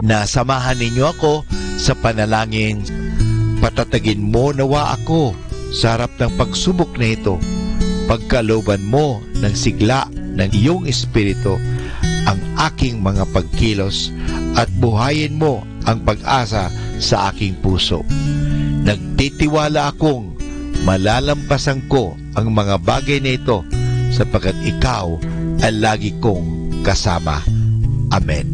na samahan ninyo ako sa panalangin. Patatagin mo nawa ako sa harap ng pagsubok na ito. Pagkalooban mo ng sigla ng iyong espiritu ang aking mga pagkilos at buhayin mo ang pag-asa sa aking puso. Nagtitiwala akong malalampasan ko ang mga bagay na ito sapagkat ikaw ay lagi kong kasama. Amen.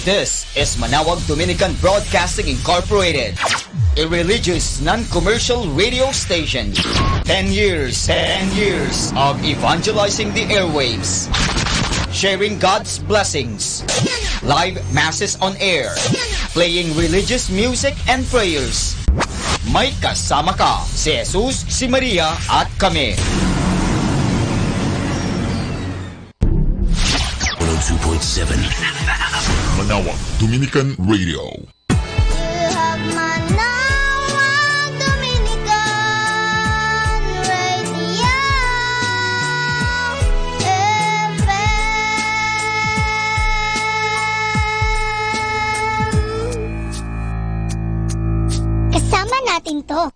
This is Manaoag Dominican Broadcasting Incorporated, a religious non-commercial radio station. 10 years of evangelizing the airwaves, sharing God's blessings, live masses on air, playing religious music and prayers. May kasama ka, si Jesus, si Maria at kami. 102.7 Manaoag Dominican Radio. You have Manaoag Dominican Radio FM. Kasama natin to.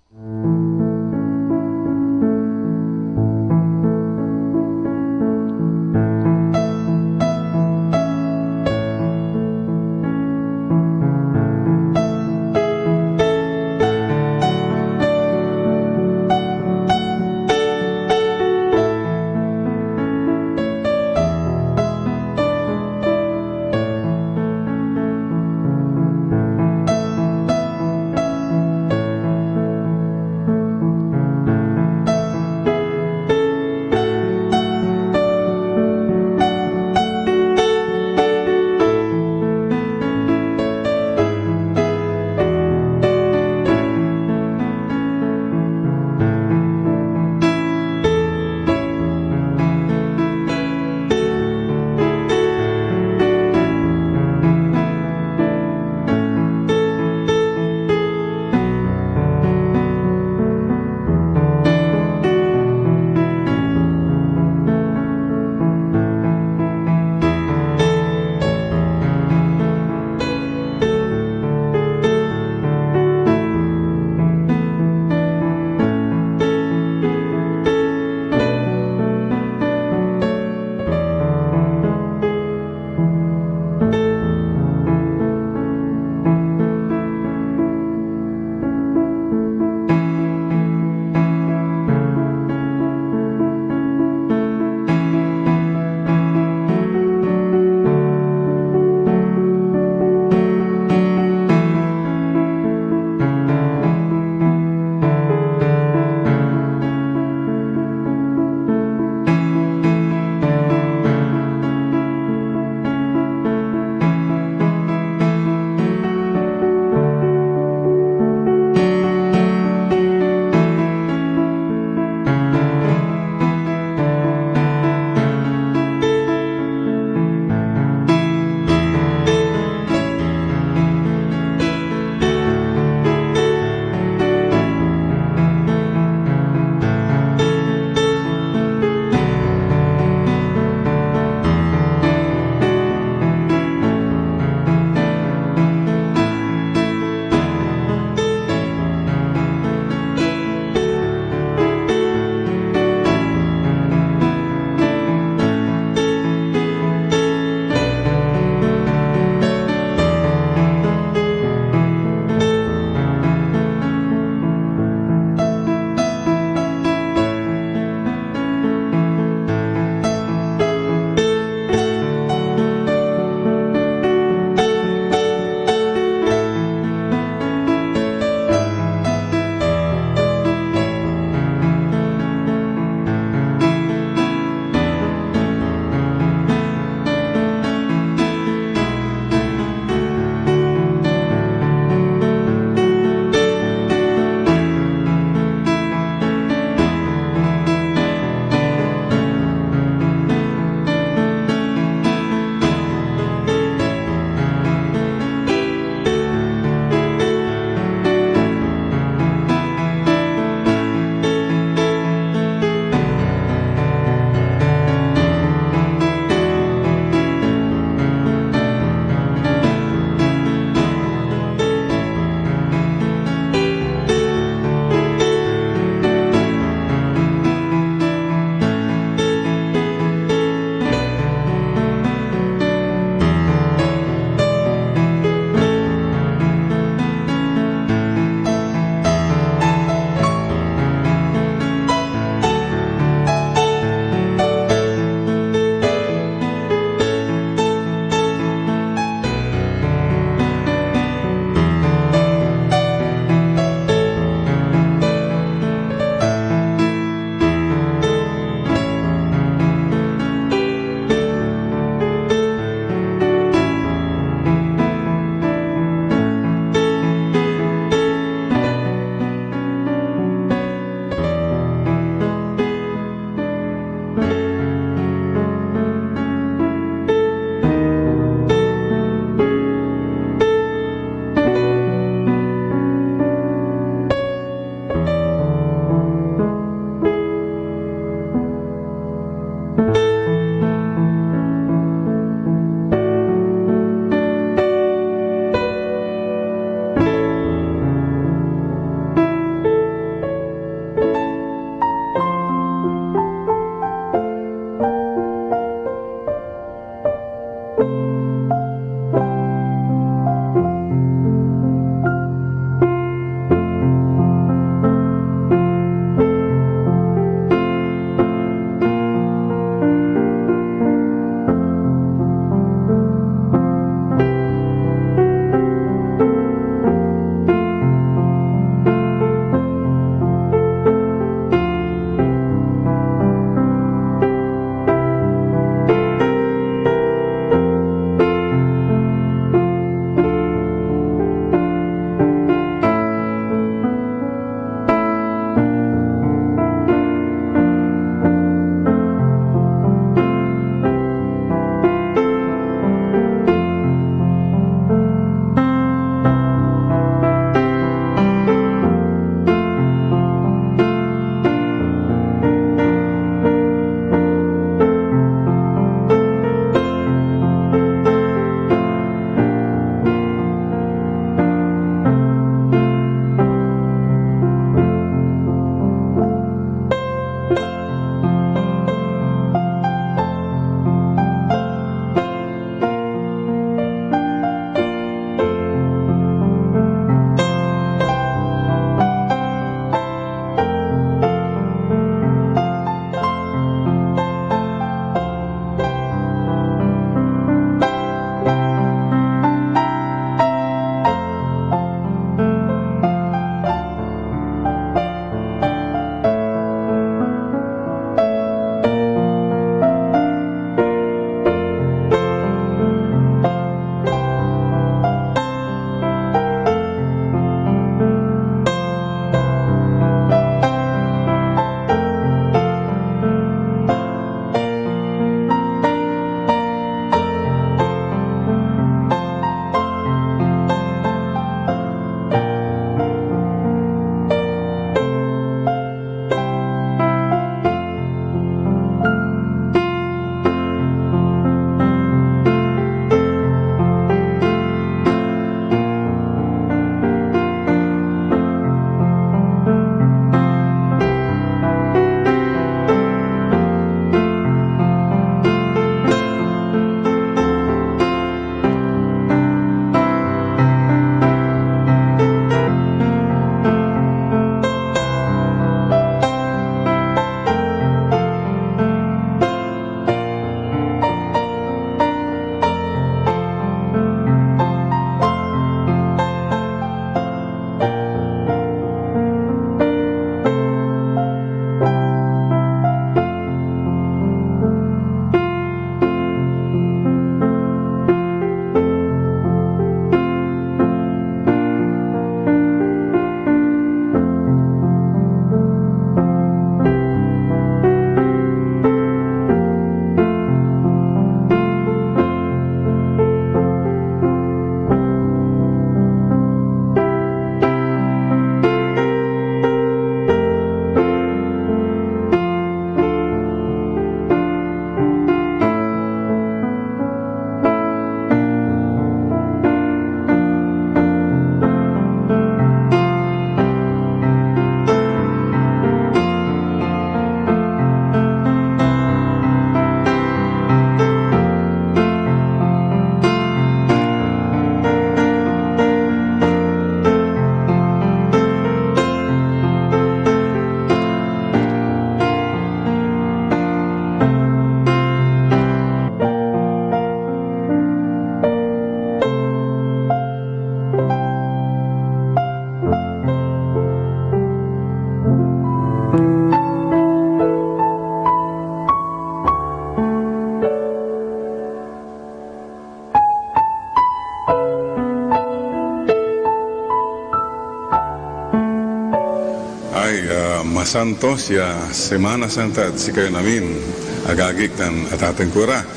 Alright, masantos ya Semana Santa at si kayo namin agagik ng atatang kura.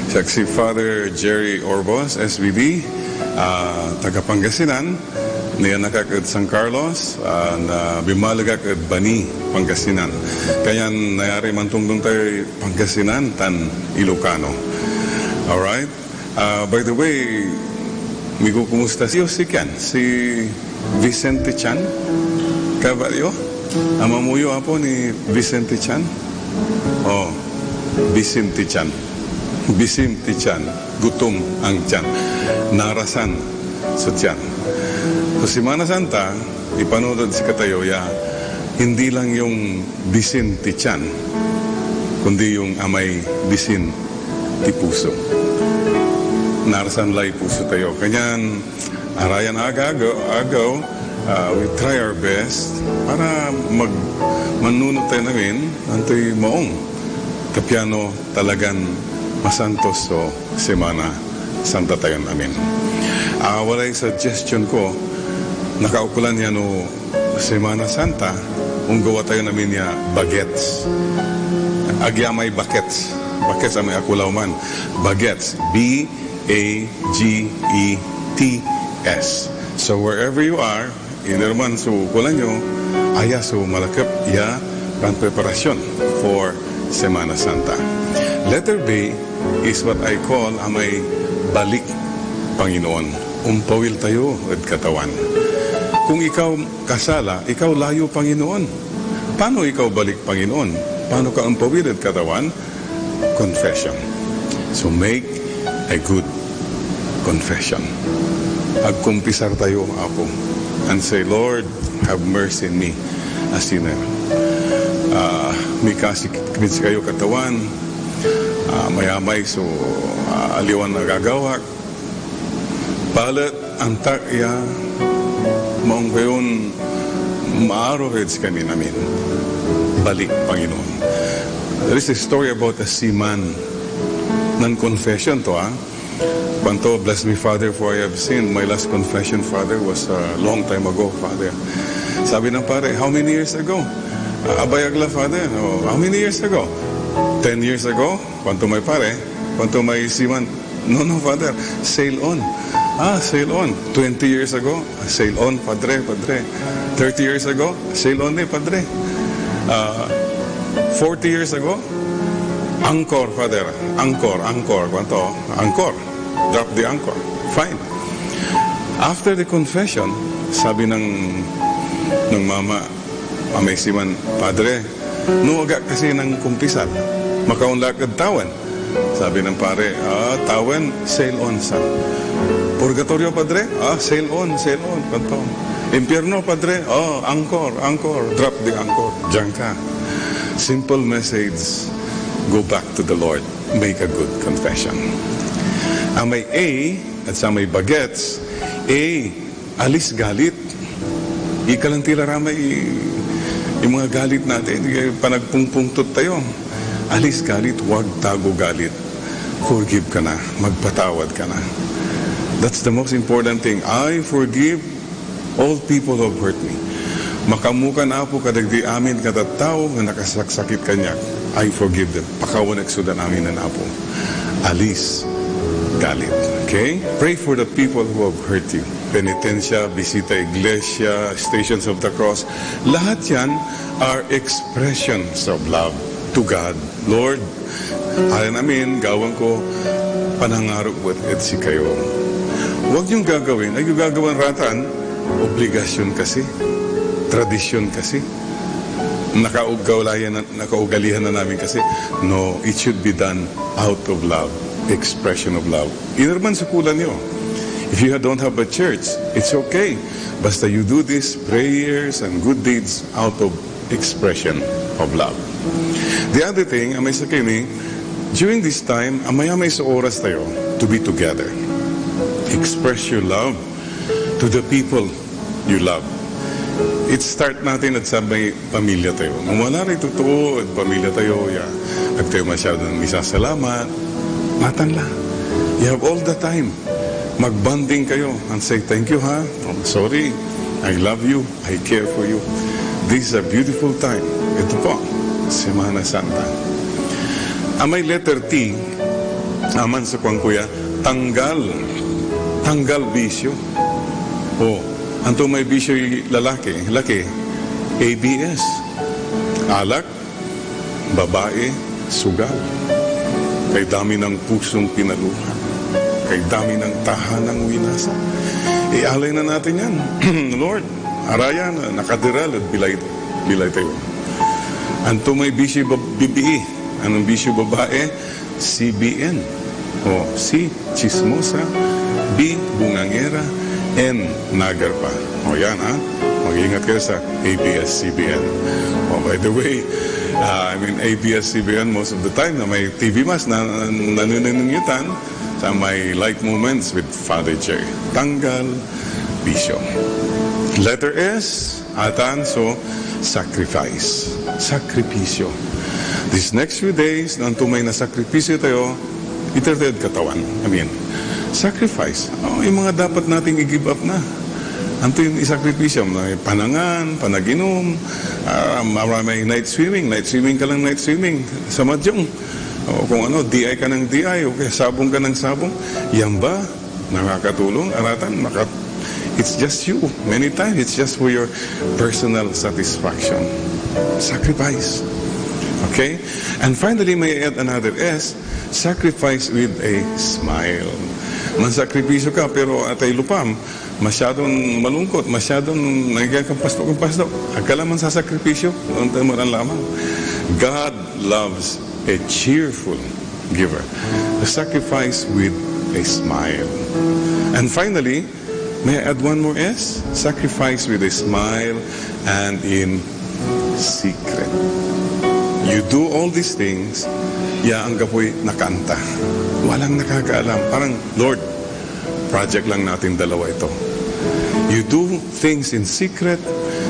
Siya si Father Jerry Orbos, SBB, taga Pangasinan, niya nakakad San Carlos, na bimalagak at Bani, Pangasinan. Kaya nayari man tungtong tayo Pangasinan, tan Ilocano. Alright? By the way, migo kumusta si Osikan, si Vicente Chan, Caballo? Amamuyo apo ni Vicente Chan? Oh, Vicente Chan. Vicente Chan. Gutom ang Chan. Narasan sa Chan. So, Semana Santa, ipanood si Katayoya, hindi lang yung Vicente Chan, kundi yung amay Vicen ti Puso. Narasan lay puso tayo. Kanyan, arayan agaw, we try our best para manunod tayo namin antoy maong kapiano talagan masantos so Semana Santa tayo namin. Walay suggestion ko, nakaukulan yan o Semana Santa, gawa tayo namin ya bagets. Agyamay bakets. Bakets amay akulaw man. Bagets. B-A-G-E-T-S. So wherever you are, inerman so kulan nyo, aya so malakap ya pan preparasyon for Semana Santa. Letter B is what I call amay balik Panginoon. Umpawil tayo at katawan. Kung ikaw kasala, ikaw layo Panginoon. Paano ikaw balik Panginoon? Paano ka umpawil at katawan? Confession. So make a good confession. Agkumpisar tayo, Apo, and say, Lord, have mercy in me, a sinner. May kasi kayo katawan, mayamay, so aliwan na gagawak. Palit ang takya, maong kayon, maarohid sa kami namin. Balik, Panginoon. There is a story about a seaman. Non-confession to, Banto, bless me, Father, for I have sinned. My last confession, Father, was a long time ago, Father. Sabi ng pare, how many years ago? Abayagla, Father. Oh, how many years ago? 10 years ago? Kwanto may pare? Kwanto may siman? No, Father. Sail on. Sail on. 20 years ago? Sail on, Padre. 30 years ago? Sail on, Padre. 40 years ago? Anchor, Father. Anchor. Kwanto? Anchor. Drop the anchor. Fine. After the confession, sabi ng mama, amay siman, Padre, nuwaga kasi ng kumpisal. Makaunlakad tawan. Sabi ng pare, tawan, sail on, son. Purgatorio, Padre? Sail on. Kanto. Impierno, Padre? Anchor. Drop the anchor. Diyan ka. Simple message. Go back to the Lord. Make a good confession. May A at sa may bagets. A, alis galit. Ikalang tila ramay yung mga galit natin. Panagpungpungtot tayo. Alis galit, huwag tago galit. Forgive ka na. Magpatawad ka na. That's the most important thing. I forgive all people who have hurt me. Makamuka na po kadagdi amin katatao na nakasaksakit kanya. I forgive them. Pakawanak sudan amin na po. Alis galit. Okay? Pray for the people who have hurt you. Penitensya, bisita iglesia, stations of the cross. Lahat yan are expressions of love to God. Lord, alam namin, gawin ko panangarap with si kayo. Huwag yung gagawin. Ay yung gagawin ratan, obligasyon kasi. Tradisyon kasi. Nakaugalihan na namin kasi. No, it should be done out of love. Expression of love. Inerman sa kulan nyo. If you don't have a church, it's okay. Basta you do these prayers and good deeds out of expression of love. The other thing, amay sa kini, during this time, amay sa oras tayo to be together. Express your love to the people you love. It start natin at sa may pamilya tayo. Nung wala rin totoo at pamilya tayo, at tayo masyadong misasalamat, matanla. You have all the time. Magbanding kayo and say, thank you, ha? I'm sorry. I love you. I care for you. This is a beautiful time. Ito po, Semana Santa. May letter T, aman sa kwang kuya, tanggal bisyo. Anto may bisyo laki, ABS. Alak, babae, sugal. Kay dami ng pusong pinaluhan. Kay dami ng tahanang winasa. Alay na natin yan. Lord, araya na, nakadiral at bilay tayo. Anto may bisyo BBE. Anong bisyo babae? CBN. C, chismosa. B, bungangera. N, nagarpa. Yan ha. Mag-iingat kayo sa ABS-CBN. By the way, ABS-CBN most of the time na may TV mas na nanunungitan sa may light moments with Father J. Tanggal, bisyo. Letter S, atan, so sacrifice. Sakripisyo. These next few days, nang tumay na sakripisyo tayo, iterted katawan. Sacrifice. Yung mga dapat nating i-give up na. Anto yung isakripisyo, panangan, panaginom, may night swimming ka lang night swimming sa madyong. Kung DI ka ng DI, o kaya sabong ka ng sabong, yan ba nakakatulong? Aratan, it's just you. Many times, it's just for your personal satisfaction. Sacrifice. Okay? And finally, may I add another S, sacrifice with a smile. Mansakripisyo ka, pero atay lupam, masyadong malungkot, masyadong nagkakampasto-kampasto. Agkala man sa sakripisyo, unta mo rin lamang. God loves a cheerful giver. A sacrifice with a smile. And finally, may I add one more S? Sacrifice with a smile and in secret. You do all these things, ang kapoy nakanta. Walang nakakaalam. Parang, Lord, project lang natin dalawa ito. You do things in secret,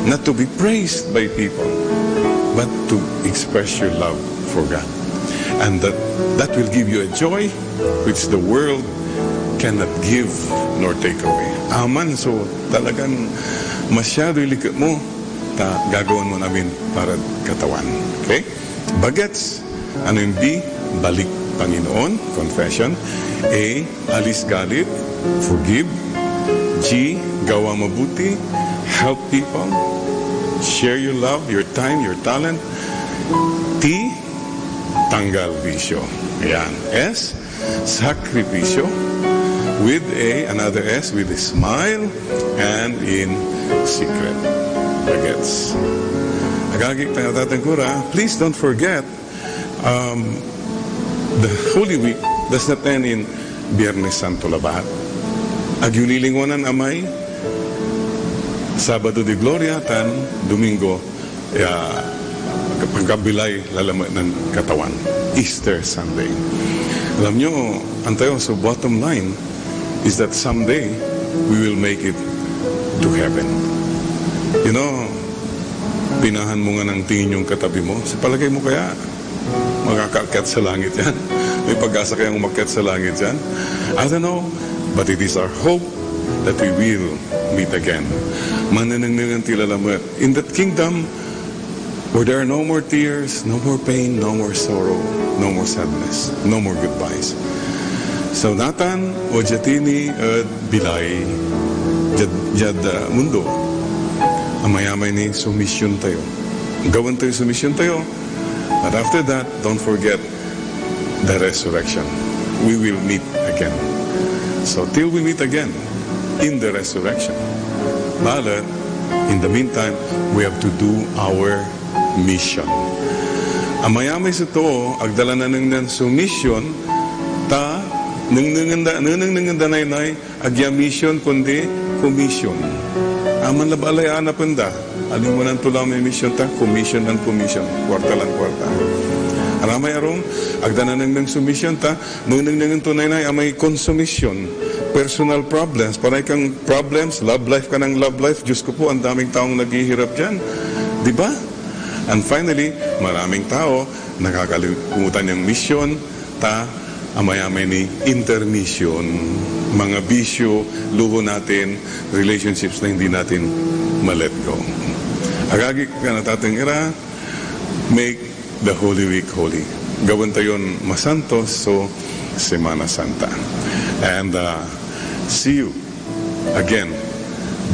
not to be praised by people, but to express your love for God. And that will give you a joy which the world cannot give nor take away. Aman, so talagang masyado ilikot mo, gagawin mo namin para katawan. Okay? Bagets. Ano yung B? Balik Panginoon, confession. A, alis galit, forgive. G, gawa mabuti, help people, share your love, your time, your talent. T, tanggal bisyo. Ayan. S, sakripisyo. With another S, with a smile, and in secret. Bagets. Agagik tayo tatangkura. Please don't forget, the Holy Week does not end in Biyernes Santo labat. Agyulilingonan amay, Sabado de Gloria, tan Domingo, pagkabilay lalaman ng katawan. Easter Sunday. Alam nyo, antayo, so bottom line is that someday we will make it to heaven. You know, pinahan mo nga ng tingin yung katabi mo, sa palagay mo kaya makakaakyat sa langit yan? May pag-asa kayang umakyat sa langit yan? I don't know, but it is our hope that we will meet again. Mananangnan tilalamat. In that kingdom, where there are no more tears, no more pain, no more sorrow, no more sadness, no more goodbyes. So Nathan, o Jatini, at Bilay, Jad mundo, amayamay ni sumisyon tayo. Gawan tayo sumisyon tayo. But after that, don't forget the resurrection. We will meet again. So till we meet again in the resurrection, but in the meantime, we have to do our mission. Amayamay sa to, agdala na nang mission, ta, nanay, agya mission, kundi commission. Aman labalay anapanda, aling mo nang tulang may mission ta, commission and commission, kwarta lang kwarta. Aramay arong, agdala na nang sumission ta, nang tunay na amay consumption, personal problems, paray kang problems, love life ka ng love life, Diyos ko po, ang daming taong naghihirap dyan. Diba? And finally, maraming tao nakakalimutan yung mission, amay-amay ni intermission, mga bisyo, luho natin, relationships na hindi natin ma-let go. Agagi ka na tating ira, make the Holy Week holy. Gawin tayon masantos, so Semana Santa. And see you again.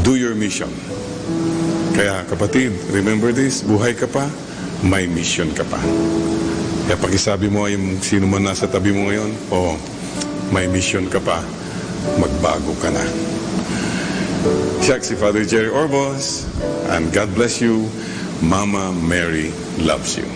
Do your mission. Kaya kapatid, remember this, buhay ka pa, may mission ka pa. Kaya pakisabi mo yung sino man nasa tabi mo ngayon, may mission ka pa, magbago ka na. Siya si Father Jerry Orbos, and God bless you. Mama Mary loves you.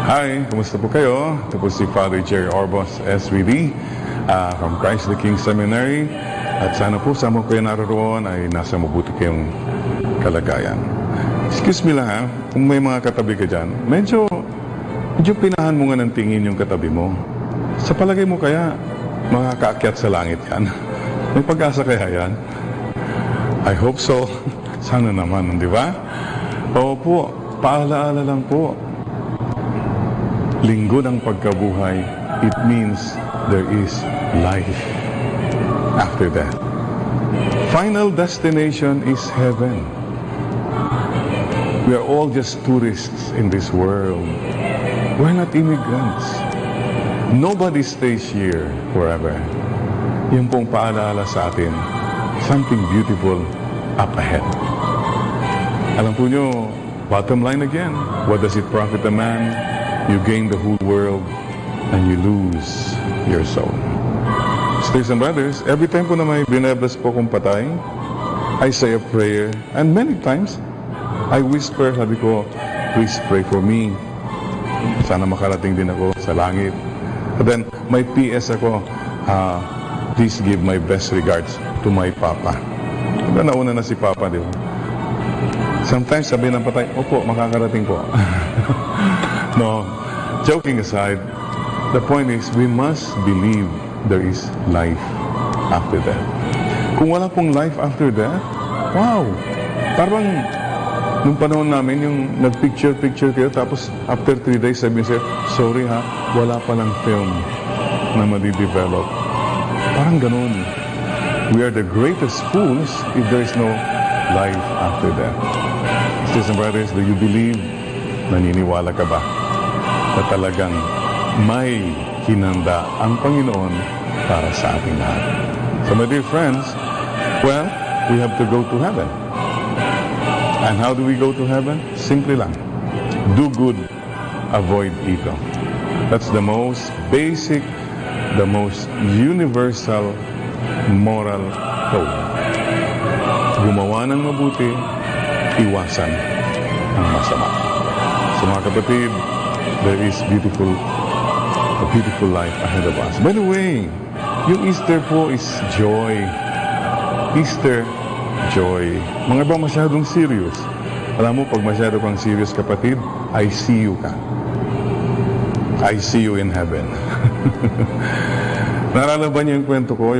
Hi, kumusta po kayo? Ito po si Father Jerry Orbos, SVD, from Christ the King Seminary. At sana po sa mga kayo naroon ay nasa mabuti kayong kalagayan. Excuse me lang ha, kung may mga katabi ka dyan, medyo pinahan mo nga ng tingin yung katabi mo. Sa palagay mo kaya, makakaakyat sa langit yan? May pag-asa kaya yan? I hope so. Sana naman, di ba? Opo, paalaala lang po. Linggo ng pagkabuhay, it means there is life after that. Final destination is heaven. We are all just tourists in this world. We're not immigrants. Nobody stays here forever. Yung pong paalaala sa atin, something beautiful up ahead. Alam po nyo, bottom line again, what does it profit a man? You gain the whole world and you lose your soul. Sisters and brothers, every time po na may binebas po kong patay, I say a prayer, and many times, I whisper, sabi ko, please pray for me. Sana makarating din ako sa langit. And then, may PS ako, please give my best regards to my Papa. Diba, nauna na si Papa, di ba? Sometimes sabi ng patay, opo, makakarating po. No, joking aside, the point is we must believe there is life after death. Kung wala pong life after death, wow! Parang nung panahon namin, yung nag-picture kayo, tapos after 3 days, sabi niya, sorry ha, wala pa lang film na madi-develop. Parang ganun. We are the greatest fools if there is no life after death. Sisters and brothers, do you believe? Naniniwala ka ba na talagang may hinanda ang Panginoon para sa ating lahat? So my dear friends, well, we have to go to heaven. And how do we go to heaven? Simply lang. Do good, avoid evil. That's the most basic, the most universal moral code. Gumawa ng mabuti, iwasan ang masama. So mga kapatid, there is a beautiful life ahead of us. By the way, yung Easter po is joy. Easter, joy. Mga iba masyadong serious. Alam mo, pag masyado kang serious, kapatid, I see you ka. I see you in heaven. Naalala ba niyo yung kwento ko?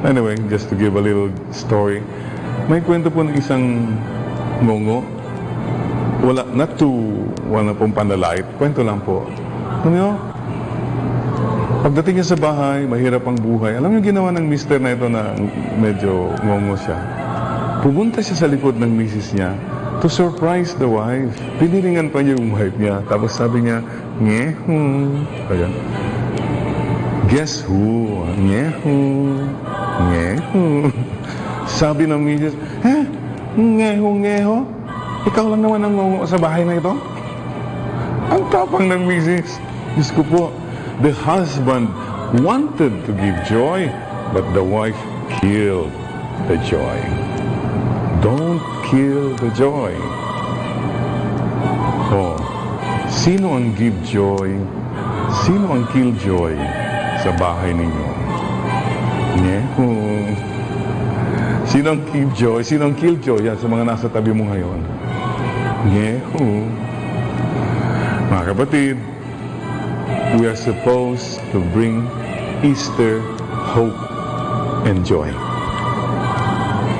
Anyway, just to give a little story. May kwento po ng isang ngongo. Wala pong panlalait. Kwento lang po. Ano yun? Pagdating niya sa bahay, mahirap ang buhay. Alam niyo ginawa ng mister na ito na medyo ngongo siya? Pumunta siya sa likod ng misis niya to surprise the wife. Pinilingan pa niya yung wife niya. Tapos sabi niya, ngehu. Ayan. Guess who? Ngehu. Ngehu. Sabi ng misis, ngehu. Ikaw lang naman ang ngongo sa bahay na ito? Ang tapang ng misis. Diyos ko po, the husband wanted to give joy, but the wife killed the joy. Don't kill the joy. Oh, sino ang give joy? Sino ang kill joy sa bahay ninyo? Nyeho. Sino ang give joy? Sino ang kill joy? Yan, sa mga nasa tabi mo ngayon. Nyeho. Mga kapatid, we are supposed to bring Easter hope and joy.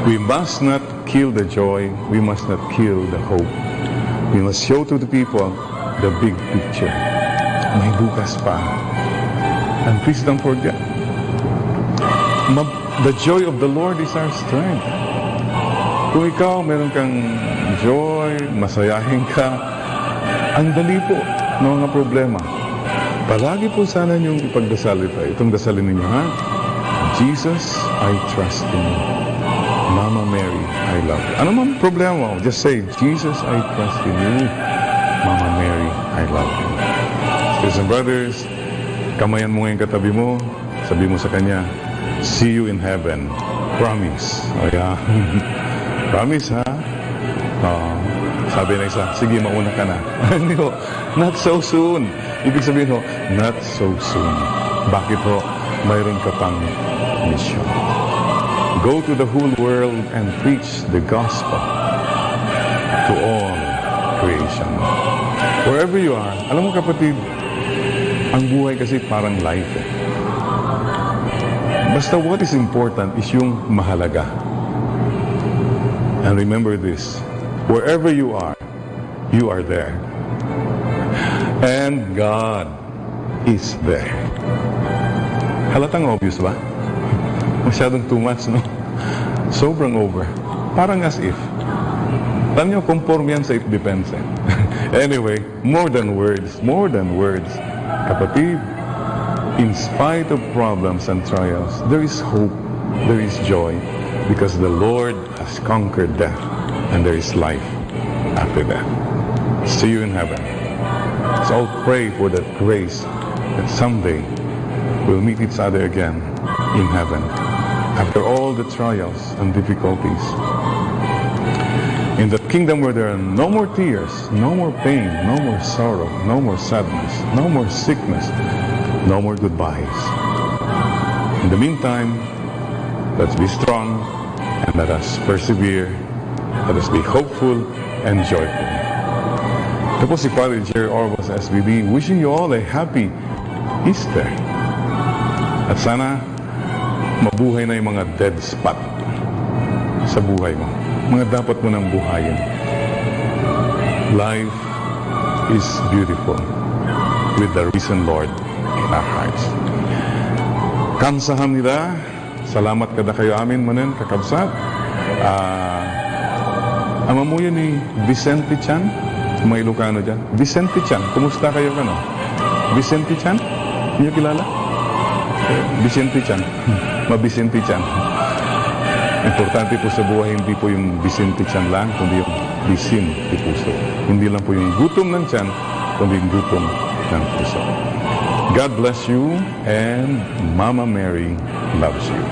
We must not kill the joy. We must not kill the hope. We must show to the people the big picture. May bukas pa. And please don't forget, the joy of the Lord is our strength. Kung ikaw, meron kang joy, masayahin ka, ang dali po ng mga problema. Palagi po sana niyong ipagdasal ito. Itong dasalin ninyo, ha? Jesus, I trust in you. Mama Mary, I love you. Ano man problema mo? Just say, Jesus, I trust in you. Mama Mary, I love you. Sisters and brothers, kamayan mo ngayon katabi mo, sabi mo sa kanya, see you in heaven. Promise. O yan. Promise, ha? Sabi na isa, sige, mauna ka na. Hindi ho, not so soon. Ibig sabihin ho, not so soon. Bakit ho? Mayroon ka pang mission. Go to the whole world and preach the gospel to all creation. Wherever you are, alam mo kapatid, ang buhay kasi parang life eh. Basta what is important is yung mahalaga. And remember this, wherever you are there. And God is there. Halatang obvious ba? Masyadong too much, no? Sobrang over. Parang as if. Alam nyo, conform yan sa it depends eh. Anyway, more than words. Kapatid, in spite of problems and trials, there is hope, there is joy, because the Lord has conquered death, and there is life after death. See you in heaven. Let's all pray for that grace that someday we'll meet each other again in heaven after all the trials and difficulties. In the kingdom where there are no more tears, no more pain, no more sorrow, no more sadness, no more sickness, no more goodbyes. In the meantime, let's be strong and let us persevere. Let us be hopeful and joyful. Ito po si Father Jerry Orbo sa SBD, wishing you all a happy Easter. At sana mabuhay na yung mga dead spot sa buhay mo. Mga dapat mo nang buhayin. Life is beautiful with the risen Lord in our hearts. Kamsahamnida. Salamat kada kayo amin manen kakabsat. Ama mo yun ni Vicente Chan, mga Ilocano dyan. Vicente Chan, kumusta kayo ka no? Vicente Chan? Hindi kilala? Vicente Chan. Vicente Chan. Importante po sa buhay, hindi po yung Vicente Chan lang, kundi yung bisin di puso. Hindi lang po yung gutom ng tiyan, kundi yung gutom ng puso. God bless you, and Mama Mary loves you.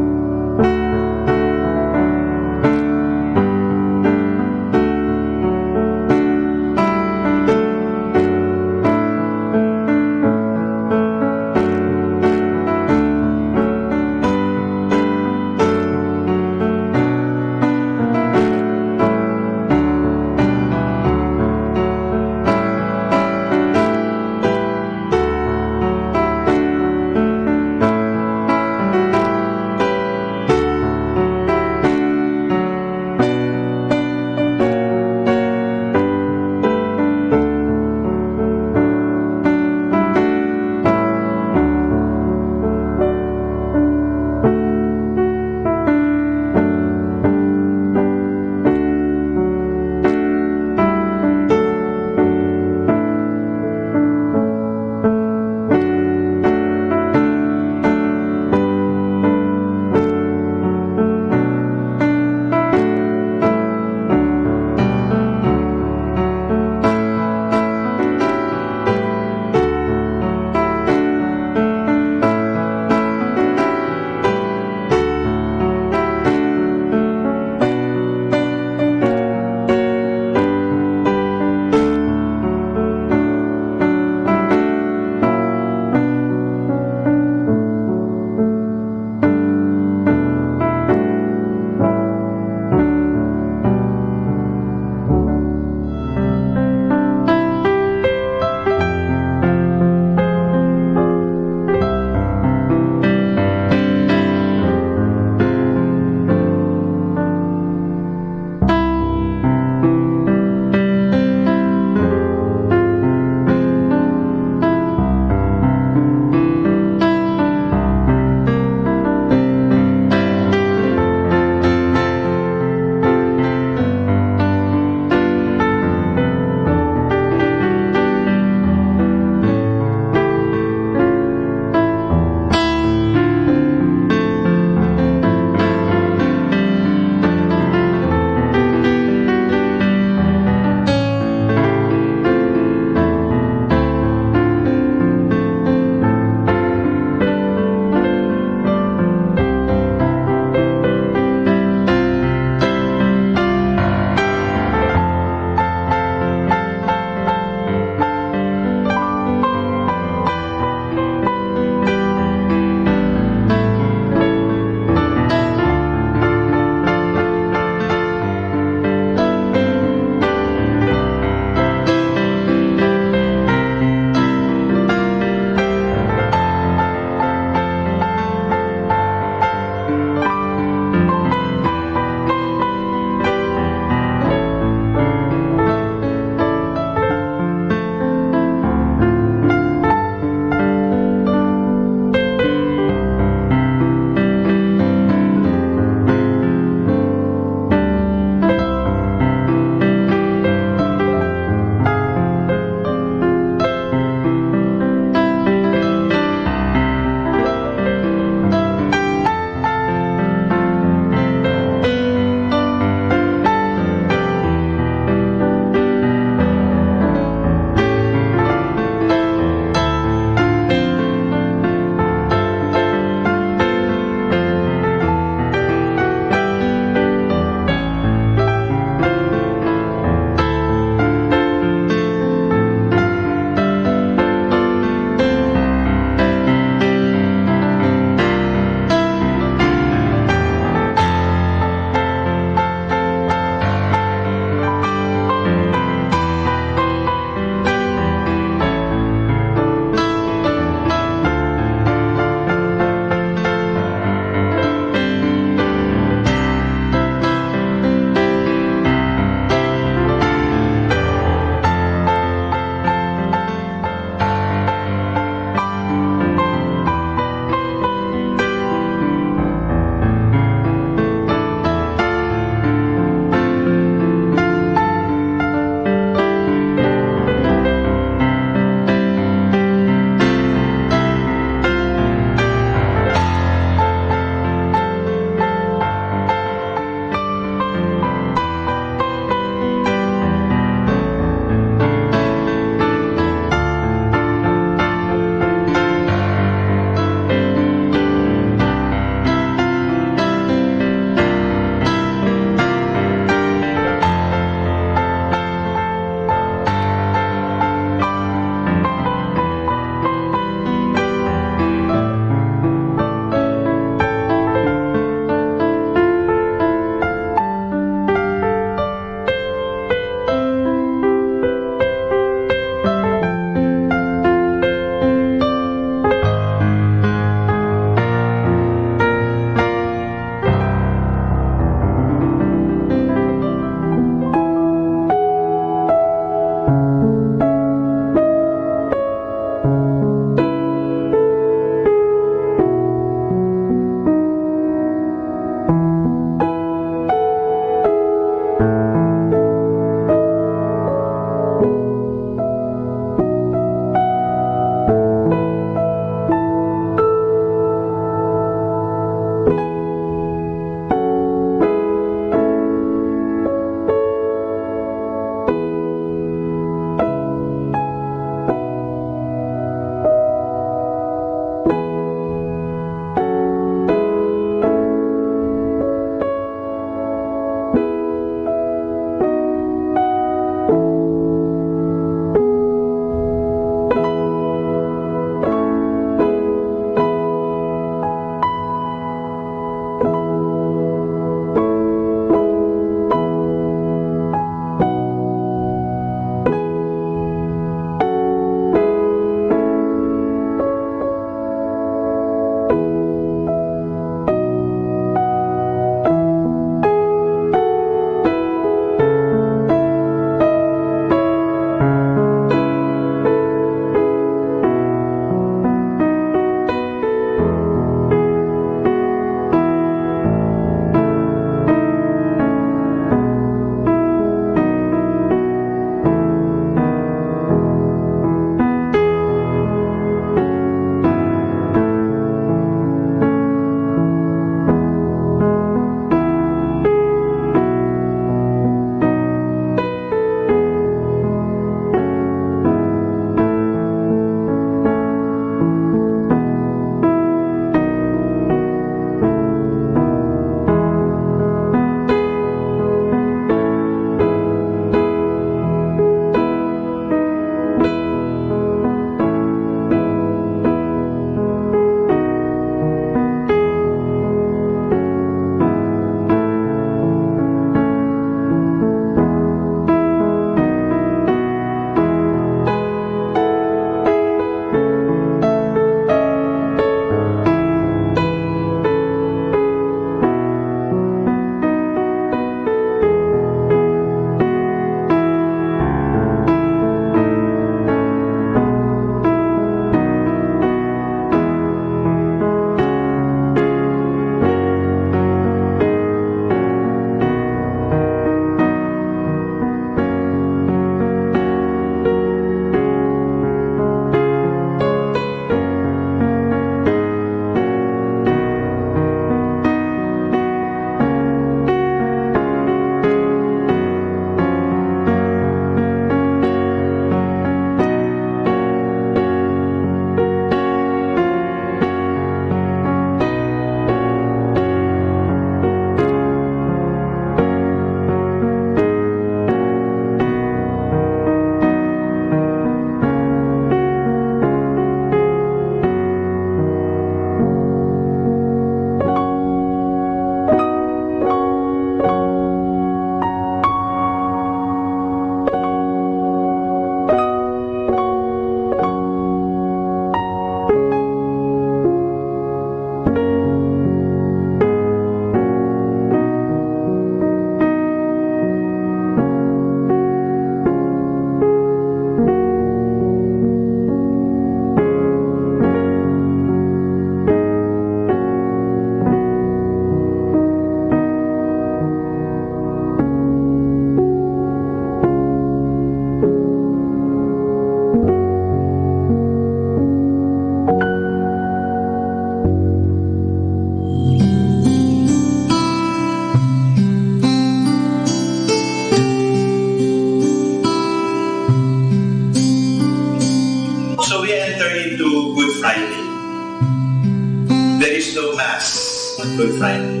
Good Friday.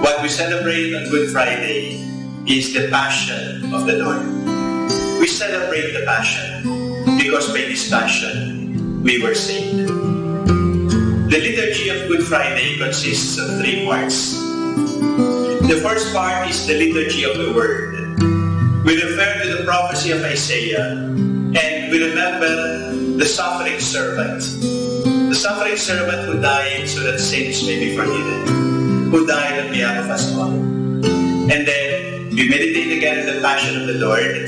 What we celebrate on Good Friday is the Passion of the Lord. We celebrate the Passion because by this Passion, we were saved. The liturgy of Good Friday consists of 3 parts. The first part is the liturgy of the Word. We refer to the prophecy of Isaiah and we remember the suffering servant. The suffering servant who died so that sins may be forgiven, who died on behalf of us all. And then we meditate again on the Passion of the Lord.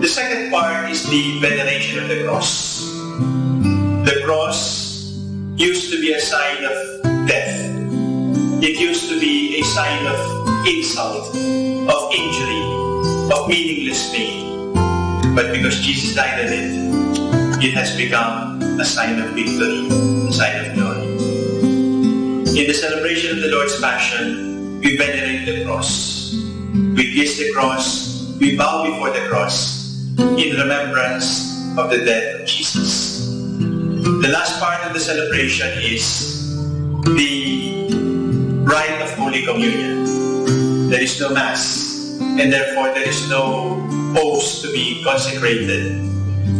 The second part is the veneration of the cross. The cross used to be a sign of death. It used to be a sign of insult, of injury, of meaningless pain. But because Jesus died on it has become a sign of victory, a sign of glory. In the celebration of the Lord's Passion, we venerate the cross. We kiss the cross, we bow before the cross in remembrance of the death of Jesus. The last part of the celebration is the rite of Holy Communion. There is no Mass, and therefore there is no host to be consecrated.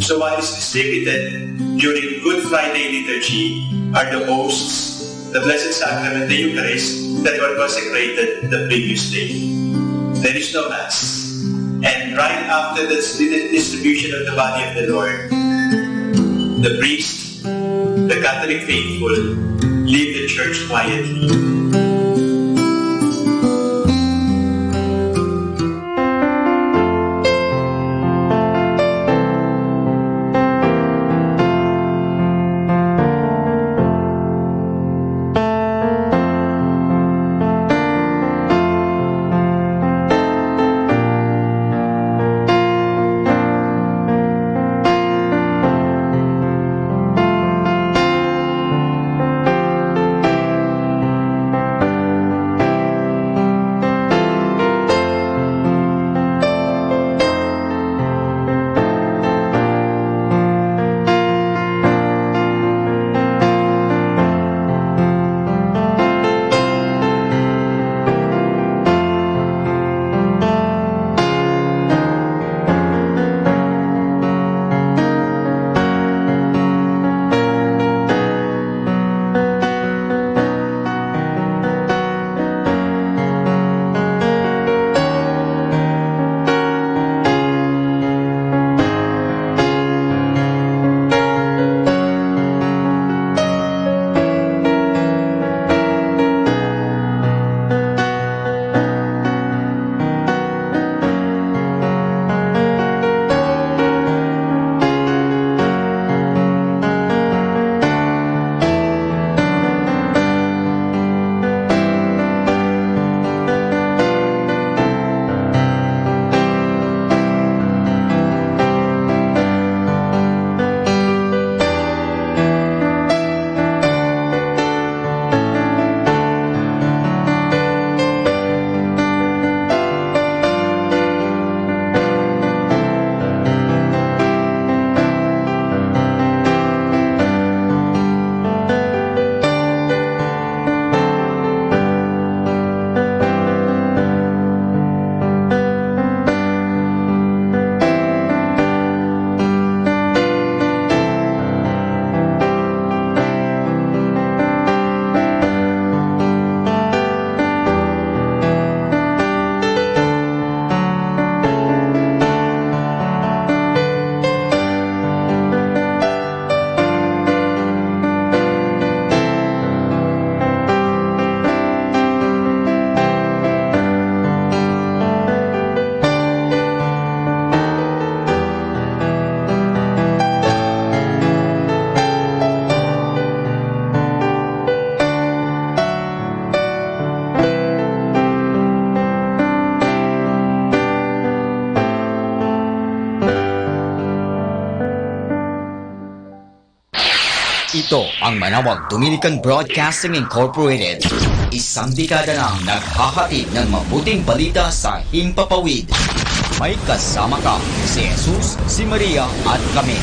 So what is distributed during Good Friday liturgy are the hosts, the Blessed Sacrament, the Eucharist, that were consecrated the previous day. There is no Mass. And right after the distribution of the body of the Lord, the priest, the Catholic faithful, leave the church quietly. Ito ang Manaoag Dominican Broadcasting Incorporated. Isang dekada nang naghahatid ng mabuting balita sa himpapawid. May kasama ka, si Jesus, si Maria at kami.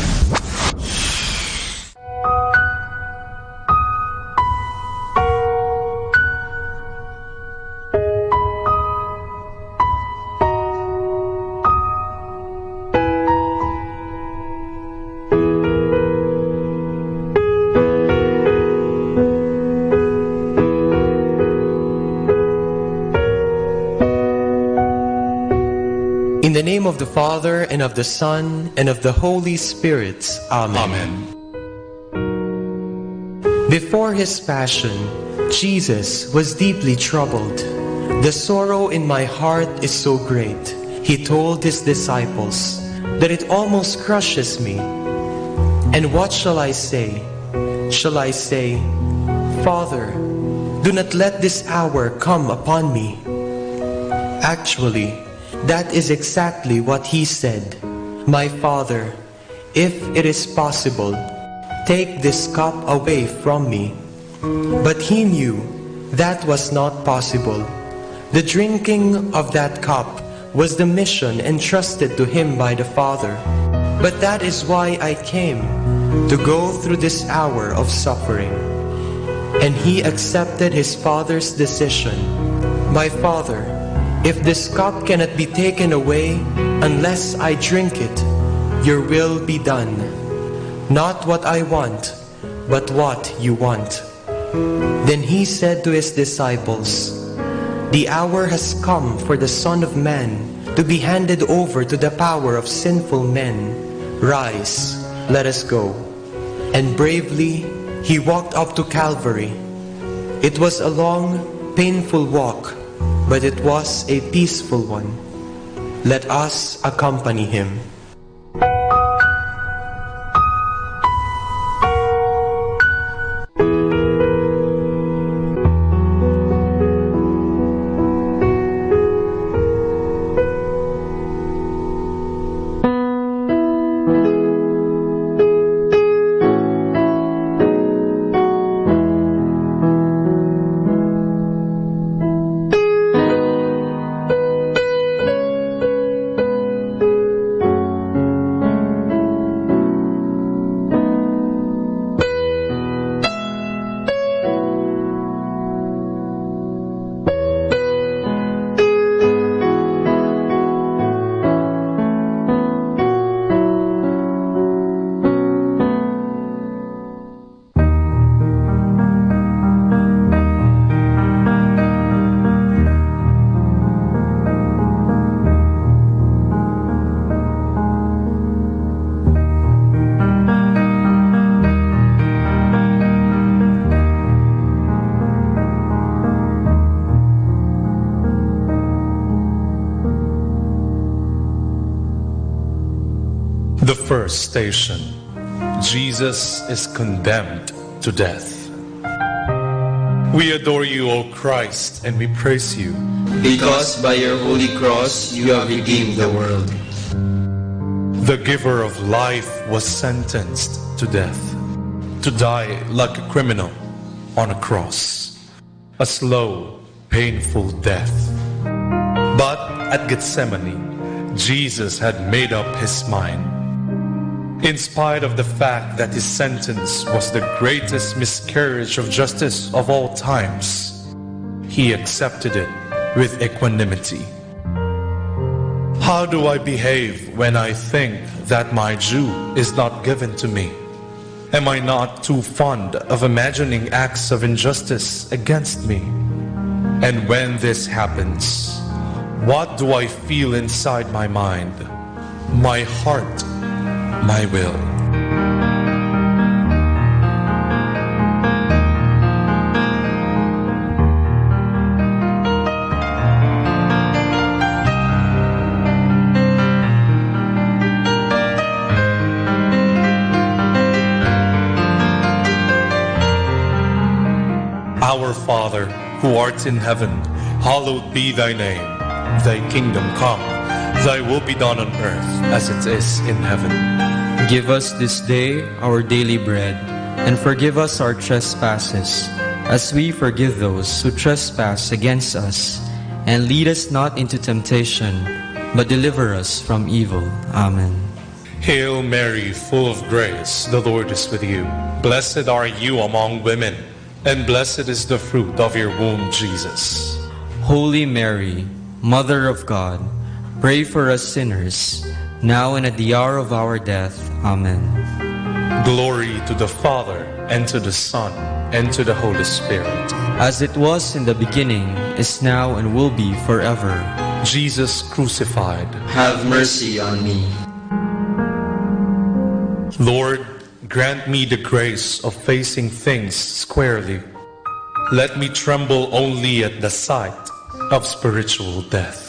In the name of the Father, and of the Son, and of the Holy Spirit. Amen. Before his passion, Jesus was deeply troubled. The sorrow in my heart is so great, he told his disciples, that it almost crushes me. And what shall I say? Shall I say, Father, do not let this hour come upon me? Actually, that is exactly what he said. My Father, if it is possible, take this cup away from me. But he knew that was not possible. The drinking of that cup was the mission entrusted to him by the Father. But that is why I came, to go through this hour of suffering. And he accepted his Father's decision. My Father, if this cup cannot be taken away unless I drink it, your will be done. Not what I want, but what you want. Then he said to his disciples, the hour has come for the Son of Man to be handed over to the power of sinful men. Rise, let us go. And bravely he walked up to Calvary. It was a long, painful walk, but it was a peaceful one. Let us accompany him. The first station, Jesus is condemned to death. We adore you, O Christ, and we praise you, because by your holy cross you have redeemed the world. The giver of life was sentenced to death, to die like a criminal on a cross, a slow, painful death. But at Gethsemane, Jesus had made up his mind. In spite of the fact that his sentence was the greatest miscarriage of justice of all times, he accepted it with equanimity. How do I behave when I think that my due is not given to me? Am I not too fond of imagining acts of injustice against me? And when this happens, what do I feel inside my mind, my heart, my will? Our Father, who art in heaven, hallowed be thy name. Thy kingdom come, thy will be done on earth as it is in heaven. Give us this day our daily bread, and forgive us our trespasses, as we forgive those who trespass against us. And lead us not into temptation, but deliver us from evil. Amen. Hail Mary, full of grace, the Lord is with you. Blessed are you among women, and blessed is the fruit of your womb, Jesus. Holy Mary, Mother of God, pray for us sinners, now and at the hour of our death. Amen. Glory to the Father, and to the Son, and to the Holy Spirit. As it was in the beginning, is now, and will be forever. Jesus crucified, have mercy on me. Lord, grant me the grace of facing things squarely. Let me tremble only at the sight of spiritual death.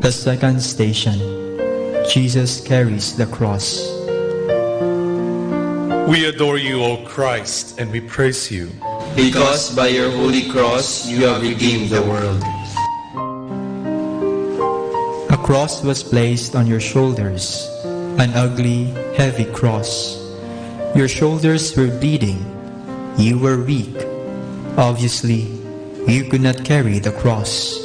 The second station, Jesus carries the cross. We adore you, O Christ, and we praise you. Because by your holy cross you have redeemed the world. A cross was placed on your shoulders, an ugly, heavy cross. Your shoulders were bleeding. You were weak. Obviously, you could not carry the cross.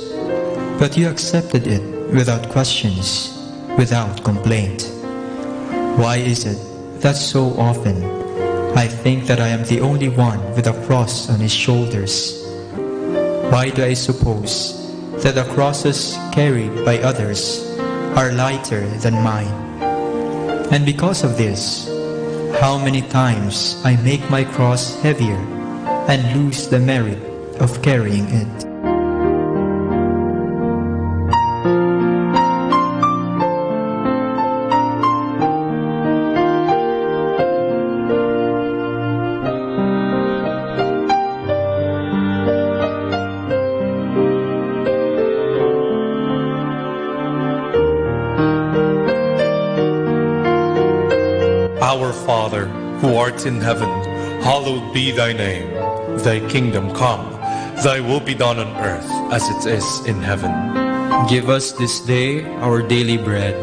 But you accepted it without questions, without complaint. Why is it that so often I think that I am the only one with a cross on his shoulders? Why do I suppose that the crosses carried by others are lighter than mine? And because of this, how many times I make my cross heavier and lose the merit of carrying it. Our Father, who art in heaven, hallowed be thy name. Thy kingdom come, thy will be done on earth as it is in heaven. Give us this day our daily bread,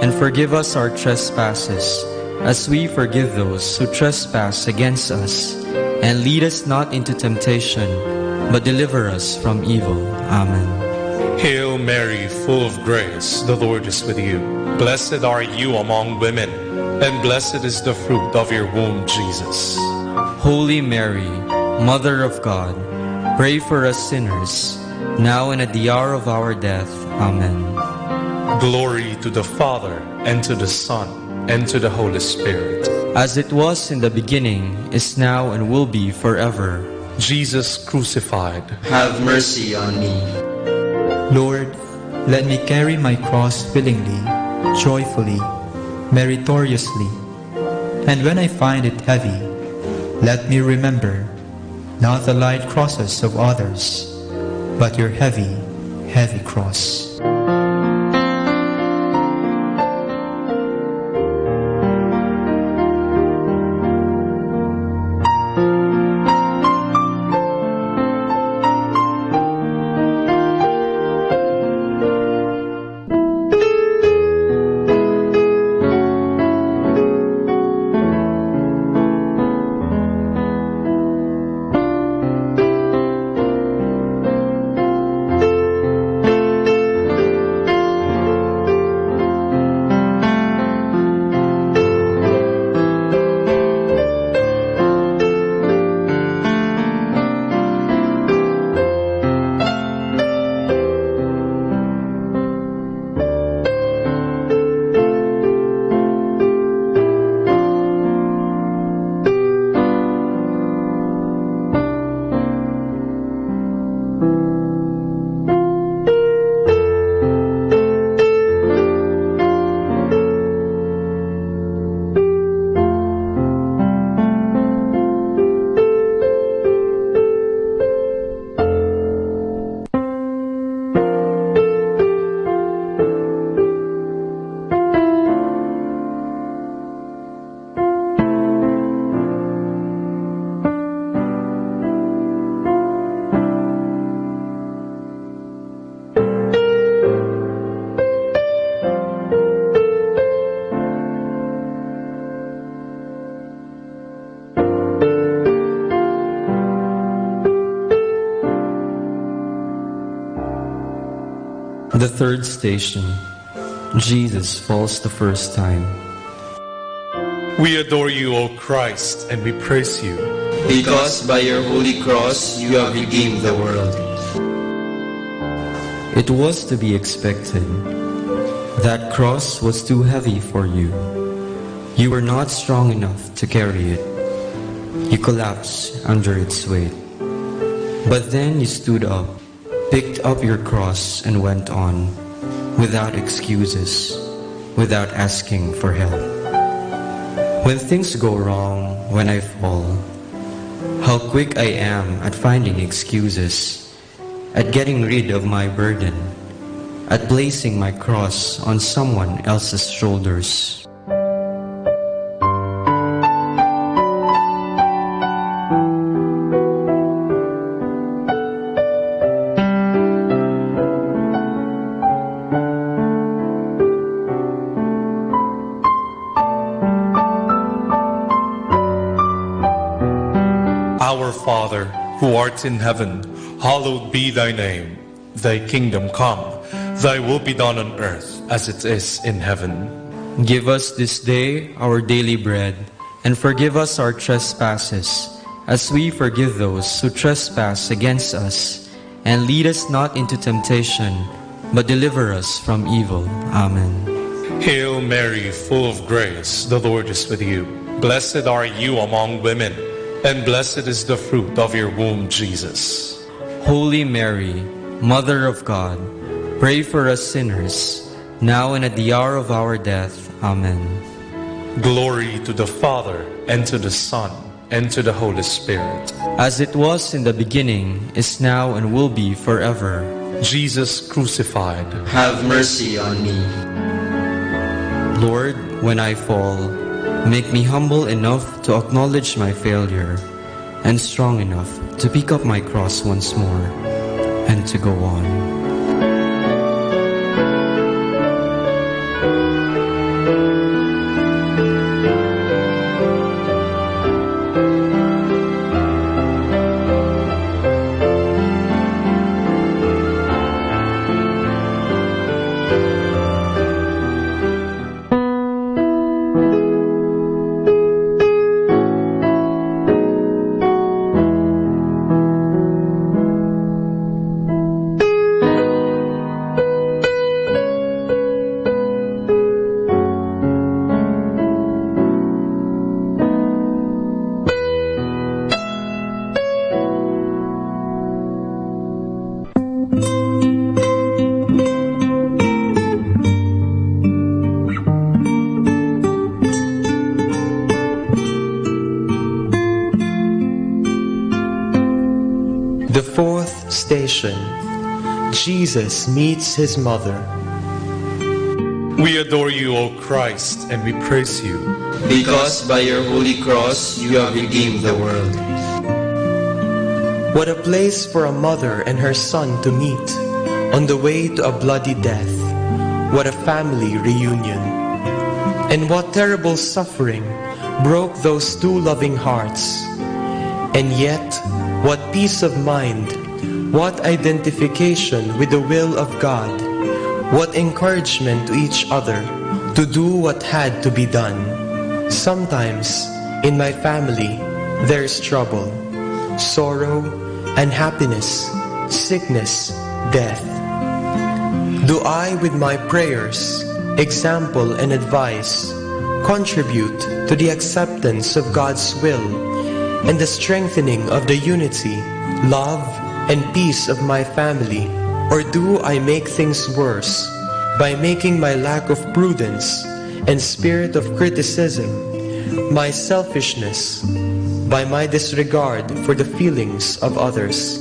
and forgive us our trespasses, as we forgive those who trespass against us. And lead us not into temptation, but deliver us from evil. Amen. Hail Mary, full of grace, the Lord is with you. Blessed are you among women, and blessed is the fruit of your womb, Jesus. Holy Mary, Mother of God, pray for us sinners, now and at the hour of our death. Amen. Glory to the Father, and to the Son, and to the Holy Spirit. As it was in the beginning, is now, and will be forever. Jesus crucified, have mercy on me. Lord, let me carry my cross willingly, joyfully, meritoriously. And when I find it heavy, let me remember not the light crosses of others, but your heavy, heavy cross. The third station, Jesus falls the first time. We adore you, O Christ, and we praise you. Because by your holy cross you have redeemed the world. It was to be expected. That cross was too heavy for you. You were not strong enough to carry it. You collapsed under its weight. But then you stood up, picked up your cross and went on, without excuses, without asking for help. When things go wrong, when I fall, how quick I am at finding excuses, at getting rid of my burden, at placing my cross on someone else's shoulders. Our Father, who art in heaven, hallowed be thy name. Thy kingdom come, thy will be done on earth as it is in heaven. Give us this day our daily bread, and forgive us our trespasses, as we forgive those who trespass against us. And lead us not into temptation, but deliver us from evil. Amen. Hail Mary, full of grace, the Lord is with you. Blessed are you among women, and blessed is the fruit of your womb, Jesus. Holy Mary, Mother of God, pray for us sinners, now and at the hour of our death. Amen. Glory to the Father, and to the Son, and to the Holy Spirit. As it was in the beginning, is now, and will be forever. Jesus crucified, have mercy on me. Lord, when I fall, make me humble enough to acknowledge my failure, and strong enough to pick up my cross once more, and to go on. The fourth station, Jesus meets his mother. We adore you, O Christ, and we praise you. Because by your holy cross you have redeemed the world. What a place for a mother and her son to meet on the way to a bloody death. What a family reunion. And what terrible suffering broke those two loving hearts. And yet, what peace of mind, what identification with the will of God, what encouragement to each other to do what had to be done. Sometimes, in my family, there is trouble, sorrow, unhappiness, sickness, death. Do I, with my prayers, example, and advice, contribute to the acceptance of God's will and the strengthening of the unity, love, and peace of my family? Or do I make things worse by making my lack of prudence and spirit of criticism, my selfishness, by my disregard for the feelings of others?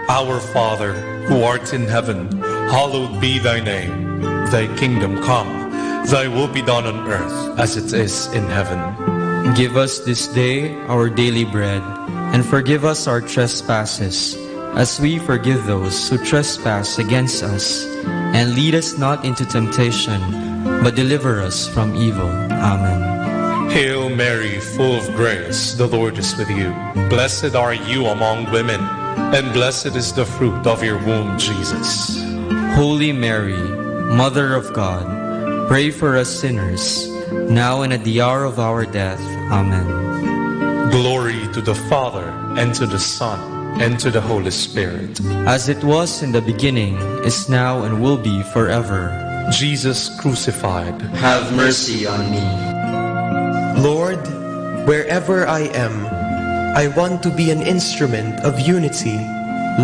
Our Father, who art in heaven, hallowed be thy name. Thy kingdom come, thy will be done on earth as it is in heaven. Give us this day our daily bread, and forgive us our trespasses, as we forgive those who trespass against us. And lead us not into temptation, but deliver us from evil. Amen. Hail Mary, full of grace, the Lord is with you. Blessed are you among women, and blessed is the fruit of your womb, Jesus. Holy Mary, Mother of God, pray for us sinners, now and at the hour of our death. Amen. Glory to the Father, and to the Son, and to the Holy Spirit. As it was in the beginning, is now, and will be forever. Jesus crucified, have mercy on me. Lord, wherever I am, I want to be an instrument of unity,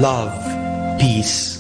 love, peace.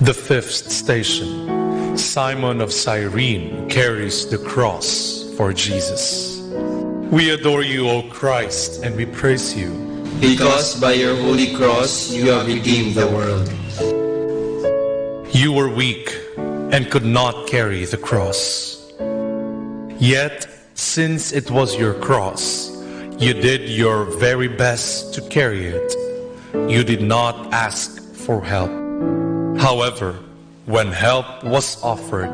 The fifth station, Simon of Cyrene carries the cross for Jesus. We adore you, O Christ, and we praise you, Because by your holy cross you have redeemed the world. You were weak and could not carry the cross. Yet, since it was your cross, you did your very best to carry it. You did not ask for help. However, when help was offered,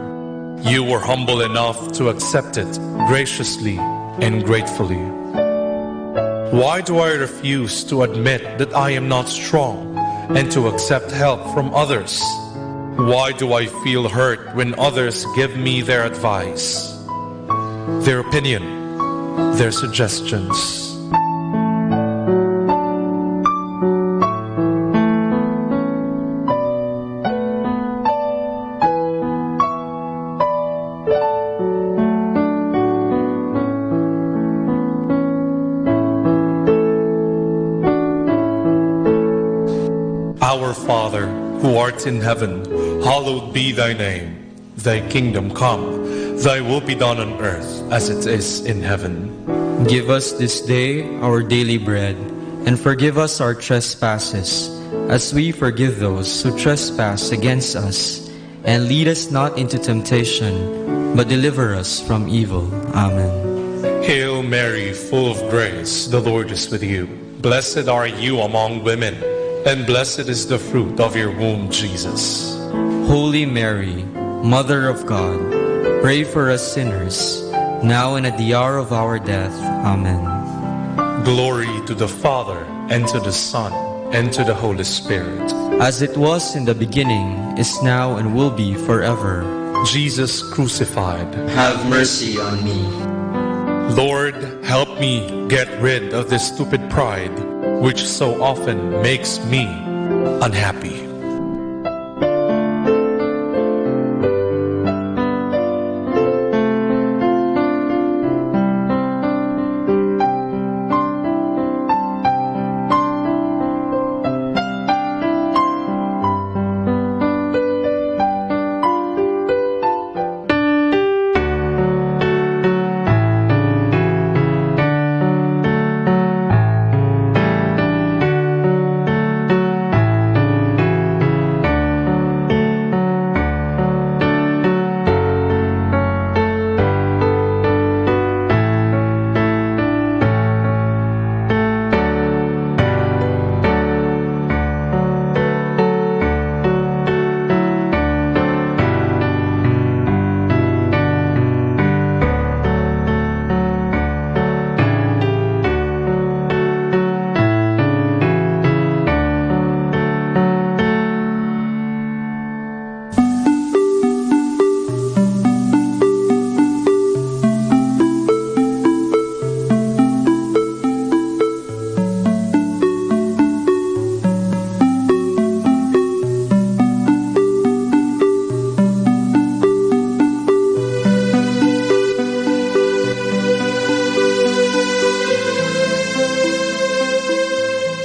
you were humble enough to accept it graciously and gratefully. Why do I refuse to admit that I am not strong and to accept help from others? Why do I feel hurt when others give me their advice, their opinion, their suggestions? Our Father, who art in heaven, hallowed be thy name. Thy kingdom come, thy will be done on earth as it is in heaven. Give us this day our daily bread, and forgive us our trespasses, as we forgive those who trespass against us. And lead us not into temptation, but deliver us from evil. Amen. Hail Mary, full of grace, the Lord is with you. Blessed are you among women, and blessed is the fruit of your womb, Jesus. Holy Mary, Mother of God, pray for us sinners, now and at the hour of our death. Amen. Glory to the Father, and to the Son, and to the Holy Spirit. As it was in the beginning, is now, and will be forever. Jesus crucified, Have mercy on me. Lord, help me get rid of this stupid pride which so often makes me unhappy.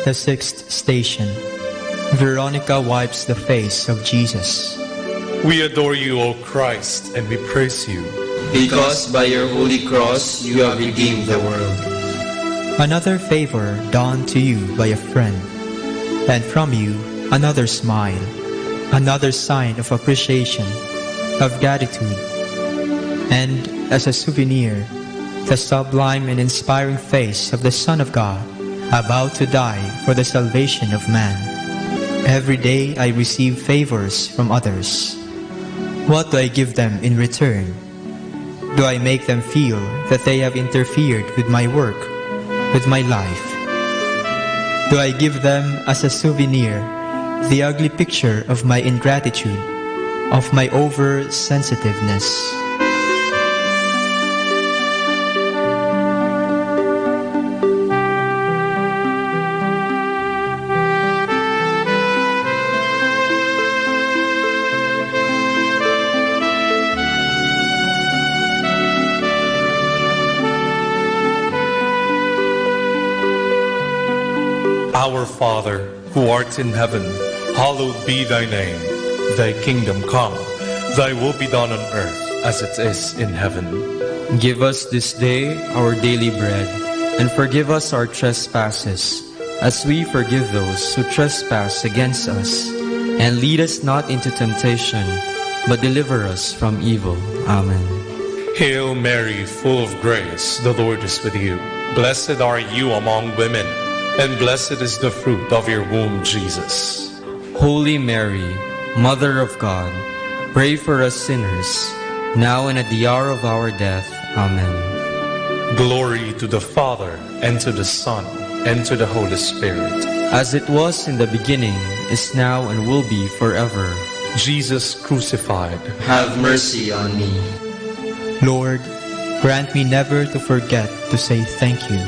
The sixth station. Veronica wipes the face of Jesus. We adore you, O Christ, and we praise you. Because by your holy cross you have redeemed the world. Another favor done to you by a friend, and from you another smile, another sign of appreciation, of gratitude, and as a souvenir, the sublime and inspiring face of the Son of God, about to die for the salvation of man. Every day I receive favors from others. What do I give them in return? Do I make them feel that they have interfered with my work, with my life? Do I give them as a souvenir the ugly picture of my ingratitude, of my oversensitiveness? Our Father, who art in heaven, hallowed be thy name. Thy kingdom come, thy will be done on earth as it is in heaven. Give us this day our daily bread, and forgive us our trespasses, as we forgive those who trespass against us. And lead us not into temptation, but deliver us from evil. Amen. Hail Mary, full of grace, the Lord is with you. Blessed are you among women, and blessed is the fruit of your womb, Jesus. Holy Mary, Mother of God, pray for us sinners, now and at the hour of our death. Amen. Glory to the Father, and to the Son, and to the Holy Spirit. As it was in the beginning, is now, and will be forever. Jesus crucified, Have mercy on me. Lord, grant me never to forget to say thank you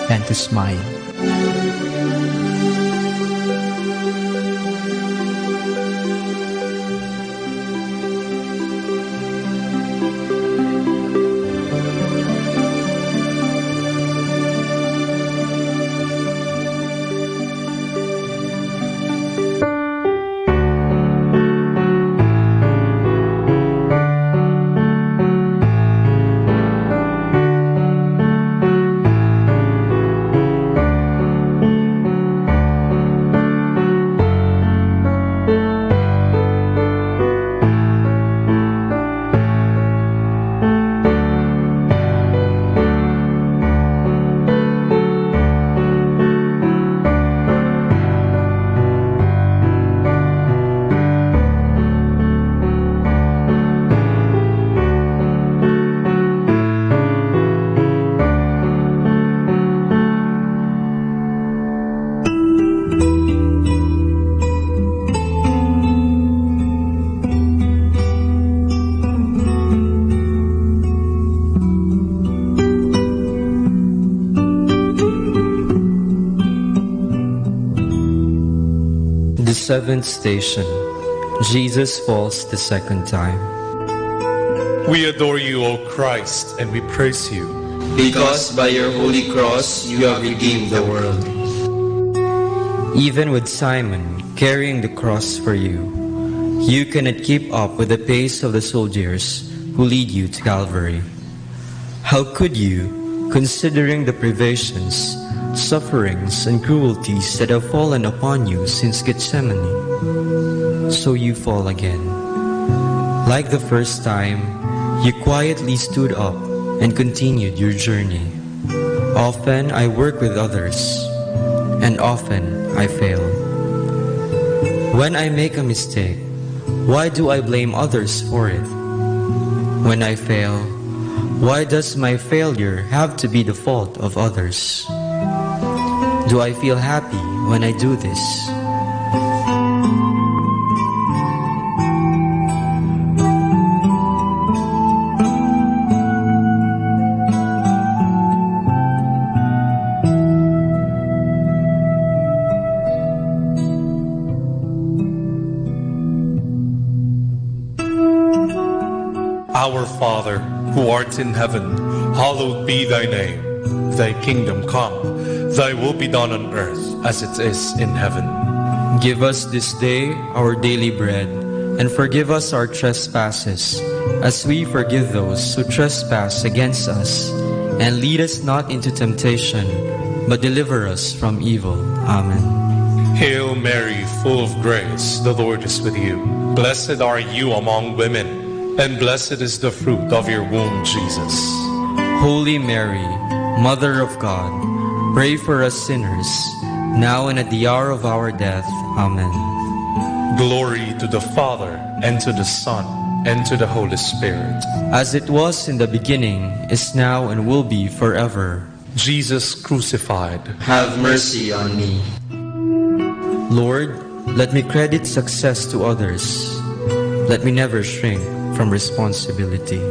and to smile. seventh station. Jesus falls the second time. We adore you, O Christ, and we praise you. Because by your holy cross you have redeemed the world. Even with Simon carrying the cross for you, you cannot keep up with the pace of the soldiers who lead you to Calvary. How could you, considering the privations, sufferings, and cruelties that have fallen upon you since Gethsemane? So you fall again. Like the first time, you quietly stood up and continued your journey. Often I work with others, and often I fail. When I make a mistake, why do I blame others for it? When I fail, why does my failure have to be the fault of others? Do I feel happy when I do this? Our Father, who art in heaven, hallowed be thy name. Thy kingdom come, thy will be done on earth as it is in heaven. Give us this day our daily bread, and forgive us our trespasses, as we forgive those who trespass against us. And lead us not into temptation, but deliver us from evil. Amen. Hail Mary, full of grace, the Lord is with you. Blessed are you among women, and blessed is the fruit of your womb, Jesus. Holy Mary, Mother of God, pray for us sinners, now and at the hour of our death. Amen. Glory to the Father, and to the Son, and to the Holy Spirit. As it was in the beginning, is now, and will be forever. Jesus crucified, have mercy on me. Lord, let me credit success to others. Let me never shrink from responsibility.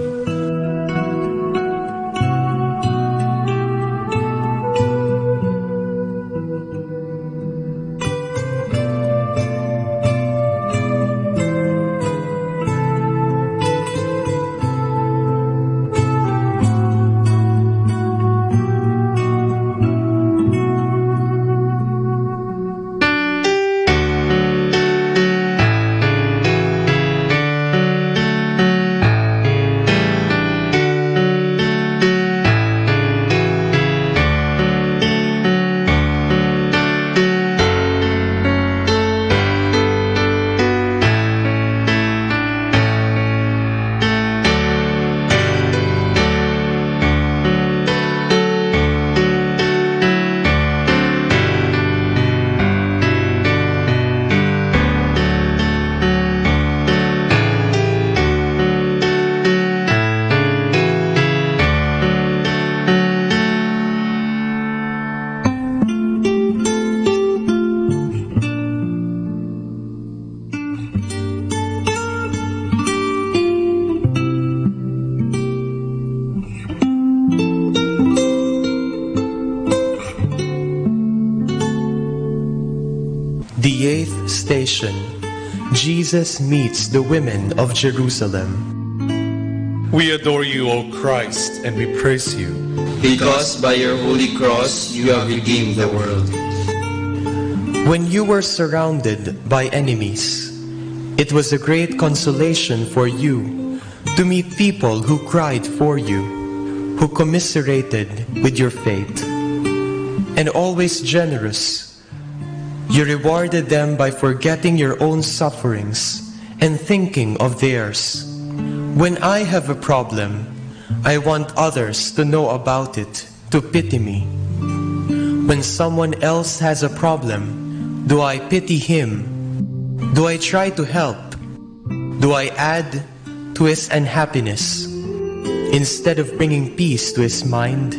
The eighth station. Jesus meets the women of Jerusalem. We adore you, O Christ, and we praise you. Because by your holy cross you have redeemed the world. When you were surrounded by enemies, it was a great consolation for you to meet people who cried for you, who commiserated with your fate. And always generous, you rewarded them by forgetting your own sufferings and thinking of theirs. When I have a problem, I want others to know about it, to pity me. When someone else has a problem, do I pity him? Do I try to help? Do I add to his unhappiness instead of bringing peace to his mind?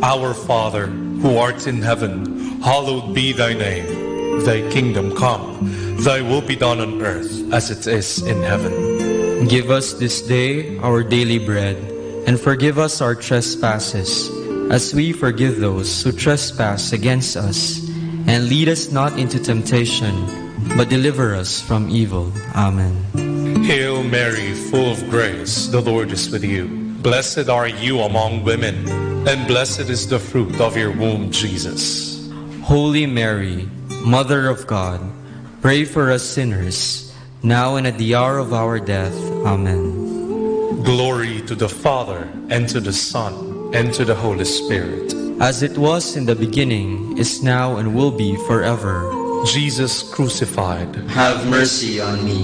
Our Father, who art in heaven, hallowed be thy name. Thy kingdom come, thy will be done on earth as it is in heaven. Give us this day our daily bread, and forgive us our trespasses, as we forgive those who trespass against us. And lead us not into temptation, but deliver us from evil. Amen. Hail Mary, full of grace, the Lord is with you. Blessed are you among women, and blessed is the fruit of your womb, Jesus. Holy Mary, Mother of God, pray for us sinners, now and at the hour of our death. Amen. Glory to the Father, and to the Son, and to the Holy Spirit. As it was in the beginning, is now, and will be forever. Jesus crucified, have mercy on me.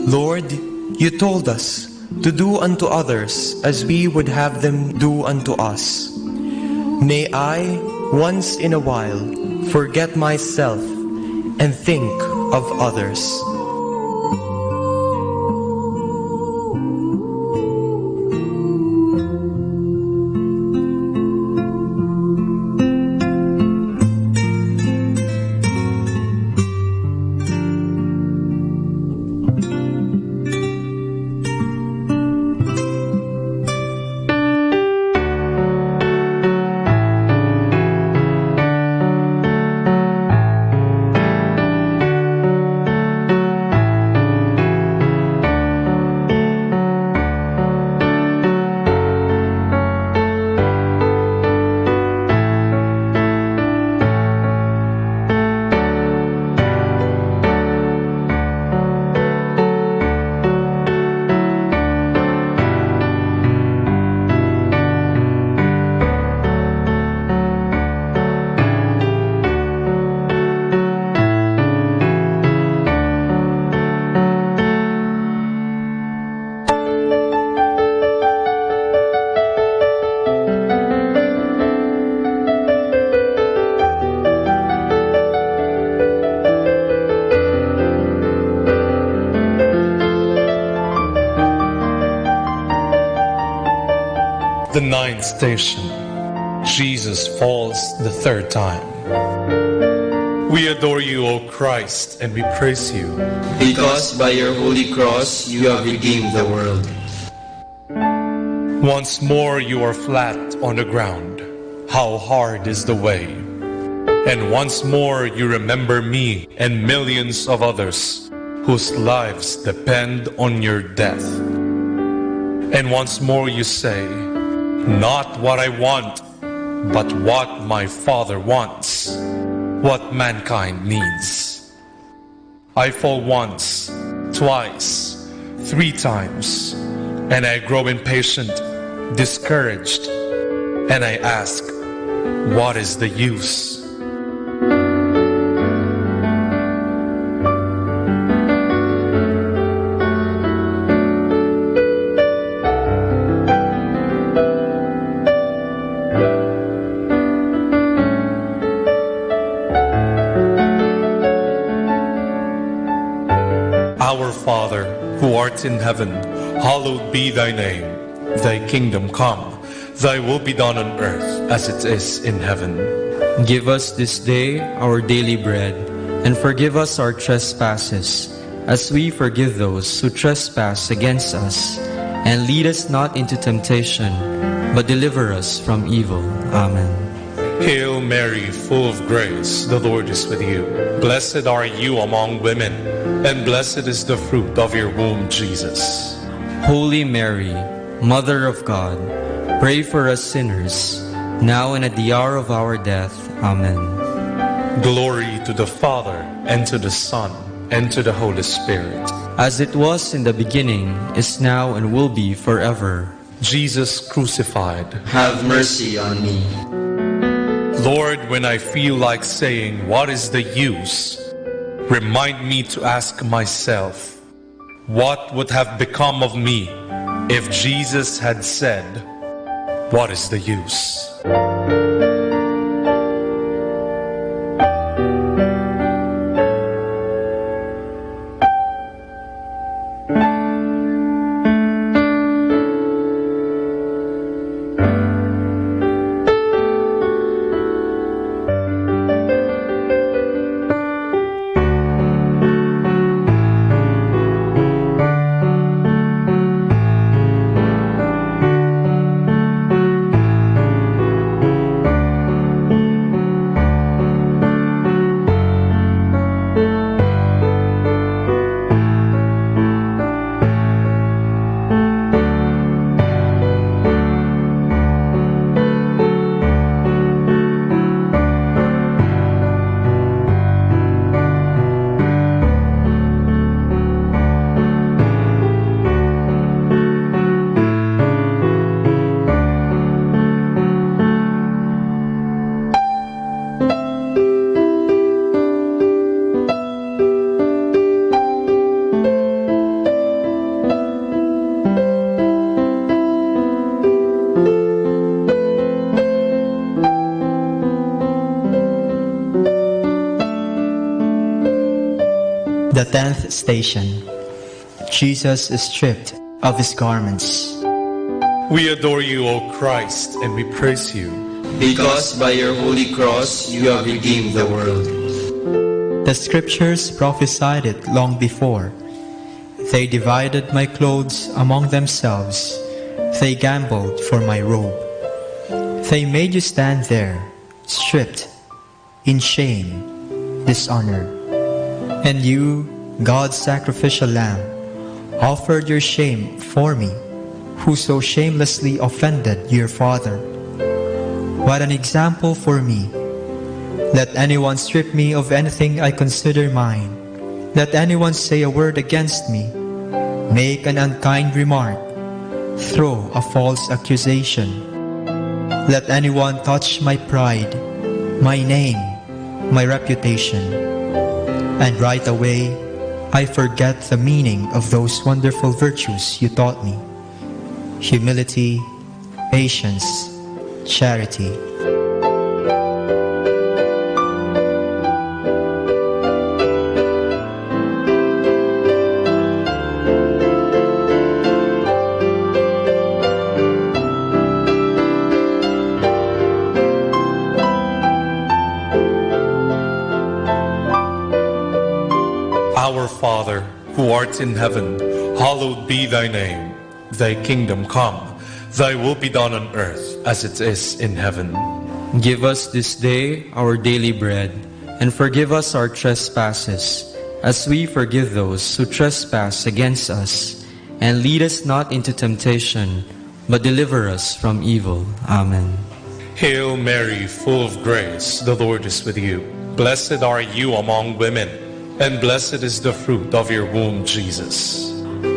Lord, you told us to do unto others as we would have them do unto us. May I, once in a while, forget myself and think of others. The ninth station. Jesus falls the third time. We adore you, O Christ, and we praise you, Because by your holy cross you have redeemed the world. Once more you are flat on the ground. How hard is the way. And once more you remember me and millions of others whose lives depend on your death. And once more you say, not what I want, but what my Father wants, what mankind needs. I fall once, twice, 3 times, and I grow impatient, discouraged, and I ask, what is the use? Our Father, who art in heaven, hallowed be thy name. Thy kingdom come, thy will be done on earth as it is in heaven. Give us this day our daily bread, and forgive us our trespasses, as we forgive those who trespass against us. And lead us not into temptation, but deliver us from evil. Amen. Hail Mary, full of grace, the Lord is with you. Blessed are you among women, and blessed is the fruit of your womb, Jesus. Holy Mary, Mother of God, pray for us sinners, now and at the hour of our death. Amen. Glory to the Father, and to the Son, and to the Holy Spirit. As it was in the beginning, is now, and will be forever. Jesus crucified, have mercy on me. Lord, when I feel like saying, what is the use? Remind me to ask myself, what would have become of me if Jesus had said, what is the use? The 10th station. Jesus is stripped of his garments. We adore you, O Christ, and we praise you. Because by your holy cross you have redeemed the world. The scriptures prophesied it long before. They divided my clothes among themselves. They gambled for my robe. They made you stand there, stripped, in shame, dishonored. And you, God's sacrificial lamb, offered your shame for me, who so shamelessly offended your Father. What an example for me! Let anyone strip me of anything I consider mine. Let anyone say a word against me, make an unkind remark, throw a false accusation. Let anyone touch my pride, my name, my reputation, and right away I forget the meaning of those wonderful virtues you taught me: humility, patience, charity. Our Father, who art in heaven, hallowed be thy name. Thy kingdom come, thy will be done on earth as it is in heaven. Give us this day our daily bread, and forgive us our trespasses, as we forgive those who trespass against us. And lead us not into temptation, but deliver us from evil. Amen. Hail Mary, full of grace, the Lord is with you. Blessed are you among women, and blessed is the fruit of your womb, Jesus.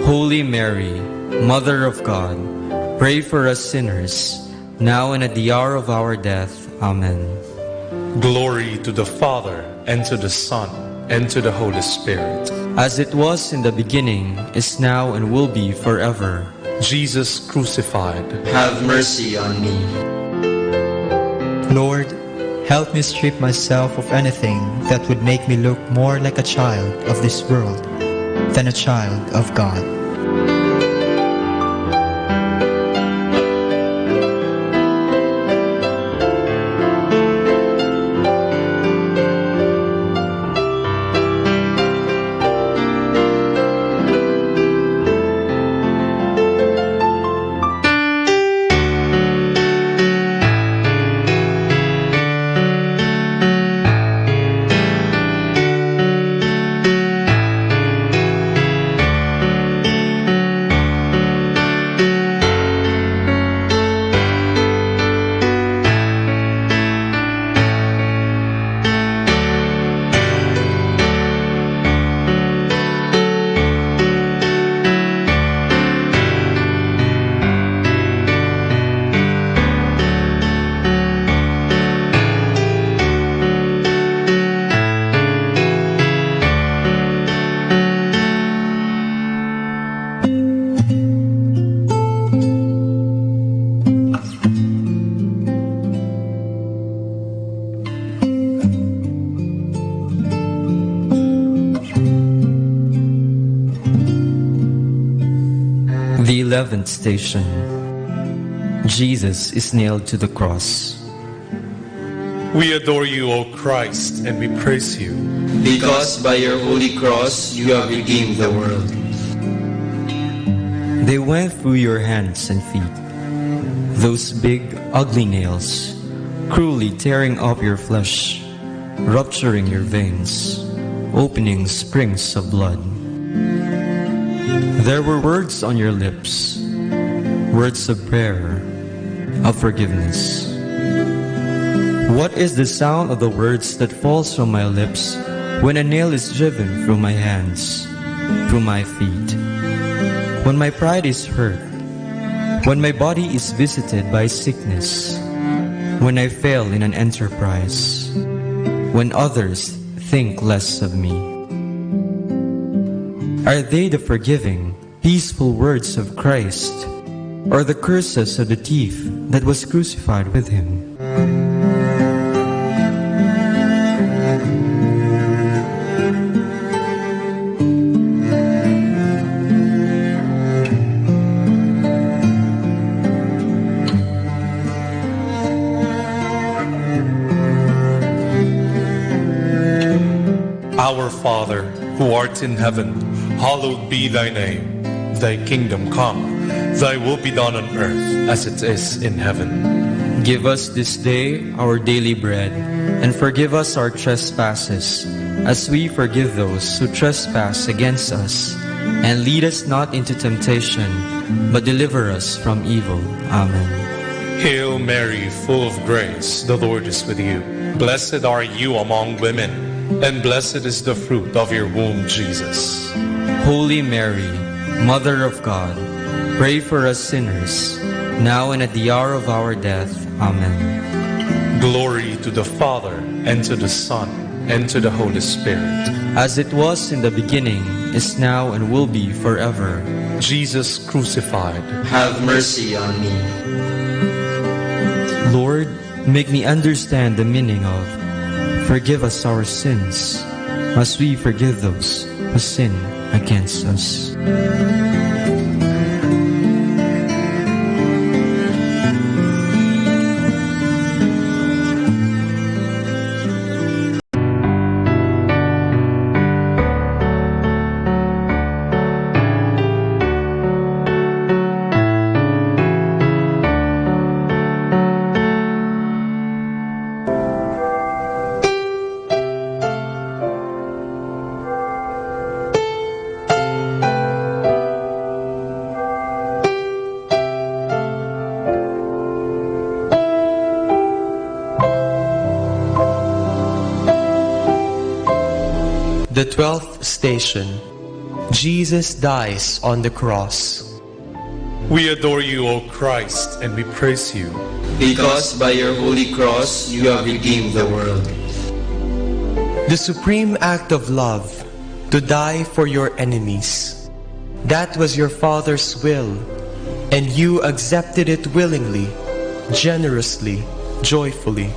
Holy Mary, Mother of God, pray for us sinners, now and at the hour of our death. Amen. Glory to the Father, and to the Son, and to the Holy Spirit. As it was in the beginning, is now, and will be forever. Jesus crucified, have mercy on me. Lord, help me strip myself of anything that would make me look more like a child of this world than a child of God. The 11th station. Jesus is nailed to the cross. we adore you, O Christ, and we praise you. Because by your holy cross you have redeemed the world. They went through your hands and feet, those big, ugly nails, cruelly tearing up your flesh, rupturing your veins, opening springs of blood. There were words on your lips, words of prayer, of forgiveness. What is the sound of the words that falls from my lips when a nail is driven through my hands, through my feet? When my pride is hurt, when my body is visited by sickness, when I fail in an enterprise, when others think less of me. Are they the forgiving, peaceful words of Christ, or the curses of the thief that was crucified with him? Our Father, who art in heaven, hallowed be thy name. Thy kingdom come, thy will be done on earth as it is in heaven. Give us this day our daily bread, and forgive us our trespasses, as we forgive those who trespass against us. And lead us not into temptation, but deliver us from evil. Amen. Hail Mary, full of grace, the Lord is with you. Blessed are you among women, and blessed is the fruit of your womb, Jesus. Holy Mary, Mother of God, pray for us sinners, now and at the hour of our death. Amen. Glory to the Father, and to the Son, and to the Holy Spirit. As it was in the beginning, is now, and will be forever. Jesus crucified, have mercy on me. Lord, make me understand the meaning of forgive us our sins, as we forgive those who sin against us. The 12th station. Jesus dies on the cross. we adore you, O Christ, and we praise you. Because by your holy cross you have redeemed the world. The supreme act of love, to die for your enemies. That was your Father's will, and you accepted it willingly, generously, joyfully.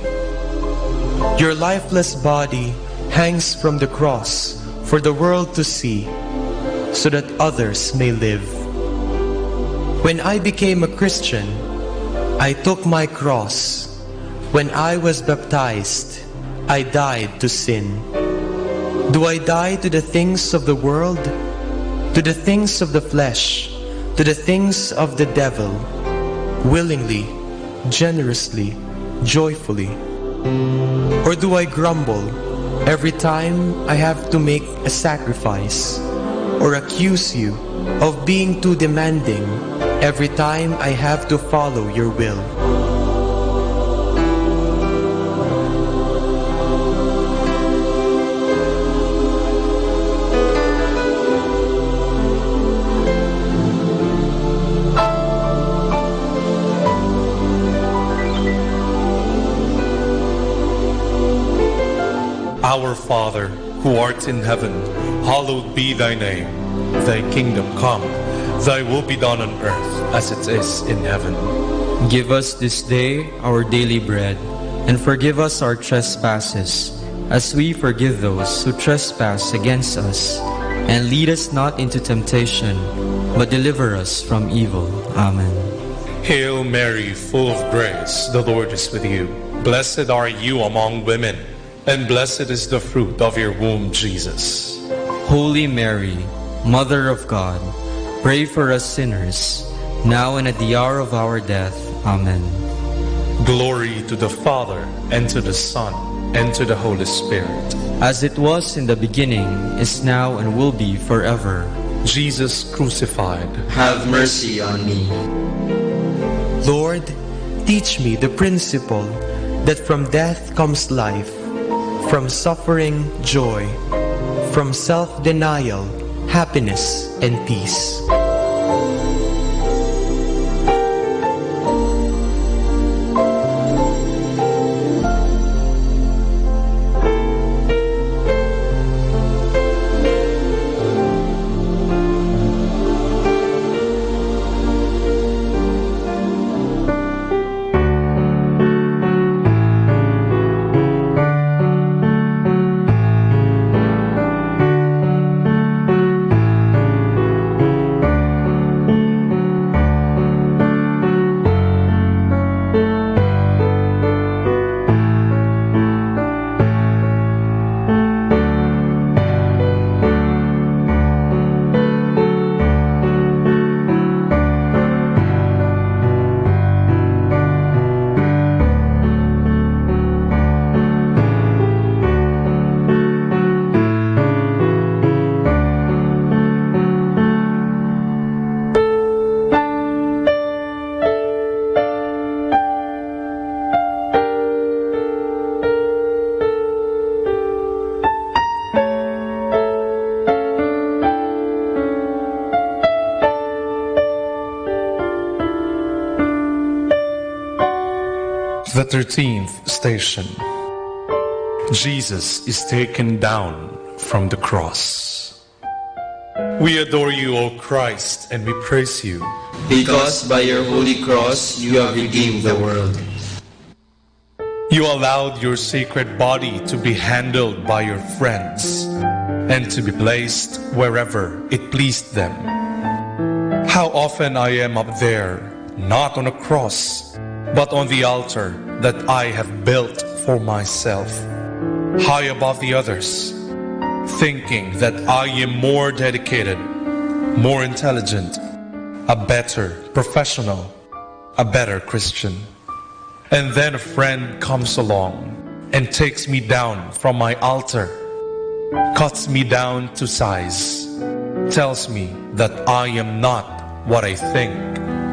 Your lifeless body hangs from the cross for the world to see, so that others may live. When I became a Christian, I took my cross. When I was baptized, I died to sin. Do I die to the things of the world, to the things of the flesh, to the things of the devil, willingly, generously, joyfully? Or do I grumble every time I have to make a sacrifice, or accuse you of being too demanding every time I have to follow your will? Our Father, who art in heaven, hallowed be thy name. Thy kingdom come, thy will be done on earth as it is in heaven. Give us this day our daily bread, and forgive us our trespasses, as we forgive those who trespass against us. And lead us not into temptation, but deliver us from evil. Amen. Hail Mary, full of grace, the Lord is with you. Blessed are you among women, and blessed is the fruit of your womb, Jesus. Holy Mary, Mother of God, pray for us sinners, now and at the hour of our death. Amen. Glory to the Father, and to the Son, and to the Holy Spirit. As it was in the beginning, is now, and will be forever. Jesus crucified, have mercy on me. Lord, teach me the principle that from death comes life, from suffering, joy, from self-denial, happiness, and peace. The 13th station. Jesus is taken down from the cross. We adore you, O Christ, and we praise you, because by your holy cross you have redeemed the world. You allowed your sacred body to be handled by your friends and to be placed wherever it pleased them. How often I am up there, not on a cross, but on the altar that I have built for myself, high above the others, thinking that I am more dedicated, more intelligent, a better professional, a better Christian. And then a friend comes along and takes me down from my altar, cuts me down to size, tells me that I am not what I think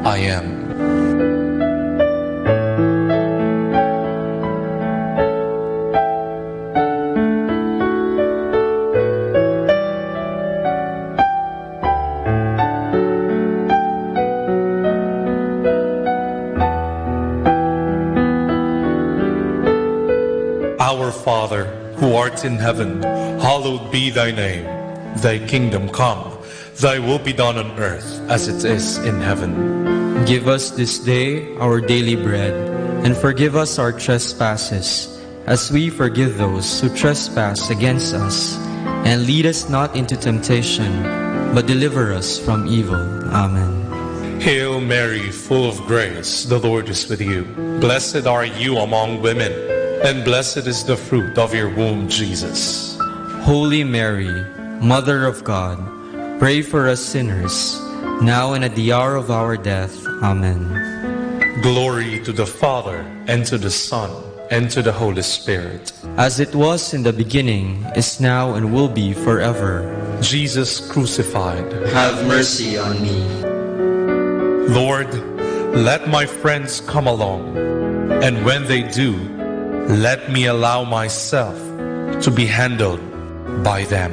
I am. Our Father, who art in heaven, hallowed be thy name. Thy kingdom come, thy will be done on earth as it is in heaven. Give us this day our daily bread, and forgive us our trespasses, as we forgive those who trespass against us. And lead us not into temptation, but deliver us from evil. Amen. Hail Mary, full of grace, the Lord is with you. Blessed are you among women, and blessed is the fruit of your womb, Jesus. Holy Mary, Mother of God, pray for us sinners, now and at the hour of our death. Amen. Glory to the Father, and to the Son, and to the Holy Spirit. As it was in the beginning, is now, and will be forever. Jesus crucified, have mercy on me. Lord, let my friends come along, and when they do, let me allow myself to be handled by them.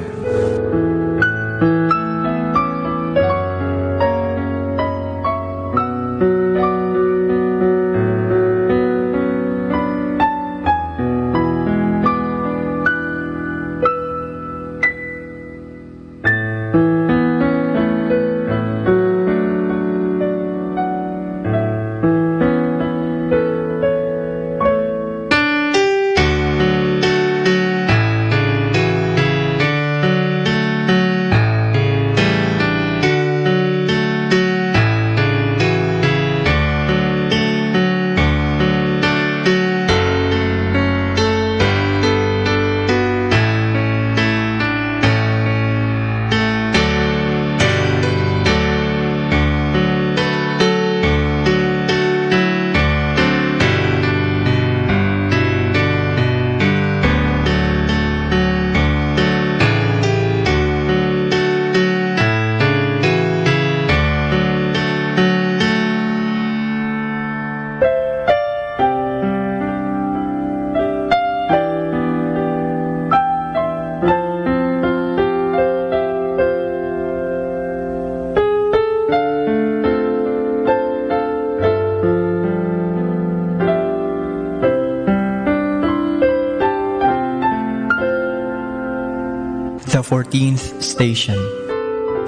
The 14th station.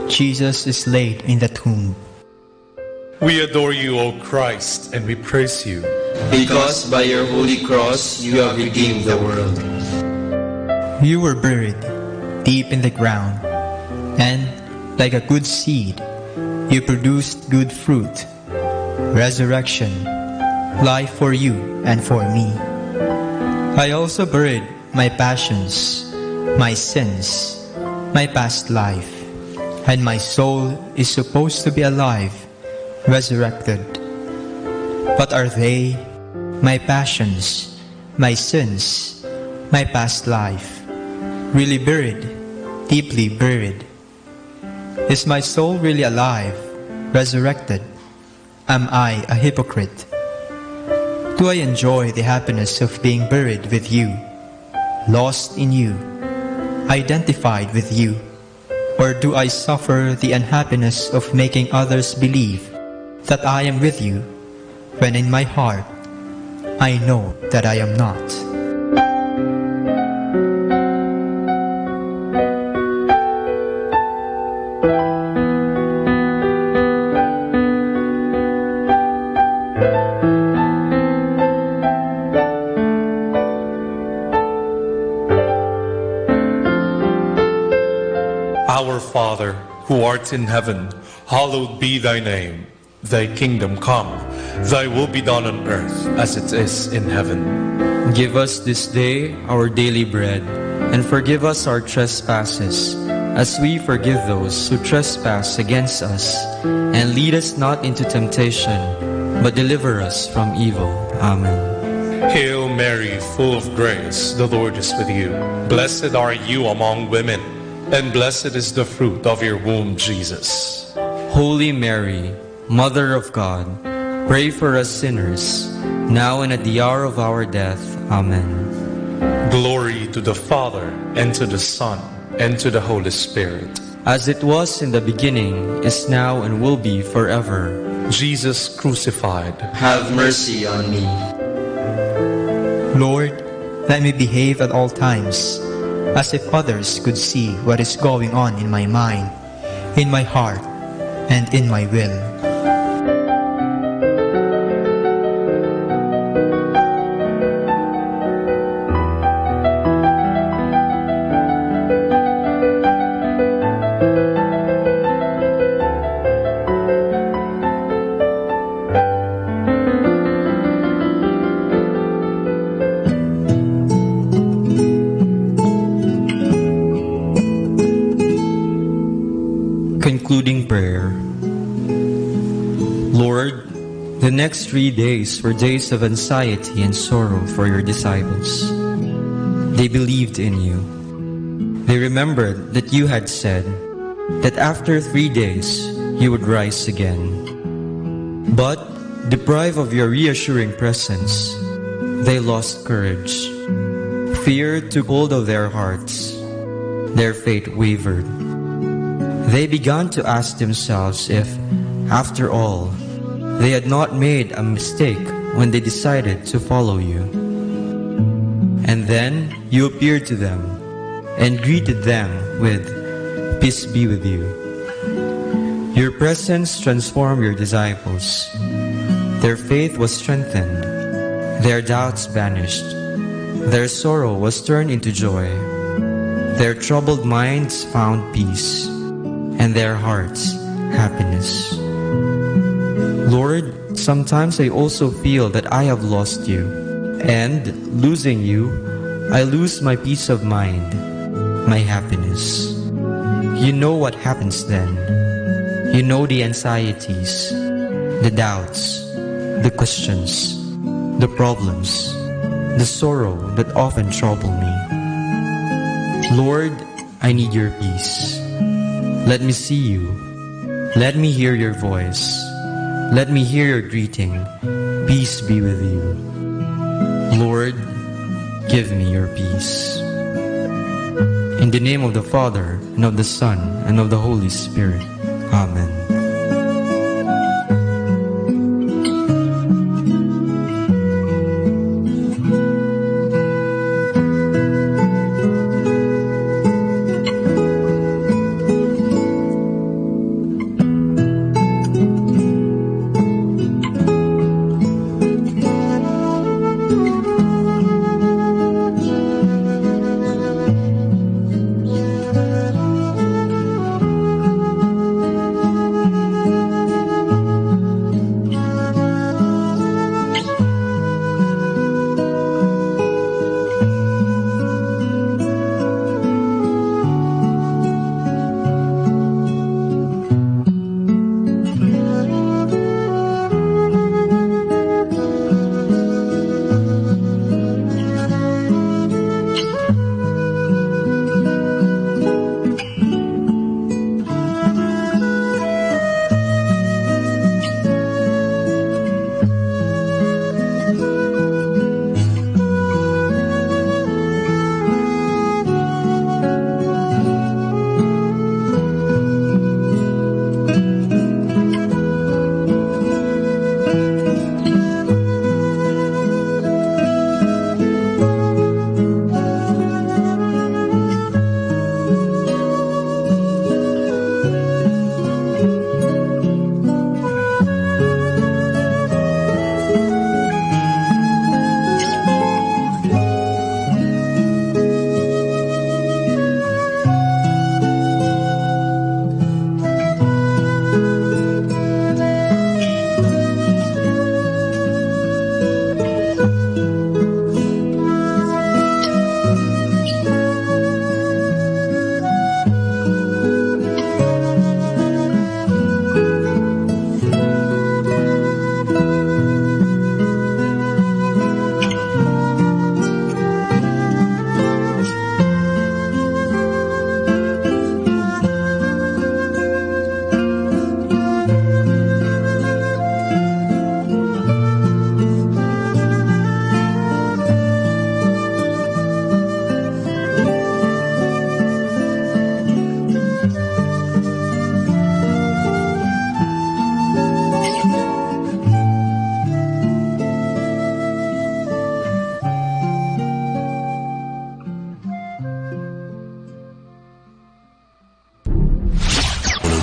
Jesus is laid in the tomb. We adore you, O Christ, and we praise you, because by your holy cross you have redeemed the world. You were buried deep in the ground, and like a good seed, you produced good fruit, resurrection, life for you and for me. I also buried my passions, my sins, my past life, and my soul is supposed to be alive, resurrected. But are they, my passions, my sins, my past life, really buried, deeply buried? Is my soul really alive, resurrected? Am I a hypocrite? Do I enjoy the happiness of being buried with you, lost in you, identified with you? Or do I suffer the unhappiness of making others believe that I am with you, when in my heart I know that I am not. Our Father, who art in heaven, hallowed be thy name. Thy kingdom come, thy will be done on earth as it is in heaven. Give us this day our daily bread, and forgive us our trespasses, as we forgive those who trespass against us. And lead us not into temptation, but deliver us from evil. Amen. Hail Mary, full of grace, the Lord is with you. Blessed are you among women, and blessed is the fruit of your womb, Jesus. Holy Mary, Mother of God, pray for us sinners, now and at the hour of our death. Amen. Glory to the Father, and to the Son, and to the Holy Spirit. As it was in the beginning, is now, and will be forever. Jesus crucified, have mercy on me. Lord, let me behave at all times, as if others could see what is going on in my mind, in my heart, and in my will. Concluding prayer. Lord, the next 3 days were days of anxiety and sorrow for your disciples. They believed in you. They remembered that you had said that after 3 days you would rise again. But, deprived of your reassuring presence, they lost courage. Fear took hold of their hearts. Their faith wavered. They began to ask themselves if, after all, they had not made a mistake when they decided to follow you. And then you appeared to them and greeted them with, "Peace be with you." Your presence transformed your disciples. Their faith was strengthened. Their doubts vanished. Their sorrow was turned into joy. Their troubled minds found peace, and their hearts happiness. Lord, sometimes I also feel that I have lost you, and losing you, I lose my peace of mind, my happiness. You know what happens then. You know the anxieties, the doubts, the questions, the problems, the sorrow that often trouble me. Lord, I need your peace. Let me see you. Let me hear your voice. Let me hear your greeting. Peace be with you. Lord, give me your peace. In the name of the Father, and of the Son, and of the Holy Spirit. Amen.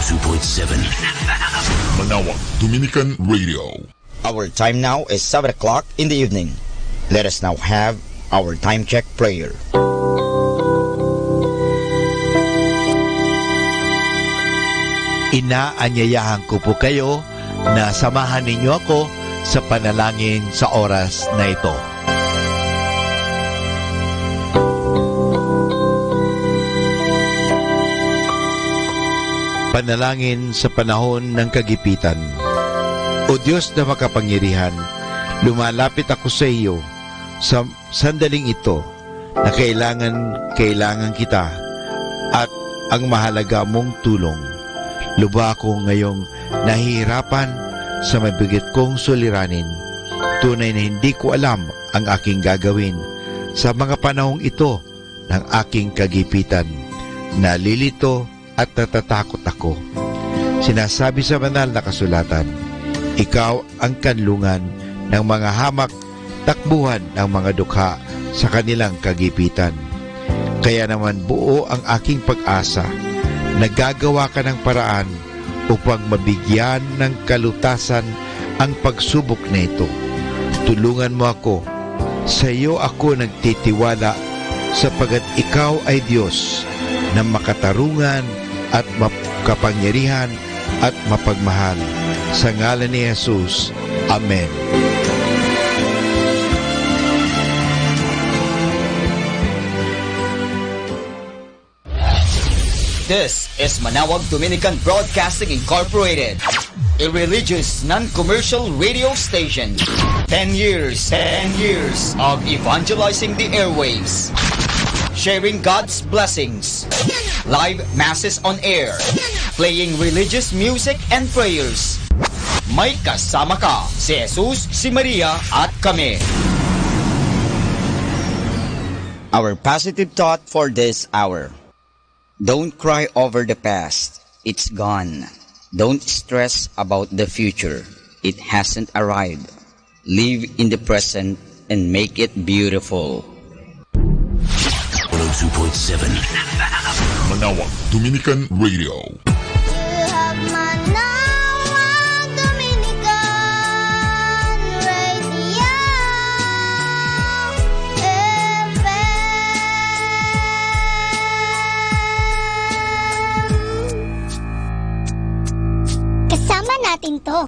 102.7 Manaoag, Dominican Radio. Our time now is 7 o'clock in the evening. Let us now have our time check prayer. Inaanyayahan ko po kayo na samahan ninyo ako sa panalangin sa oras na ito. Panalangin sa panahon ng kagipitan. O Diyos na makapangyarihan, lumalapit ako sa iyo sa sandaling ito na kailangan kita at ang mahalaga mong tulong. Luba ako ngayong nahihirapan sa mabigat kong suliranin. Tunay na hindi ko alam ang aking gagawin sa mga panahong ito ng aking kagipitan. Nalilito at natatakot ako. Sinasabi sa banal na kasulatan, ikaw ang kanlungan ng mga hamak, takbuhan ng mga dukha sa kanilang kagipitan. Kaya naman buo ang aking pag-asa. Nagagawa ka ng paraan upang mabigyan ng kalutasan ang pagsubok na ito. Tulungan mo ako. Sa iyo ako nagtitiwala sapagat ikaw ay Diyos na makatarungan at makapangyarihan at mapagmahal. Sa ngalan ni Jesus. Amen. This is Manaoag Dominican Broadcasting Incorporated, a religious non-commercial radio station. 10 years of evangelizing the airwaves, sharing God's blessings, live masses on air, playing religious music and prayers. May kasama ka, si Jesus, si Maria, at kami. Our positive thought for this hour. Don't cry over the past. It's gone. Don't stress about the future. It hasn't arrived. Live in the present and make it beautiful. 102.7 Manaoag, Dominican Radio. You have Manaoag Dominican Radio FM. Kasama natin to.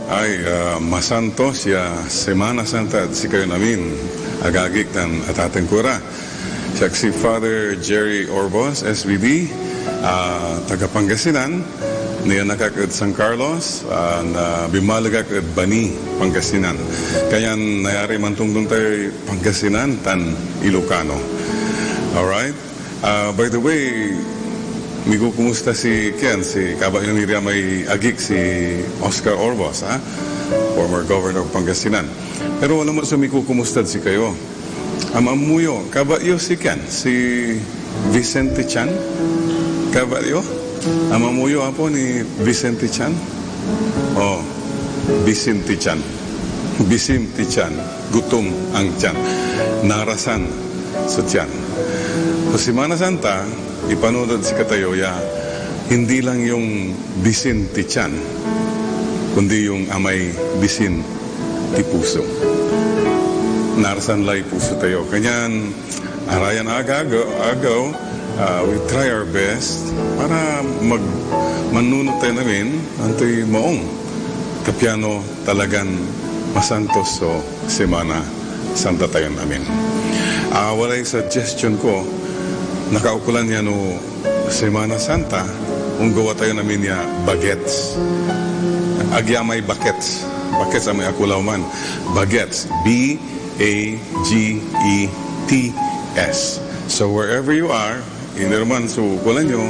Ay, masanto siya Semana Santa at si kayo namin agagik ng atateng kura. Siya si Father Jerry Orbos, SVD, taga Pangasinan, niya nakakad San Carlos, na bimalagak at Bani, Pangasinan. Kaya nayari man tungtong tayo Pangasinan, tan Ilocano. Alright? By the way, Migo, kumusta si Ken? Si Kabayo Miriam may agik si Oscar Orbos, ha? Former Governor of Pangasinan. Pero wala mo sa Migo, kumusta si kayo? Amamuyo, Kabayo si Ken? Si Vicente Chan? Kabayo? Amamuyo apo ni Vicente Chan? Oh, Vicente Chan. Vicente Chan. Gutom ang Chan. Narasan sa Chan. So, Semana Santa, ipanunod si Katayoya, hindi lang yung bisin ti tiyan, kundi yung amay bisin ti puso. Narasan lay puso tayo. Kanyan, arayan agaw, we try our best para manunod tayo namin antoy maong kapiano talagan masantos so Semana Santa tayo namin. Walay suggestion ko, nakaukulan niya no Semana Santa, gawa tayo namin niya bagets. Agya may bakets. Bakets ang may akulaw man. Bagets. B-A-G-E-T-S. So wherever you are, inirman so kulan nyo,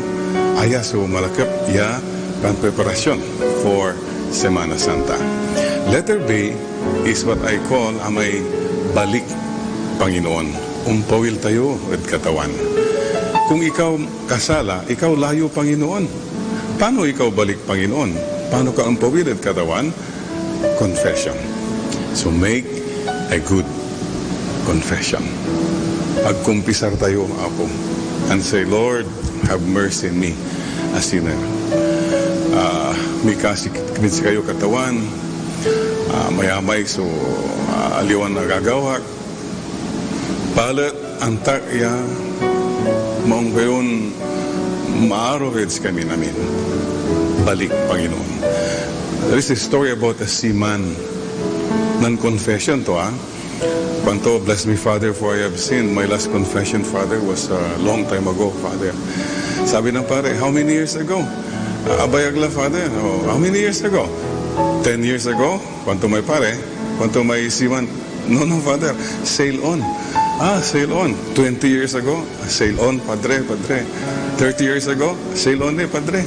aya so malakap ya pan preparasyon for Semana Santa. Letter B is what I call amay balik Panginoon. Umpawil tayo at katawan. Kung ikaw kasala, ikaw layo Panginoon. Paano ikaw balik Panginoon? Paano ka umpawil at katawan? Confession. So make a good confession. Pagkumpisar tayo, Apo, and say, Lord, have mercy in me, a sinner. May kasi kayo katawan, mayamay, so aliwan na gagawak. Palit, antak, maong gayon, maaroheds kami namin. Balik, Panginoon. There is a story about a seaman. Non-confession to, Panto, bless me, Father, for I have sinned. My last confession, Father, was a long time ago, Father. Sabi ng pare, how many years ago? Abayagla, Father. Oh, how many years ago? 10 years ago? Panto may pare? Panto may seaman? No, Father. Sail on. Sail on. 20 years ago, sail on, Padre. 30 years ago, sail on Padre.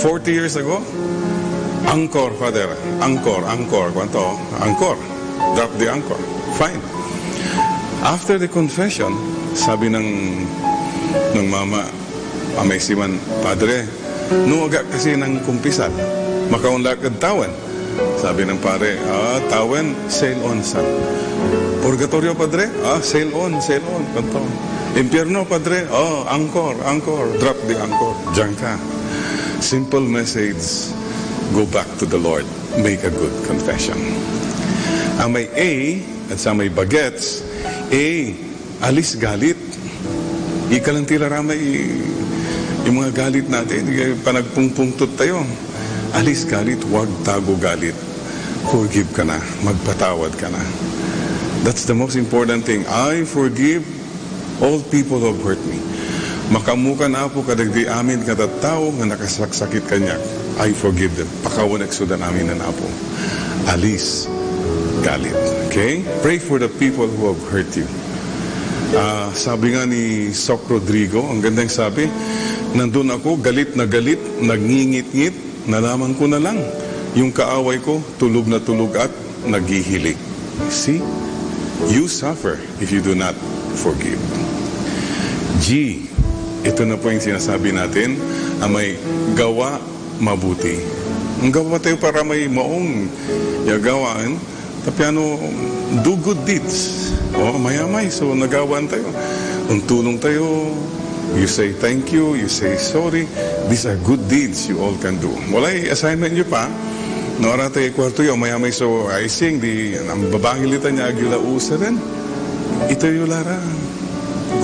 40 years ago, anchor, Father. Anchor. Kwanto? Anchor. Drop the anchor. Fine. After the confession, sabi ng mama, may siman, Padre, nuwaga kasi ng kumpisal, makaunlak at tawan. Sabi ng pare, tawan, sail on, son. Purgatorio, Padre? Sail on. Kanto. Impierno, Padre? Anchor. Drop the anchor. Diyan ka. Simple message. Go back to the Lord. Make a good confession. Ang may A, at sa may bagets, A, alis galit. Ikalantila ramay yung mga galit natin. Panagpungpungtot tayo. Alis galit, huwag tago galit. Forgive ka na. Magpatawad ka na. That's the most important thing. I forgive all people who have hurt me. Makamukan apo kadagdi amin katatao nga nakasaksakit kanya. I forgive them. Pakawanak sudan amin na apo. Alis galit. Okay? Pray for the people who have hurt you. Sabi nga ni Soc Rodrigo, ang gandang sabi, nandun ako, galit, nagngingit-ngit, nalaman ko na lang. Yung kaaway ko, tulog na tulog at naghihilik. See? You suffer if you do not forgive. G, ito na po yung sinasabi natin, may gawa mabuti. Ang gawa tayo para may maong yagawaan, tapiano, do good deeds. Mayamay, so nagawaan tayo. Tulong tayo, you say thank you, you say sorry. These are good deeds you all can do. Walay assignment nyo pa, noara tayo kwarto yun, mayamay, so I sing, ang babangilitan niya, agila usa rin. Ito yung lara.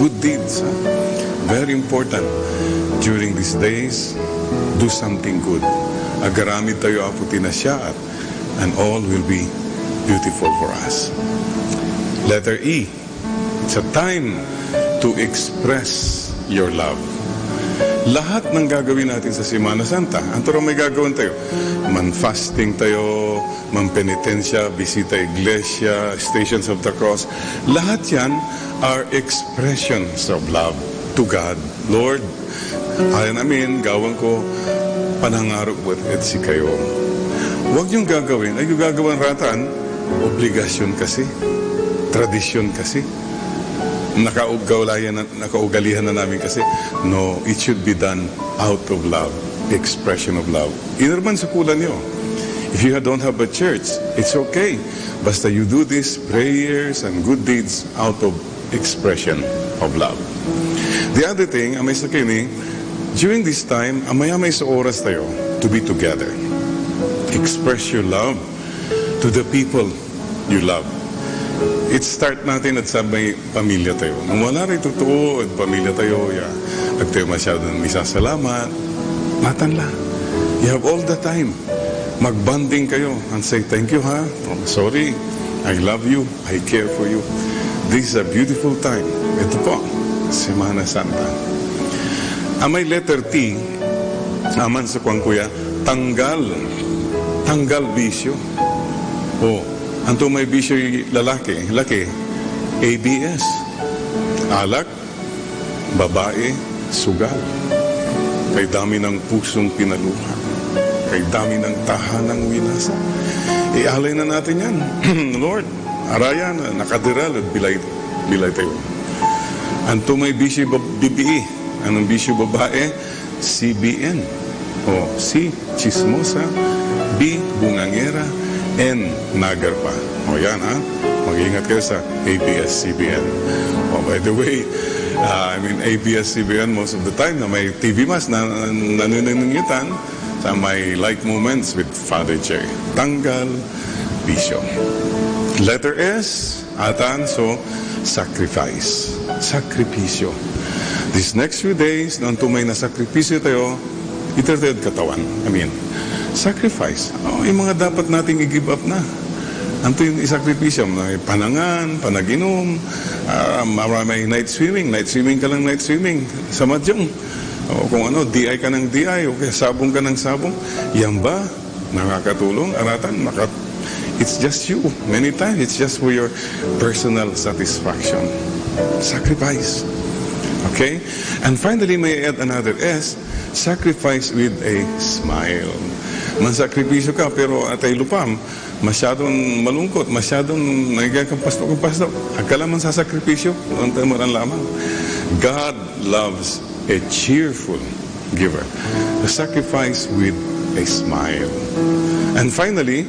Good deeds. Very important. During these days, do something good. agaramid tayo aputi na siya, and all will be beautiful for us. Letter E, it's a time to express your love. Lahat ng gagawin natin sa Semana Santa, anturo may gagawin tayo. Man-fasting tayo, man-penitensya, bisita iglesia, Stations of the Cross. Lahat yan are expressions of love to God. Lord, ayan namin, gawin ko, panangarap at si kayo. Huwag yung gagawin, ay yung gagawin ratan, obligasyon kasi, tradisyon kasi. Nakaugalihan na namin kasi. No, it should be done out of love, expression of love. Inerman sa kulan nyo. If you don't have a church, it's okay. Basta you do these prayers and good deeds out of expression of love. The other thing, amay sa kini, during this time, amay-amay sa oras tayo to be together. Express your love to the people you love. It start natin at sa may pamilya tayo. Nung wala rin totoo at pamilya tayo, at tayo masyadong isasalamat, matanla. You have all the time. Magbanding kayo and say, thank you ha. Oh, sorry, I love you, I care for you. This is a beautiful time. Ito po, Semana Santa. May letter T, aman sa kuwang kuya, tanggal bisyo. Oh, anto may bisyo lalaki, ABS. Alak, babae, sugal. Kay dami ng pusong pinaluhan. Kay dami ng tahanang winasa. Ialay na natin yan. Lord, araya na, nakadiral at bilay tayo. Anto may bisyo BBE. Anong bisyo babae? CBN. O, C, chismosa. B, bungangera. N, nagarpa. O yan ha, mag-ingat kayo sa ABS-CBN. Oh, by the way, ABS-CBN most of the time na may TV mas na nanunungitan sa may Light Moments with Father Che. Tanggal, bisyo. Letter S, atan, so, sacrifice. Sakripisyo. These next few days, nung tumay na sakripisyo tayo, iterted katawan. Sacrifice. Yung mga dapat nating i-give up na. Anto yung isakripisyo, panangan, panaginom, may night swimming ka lang night swimming, sa madyong. Kung ano, DI ka ng DI, o kaya sabong ka ng sabong, yan ba, nakakatulong, aratan, it's just you. Many times, it's just for your personal satisfaction. Sacrifice. Okay? And finally, may I add another S, sacrifice with a smile. Mansakripisyo ka, pero atay lupam, masyadong malungkot, masyadong nagiging pasto. Akala man sa sakripisyo, ang tamaran lamang. God loves a cheerful giver. A sacrifice with a smile. And finally,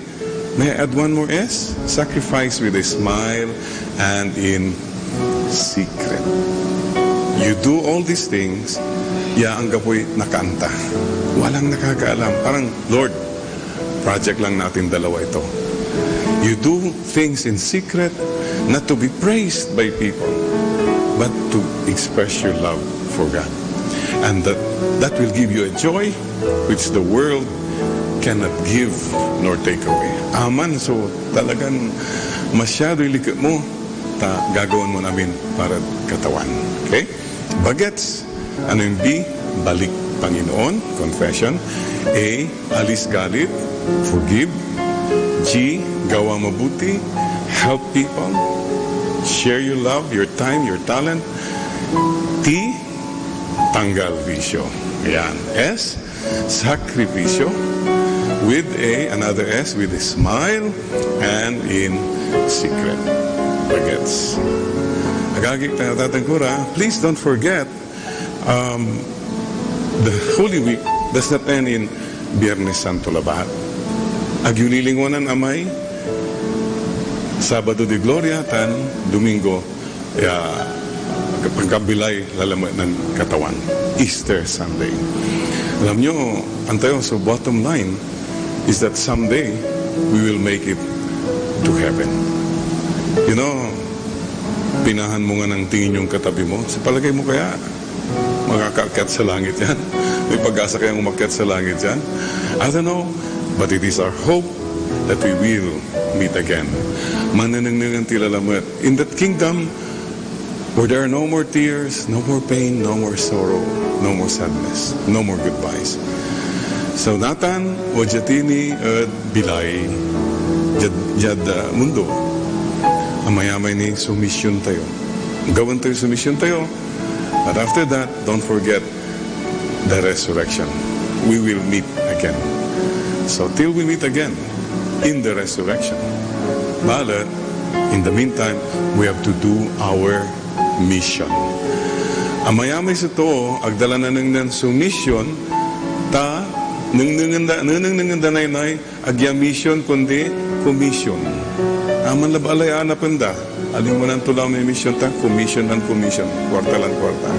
may I add one more S? Sacrifice with a smile and in secret. You do all these things, ang gapoy nakanta. Walang nakakaalam. Parang, Lord, project lang natin dalawa ito. You do things in secret, not to be praised by people, but to express your love for God. And that will give you a joy which the world cannot give nor take away. Aman, so talagang masyado ilikot mo, gagawin mo namin para katawan. Okay? Bagets. Ano yung B? Balik Panginoon, confession. A, alis galit, forgive. G, gawa mabuti, help people, share your love, your time, your talent. T, tanggal bisyo. Ayan. S, sakripisyo. With another S, with a smile, and in secret. Bagets. Agagik na tatangkura, please don't forget, the Holy Week does not end in Biyernes Santo Labat. Agyunilingwanan amay, Sabado de Gloria, tan Domingo, pagkabilay lalamat ng katawan. Easter Sunday. Alam nyo, antayo, so bottom line is that someday we will make it to heaven. You know, pinahan mo nga ng tingin yung katabi mo, sa palagay mo kaya makakaakyat sa langit yan. May pag-asa kayang umakyat sa langit dyan? I don't know, but it is our hope that we will meet again. Mananangnan tila lamot. In that kingdom, where there are no more tears, no more pain, no more sorrow, no more sadness, no more goodbyes. So Nathan, o Jatini, at Bilay, Jad mundo, amayamay ni sumisyon tayo. Gawan tayo sumisyon tayo. But after that, don't forget the resurrection. We will meet again. So till we meet again in the resurrection. But in the meantime, we have to do our mission. Amayamay sa to, agdala na nang sumisyon, ta, nang danay agya mission kundi commission. Aman labalay anapanda. Aling mo nang tulaw may mission ta, commission and commission. Kwarta lang kwarta.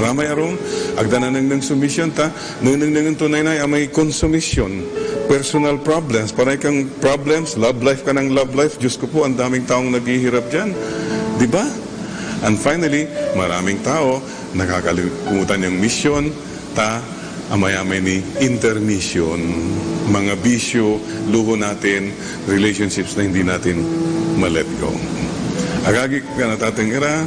Aramay arong, agdana nang sumission ta, nang tunay na amay consumption. Personal problems. Paray kang problems, love life ka ng love life. Diyos ko po, ang daming taong naghihirap dyan. Diba? And finally, maraming tao nakakalimutan yung mission ta, amay-amay ni intermission, mga bisyo, luho natin, relationships na hindi natin ma-let go. Agagi ka natatang ira,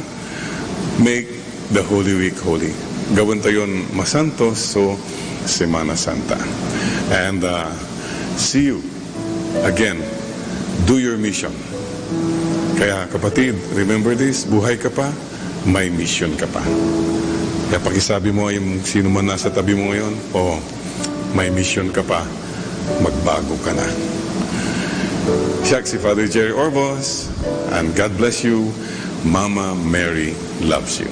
make the Holy Week holy. Gawin tayon masantos, so Semana Santa. And see you again. Do your mission. Kaya kapatid, remember this, buhay ka pa, may mission ka pa. Kaya pakisabi mo yung sino man nasa tabi mo ngayon, may mission ka pa, magbago ka na. Siya si Father Jerry Orbos, and God bless you. Mama Mary loves you.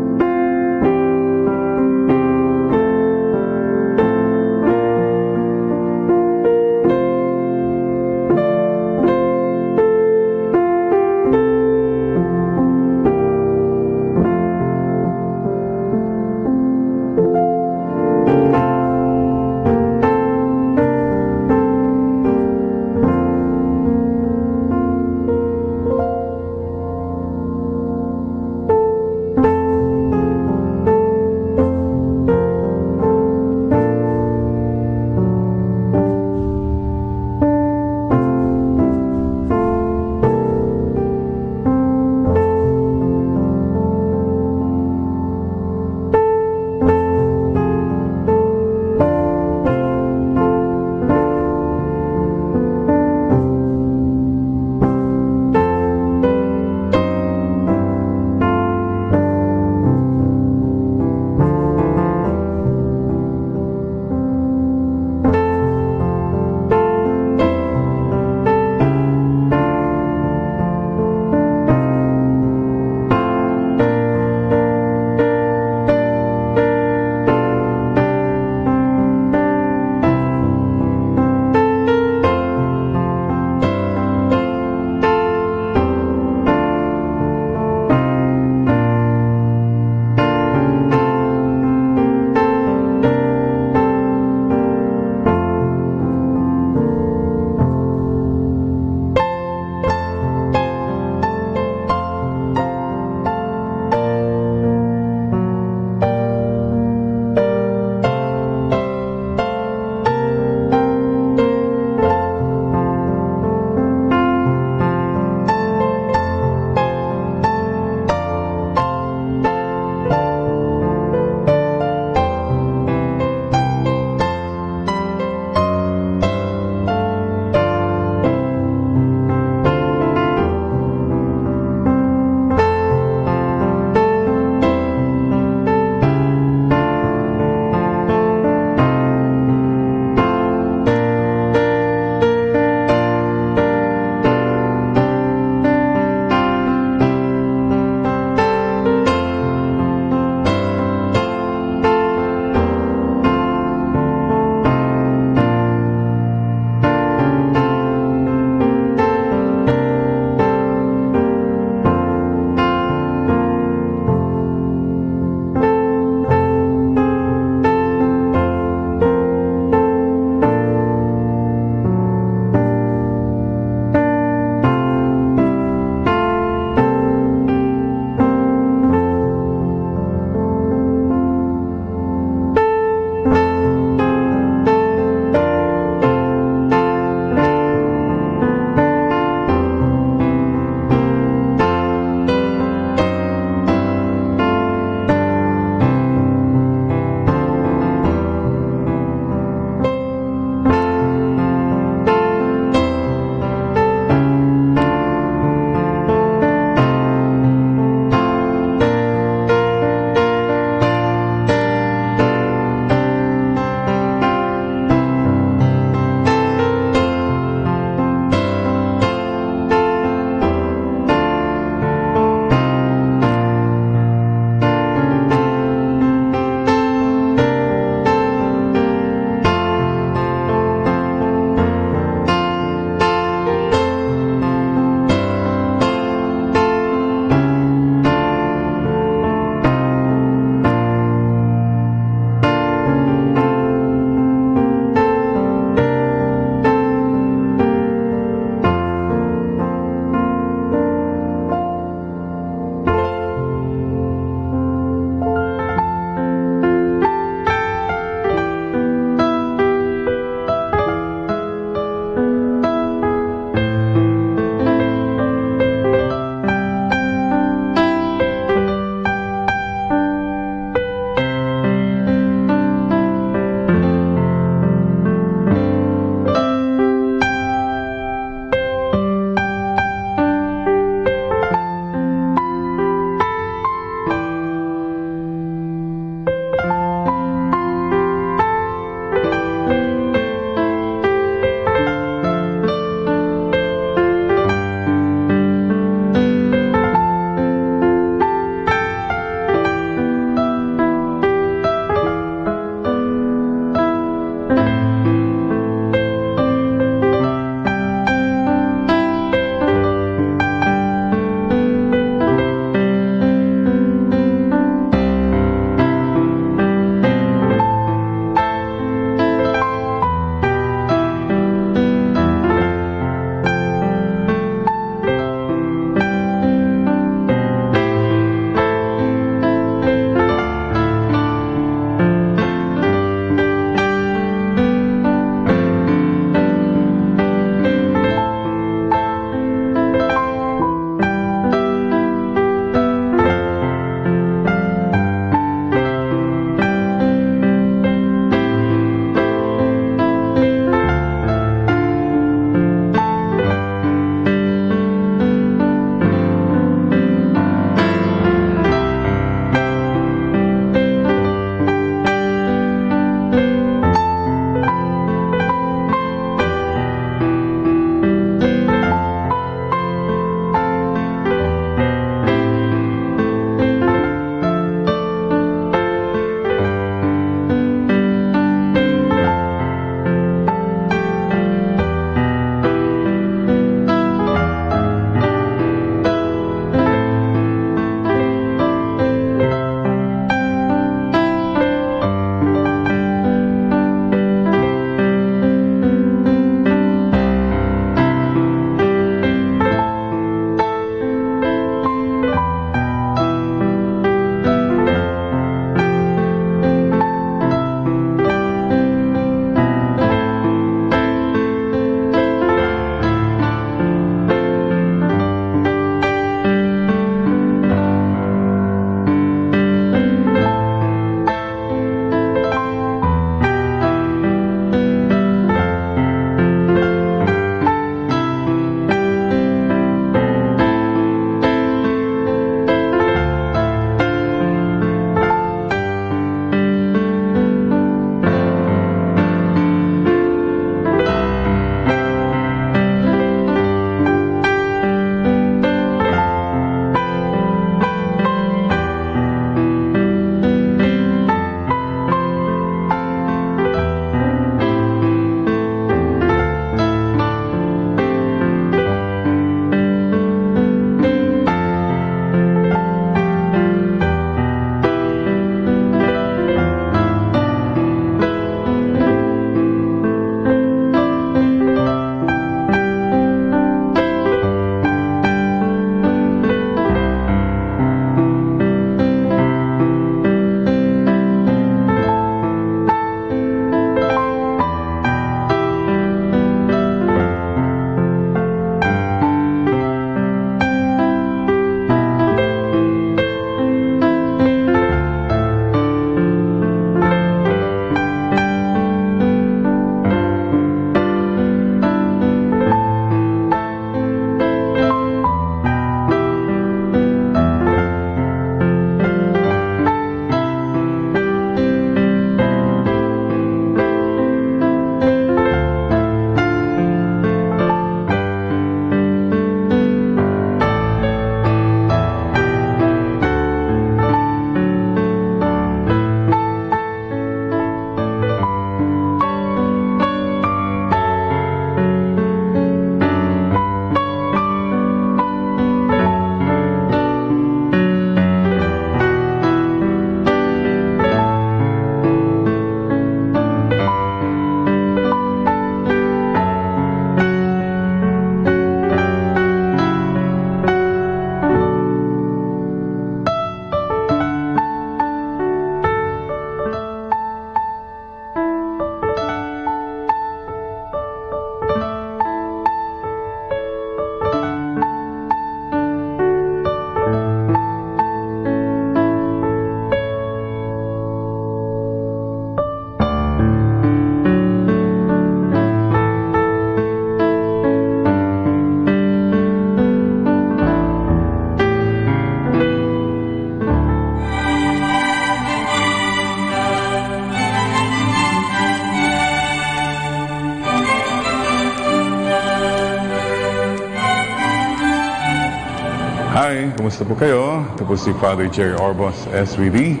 kumusta po kayo? Ito po si Father Jerry Orbos, SVD,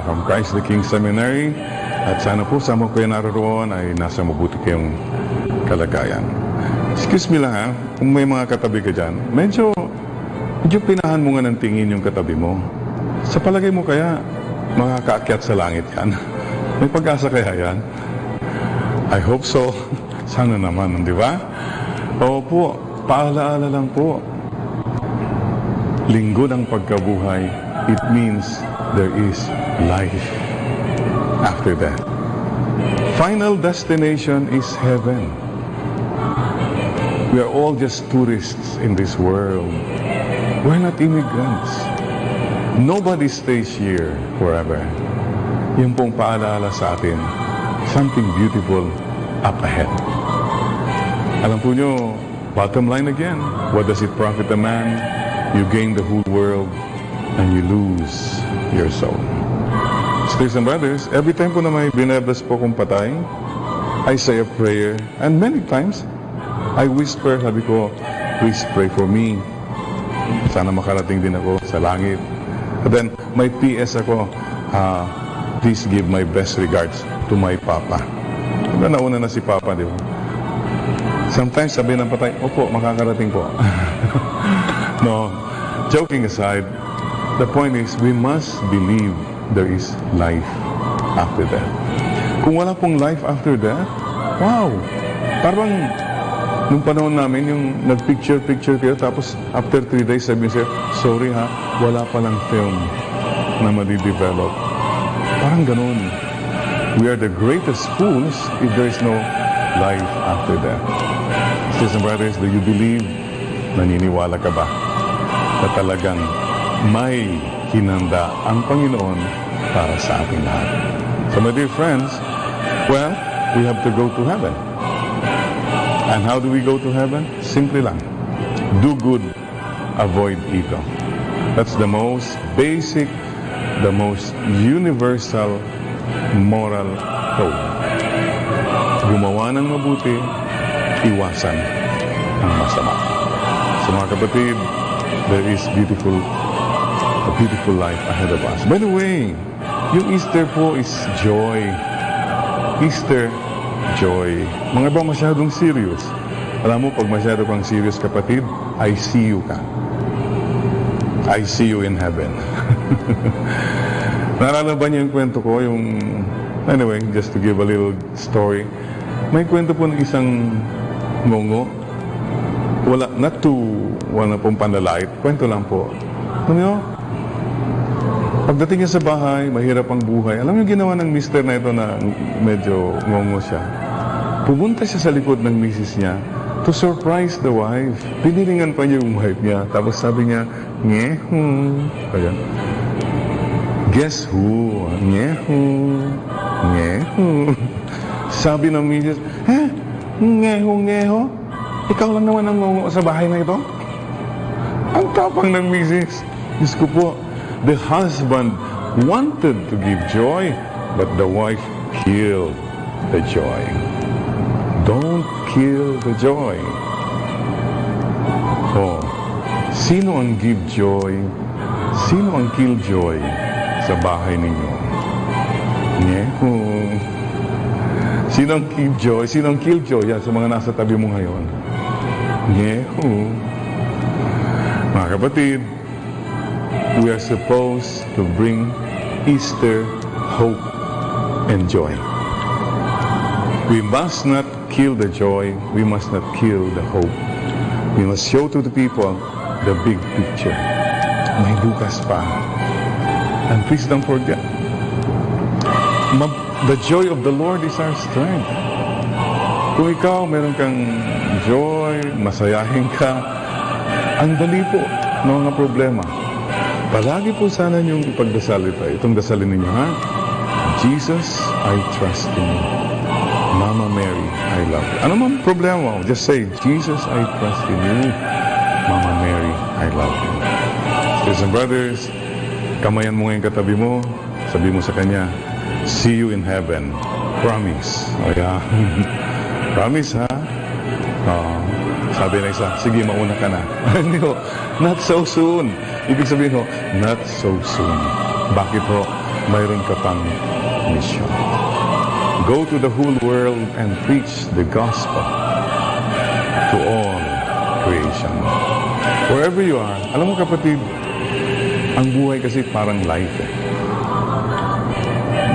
from Christ the King Seminary. At sana po sa mga kayo naroon ay nasa mabuti kayong kalagayan. Excuse me lang ha, kung may mga katabi ka dyan, medyo pinahan mo nga ng tingin yung katabi mo. Sa palagay mo kaya, makakaakyat sa langit yan? May pag-asa kaya yan? I hope so. Sana naman, di ba? Opo, paalaala lang po. Linggo ng pagkabuhay, it means there is life after that. Final destination is heaven. We are all just tourists in this world. We're not immigrants. Nobody stays here forever. Yung pong paalala sa atin, something beautiful up ahead. Alam po nyo, bottom line again, what does it profit a man? You gain the whole world and you lose your soul. Sisters and brothers, every time po na may bineblas po kong patay, I say a prayer, and many times, I whisper, sabi ko, please pray for me. Sana makarating din ako sa langit. And then, may PS ako, please give my best regards to my Papa. Nauna na si Papa, di ba? Sometimes sabi ng patay, opo, makakarating po. No, joking aside, the point is, we must believe there is life after death. Kung wala pong life after death, wow! Parang, nung panahon namin, yung nag-picture kayo, tapos after 3 days, sabi niya, sorry ha, wala palang film na madi-develop. Parang ganun. We are the greatest fools if there is no life after death. Sisters and brothers, do you believe? Naniniwala ka ba na talagang may hinanda ang Panginoon para sa ating lahat? So my dear friends, well, we have to go to heaven. And how do we go to heaven? Simply lang. Do good, avoid evil. That's the most basic, the most universal moral code. Gumawa ng mabuti, iwasan ang masama. So mga kapatid, there is a beautiful life ahead of us. By the way, yung Easter po is joy. Easter, joy. Mga ibang masyadong serious. Alam mo, pag masyado kang serious, kapatid, I see you ka. I see you in heaven. Naalala ba niyo yung kwento ko? Anyway, just to give a little story. May kwento po ng isang ngongo. Wala pong panlalait. Kwento lang po. Alam niyo, pagdating niya sa bahay, mahirap ang buhay. Alam niyo ginawa ng mister na ito na medyo ngongo siya? Pumunta siya sa likod ng misis niya to surprise the wife. Pinilingan pa niya yung wife niya. Tapos sabi niya, ngehu. Ayan. Guess who? Ngehu. Ngehu. Sabi ng misis, ngehu. Ikaw lang naman ang ngongo sa bahay na ito? Ang tapang ng misis. Diyos ko po, the husband wanted to give joy, but the wife killed the joy. Don't kill the joy. Oh, sino ang give joy? Sino ang kill joy sa bahay ninyo? Ngeho. Sino ang give joy? Sino ang kill joy? Yan, sa mga nasa tabi mo ngayon. Ngeho. Mga kapatid, we are supposed to bring Easter hope and joy. We must not kill the joy. We must not kill the hope. We must show to the people the big picture. May bukas pa. And please don't forget, the joy of the Lord is our strength. Kung ikaw, meron kang joy, masayahin ka, ang dali po ng mga problema. Palagi po sana niyong ipagdasal ito. Itong dasalin ninyo, ha? Jesus, I trust in you. Mama Mary, I love you. Ano man problema mo? Just say, Jesus, I trust in you. Mama Mary, I love you. Sisters and brothers, kamayan mo ngayon katabi mo, sabi mo sa kanya, see you in heaven. Promise. O yeah. Promise, ha? Sabi na isa, sige, mauna ka na. Hindi ho, not so soon. Ibig sabihin ho, not so soon. Bakit ho? Mayroon ka pang mission. Go to the whole world and preach the gospel to all creation. Wherever you are, alam mo kapatid, ang buhay kasi parang life eh.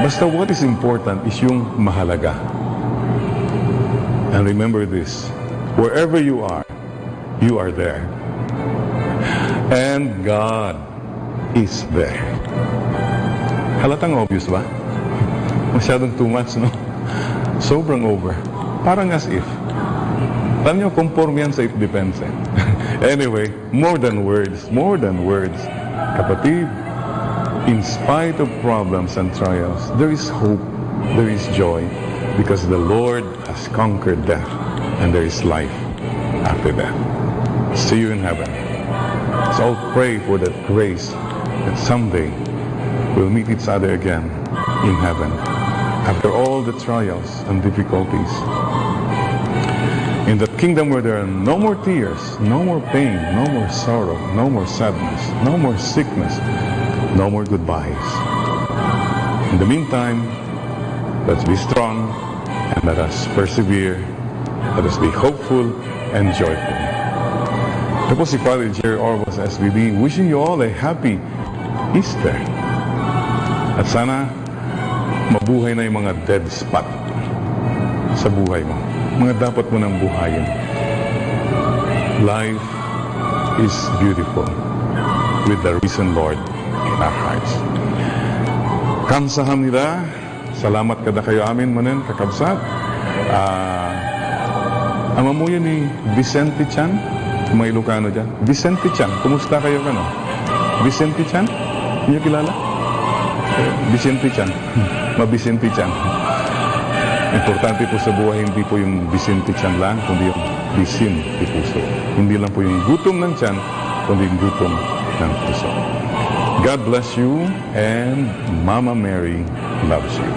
Basta what is important is yung mahalaga. And remember this, wherever you are there. And God is there. Halatang obvious ba? Masyadong too much, no? Sobrang over. Parang as if. Alam nyo, conform yan sa if depends eh. Anyway, more than words. Kapatid, in spite of problems and trials, there is hope, there is joy, because the Lord has conquered death, and there is life after death. See you in heaven. So I'll pray for that grace that someday we'll meet each other again in heaven, after all the trials and difficulties. In that kingdom where there are no more tears, no more pain, no more sorrow, no more sadness, no more sickness, no more goodbyes. In the meantime, let's be strong and let us persevere. Let us be hopeful and joyful. Tapos si Father Jerry Orvos, SBD, wishing you all a happy Easter. At sana mabuhay na yung mga dead spot sa buhay mo. Mga dapat mo nang buhayin. Life is beautiful with the risen Lord in our hearts. Kamsahamnida. Salamat kada kayo amin manen kakabsat. Amamuya ni Vicente Chan, mga Ilocano dyan. Vicente Chan, kumusta kayo kano? Vicente Chan? Niyo kilala? Vicente Chan. Vicente Chan. Importante po sa buhay, hindi po yung Vicente Chan lang, kundi yung bisin di puso. Hindi lang po yung gutom ng tiyan, kundi yung gutom ng puso. God bless you, and Mama Mary loves you.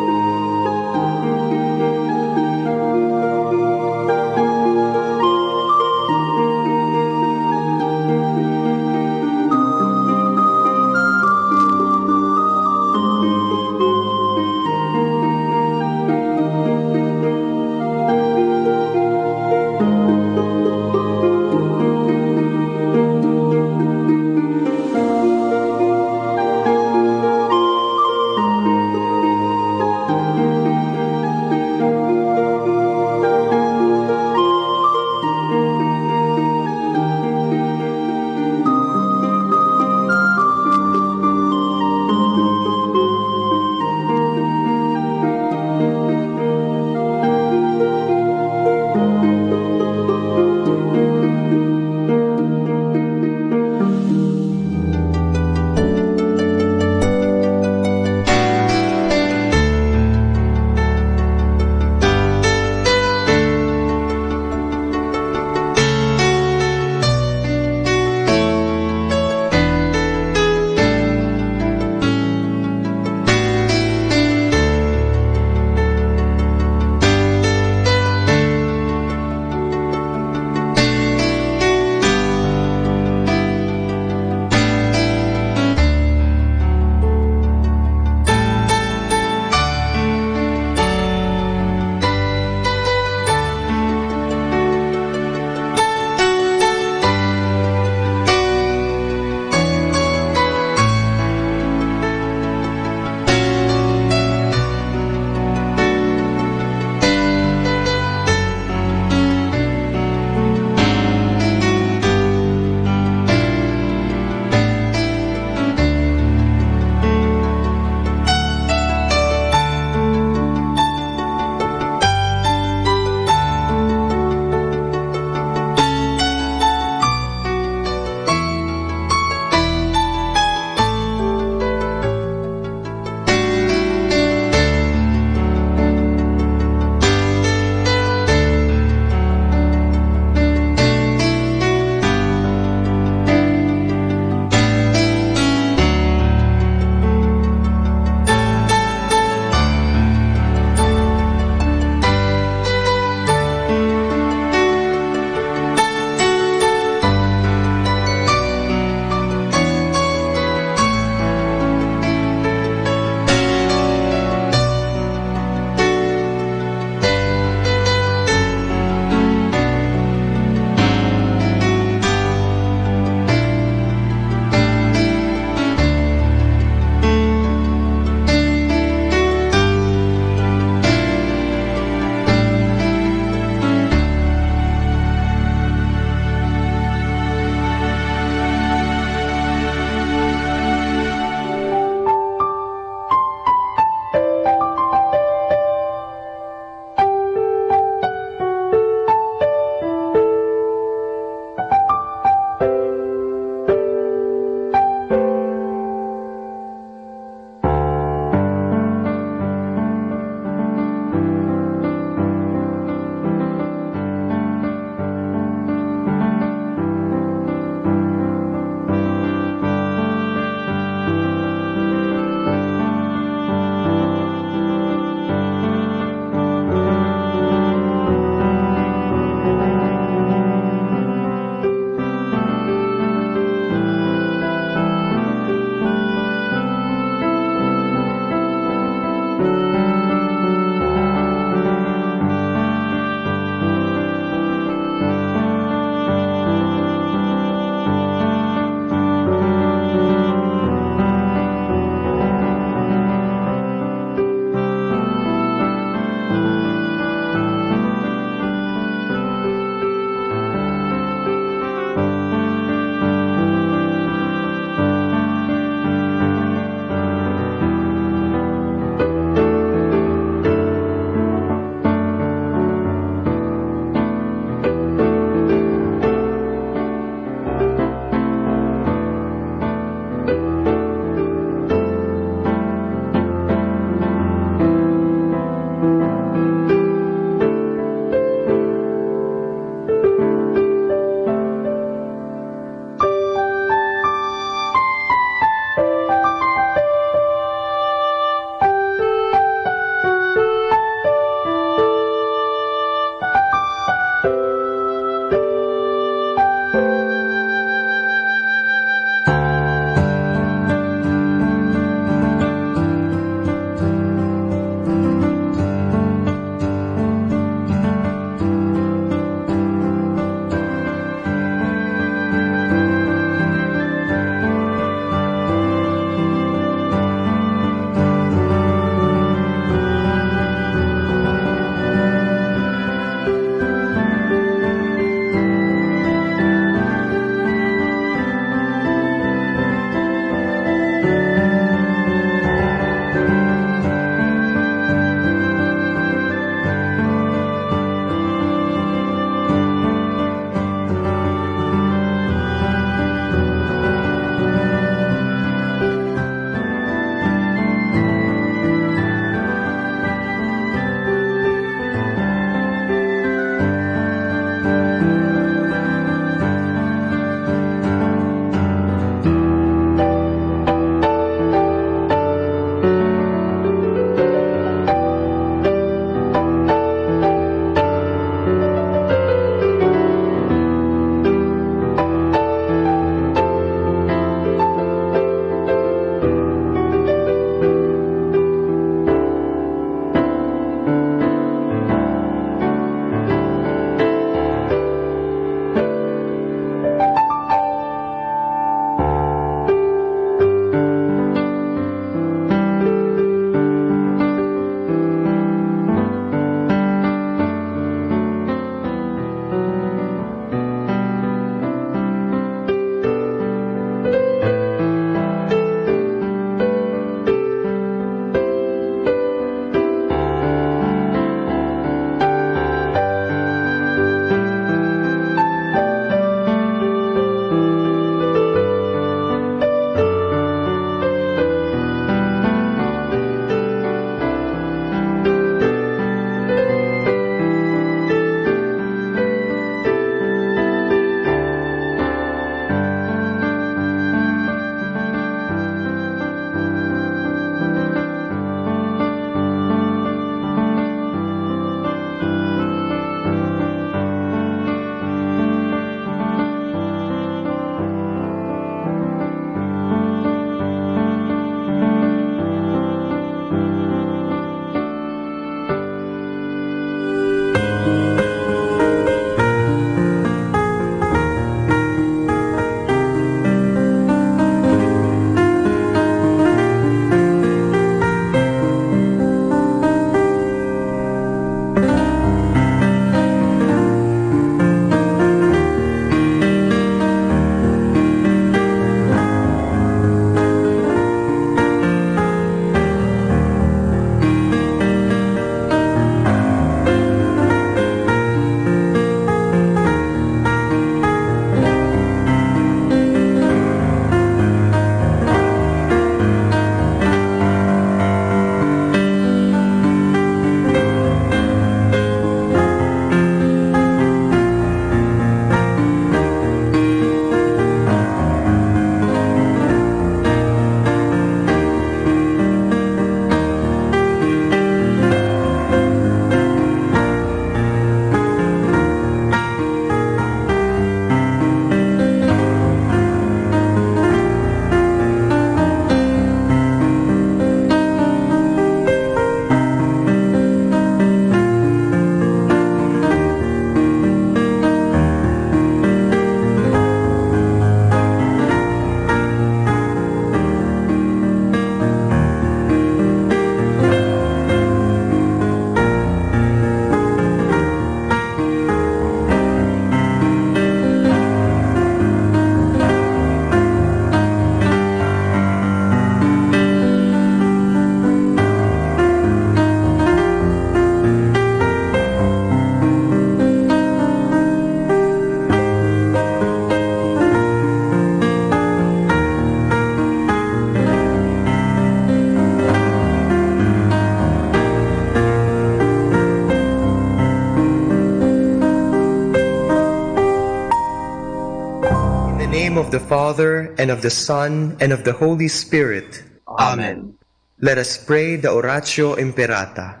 name of the Father, and of the Son, and of the Holy Spirit. Amen. Let us pray the Oratio Imperata.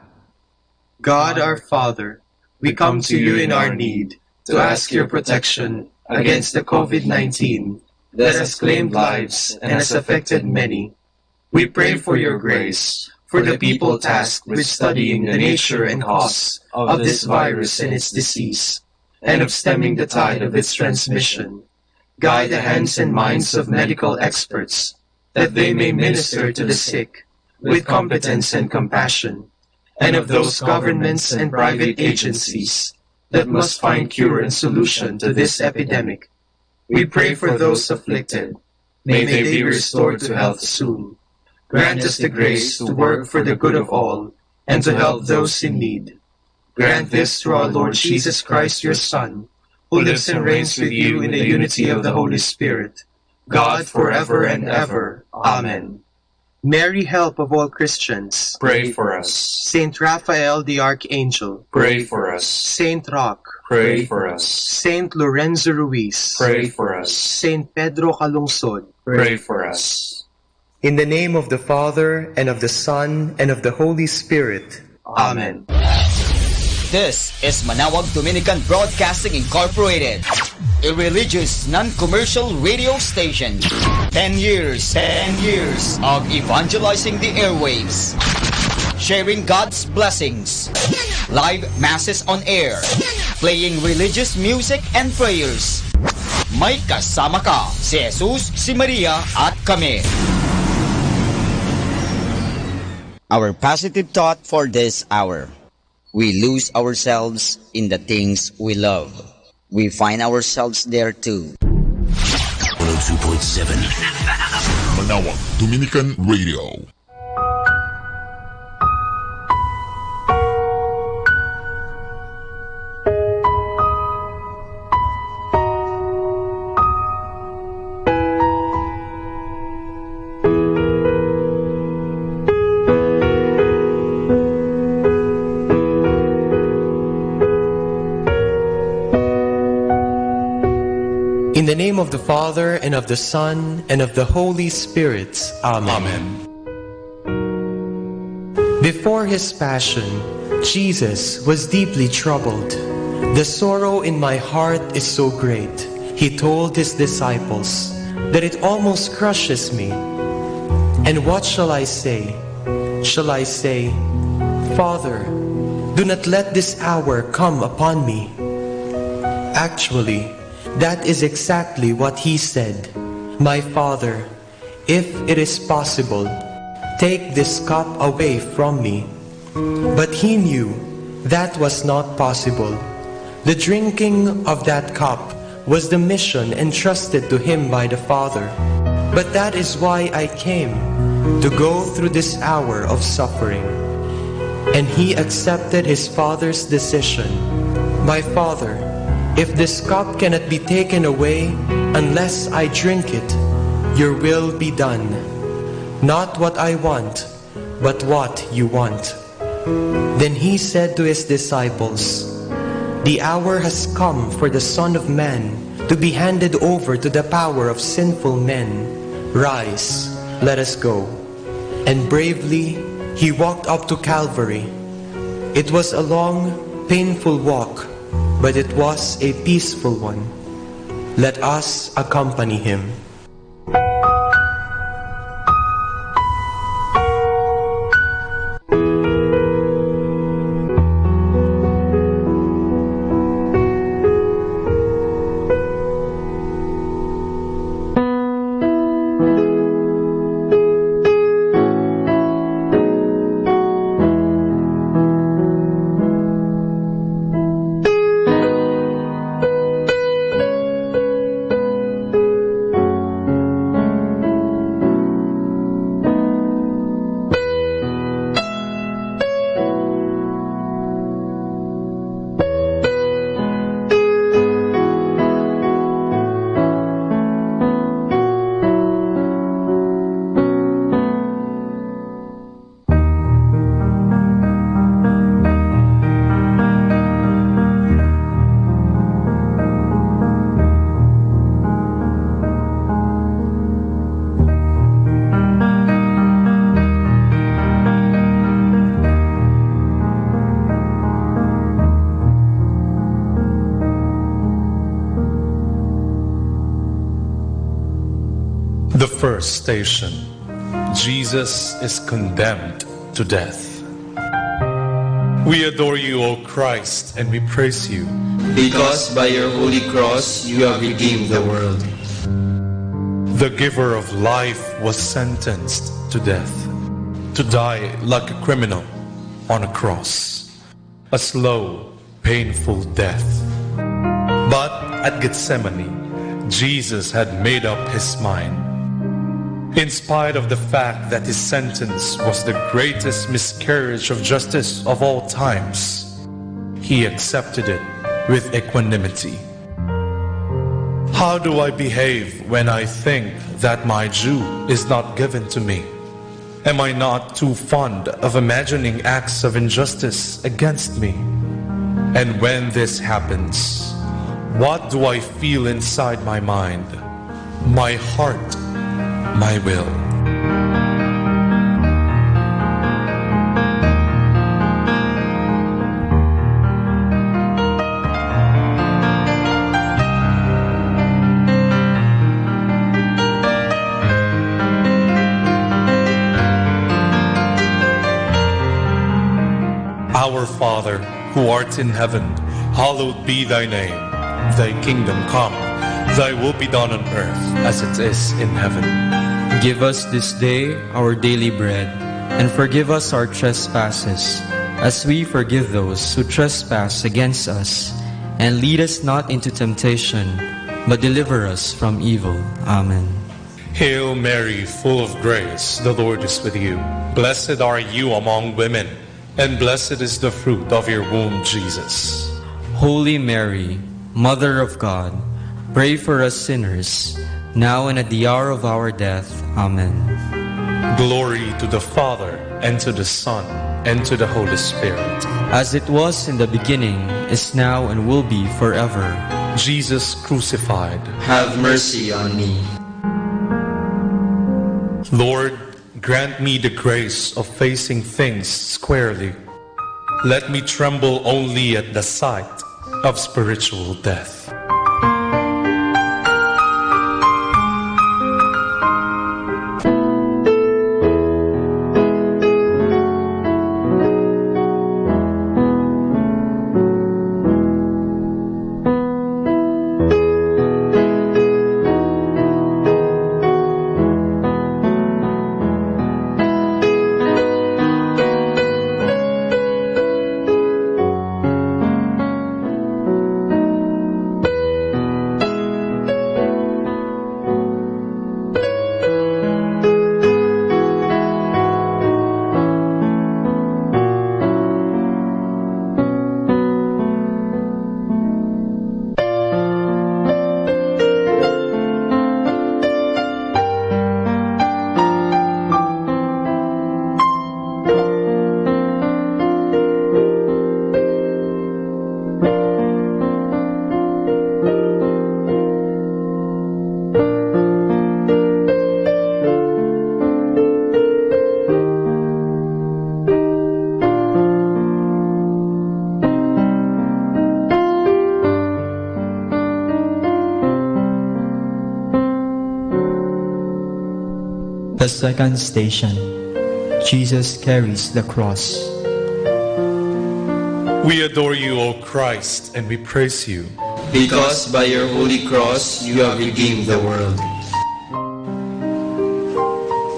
God our Father, we come to you in our need to ask your protection against the COVID-19 that has claimed lives and has affected many. We pray for your grace for the people tasked with studying the nature and cause of this virus and its disease, and of stemming the tide of its transmission. Guide the hands and minds of medical experts, that they may minister to the sick with competence and compassion, and of those governments and private agencies that must find cure and solution to this epidemic. We pray for those afflicted. May they be restored to health soon. Grant us the grace to work for the good of all and to help those in need. Grant this through our Lord Jesus Christ, your Son, who lives and reigns with you in the unity of the Holy Spirit, God forever and ever. Amen. Mary, help of all Christians, Pray for us. Saint Raphael the Archangel, Pray for us. Saint Roch, Pray for us. Saint Lorenzo Ruiz, Pray for us. Saint Pedro Calungsod, Pray for us. In the name of the Father, and of the Son, and of the Holy Spirit. Amen. This is Manaoag Dominican Broadcasting Incorporated, a religious, non-commercial radio station. 10 years of evangelizing the airwaves, sharing God's blessings, live masses on air, playing religious music and prayers. May kasama ka, si Jesus, si Maria, at kami. Our positive thought for this hour. We lose ourselves in the things we love. We find ourselves there too. 102.7 Manaoag Dominican Radio. In the name of the Father, and of the Son, and of the Holy Spirit. Amen. Before his passion, Jesus was deeply troubled. The sorrow in my heart is so great, he told his disciples, that it almost crushes me. And what shall I say? Shall I say, Father, do not let this hour come upon me? Actually, that is exactly what he said. My Father, if it is possible, take this cup away from me. But he knew that was not possible. The drinking of that cup was the mission entrusted to him by the Father. But that is why I came, to go through this hour of suffering. And he accepted his Father's decision. My Father, if this cup cannot be taken away unless I drink it, your will be done. Not what I want, but what you want. Then he said to his disciples, the hour has come for the Son of Man to be handed over to the power of sinful men. Rise, let us go. And bravely he walked up to Calvary. It was a long, painful walk, but it was a peaceful one. Let us accompany him. The first station. Jesus is condemned to death. We adore you, O Christ, and we praise you, because by your holy cross you have redeemed the world. The giver of life was sentenced to death, to die like a criminal on a cross, a slow, painful death. But at Gethsemane, Jesus had made up his mind. In spite of the fact that his sentence was the greatest miscarriage of justice of all times, he accepted it with equanimity. How do I behave when I think that my due is not given to me? Am I not too fond of imagining acts of injustice against me? And when this happens, what do I feel inside my mind, my heart, my will? Our Father, who art in heaven, hallowed be thy name. Thy kingdom come, thy will be done on earth as it is in heaven. Give us this day our daily bread, and forgive us our trespasses, as we forgive those who trespass against us. And lead us not into temptation, but deliver us from evil. Amen. Hail Mary, full of grace, the Lord is with you. Blessed are you among women, and blessed is the fruit of your womb, Jesus. Holy Mary, Mother of God, pray for us sinners, now and at the hour of our death. Amen. Glory to the Father, and to the Son, and to the Holy Spirit. As it was in the beginning, is now, and will be forever. Jesus crucified, have mercy on me. Lord, grant me the grace of facing things squarely. Let me tremble only at the sight of spiritual death. The second station. Jesus carries the cross. We adore you, O Christ, and we praise you, because by your holy cross you have redeemed the world.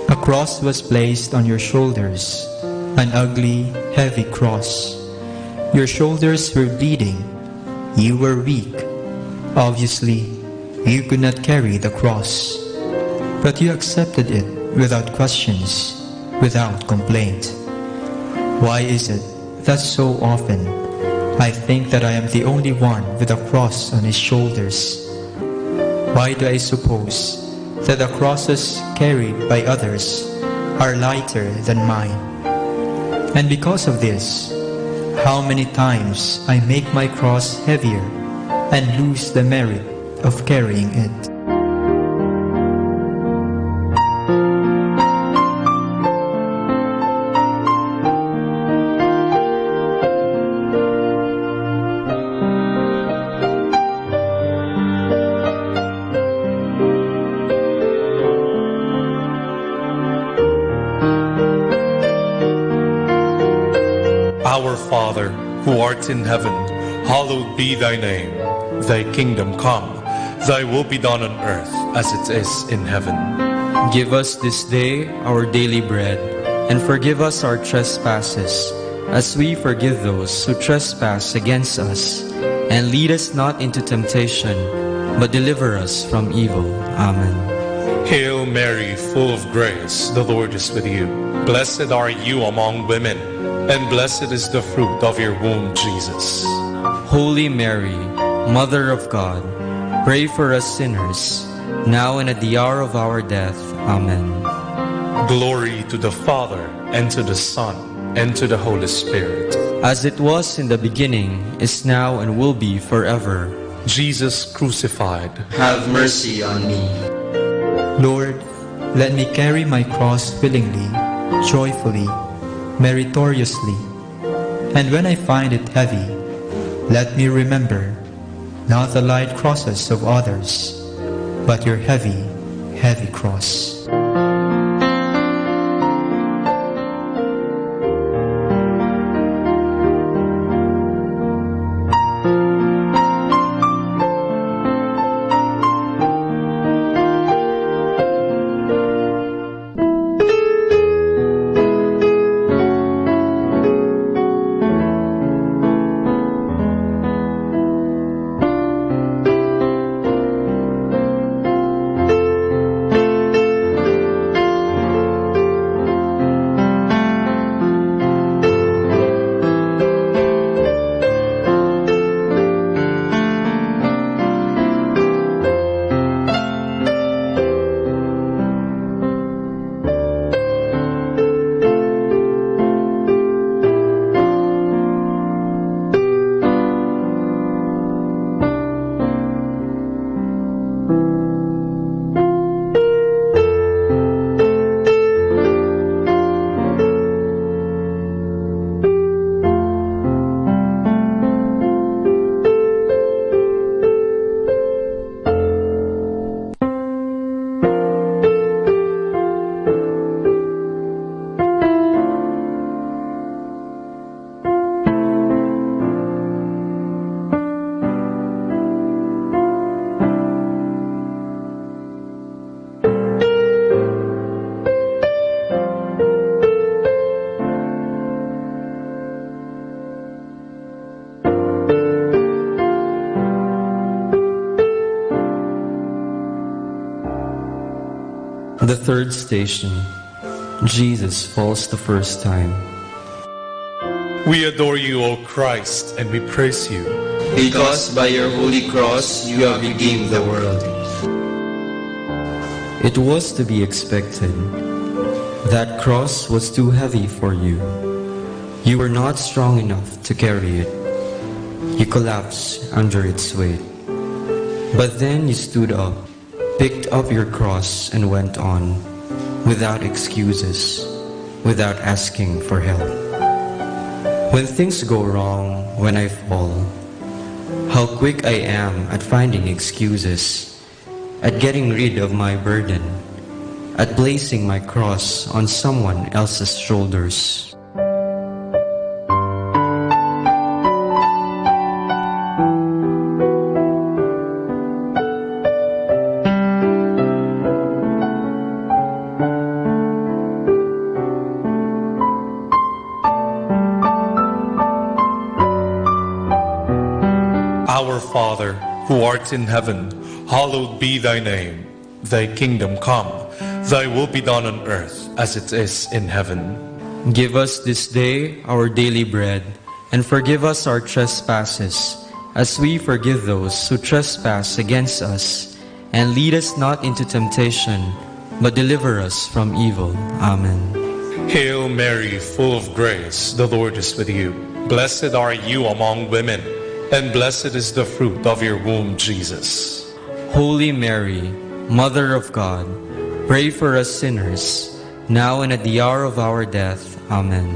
A cross was placed on your shoulders, an ugly, heavy cross. Your shoulders were bleeding. You were weak. Obviously, you could not carry the cross. But you accepted it without questions, without complaint. Why is it that so often I think that I am the only one with a cross on his shoulders? Why do I suppose that the crosses carried by others are lighter than mine? And because of this, how many times I make my cross heavier and lose the merit of carrying it. Our Father, who art in heaven, hallowed be thy name. Thy kingdom come, thy will be done on earth as it is in heaven. Give us this day our daily bread, and forgive us our trespasses, as we forgive those who trespass against us. And lead us not into temptation, but deliver us from evil. Amen. Hail Mary, full of grace, the Lord is with you. Blessed are you among women, and blessed is the fruit of your womb, Jesus. Holy Mary, Mother of God, pray for us sinners, now and at the hour of our death. Amen. Glory to the Father, and to the Son, and to the Holy Spirit. As it was in the beginning, is now, and will be forever. Jesus crucified, have mercy on me. Lord, let me carry my cross willingly, joyfully, meritoriously. And when I find it heavy, let me remember not the light crosses of others, but your heavy, heavy cross. The third station, Jesus falls the first time. we adore you, O Christ, and we praise you. Because by your holy cross you have redeemed the world. It was to be expected. That cross was too heavy for you. You were not strong enough to carry it. You collapsed under its weight. But then you stood up, picked up your cross, and went on, without excuses, without asking for help. When things go wrong, when I fall, how quick I am at finding excuses, at getting rid of my burden, at placing my cross on someone else's shoulders. Our Father, who art in heaven, hallowed be thy name. Thy kingdom come, thy will be done on earth as it is in heaven. Give us this day our daily bread, and forgive us our trespasses, as we forgive those who trespass against us. And lead us not into temptation, but deliver us from evil. Amen. Hail Mary, full of grace, the Lord is with you. Blessed are you among women, and blessed is the fruit of your womb, Jesus. Holy Mary, Mother of God, pray for us sinners, now and at the hour of our death. Amen.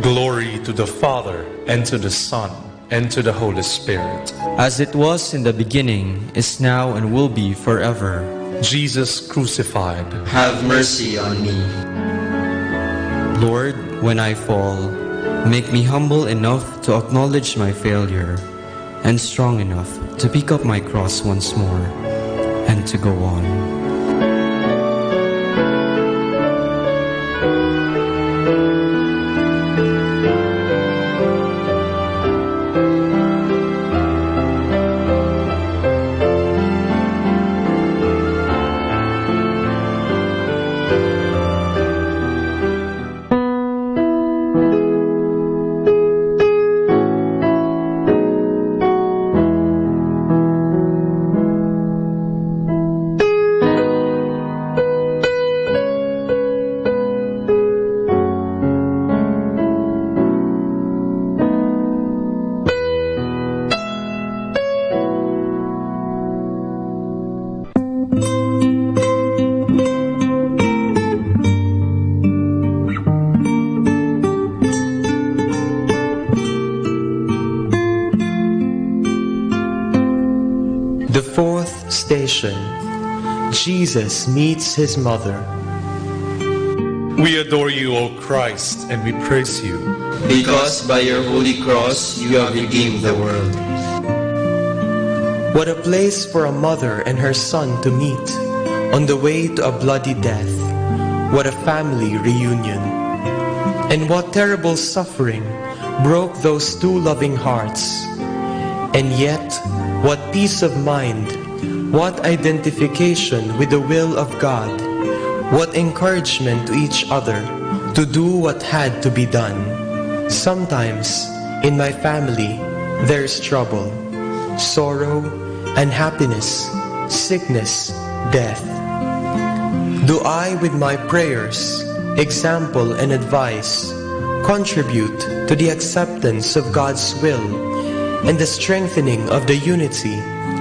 Glory to the Father, and to the Son, and to the Holy Spirit. As it was in the beginning, is now, and will be forever. Jesus crucified, have mercy on me. Lord, when I fall, Make me humble enough to acknowledge my failure and strong enough to pick up my cross once more and to go on. The fourth station, Jesus meets his mother. We adore you, O Christ, and we praise you. Because by your holy cross you have redeemed the world. What a place for a mother and her son to meet on the way to a bloody death. What a family reunion. And what terrible suffering broke those two loving hearts. And yet, what peace of mind, what identification with the will of God, what encouragement to each other to do what had to be done. Sometimes, in my family, there's trouble, sorrow, unhappiness, sickness, death. Do I, with my prayers, example, and advice, contribute to the acceptance of God's will and the strengthening of the unity,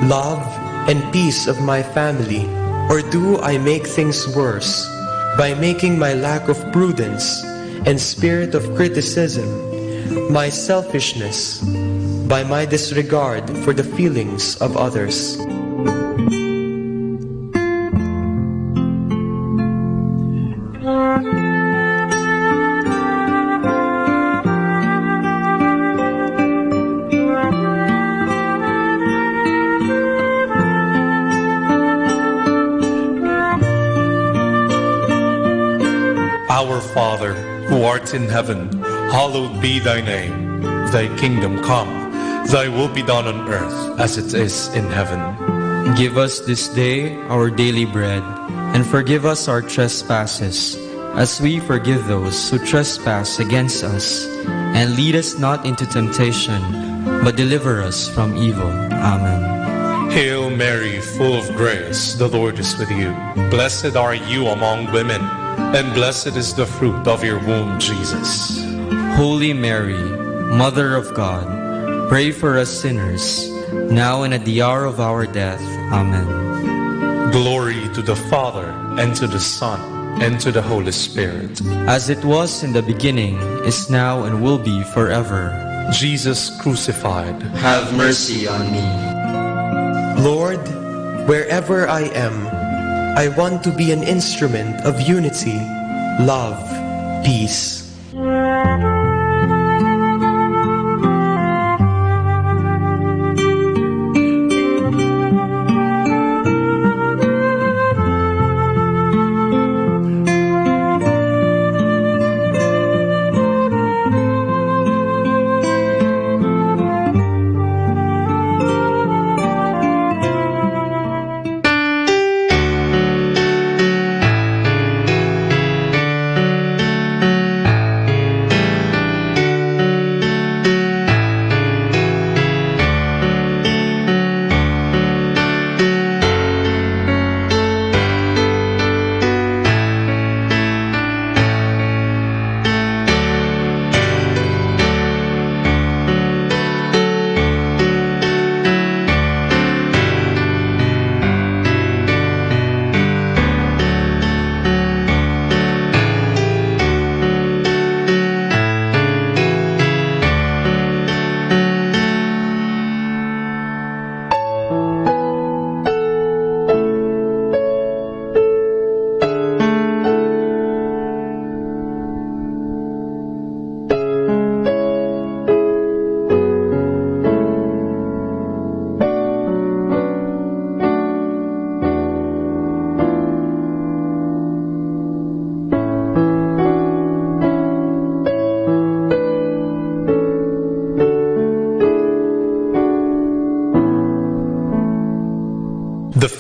love, and peace of my family? Or do I make things worse by making my lack of prudence and spirit of criticism, my selfishness, by my disregard for the feelings of others? Our Father, who art in heaven, hallowed be thy name. Thy kingdom come, thy will be done on earth as it is in heaven. Give us this day our daily bread, and forgive us our trespasses, as we forgive those who trespass against us. And lead us not into temptation, but deliver us from evil. Amen. Hail Mary, full of grace, the Lord is with you. Blessed are you among women, and blessed is the fruit of your womb, Jesus. Holy Mary, Mother of God, pray for us sinners, now and at the hour of our death. Amen. Glory to the Father, and to the Son, and to the Holy Spirit. As it was in the beginning, is now, and will be forever. Jesus crucified, have mercy on me. Lord, wherever I am, I want to be an instrument of unity, love, peace.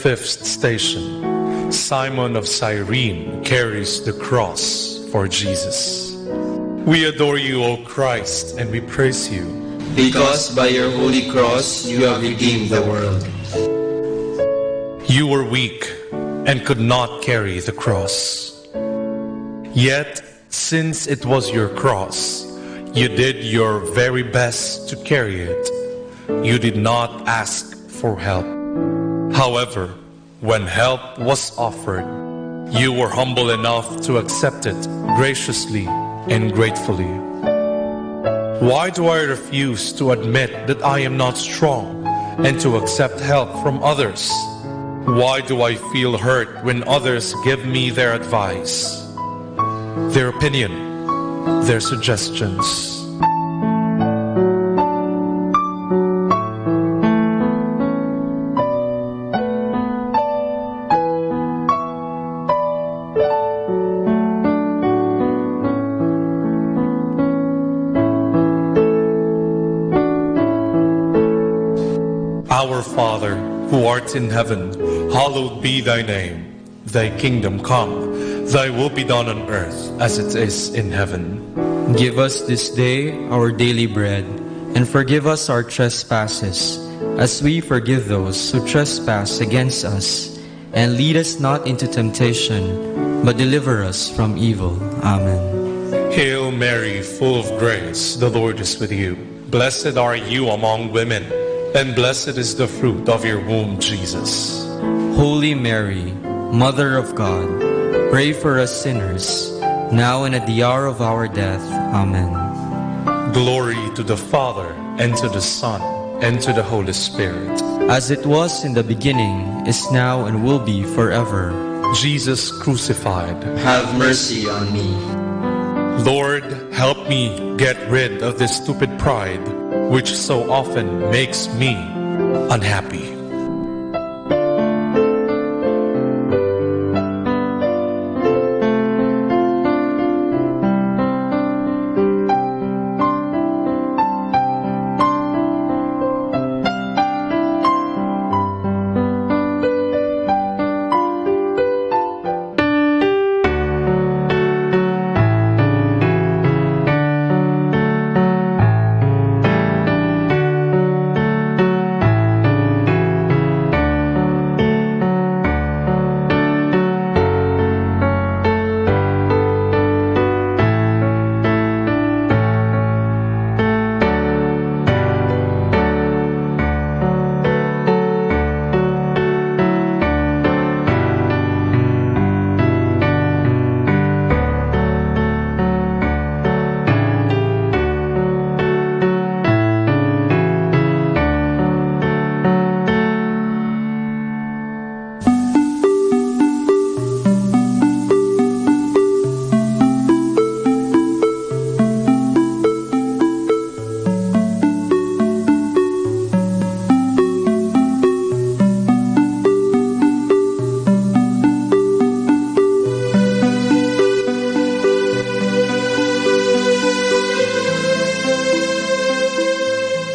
Fifth station. Simon of Cyrene carries the cross for Jesus. We adore you, O Christ, and we praise you. Because by your holy cross you have redeemed the world. You were weak and could not carry the cross. Yet, since it was your cross, you did your very best to carry it. You did not ask for help. However, when help was offered, you were humble enough to accept it graciously and gratefully. Why do I refuse to admit that I am not strong and to accept help from others? Why do I feel hurt when others give me their advice, their opinion, their suggestions? Our Father, who art in heaven, hallowed be thy name. Thy kingdom come, thy will be done on earth as it is in heaven. Give us this day our daily bread, and forgive us our trespasses, as we forgive those who trespass against us. And lead us not into temptation, but deliver us from evil. Amen. Hail Mary, full of grace, the Lord is with you. Blessed are you among women, and blessed is the fruit of your womb, Jesus. Holy Mary, Mother of God, pray for us sinners, now and at the hour of our death. Amen. Glory to the Father, and to the Son, and to the Holy Spirit. As it was in the beginning, is now, and will be forever. Jesus crucified, have mercy on me. Lord, help me get rid of this stupid pride, which so often makes me unhappy.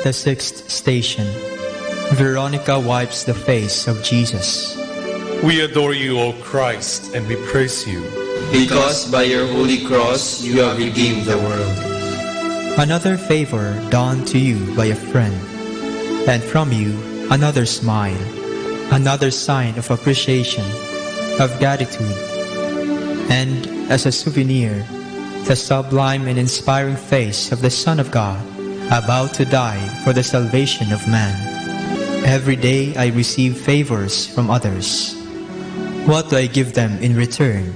The sixth station. Veronica wipes the face of Jesus. We adore you, O Christ, and we praise you. Because by your holy cross you have redeemed the world. Another favor done to you by a friend, and from you another smile, another sign of appreciation, of gratitude, and as a souvenir, the sublime and inspiring face of the Son of God, about to die for the salvation of man. Every day I receive favors from others. What do I give them in return?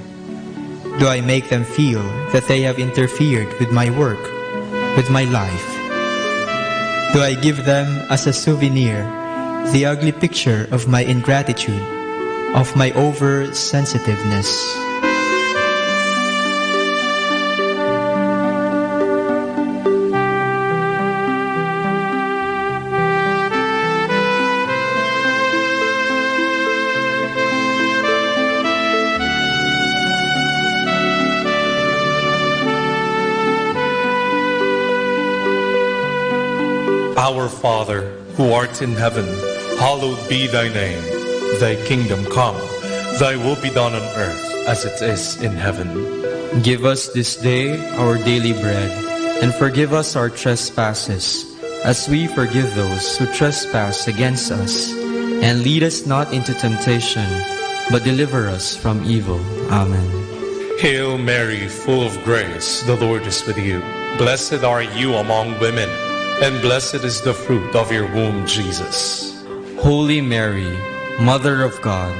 Do I make them feel that they have interfered with my work, with my life? Do I give them as a souvenir the ugly picture of my ingratitude, of my oversensitiveness? Our Father, who art in heaven, hallowed be thy name. Thy kingdom come, thy will be done on earth as it is in heaven. Give us this day our daily bread, and forgive us our trespasses, as we forgive those who trespass against us. And lead us not into temptation, but deliver us from evil. Amen. Hail Mary, full of grace, the Lord is with you. Blessed are you among women, and blessed is the fruit of your womb, Jesus. Holy Mary, Mother of God,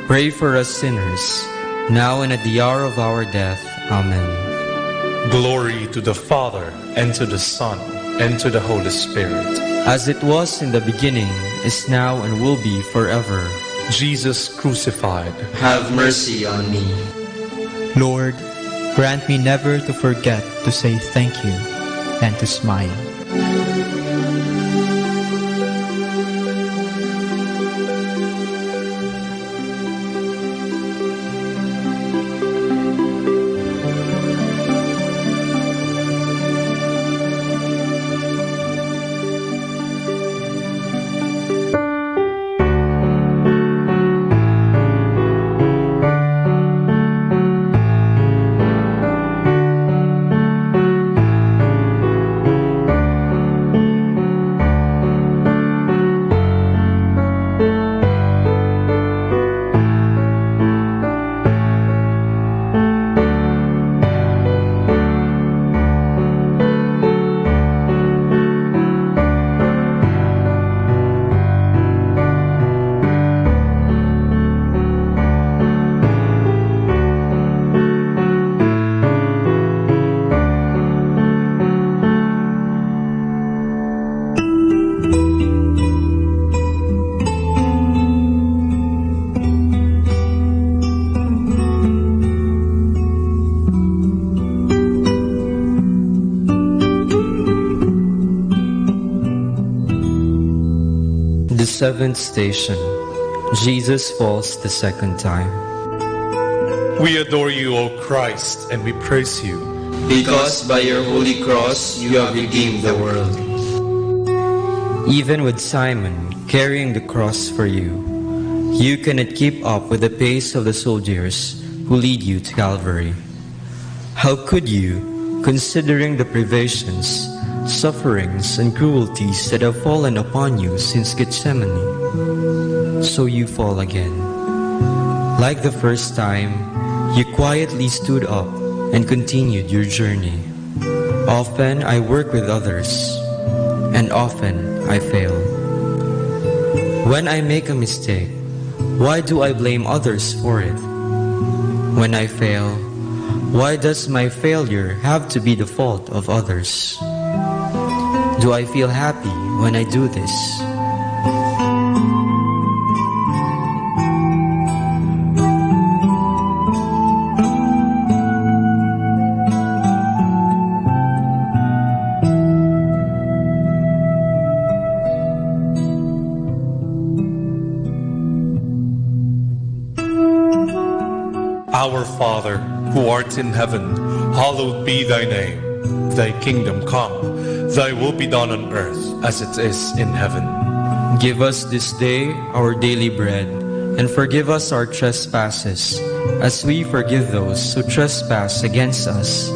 pray for us sinners, now and at the hour of our death. Amen. Glory to the Father, and to the Son, and to the Holy Spirit. As it was in the beginning, is now, and will be forever. Jesus crucified, have mercy on me. Lord, grant me never to forget to say thank you and to smile. Seventh station. Jesus falls the second time. We adore you, O Christ, and we praise you, because by your holy cross you have redeemed the world. Even with Simon carrying the cross for you, you cannot keep up with the pace of the soldiers who lead you to Calvary. How could you, considering the privations, sufferings and cruelties that have fallen upon you since Gethsemane? So you fall again. Like the first time, you quietly stood up and continued your journey. Often I work with others, and often I fail. When I make a mistake, why do I blame others for it? When I fail, why does my failure have to be the fault of others? Do I feel happy when I do this? Our Father, who art in heaven, hallowed be thy name. Thy kingdom come, thy will be done on earth as it is in heaven. Give us this day our daily bread, and forgive us our trespasses, as we forgive those who trespass against us.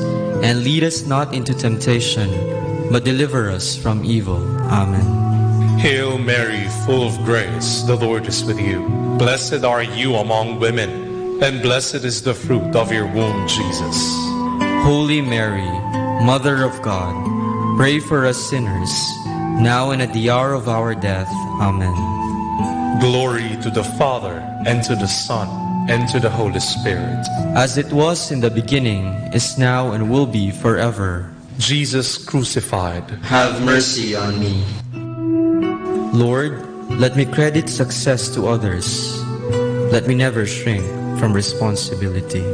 And lead us not into temptation, but deliver us from evil. Amen. Hail Mary, full of grace, the Lord is with you. Blessed are you among women, and blessed is the fruit of your womb, Jesus. Holy Mary, Mother of God, pray for us sinners, now and at the hour of our death. Amen. Glory to the Father, and to the Son, and to the Holy Spirit. As it was in the beginning, is now, and will be forever. Jesus crucified, have mercy on me. Lord, let me credit success to others. Let me never shrink from responsibility.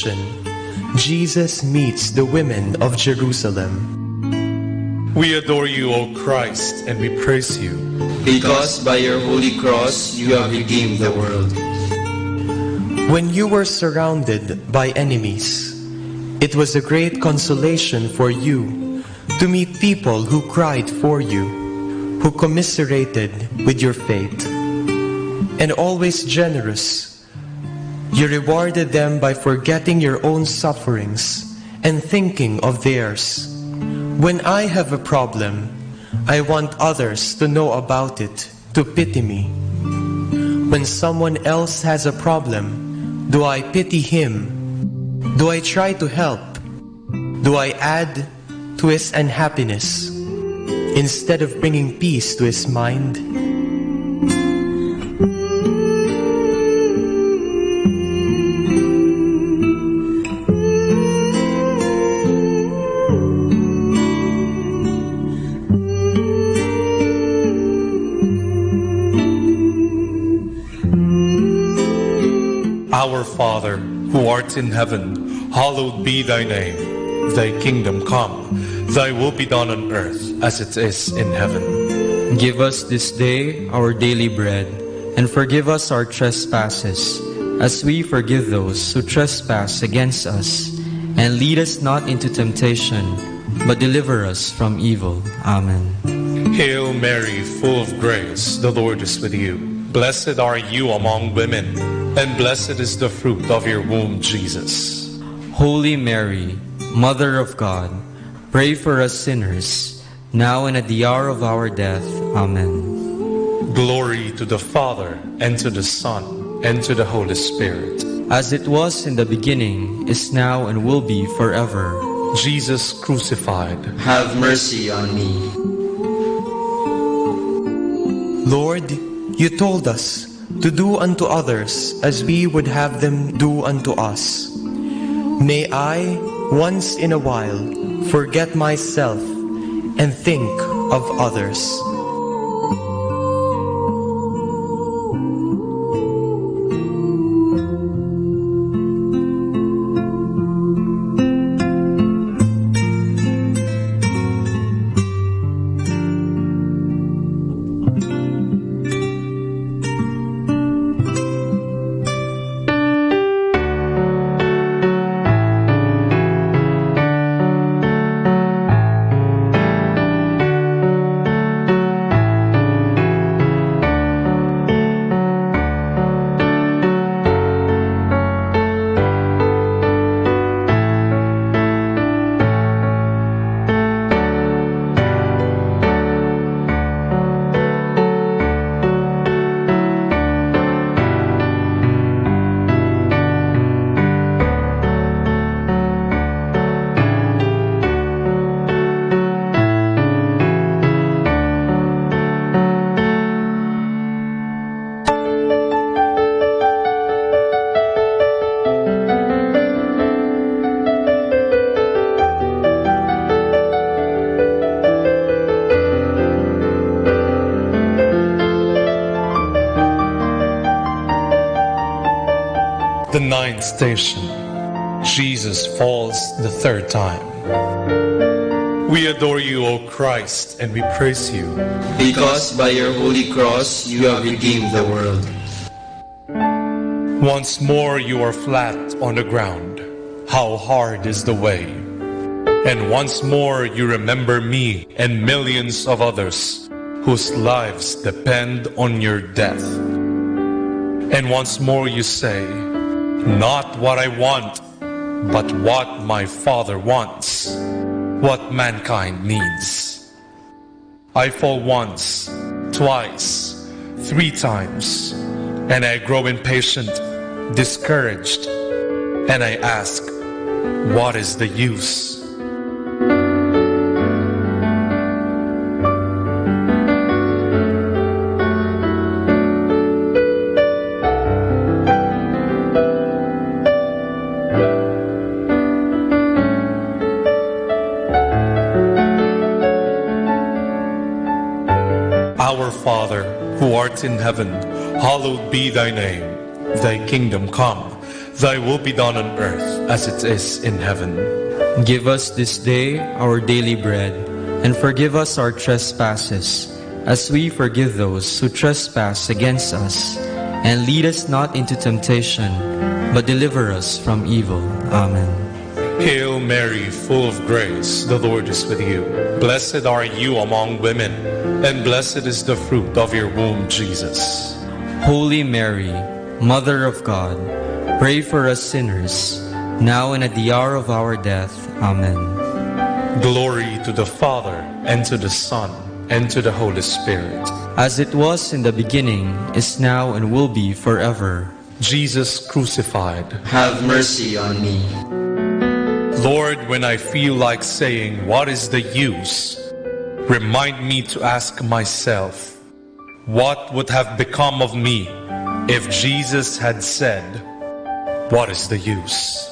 consolation, Jesus meets the women of Jerusalem. We adore you, O Christ, and we praise you. Because by your holy cross you have redeemed the world. When you were surrounded by enemies, it was a great consolation for you to meet people who cried for you, who commiserated with your fate. And always generous, you rewarded them by forgetting your own sufferings and thinking of theirs. When I have a problem, I want others to know about it, to pity me. When someone else has a problem, do I pity him? Do I try to help? Do I add to his unhappiness instead of bringing peace to his mind? Our Father, who art in heaven, hallowed be thy name. Thy kingdom come, thy will be done on earth as it is in heaven. Give us this day our daily bread, and forgive us our trespasses, as we forgive those who trespass against us. And lead us not into temptation, but deliver us from evil. Amen. Hail Mary, full of grace, the Lord is with you. Blessed are you among women, and blessed is the fruit of your womb, Jesus. Holy Mary, Mother of God, pray for us sinners, now and at the hour of our death. Amen. Glory to the Father, and to the Son, and to the Holy Spirit. As it was in the beginning, is now, and will be forever. Jesus crucified, have mercy on me. Lord, you told us to do unto others as we would have them do unto us. May I, once in a while, forget myself and think of others. The ninth station. Jesus falls the third time. We adore you, O Christ, and we praise you. Because by your holy cross you have redeemed the world. Once more you are flat on the ground. How hard is the way. And once more you remember me and millions of others whose lives depend on your death. And once more you say, not what I want, but what my Father wants, what mankind needs. I fall once, twice, 3 times, and I grow impatient, discouraged, and I ask, what is the use? Our Father, who art in heaven, hallowed be thy name. Thy kingdom come, Thy will be done on earth as it is in heaven. Give us this day our daily bread, and forgive us our trespasses, as we forgive those who trespass against us. And lead us not into temptation, but deliver us from evil. Amen. Hail Mary, full of grace, the Lord is with you. Blessed are you among women, and blessed is the fruit of your womb, Jesus. Holy Mary, Mother of God, pray for us sinners, now and at the hour of our death. Amen. Glory to the Father, and to the Son, and to the Holy Spirit. As it was in the beginning, is now, and will be forever. Jesus crucified, have mercy on me. Lord, when I feel like saying, what is the use? Remind me to ask myself, what would have become of me if Jesus had said, what is the use?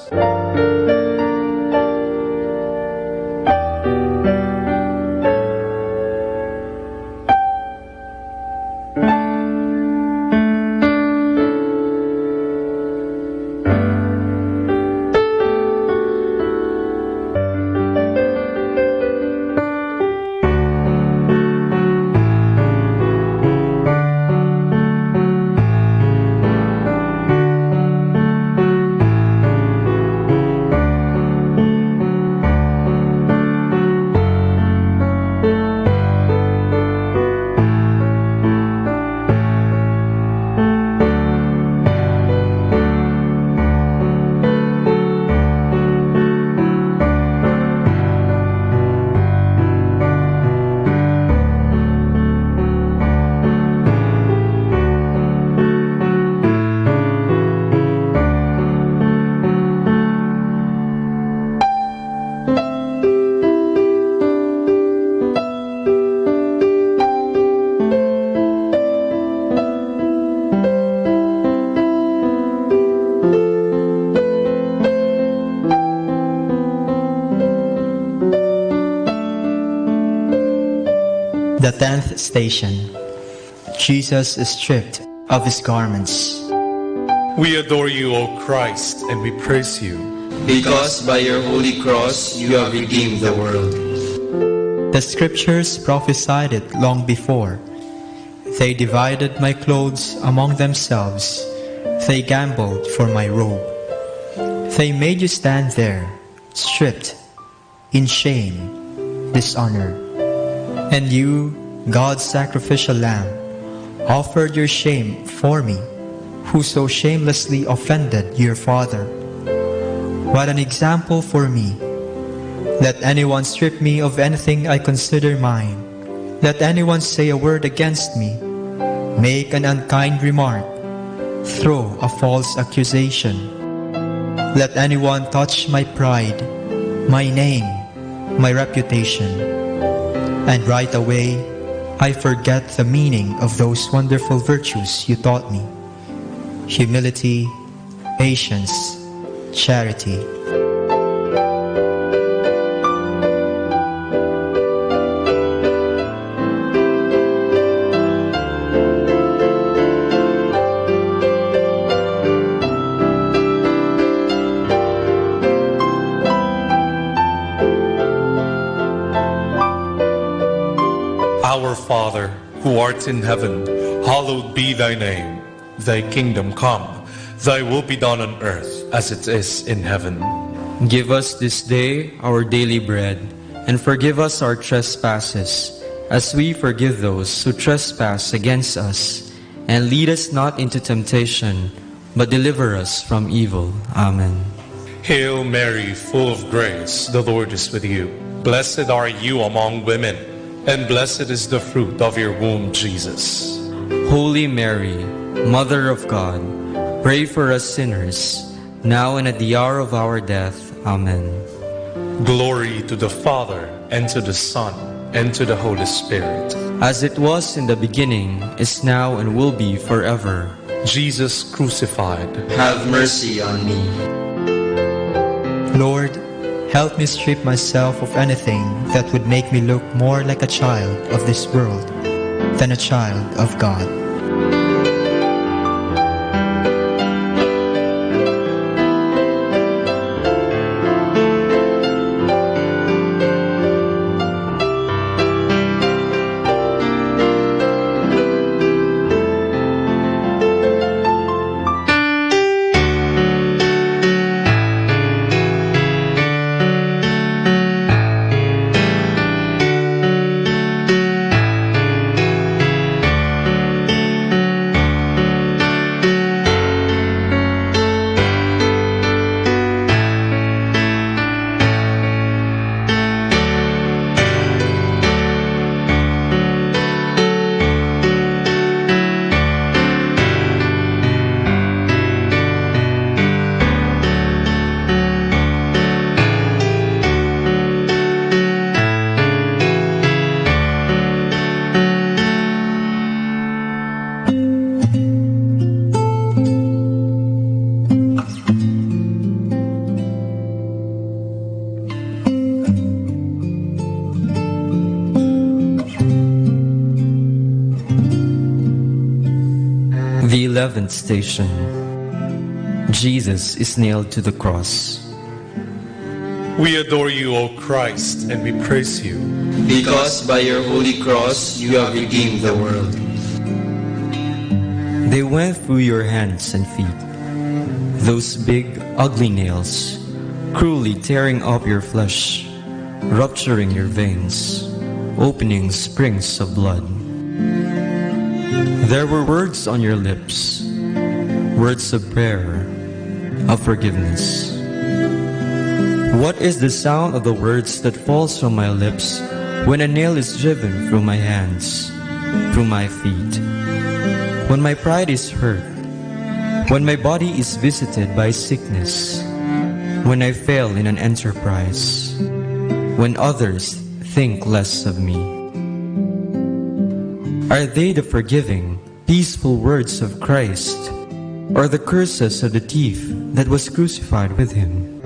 The 10th station. Jesus is stripped of his garments. We adore you, O Christ, and we praise you, because by your holy cross you have redeemed the world. The scriptures prophesied it long before. They divided my clothes among themselves. They gambled for my robe. They made you stand there, stripped, in shame, dishonored. And you, God's sacrificial lamb, offered your shame for me, who so shamelessly offended your Father. What an example for me! Let anyone strip me of anything I consider mine. Let anyone say a word against me, make an unkind remark, throw a false accusation. Let anyone touch my pride, my name, my reputation. And right away, I forget the meaning of those wonderful virtues you taught me: humility, patience, charity. Our Father, who art in heaven, hallowed be thy name. Thy kingdom come, thy will be done on earth as it is in heaven. Give us this day our daily bread, and forgive us our trespasses, as we forgive those who trespass against us. And lead us not into temptation, but deliver us from evil. Amen. Hail Mary, full of grace, the Lord is with you. Blessed are you among women, and blessed is the fruit of your womb, Jesus. Holy Mary, Mother of God, pray for us sinners, now and at the hour of our death. Amen. Glory to the Father, and to the Son, and to the Holy Spirit. As it was in the beginning, is now, and will be forever. Jesus crucified, have mercy on me. Lord, help me strip myself of anything that would make me look more like a child of this world than a child of God. 11th station. Jesus is nailed to the cross. We adore you, O Christ, and we praise you. Because by your holy cross you have redeemed the world. They went through your hands and feet, those big, ugly nails, cruelly tearing up your flesh, rupturing your veins, opening springs of blood. There were words on your lips, words of prayer, of forgiveness. What is the sound of the words that falls from my lips when a nail is driven through my hands, through my feet? When my pride is hurt, when my body is visited by sickness, when I fail in an enterprise, when others think less of me. Are they the forgiving, peaceful words of Christ, or the curses of the thief that was crucified with him?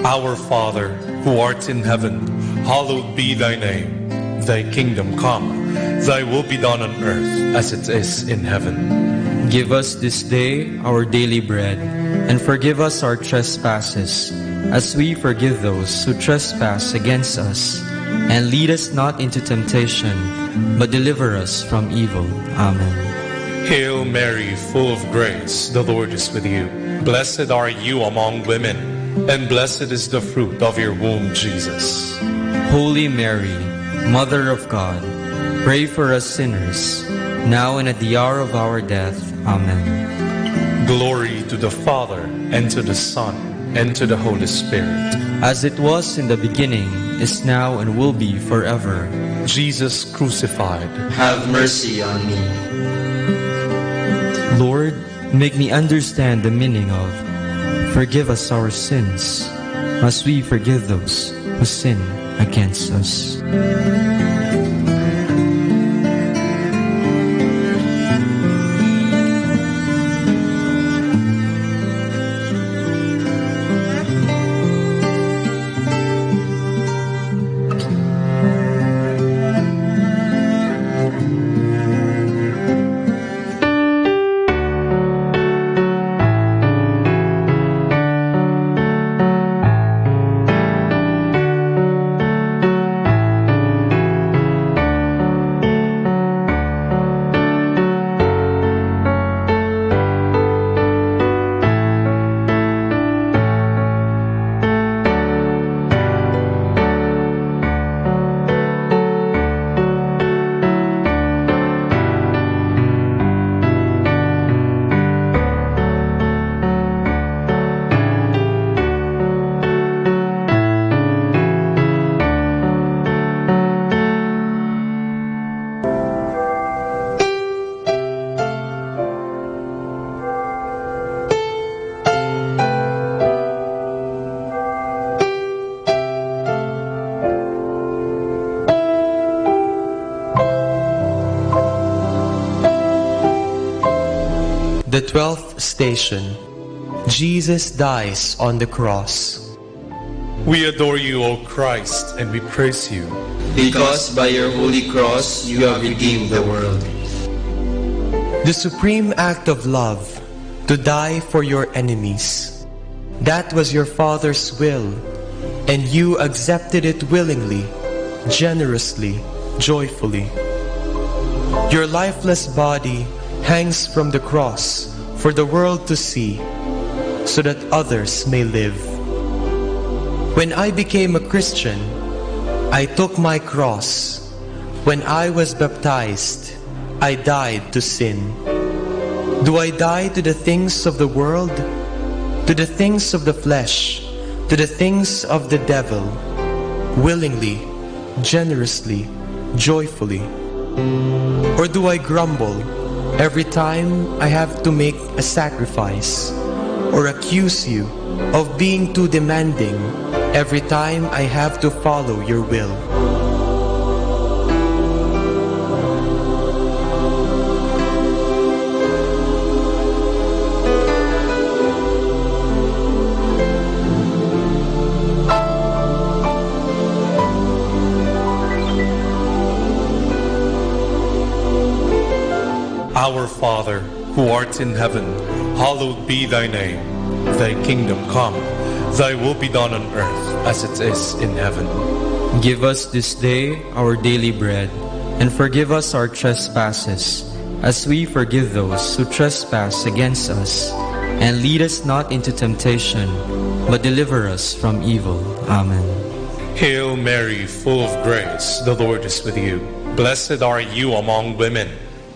Our Father, who art in heaven, hallowed be thy name. Thy kingdom come, thy will be done on earth as it is in heaven. Give us this day our daily bread, and forgive us our trespasses, as we forgive those who trespass against us. And lead us not into temptation, but deliver us from evil. Amen. Hail Mary, full of grace, the Lord is with you. Blessed are you among women, and blessed is the fruit of your womb, Jesus. Holy Mary, Mother of God, pray for us sinners, now and at the hour of our death. Amen. Glory to the Father, and to the Son, and to the Holy Spirit. As it was in the beginning, is now, and will be forever. Jesus crucified, have mercy on me. Lord, make me understand the meaning of forgive us our sins, as we forgive those who sin against us. The 12th station. Jesus dies on the cross. We adore you, O Christ, and we praise you. Because by your holy cross you have redeemed the world. The supreme act of love, to die for your enemies. That was your Father's will, and you accepted it willingly, generously, joyfully. Your lifeless body hangs from the cross for the world to see, so that others may live. When I became a Christian, I took my cross. When I was baptized, I died to sin. Do I die to the things of the world, to the things of the flesh, to the things of the devil, willingly, generously, joyfully? Or do I grumble every time I have to make a sacrifice, or accuse you of being too demanding every time I have to follow your will? Father, who art in heaven, hallowed be thy name. Thy kingdom come, thy will be done on earth as it is in heaven. Give us this day our daily bread, and forgive us our trespasses, as we forgive those who trespass against us. And lead us not into temptation, but deliver us from evil. Amen. Hail Mary, full of grace, the Lord is with you. Blessed are you among women,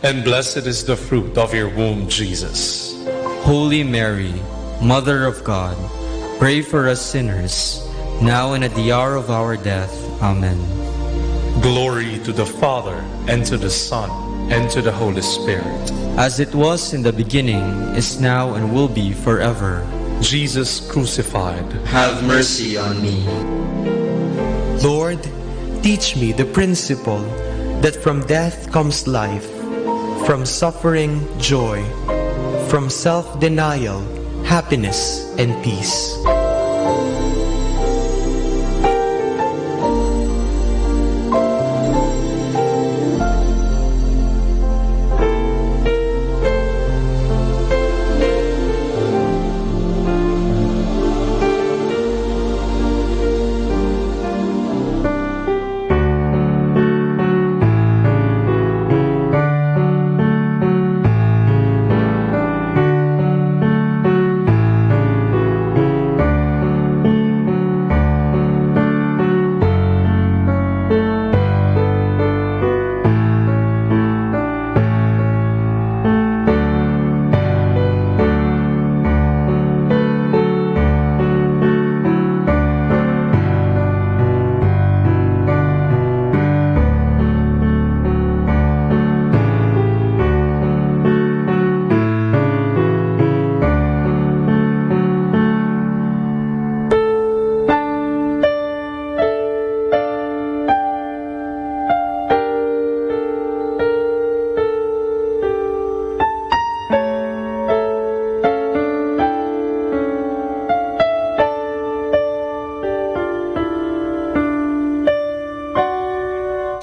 and blessed is the fruit of your womb, Jesus. Holy Mary, Mother of God, pray for us sinners, now and at the hour of our death. Amen. Glory to the Father, and to the Son, and to the Holy Spirit. As it was in the beginning, is now, and will be forever. Jesus crucified, have mercy on me. Lord, teach me the principle that from death comes life, from suffering, joy, from self-denial, happiness, and peace.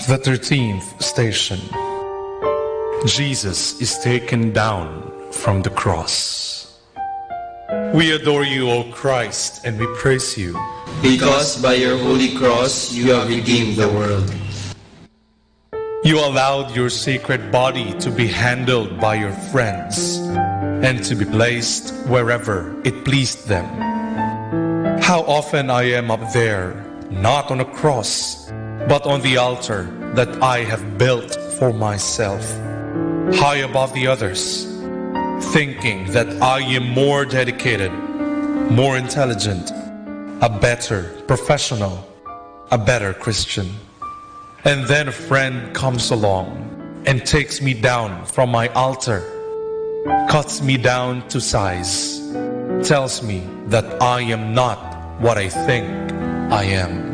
The 13th station. Jesus is taken down from the cross. We adore you, O Christ, and we praise you, Because by your holy cross you have redeemed the world. You allowed your sacred body to be handled by your friends and to be placed wherever it pleased them. How often I am up there, not on a cross, but on the altar that I have built for myself, high above the others, thinking that I am more dedicated, more intelligent, a better professional, a better Christian. And then a friend comes along and takes me down from my altar, cuts me down to size, tells me that I am not what I think I am.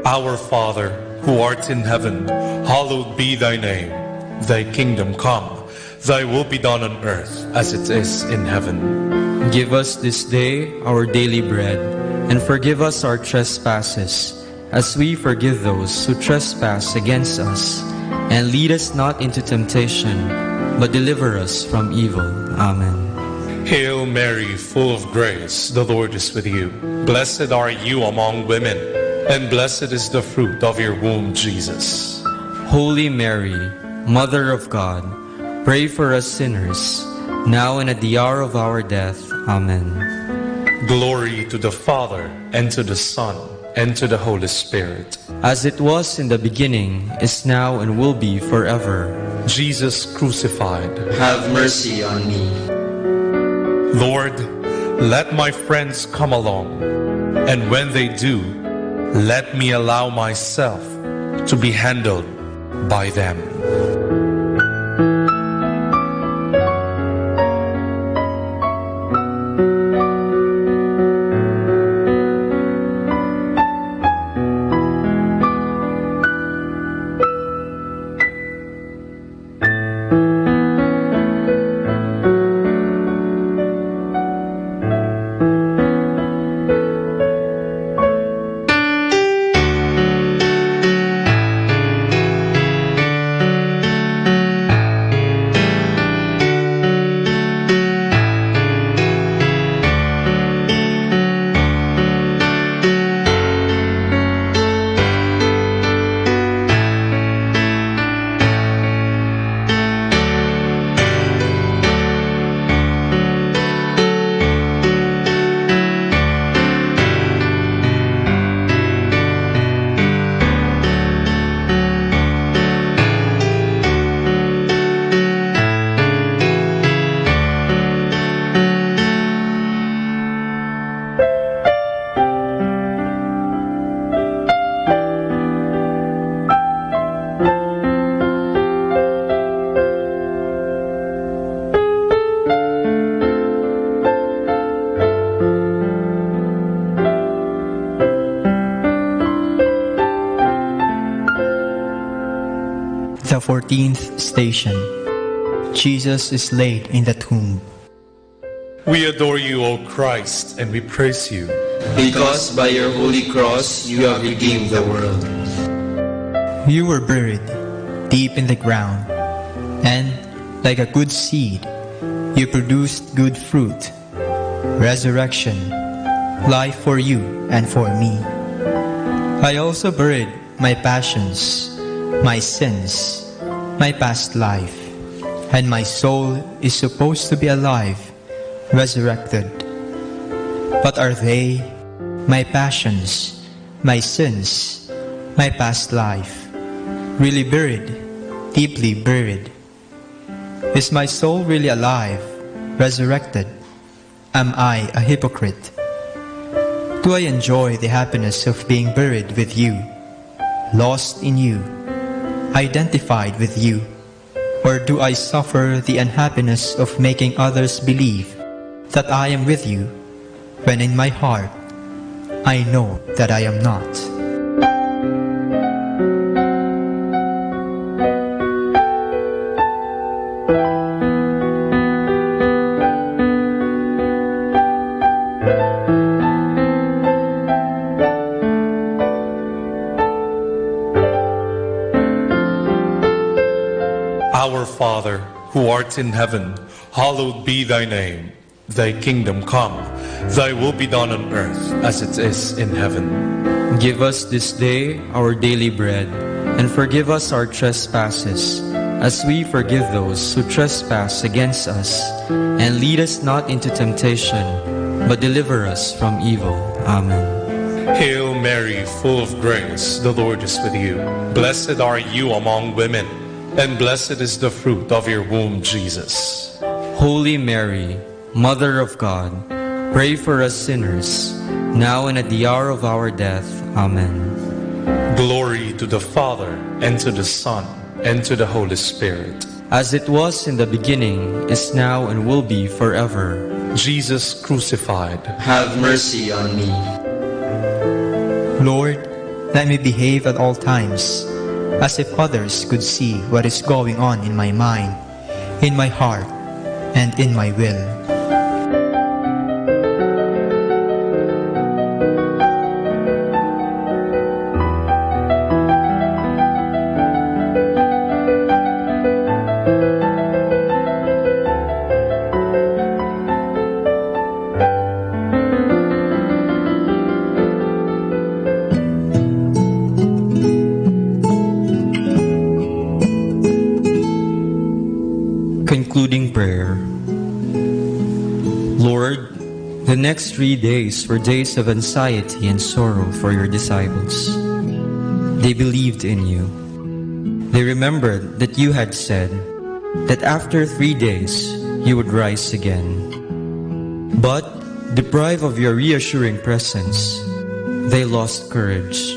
Our Father, who art in heaven, hallowed be thy name. Thy kingdom come, thy will be done on earth as it is in heaven. Give us this day our daily bread, and forgive us our trespasses, as we forgive those who trespass against us. And lead us not into temptation, but deliver us from evil. Amen. Hail Mary, full of grace, the Lord is with you. Blessed are you among women, and blessed is the fruit of your womb, Jesus. Holy Mary, Mother of God, pray for us sinners, now and at the hour of our death. Amen. Glory to the Father, and to the Son, and to the Holy Spirit. As it was in the beginning, is now, and will be forever. Jesus crucified, have mercy on me. Lord, let my friends come along, and when they do, let me allow myself to be handled by them. The 14th station. Jesus is laid in the tomb. We adore you, O Christ, and we praise you. Because by your holy cross you have redeemed the world. You were buried deep in the ground, and like a good seed, you produced good fruit. Resurrection, life for you and for me. I also buried my passions, my sins, my past life, and my soul is supposed to be alive, resurrected. But are they, my passions, my sins, my past life, really buried, deeply buried? Is my soul really alive, resurrected? Am I a hypocrite? Do I enjoy the happiness of being buried with you, lost in you, identified with you? Or do I suffer the unhappiness of making others believe that I am with you, when in my heart I know that I am not? Our Father, who art in heaven, hallowed be thy name. Thy kingdom come, thy will be done on earth as it is in heaven. Give us this day our daily bread, and forgive us our trespasses, as we forgive those who trespass against us. And lead us not into temptation, but deliver us from evil. Amen. Hail Mary, full of grace, the Lord is with you. Blessed are you among women, and blessed is the fruit of your womb, Jesus. Holy Mary, Mother of God, pray for us sinners, now and at the hour of our death. Amen. Glory to the Father, and to the Son, and to the Holy Spirit. As it was in the beginning, is now, and will be forever. Jesus crucified, have mercy on me. Lord, let me behave at all times as if others could see what is going on in my mind, in my heart, and in my will. Concluding prayer. Lord, the next 3 days were days of anxiety and sorrow for your disciples. They believed in you. They remembered that you had said that after 3 days you would rise again. But, deprived of your reassuring presence, they lost courage.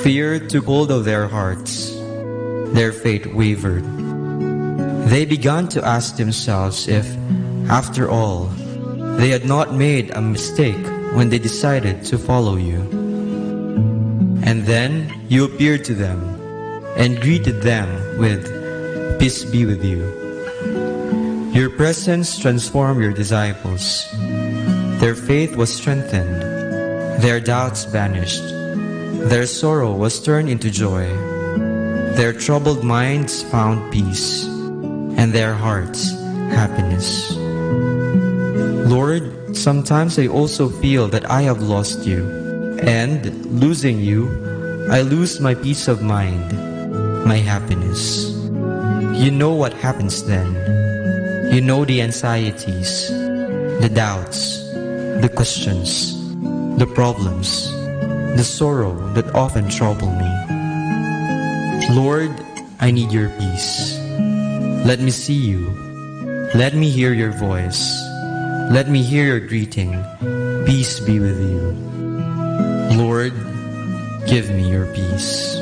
Fear took hold of their hearts. Their faith wavered. They began to ask themselves if, after all, they had not made a mistake when they decided to follow you. And then you appeared to them and greeted them with, "Peace be with you." Your presence transformed your disciples. Their faith was strengthened. Their doubts vanished. Their sorrow was turned into joy. Their troubled minds found peace, and their hearts happiness. Lord, sometimes I also feel that I have lost you, and losing you, I lose my peace of mind, my happiness. You know what happens then. You know the anxieties, the doubts, the questions, the problems, the sorrow that often trouble me. Lord, I need your peace. Let me see you. Let me hear your voice. Let me hear your greeting. Peace be with you. Lord, give me your peace.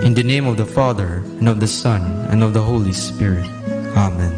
In the name of the Father, and of the Son, and of the Holy Spirit. Amen.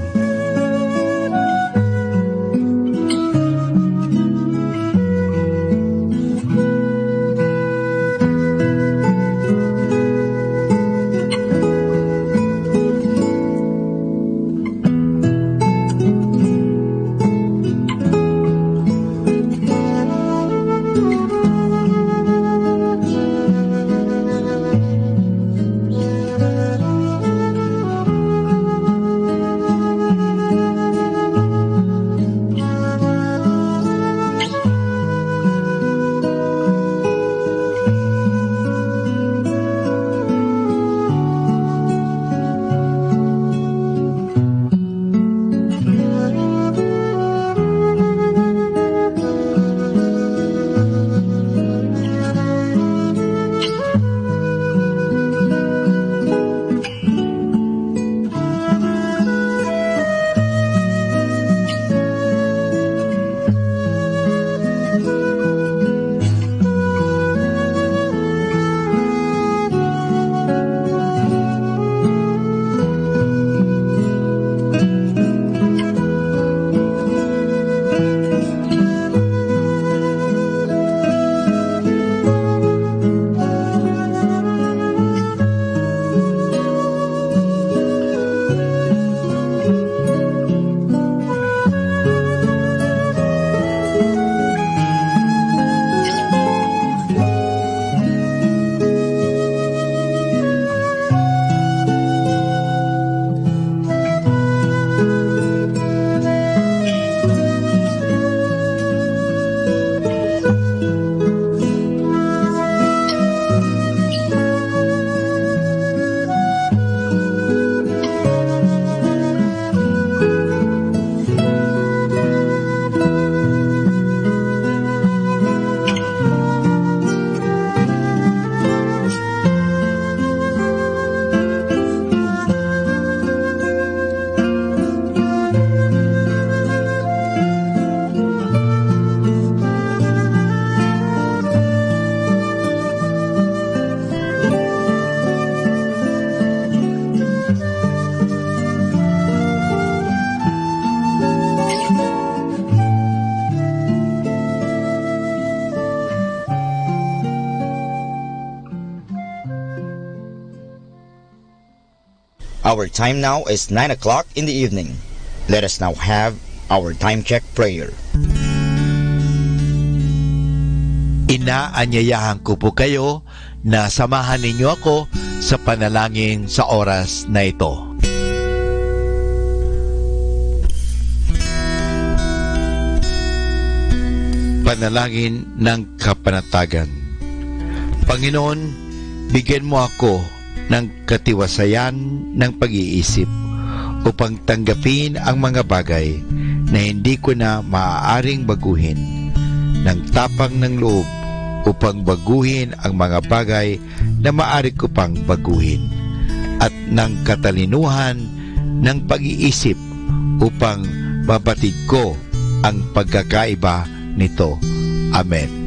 Our time now is 9 o'clock in the evening. Let us now have our time check prayer. Inaanyayahan ko po kayo na samahan ninyo ako sa panalangin sa oras na ito. Panalangin ng kapanatagan. Panginoon, bigyan mo ako ng katiwasayan ng pag-iisip upang tanggapin ang mga bagay na hindi ko na maaaring baguhin, ng tapang ng loob upang baguhin ang mga bagay na maaari ko pang baguhin, at ng katalinuhan ng pag-iisip upang mabatid ko ang pagkakaiba nito. Amen.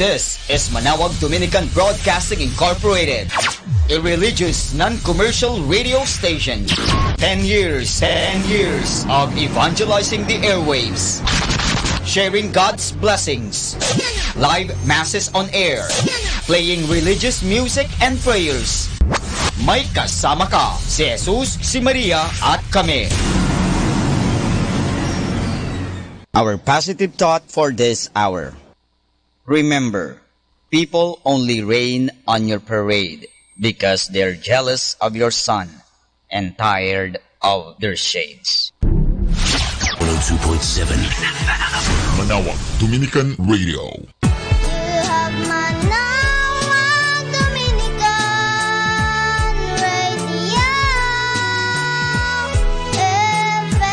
This is Manaoag Dominican Broadcasting Incorporated, a religious non-commercial radio station. 10 years of evangelizing the airwaves, sharing God's blessings, live masses on air, playing religious music and prayers. May kasama ka, si Jesus, si Maria at kami. Our positive thought for this hour. Remember, people only rain on your parade because they're jealous of your sun and tired of their shades. 102.7 Manaoag, Dominican Radio. You have Manaoag, Dominican Radio FM.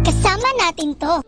Kasama natin to.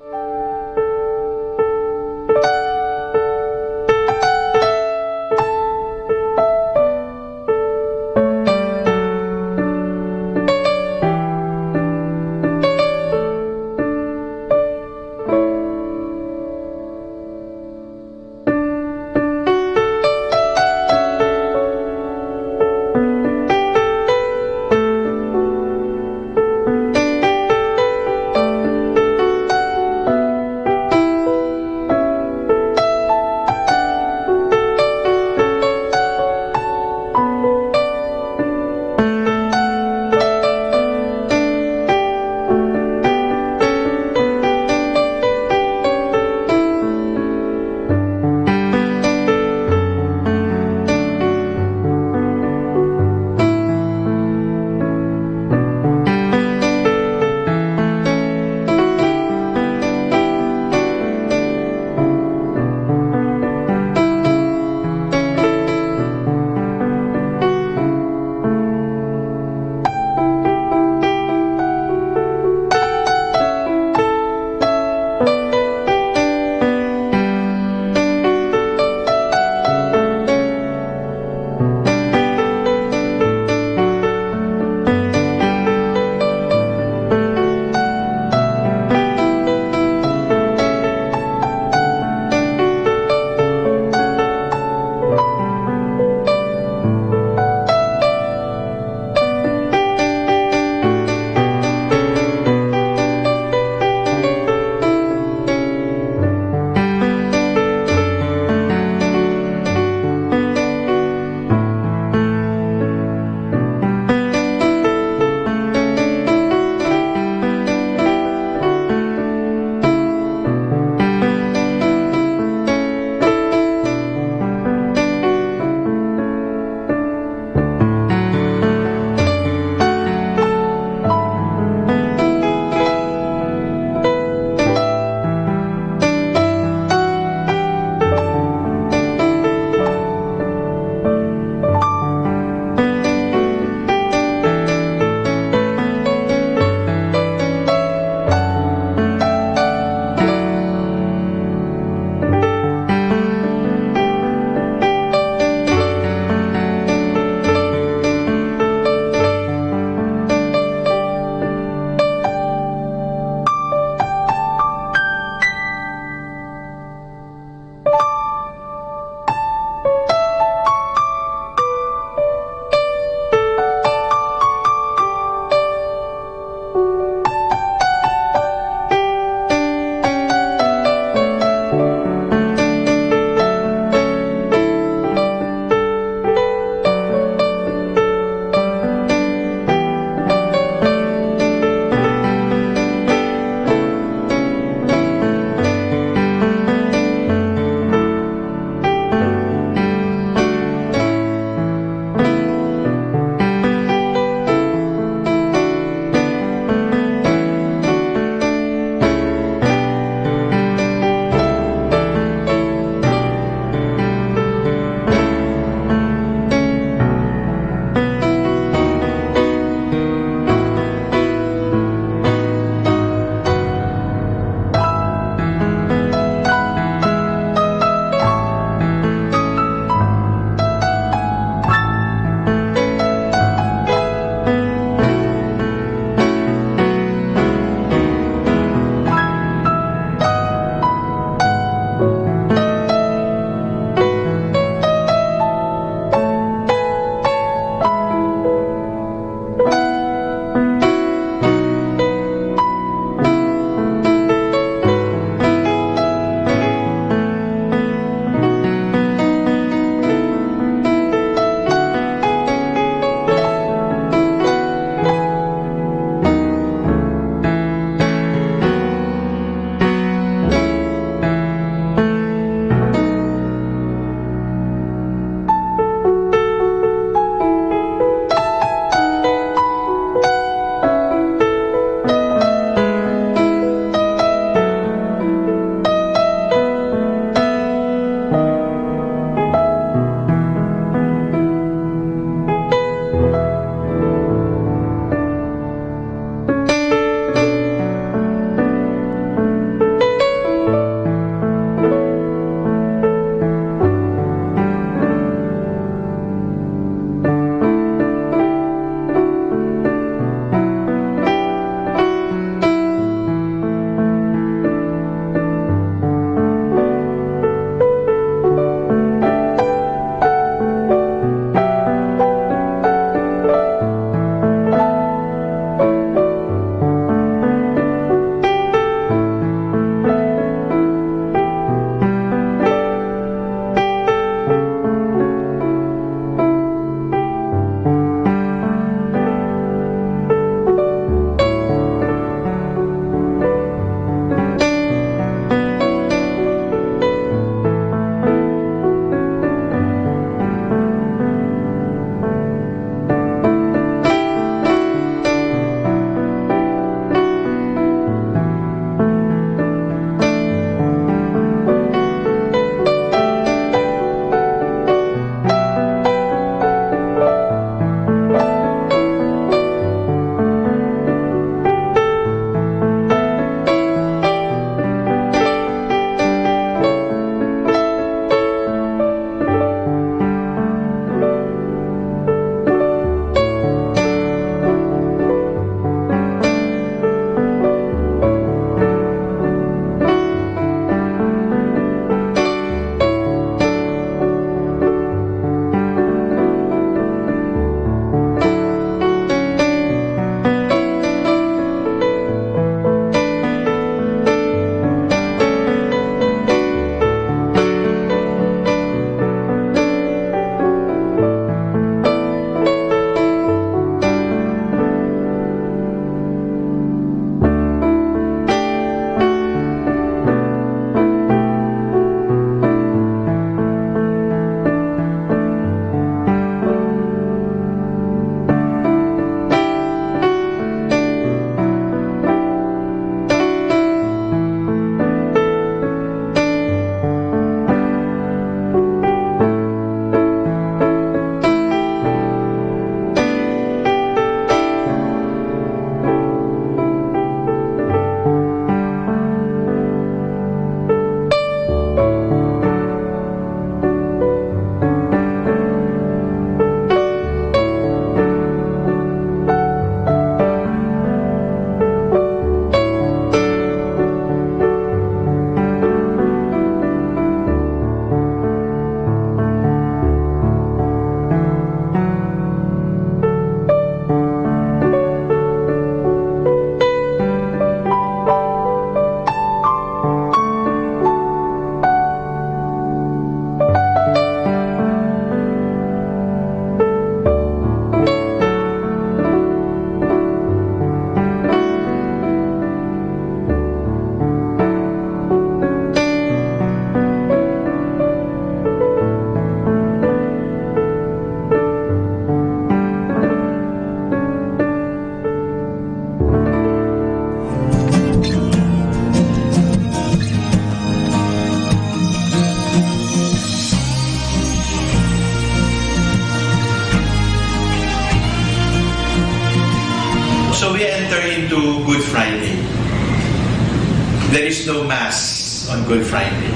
There is no Mass on Good Friday.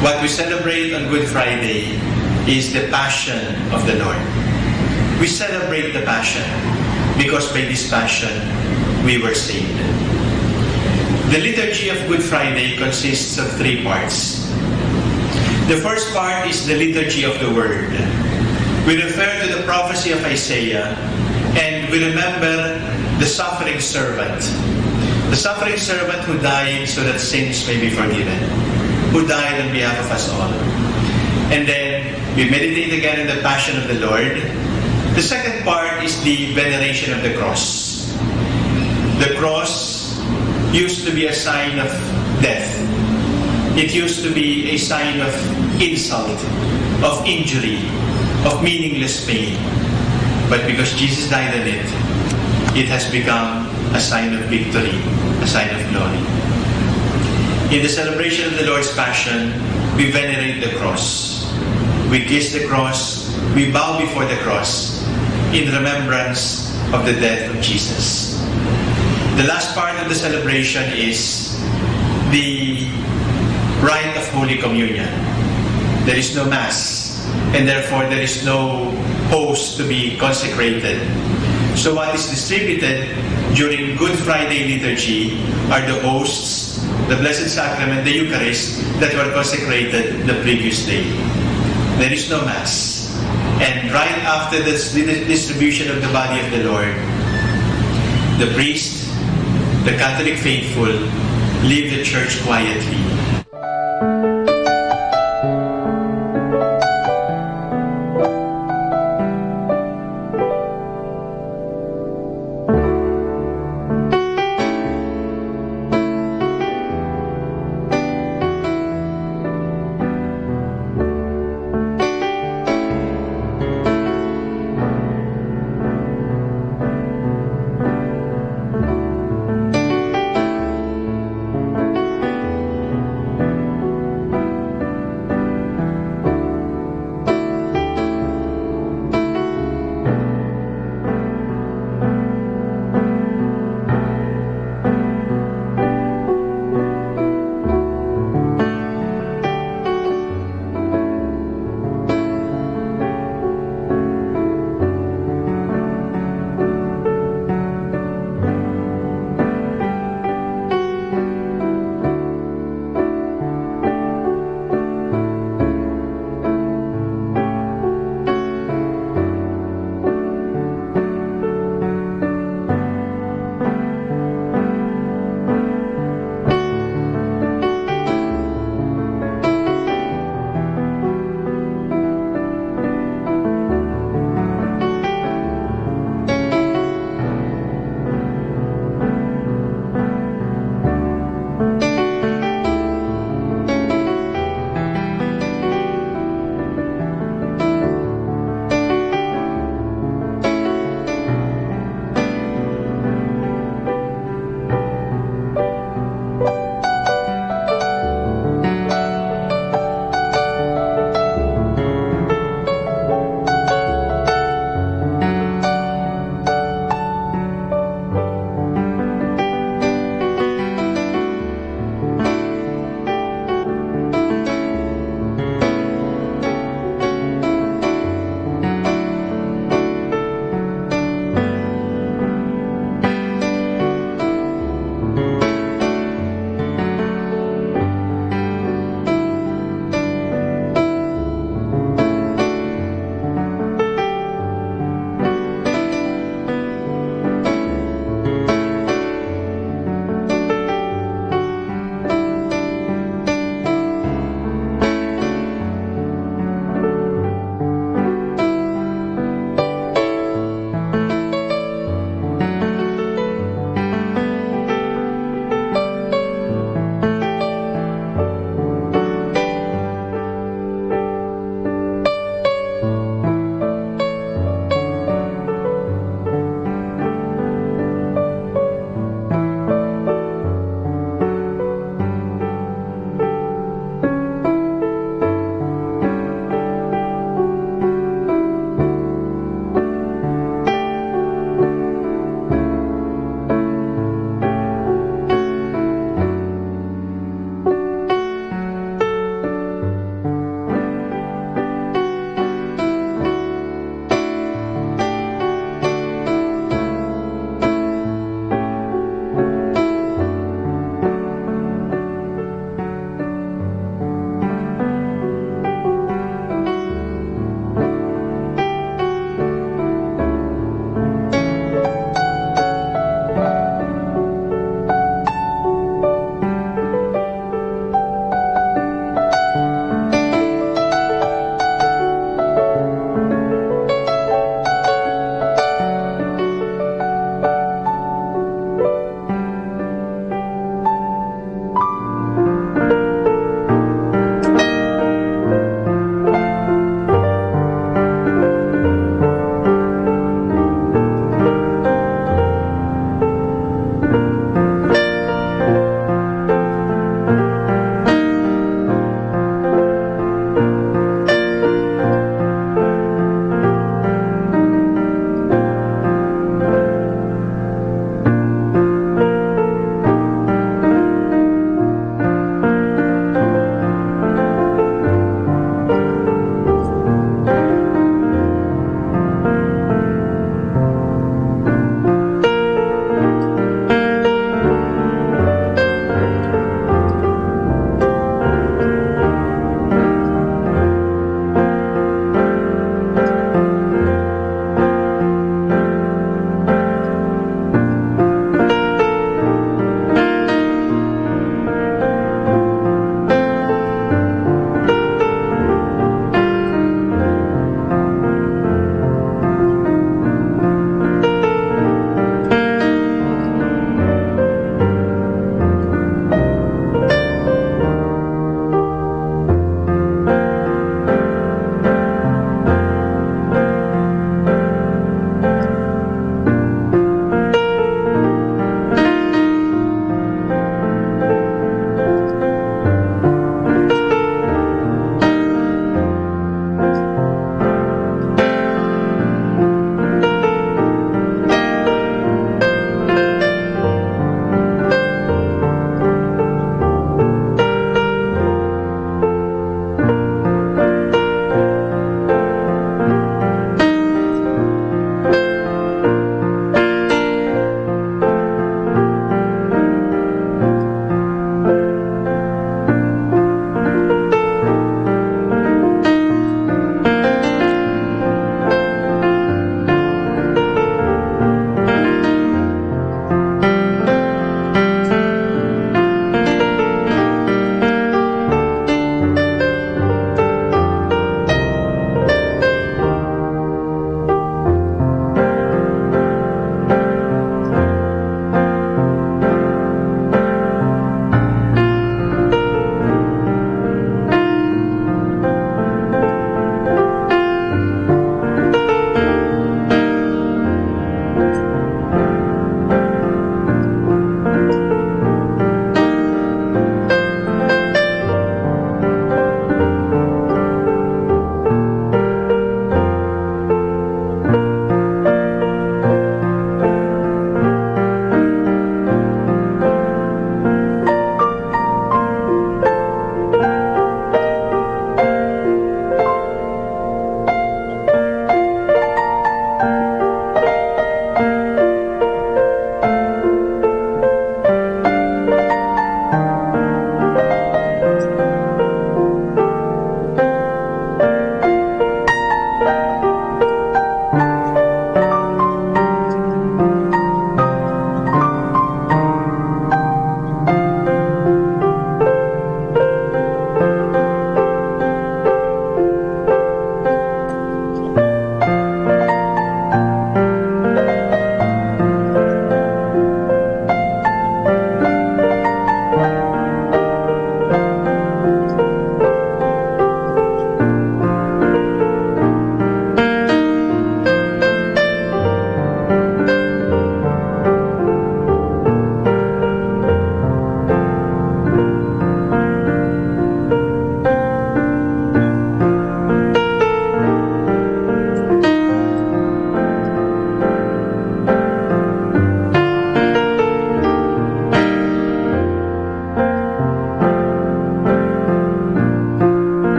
What we celebrate on Good Friday is the Passion of the Lord. We celebrate the Passion because by this Passion we were saved. The liturgy of Good Friday consists of 3 parts. The first part is the liturgy of the Word. We refer to the prophecy of Isaiah and we remember the suffering servant. The suffering servant who died so that sins may be forgiven. Who died on behalf of us all. And then we meditate again on the Passion of the Lord. The second part is the veneration of the cross. The cross used to be a sign of death. It used to be a sign of insult, of injury, of meaningless pain. But because Jesus died on it, it has become a sign of victory, a sign of glory. In the celebration of the Lord's Passion, we venerate the cross. We kiss the cross, we bow before the cross in remembrance of the death of Jesus. The last part of the celebration is the rite of Holy Communion. There is no Mass, and therefore there is no host to be consecrated. So what is distributed during Good Friday liturgy are the hosts, the Blessed Sacrament, the Eucharist, that were consecrated the previous day. There is no Mass. And right after this distribution of the body of the Lord, the priest, the Catholic faithful, leave the church quietly.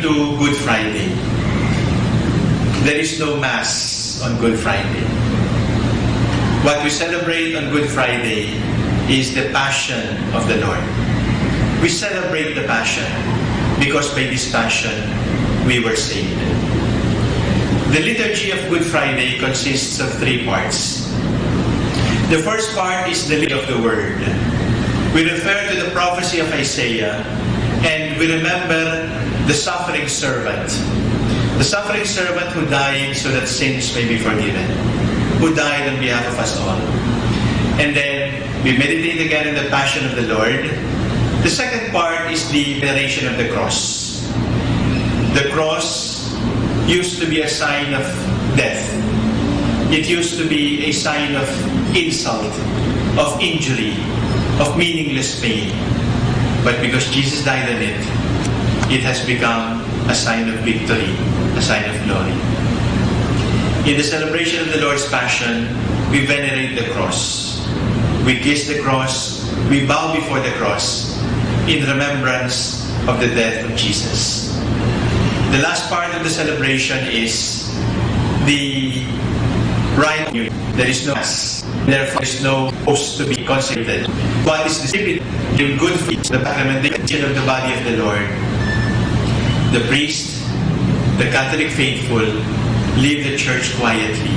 to Good Friday. There is no Mass on Good Friday. What we celebrate on Good Friday is the Passion of the Lord. We celebrate the Passion because by this Passion we were saved. The liturgy of Good Friday consists of 3 parts. The first part is the reading of the Word. We refer to the prophecy of Isaiah and we remember the suffering servant. The suffering servant who died so that sins may be forgiven. Who died on behalf of us all. And then we meditate again on the Passion of the Lord. The second part is the veneration of the cross. The cross used to be a sign of death. It used to be a sign of insult, of injury, of meaningless pain. But because Jesus died on it, it has become a sign of victory, a sign of glory. In the celebration of the Lord's Passion, we venerate the cross. We kiss the cross, we bow before the cross in remembrance of the death of Jesus. The last part of the celebration is the rite. There is no Mass. Therefore, there is no host to be consecrated. What is distributed in good feast, the sacramentation of the body of the Lord. The priest, the Catholic faithful, leave the church quietly.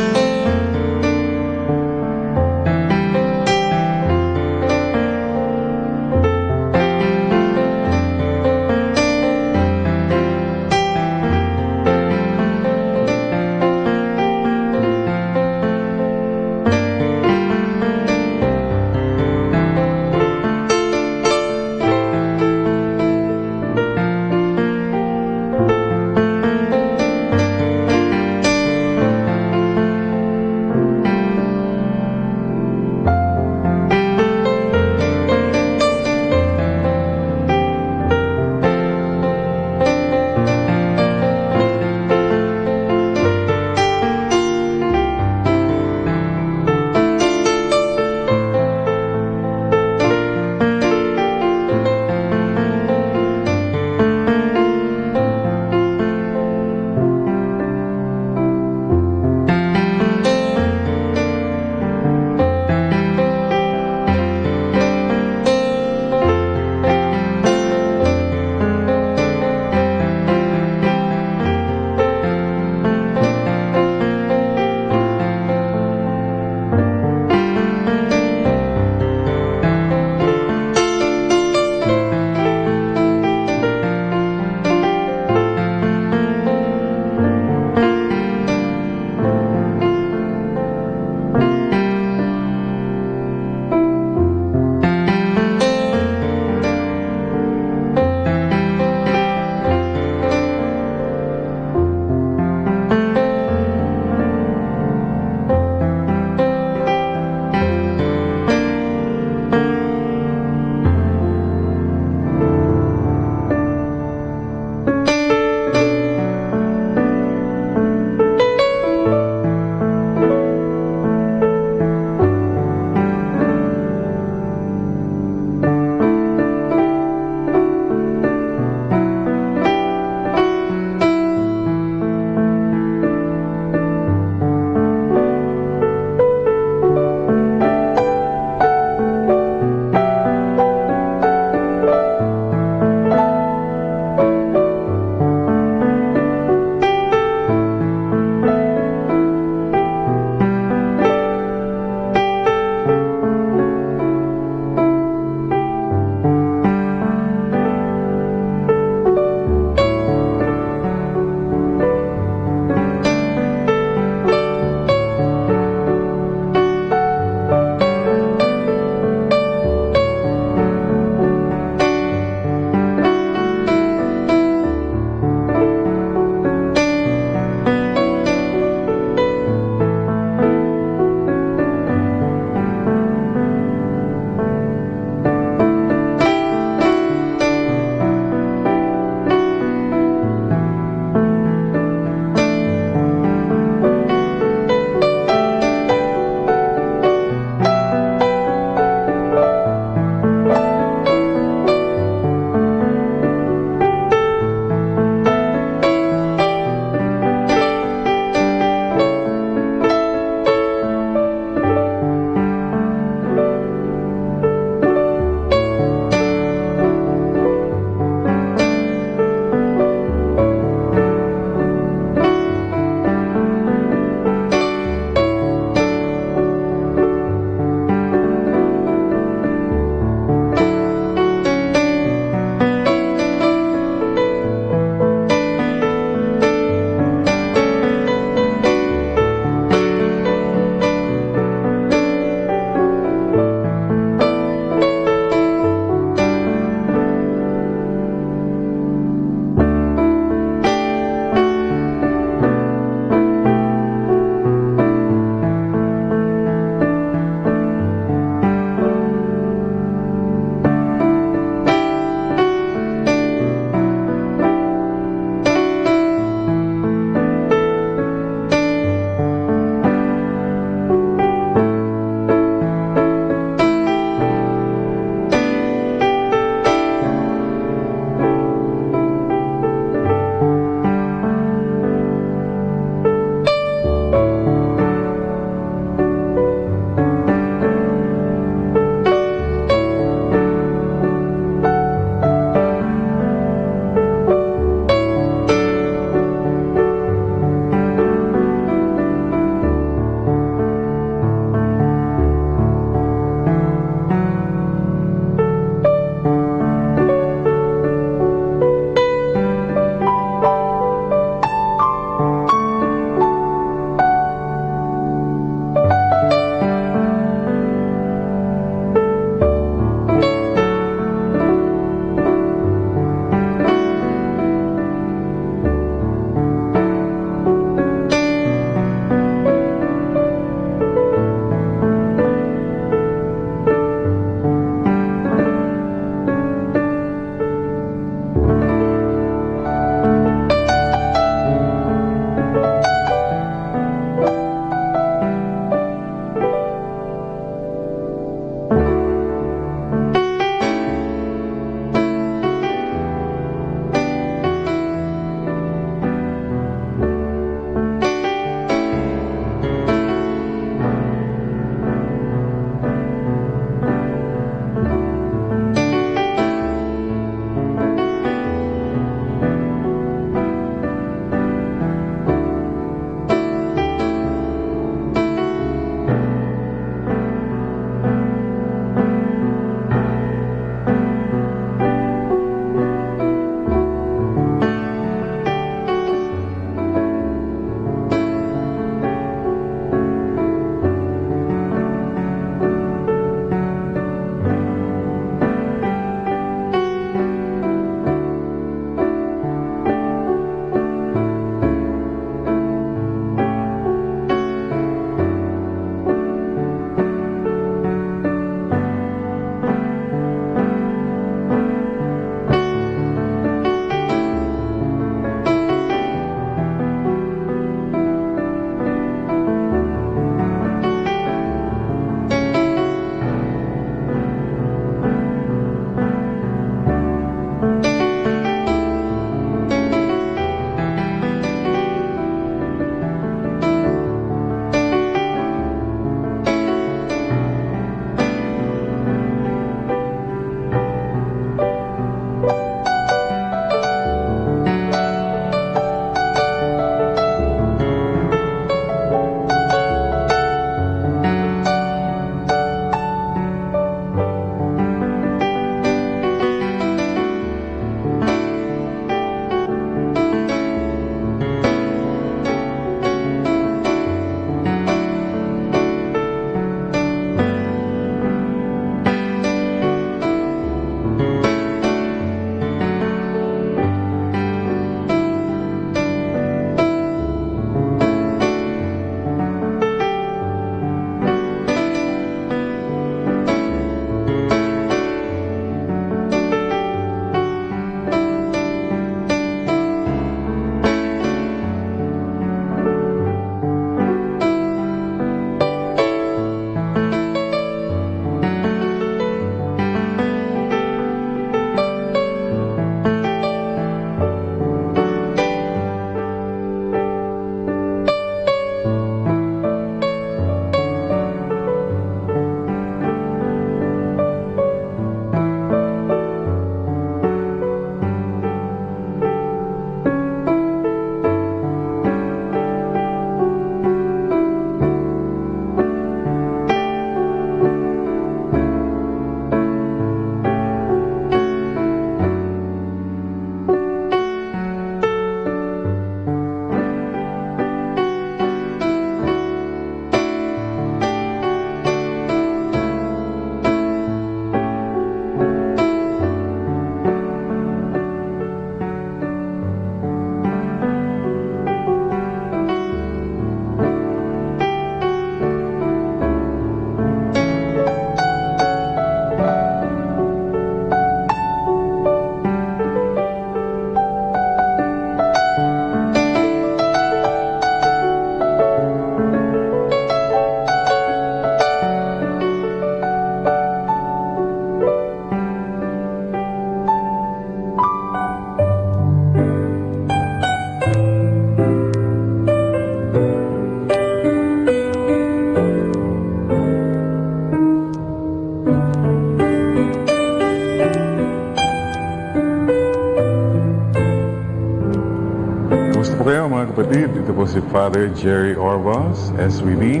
kapatid, ito po si Father Jerry Orvas, SVD.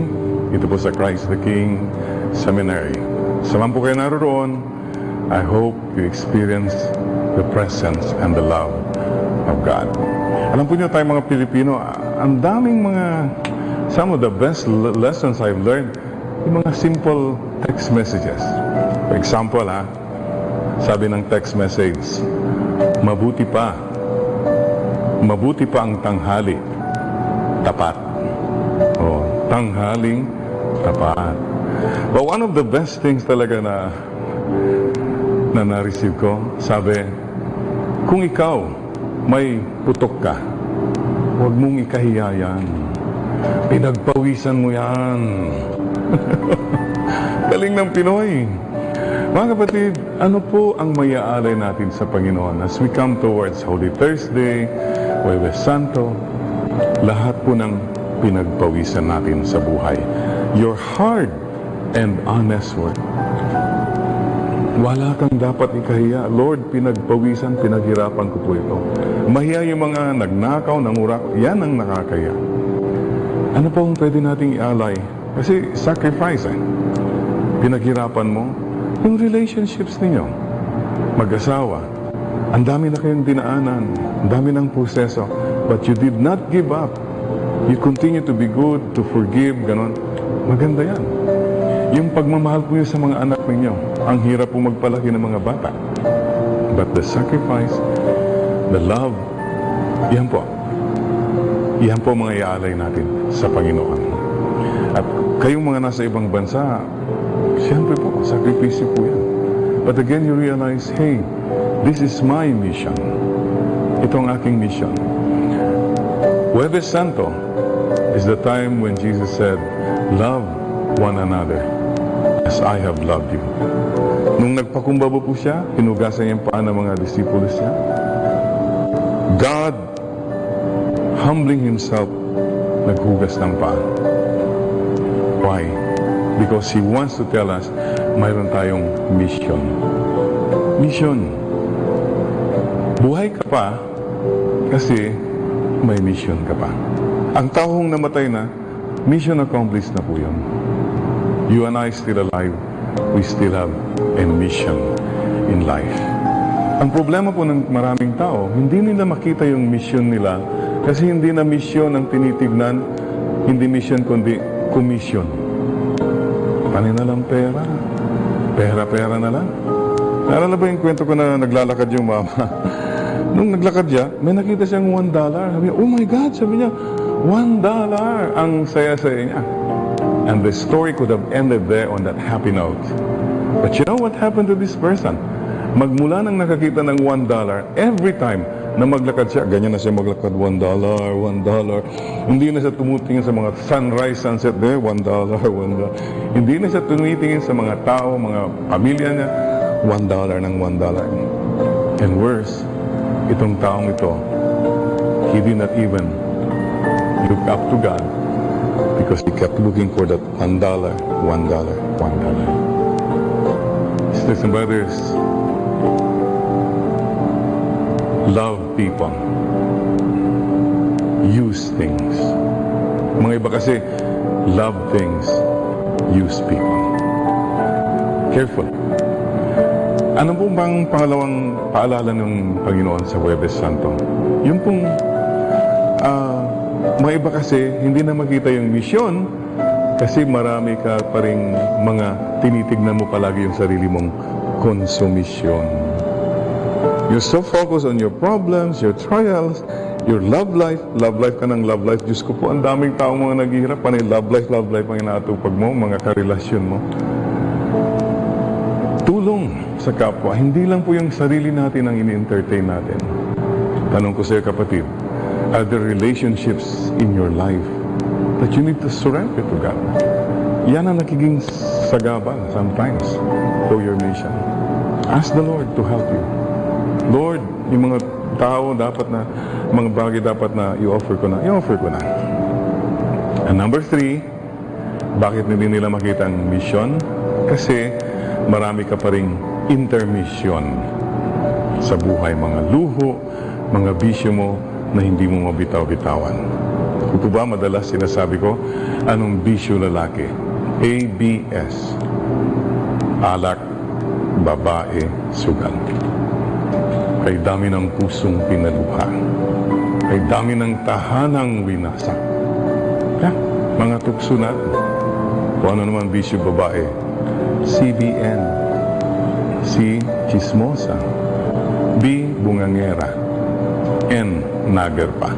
Ito po sa Christ the King Seminary. Samahan po kayo naroon. I hope you experience the presence and the love of God. Alam po niyo tayo mga Pilipino, ang daming some of the best lessons I've learned, yung mga simple text messages. For example, sabi ng text message, mabuti pa ang tanghali, tapat. Tanghaling tapat. But one of the best things talaga na na-receive ko, sabi, kung ikaw may putok ka, huwag mong ikahiya yan. Pinagpawisan mo yan. Galing ng Pinoy. Mga kapatid, ano po ang mayaalay natin sa Panginoon as we come towards Holy Thursday, Huwebes Santo, lahat po ng pinagpawisan natin sa buhay. Your hard and honest work. Wala kang dapat ikahiya. Lord, pinagpawisan, pinaghirapan ko po ito. Mahiya yung mga nagnakaw, nangurak, yan ang nakakaya. Ano po ang pwede nating ialay? Kasi sacrifice Pinaghirapan mo yung relationships ninyo. Mag-asawa. Ang dami na kayong dinaanan. Ang dami ng proseso. But you did not give up. You continue to be good, to forgive, ganon. Maganda yan. Yung pagmamahal po sa mga anak ninyo. Ang hirap po magpalaki ng mga bata. But the sacrifice, the love, yan po. Yan po mga iaalay natin sa Panginoon. At kayong mga nasa ibang bansa, siyempre po, sakripisyo po yan. But again, you realize, hey, this is my mission. Ito ang aking mission. Huwebes Santo is the time when Jesus said, love one another as I have loved you. Nung nagpakumbaba po siya, hinugasan niya yung paa ng mga disciples niya. God, humbling Himself, naghugas ng paa. Why? Because He wants to tell us, mayroon tayong mission. Mission. Buhay ka pa kasi may mission ka pa. Ang taong namatay na, mission accomplished na po yun. You and I still alive, we still have a mission in life. Ang problema po ng maraming tao, hindi nila makita yung mission nila kasi hindi na mission ang tinitignan, hindi mission kundi commission. Panin na lang pera. Pera na lang. Naalala ba yung kwento ko na naglalakad yung mama? Nung naglakad siya, may nakita siyang $1. Sabi niya, oh my God, sabi niya, $1. Ang saya-saya niya. And the story could have ended there on that happy note. But you know what happened to this person? Magmula nang nakakita ng $1, every time na maglakad siya, ganyan na siya maglakad, $1. Hindi na siya tumutingin sa mga sunrise, sunset there, $1. Hindi na siya tumitingin sa mga tao, mga pamilya niya, $1 ng $1. And worse, itong taong ito, he did not even look up to God because he kept looking for that $1. Sisters and brothers, love people. Use things. Mga iba kasi, love things, use people. Careful. Ano po bang pangalawang paalala ng Panginoon sa Huwebes Santo? Yung pong, mga iba kasi, hindi na makita yung misyon kasi marami ka pa ring mga tinitignan mo palagi yung sarili mong konsumisyon. You're so focused on your problems, your trials, your love life ka ng love life. Diyos ko po, ang daming tao mga naghihirap, panay love life ang inaatupag mo, mga karelasyon mo. Tulong sa kapwa, hindi lang po yung sarili natin ang ini-entertain natin. Tanong ko sa iyo kapatid, are there relationships in your life that you need to surrender to God? Yan ang nakiging sagabal sometimes for your mission. Ask the Lord to help you. Lord, yung mga tao dapat na, mga bagay dapat na i-offer ko na. And number 3, bakit hindi nila makita ang mission? Kasi marami ka pa ring intermission sa buhay, mga luho, mga bisyo mo na hindi mo mabitaw-bitawan. Ito ba madalas sinasabi ko, anong bisyo lalaki? ABS. Alak, babae, sugal. Kay dami ng pusong pinaluha. Kay dami ng tahanang winasak. Yeah, mga tukso natin. Kung ano naman bisyo babae, CBN. C, chismosa. B, bungangera. N, nagerpa.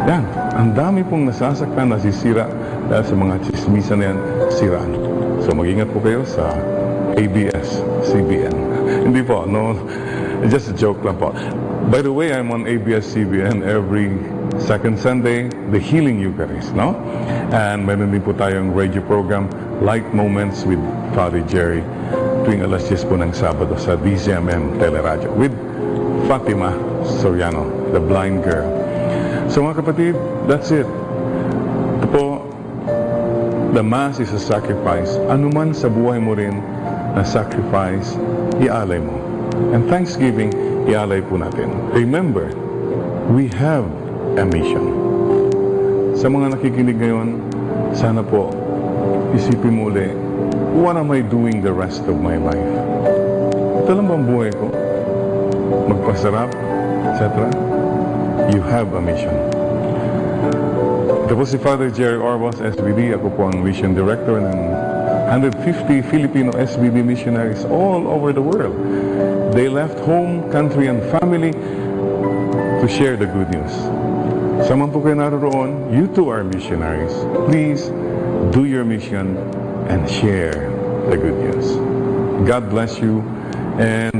Yan, ang dami pong nasasaktan, nasisira dahil sa mga chismisa na yan, siraan. So mag-ingat po kayo sa ABS, CBN. Hindi po, no, just a joke lang po. By the way, I'm on ABS-CBN every second Sunday, the Healing Eucharist, no? And meron din po tayong radio program, Light Moments with Father Jerry, tuwing alas 10 po ng Sabado sa DZMM Teleradio with Fatima Soriano, the blind girl. So mga kapatid, that's it. Ito po, the Mass is a sacrifice. Ano man sa buhay mo rin na sacrifice, ialay mo. And Thanksgiving, ialay po natin. Remember, we have a mission. Sa mga nakikinig ngayon, sana po, isipin mo uli, what am I doing the rest of my life? Ito lang bang buhay ko? Magpasarap, etc. You have a mission. Ito po si Father Jerry Orbos, SBD. Ako po ang Mission Director ng 150 Filipino SBD missionaries all over the world. They left home, country, and family to share the good news. Saman po kayo naroon, you too are missionaries. Please do your mission and share the good news. God bless you, and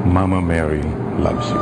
Mama Mary loves you.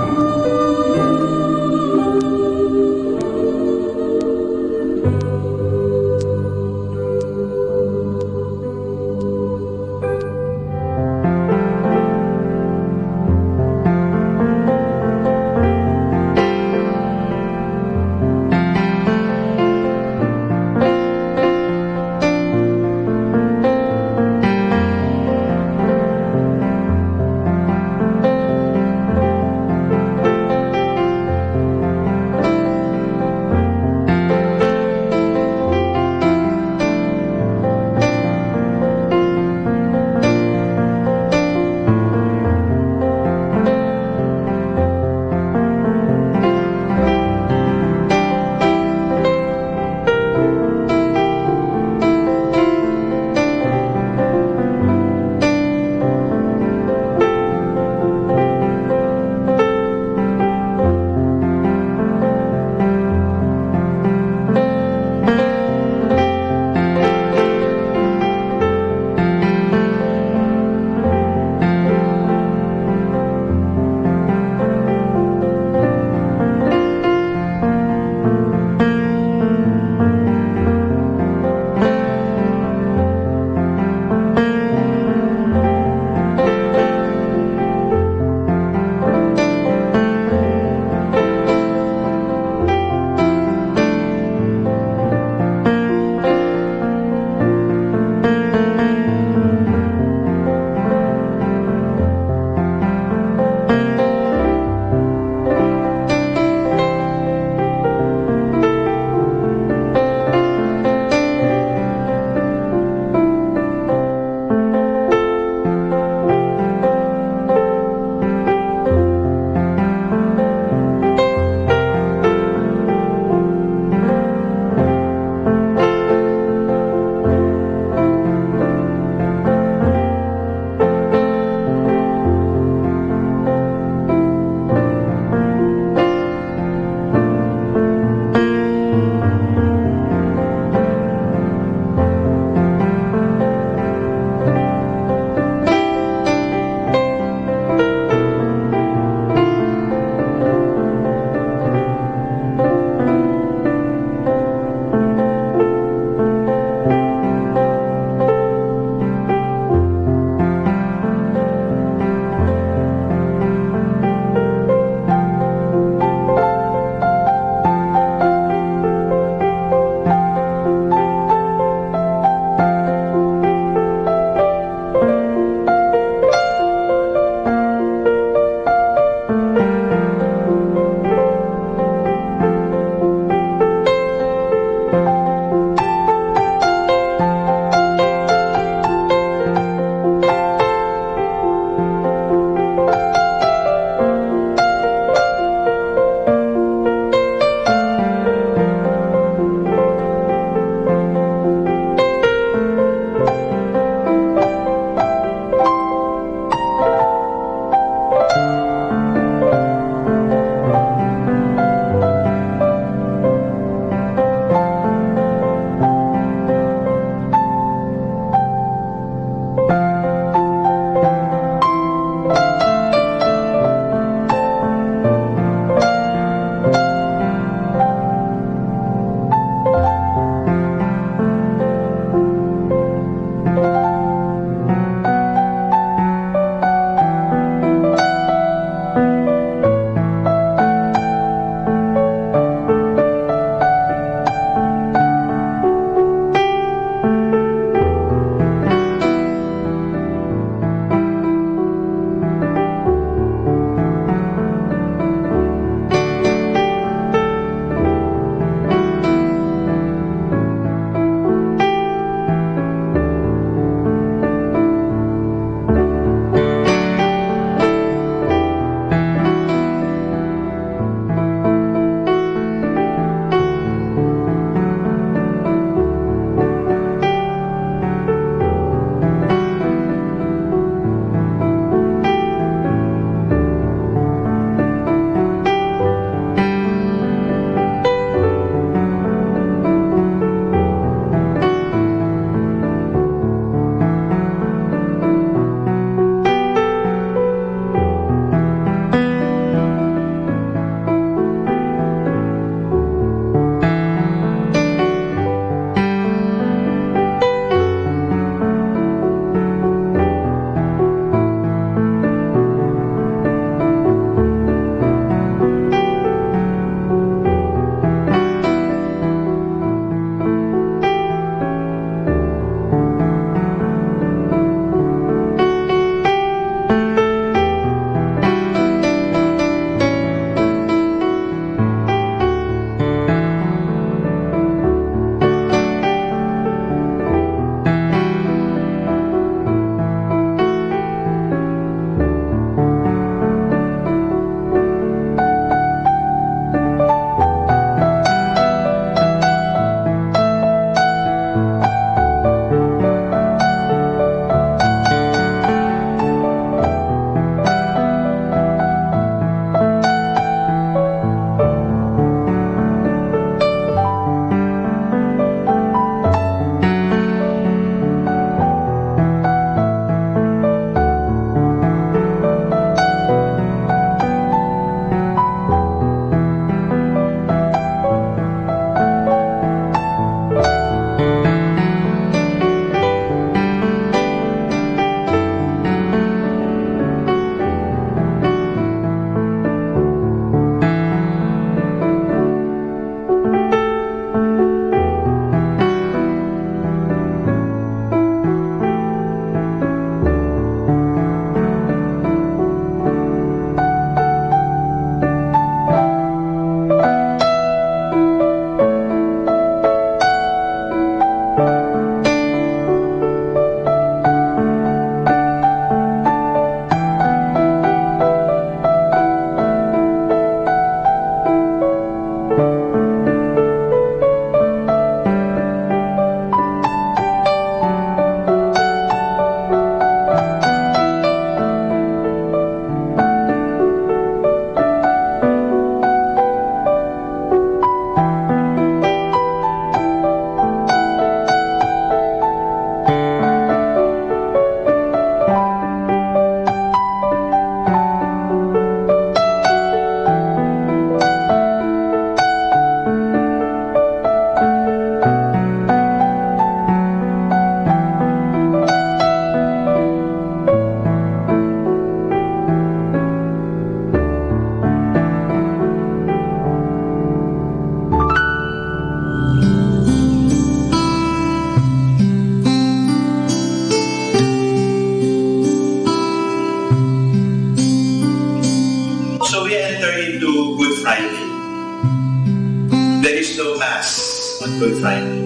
is no Mass on Good Friday.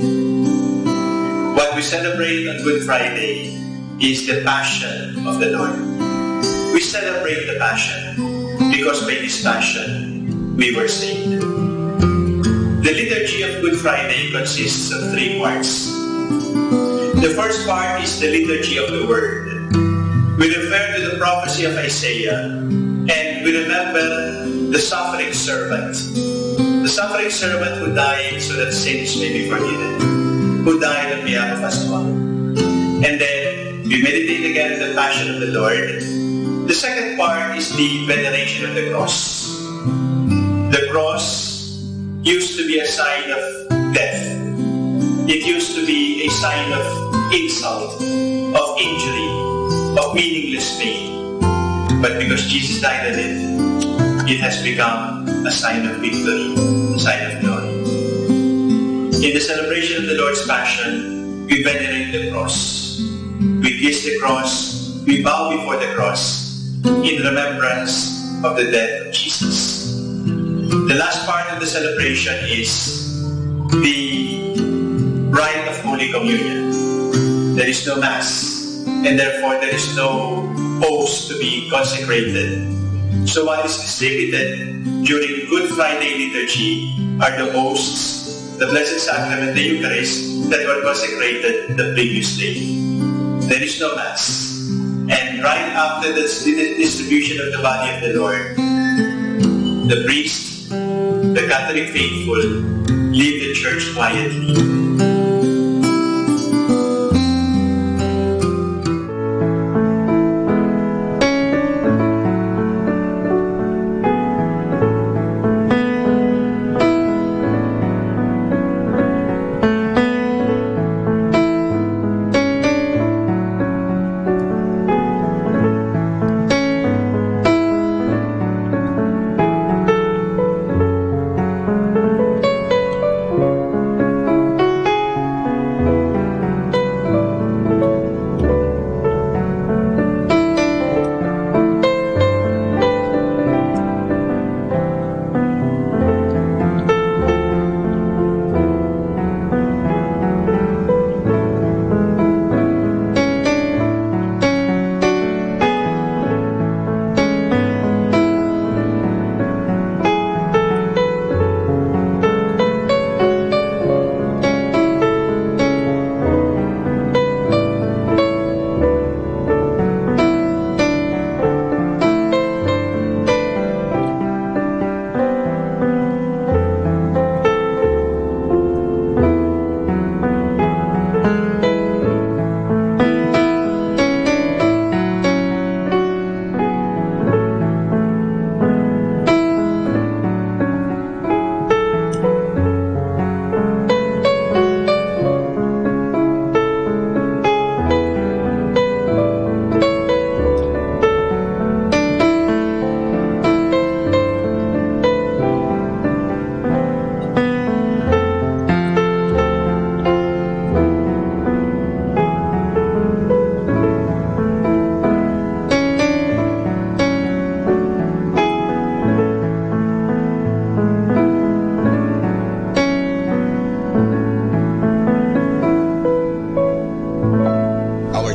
What we celebrate on Good Friday is the Passion of the Lord. We celebrate the Passion because by this Passion, we were saved. The liturgy of Good Friday consists of 3 parts. The first part is the liturgy of the Word. We refer to the prophecy of Isaiah and we remember the suffering servant. The suffering servant who died so that sins may be forgiven, who died on behalf of us all. And then we meditate again on the Passion of the Lord. The second part is the veneration of the cross. The cross used to be a sign of death. It used to be a sign of insult, of injury, of meaningless pain. But because Jesus died on it has become a sign of victory, a sign of glory. In the celebration of the Lord's Passion, we venerate the cross. We kiss the cross. We bow before the cross in remembrance of the death of Jesus. The last part of the celebration is the rite of Holy Communion. There is no Mass, and therefore there is no host to be consecrated. So what is distributed during Good Friday liturgy are the hosts, the Blessed Sacrament, the Eucharist, that were consecrated the previous day. There is no Mass. And right after the distribution of the body of the Lord, the priest, the Catholic faithful, leave the church quietly.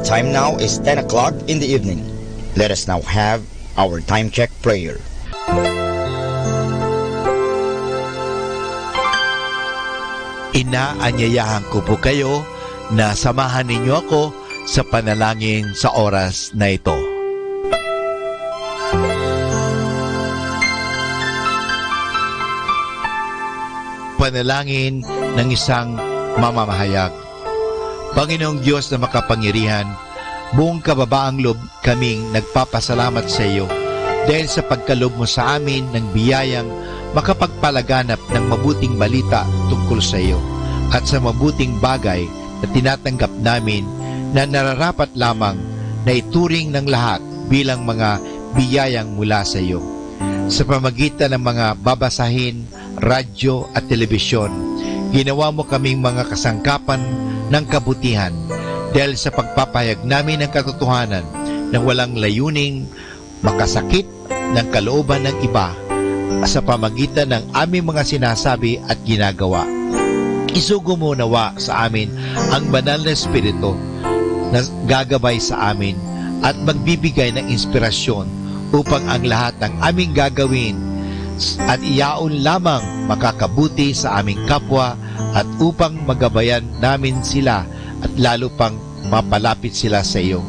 Time now is 10 o'clock in the evening. Let us now have our time check prayer. Inaanyayahan ko po kayo na samahan ninyo ako sa panalangin sa oras na ito. Panalangin ng isang mamamahayag. Panginoong Diyos na makapangyarihan, buong kababaang loob kaming nagpapasalamat sa iyo dahil sa pagkalob mo sa amin ng biyayang makapagpalaganap ng mabuting balita tungkol sa iyo at sa mabuting bagay na tinatanggap namin na nararapat lamang na ituring ng lahat bilang mga biyayang mula sa iyo. Sa pamagitan ng mga babasahin, radyo at telebisyon, ginawa mo kaming mga kasangkapan ng kabutihan dahil sa pagpapahayag namin ng katotohanan na walang layuning makasakit ng kalooban ng iba, sa pamagitan ng aming mga sinasabi at ginagawa. Isugo mo nawa sa amin ang banal na Espiritu na gagabay sa amin at magbibigay ng inspirasyon upang ang lahat ng aming gagawin at iyaon lamang makakabuti sa aming kapwa at upang magabayan namin sila at lalo pang mapalapit sila sa iyo.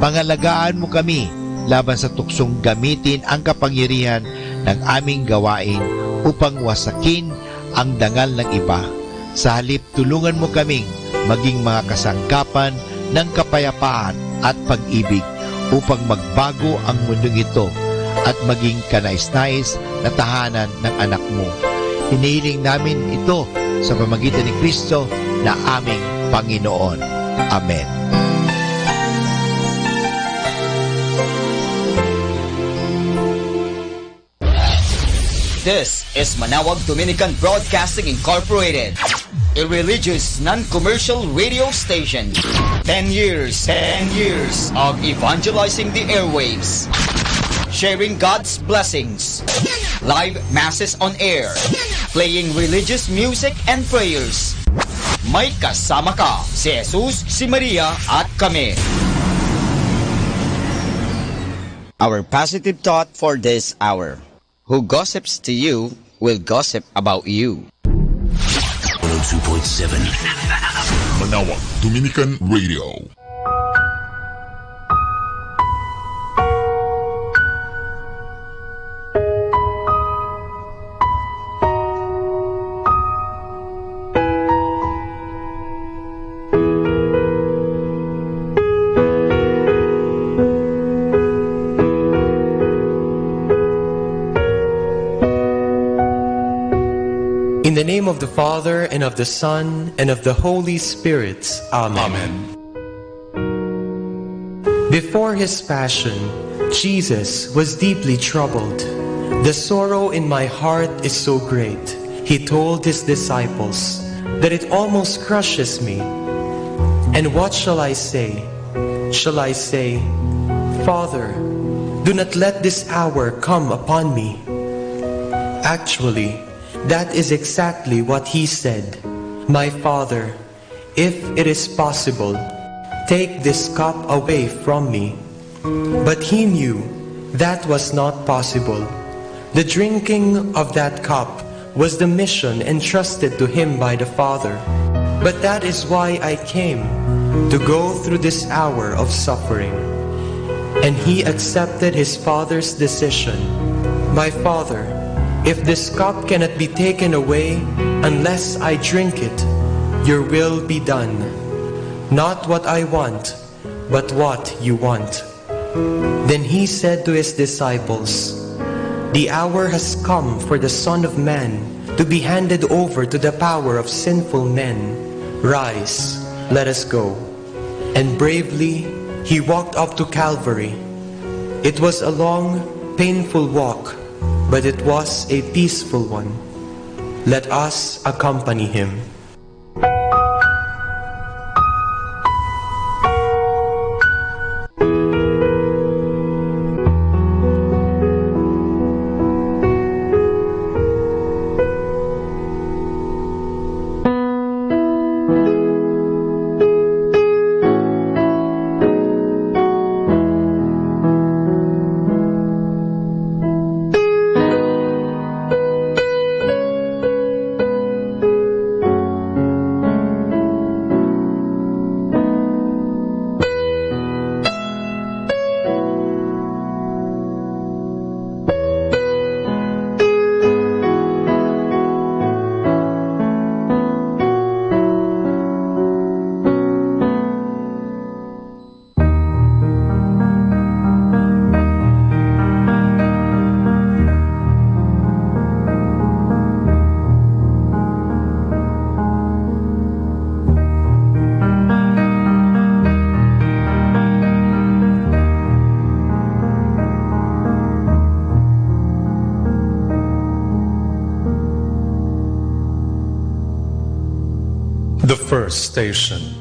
Pangalagaan mo kami laban sa tuksong gamitin ang kapangyarihan ng aming gawain upang wasakin ang dangal ng iba. Sa halip, tulungan mo kaming maging mga kasangkapan ng kapayapaan at pag-ibig upang magbago ang mundong ito at maging kanais-nais na tahanan ng anak mo. Hinihiling namin ito sa pamamagitan ni Kristo na aming Panginoon. Amen. This is Manaoag Dominican Broadcasting Incorporated, a religious non-commercial radio station. 10 years of evangelizing the airwaves, sharing God's blessings, live masses on air, playing religious music and prayers. May kasama ka, si Jesus, si Maria at kami. Our positive thought for this hour. Who gossips to you will gossip about you. 102.7 Manaoag Dominican Radio. In the name of the Father, and of the Son, and of the Holy Spirit. Amen. Before his passion, Jesus was deeply troubled. The sorrow in my heart is so great, he told his disciples, that it almost crushes me. And what shall I say? Shall I say, Father, do not let this hour come upon me? Actually, that is exactly what he said. My Father, if it is possible, take this cup away from me. But he knew that was not possible. The drinking of that cup was the mission entrusted to him by the Father. But that is why I came, to go through this hour of suffering. And he accepted his Father's decision. My Father, if this cup cannot be taken away unless I drink it, your will be done. Not what I want, but what you want. Then he said to his disciples, the hour has come for the Son of Man to be handed over to the power of sinful men. Rise, let us go. And bravely he walked up to Calvary. It was a long, painful walk, but it was a peaceful one. Let us accompany him. The first station.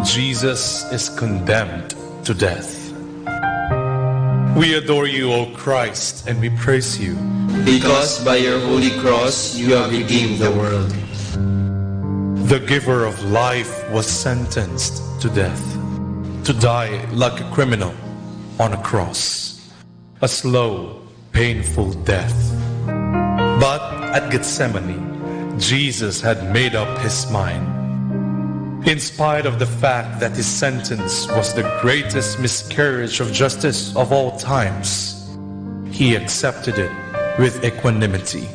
Jesus is condemned to death. We adore you, O Christ, and we praise you. Because by your holy cross you have redeemed the world. The giver of life was sentenced to death, to die like a criminal on a cross, a slow, painful death. But at Gethsemane, Jesus had made up his mind. In spite of the fact that his sentence was the greatest miscarriage of justice of all times, he accepted it with equanimity.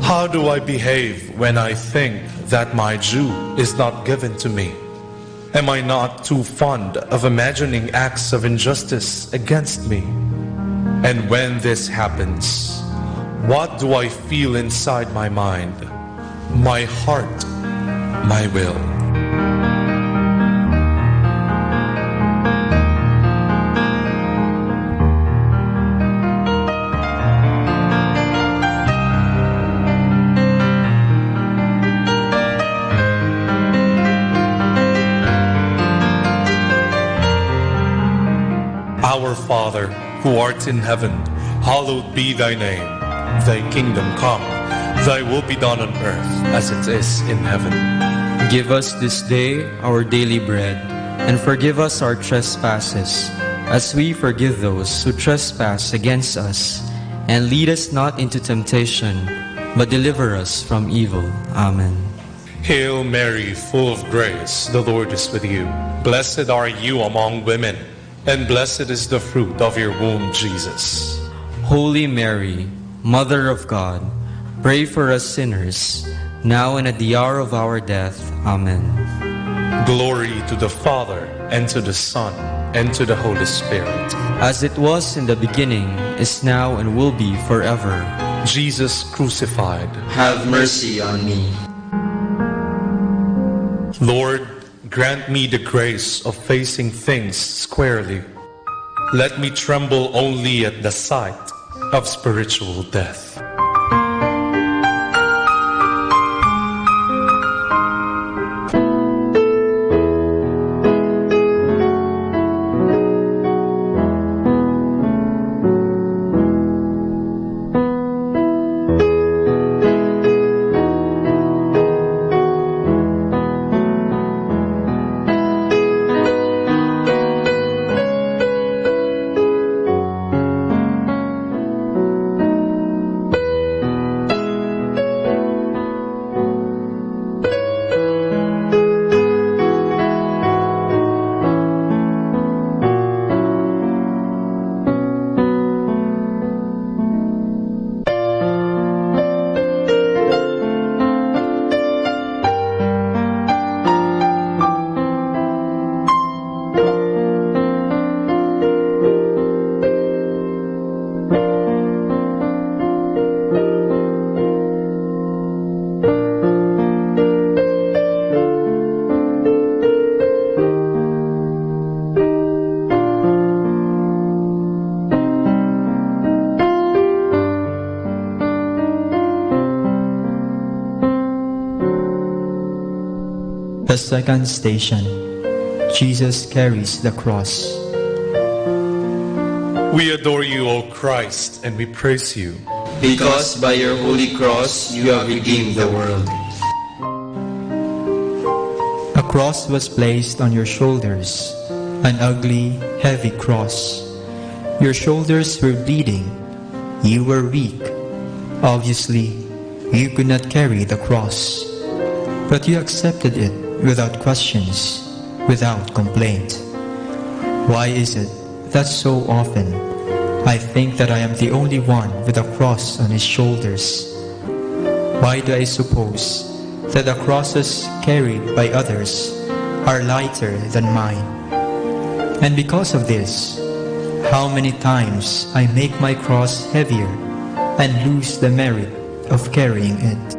How do I behave when I think that my due is not given to me? Am I not too fond of imagining acts of injustice against me? And when this happens, what do I feel inside my mind, my heart, my will? Our Father, who art in heaven, hallowed be thy name. Thy kingdom come, thy will be done on earth as it is in heaven. Give us this day our daily bread, and forgive us our trespasses, as we forgive those who trespass against us. And lead us not into temptation, but deliver us from evil. Amen. Hail Mary, full of grace, the Lord is with you. Blessed are you among women, and blessed is the fruit of your womb, Jesus. Holy Mary, Mother of God, pray for us sinners, now and at the hour of our death. Amen. Glory to the Father, and to the Son, and to the Holy Spirit. As it was in the beginning, is now, and will be forever. Jesus crucified, have mercy on me. Lord, grant me the grace of facing things squarely. Let me tremble only at the sight of spiritual death. The second station, Jesus carries the cross. We adore you, O Christ, and we praise you. Because by your holy cross you have redeemed the world. A cross was placed on your shoulders, an ugly, heavy cross. Your shoulders were bleeding. You were weak. Obviously, you could not carry the cross. But you accepted it without questions, without complaint. Why is it that so often I think that I am the only one with a cross on his shoulders? Why do I suppose that the crosses carried by others are lighter than mine? And because of this, how many times I make my cross heavier and lose the merit of carrying it.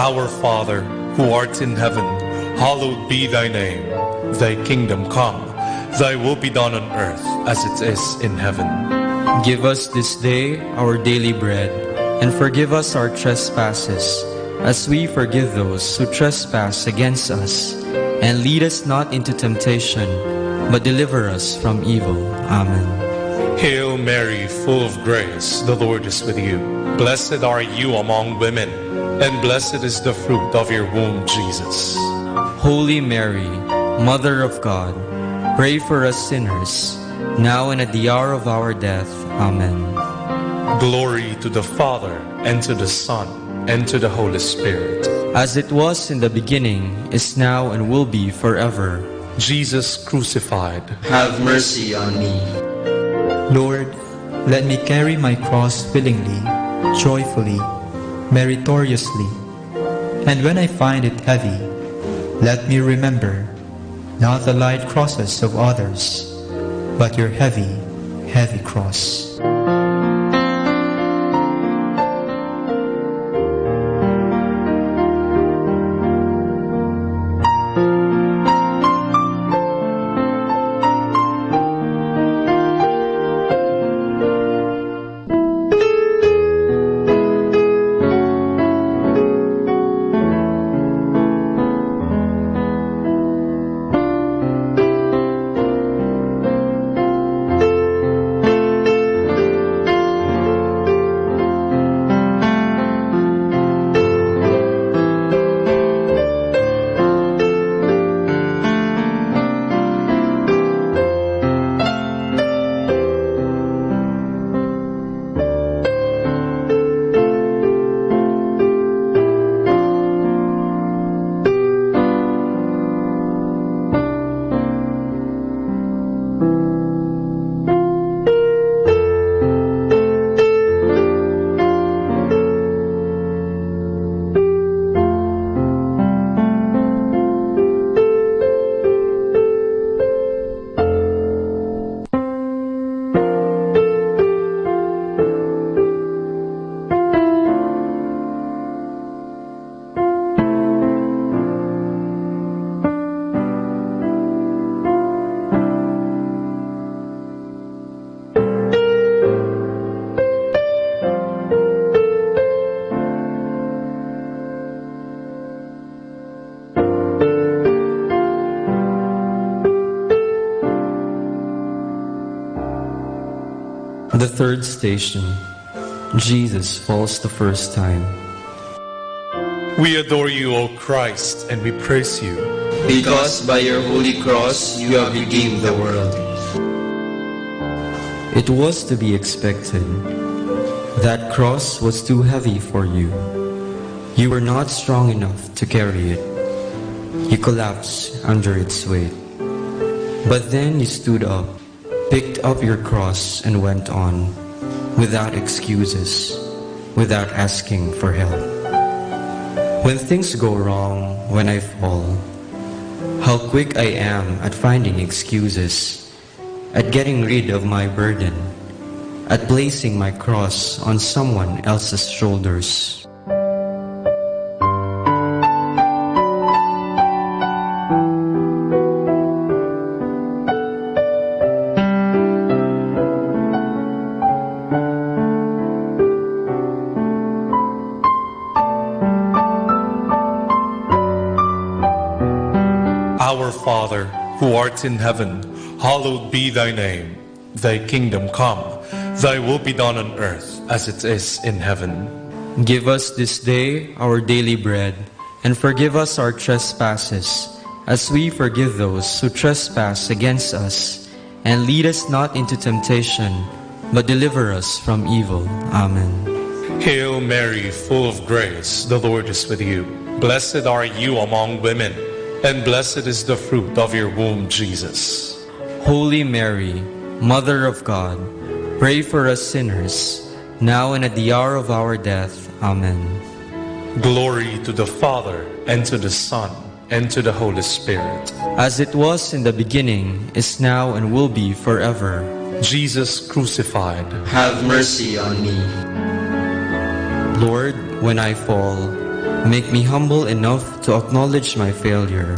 Our Father, who art in heaven, hallowed be thy name. Thy kingdom come, thy will be done on earth as it is in heaven. Give us this day our daily bread, and forgive us our trespasses, as we forgive those who trespass against us. And lead us not into temptation, but deliver us from evil. Amen. Hail Mary, full of grace, the Lord is with you. Blessed are you among women, and blessed is the fruit of your womb, Jesus. Holy Mary, Mother of God, pray for us sinners, now and at the hour of our death. Amen. Glory to the Father, and to the Son, and to the Holy Spirit. As it was in the beginning, is now, and will be forever. Jesus crucified, have mercy on me. Lord, let me carry my cross willingly, joyfully, meritoriously. And when I find it heavy, let me remember not the light crosses of others, but your heavy, heavy cross. The third station, Jesus falls the first time. we adore you, O Christ, and we praise you. Because by your holy cross you have redeemed the world. It was to be expected. That cross was too heavy for you. You were not strong enough to carry it. You collapsed under its weight. But then you stood up, picked up your cross, and went on, without excuses, without asking for help. When things go wrong, when I fall, how quick I am at finding excuses, at getting rid of my burden, at placing my cross on someone else's shoulders. Our Father, who art in heaven, hallowed be thy name. Thy kingdom come, thy will be done on earth as it is in heaven. Give us this day our daily bread, and forgive us our trespasses, as we forgive those who trespass against us. And lead us not into temptation, but deliver us from evil. Amen. Hail Mary, full of grace, the Lord is with you. Blessed are you among women, and blessed is the fruit of your womb, Jesus. Holy Mary, Mother of God, pray for us sinners, now and at the hour of our death. Amen. Glory to the Father, and to the Son, and to the Holy Spirit. As it was in the beginning, is now, and will be forever. Jesus crucified, have mercy on me. Lord, when I fall, Make me humble enough to acknowledge my failure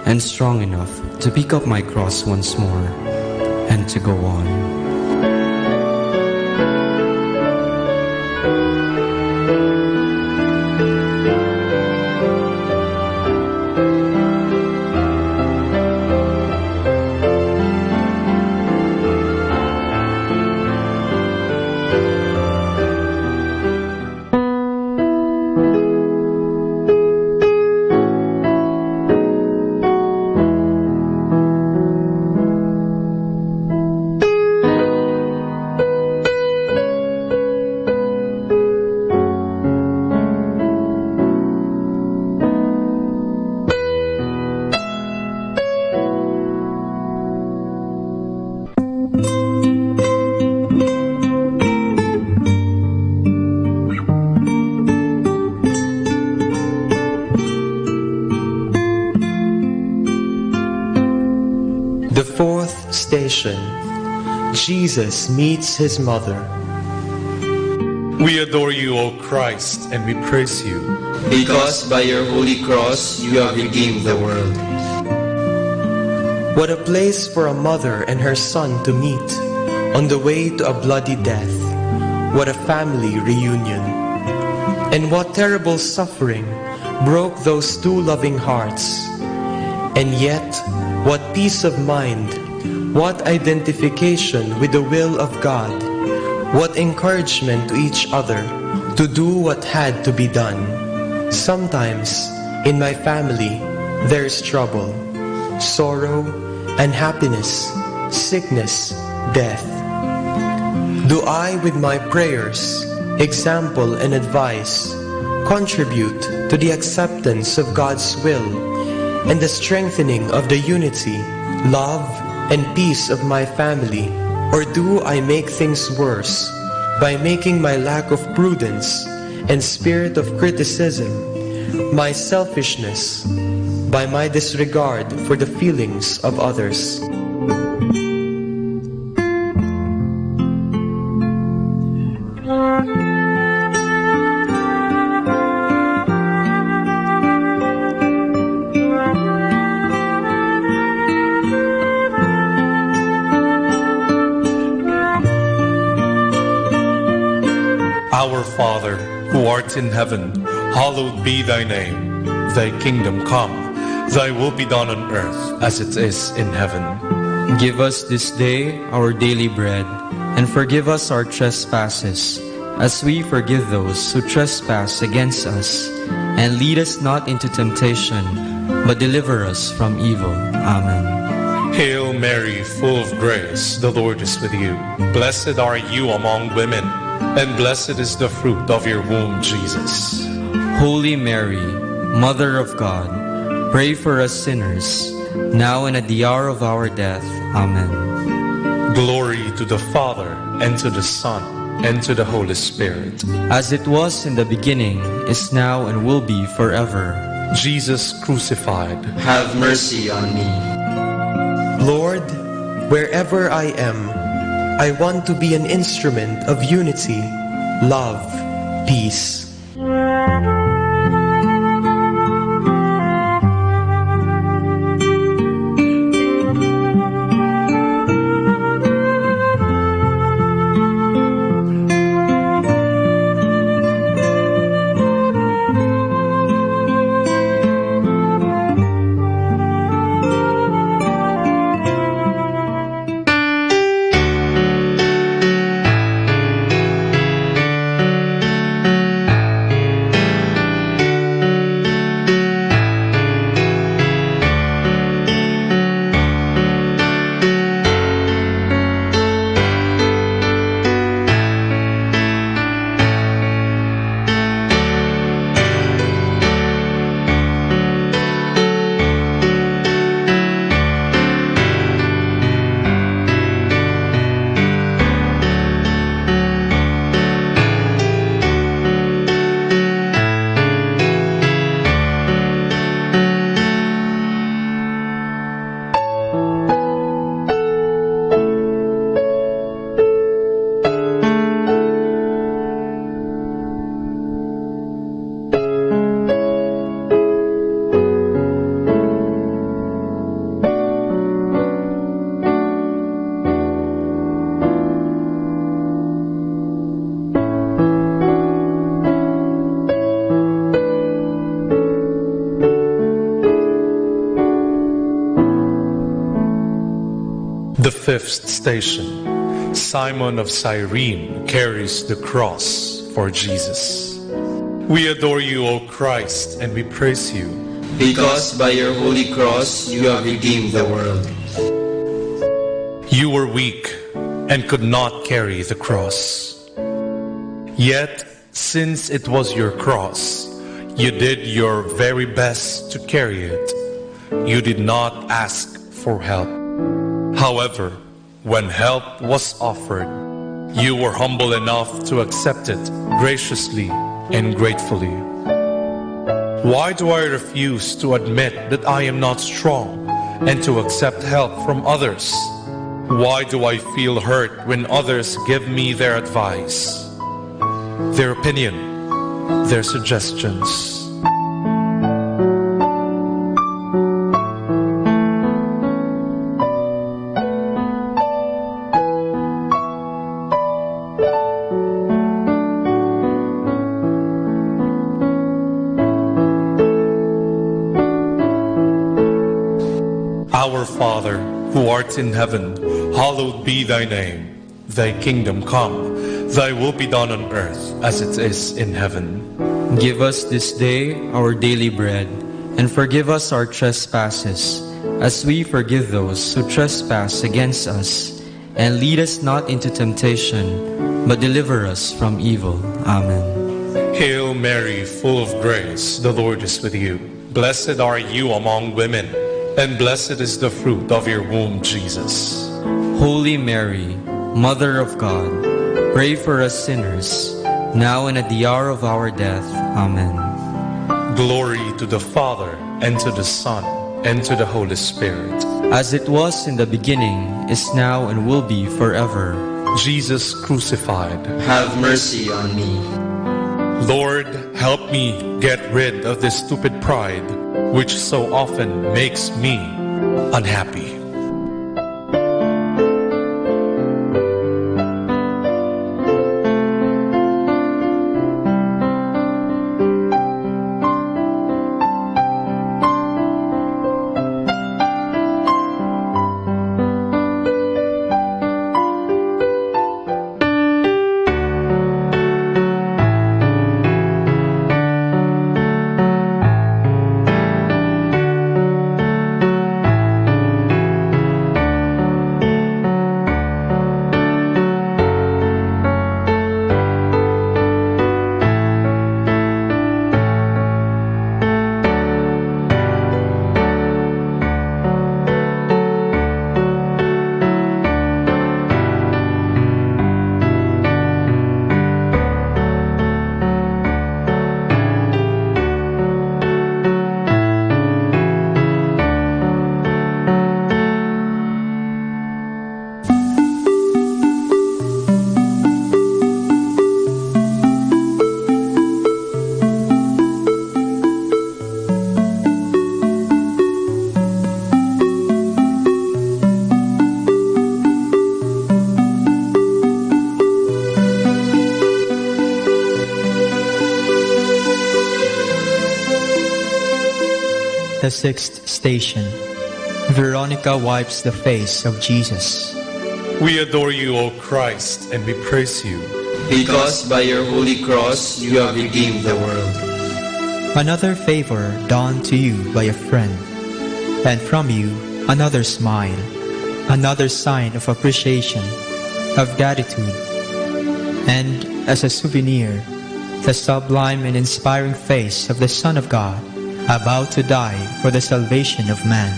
and strong enough to pick up my cross once more and to go on. The fourth station, Jesus meets his mother. We adore you, O Christ, and we praise you. Because by your holy cross you have redeemed the world. What a place for a mother and her son to meet on the way to a bloody death. What a family reunion. And what terrible suffering broke those two loving hearts. And yet, what peace of mind, what identification with the will of God, what encouragement to each other to do what had to be done. Sometimes, in my family, there is trouble, sorrow, unhappiness, sickness, death. Do I, with my prayers, example, and advice, contribute to the acceptance of God's will and the strengthening of the unity, love, and peace of my family? Or do I make things worse by making my lack of prudence and spirit of criticism, my selfishness, by my disregard for the feelings of others? Our Father, who art in heaven, hallowed be thy name. Thy kingdom come, thy will be done on earth as it is in heaven. Give us this day our daily bread, and forgive us our trespasses, as we forgive those who trespass against us. And lead us not into temptation, but deliver us from evil. Amen. Hail Mary, full of grace, the Lord is with you. Blessed are you among women, and blessed is the fruit of your womb, Jesus. Holy Mary, Mother of God, pray for us sinners, now and at the hour of our death. Amen. Glory to the Father, and to the Son, and to the Holy Spirit. As it was in the beginning, is now, and will be forever. Jesus crucified, have mercy on me. Lord, wherever I am, I want to be an instrument of unity, love, peace. The fifth station. Simon of Cyrene carries the cross for Jesus. We adore you, O Christ, and we praise you, because by your holy cross you have redeemed the world. You were weak and could not carry the cross. Yet, since it was your cross, you did your very best to carry it. You did not ask for help. However, when help was offered, you were humble enough to accept it graciously and gratefully. Why do I refuse to admit that I am not strong and to accept help from others? Why do I feel hurt when others give me their advice, their opinion, their suggestions? Our Father, who art in heaven, hallowed be thy name. Thy kingdom come, thy will be done on earth as it is in heaven. Give us this day our daily bread, and forgive us our trespasses, as we forgive those who trespass against us. And lead us not into temptation, but deliver us from evil. Amen. Hail Mary, full of grace, the Lord is with you. Blessed are you among women, and blessed is the fruit of your womb, Jesus. Holy Mary, Mother of God, pray for us sinners, now and at the hour of our death. Amen. Glory to the Father, and to the Son, and to the Holy Spirit. As it was in the beginning, is now, and will be forever. Jesus crucified, have mercy on me. Lord, help me get rid of this stupid pride, which so often makes me unhappy. The sixth station. Veronica wipes the face of Jesus. We adore you, O Christ, and we praise you, because by your holy cross you have redeemed the world. Another favor done to you by a friend, and from you another smile, another sign of appreciation, of gratitude, and as a souvenir, the sublime and inspiring face of the Son of God, about to die for the salvation of man.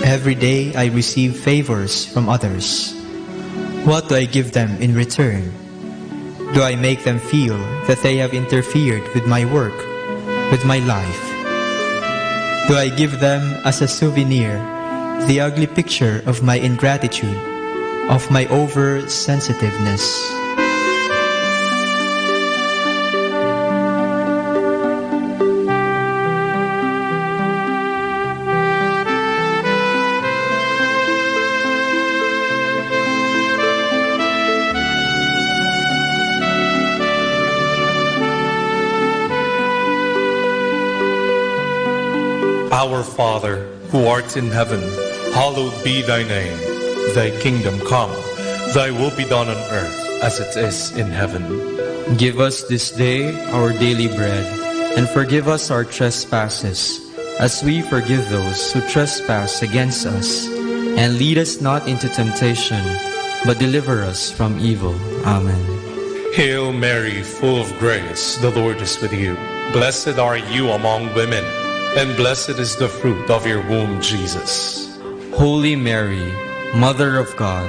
Every day I receive favors from others. What do I give them in return? Do I make them feel that they have interfered with my work, with my life? Do I give them as a souvenir the ugly picture of my ingratitude, of my oversensitiveness? Our Father, who art in heaven, hallowed be thy name. Thy kingdom come, thy will be done on earth as it is in heaven. Give us this day our daily bread, and forgive us our trespasses, as we forgive those who trespass against us. And lead us not into temptation, but deliver us from evil. Amen. Hail Mary, full of grace, the Lord is with you. Blessed are you among women, and blessed is the fruit of your womb, Jesus. Holy Mary, Mother of God,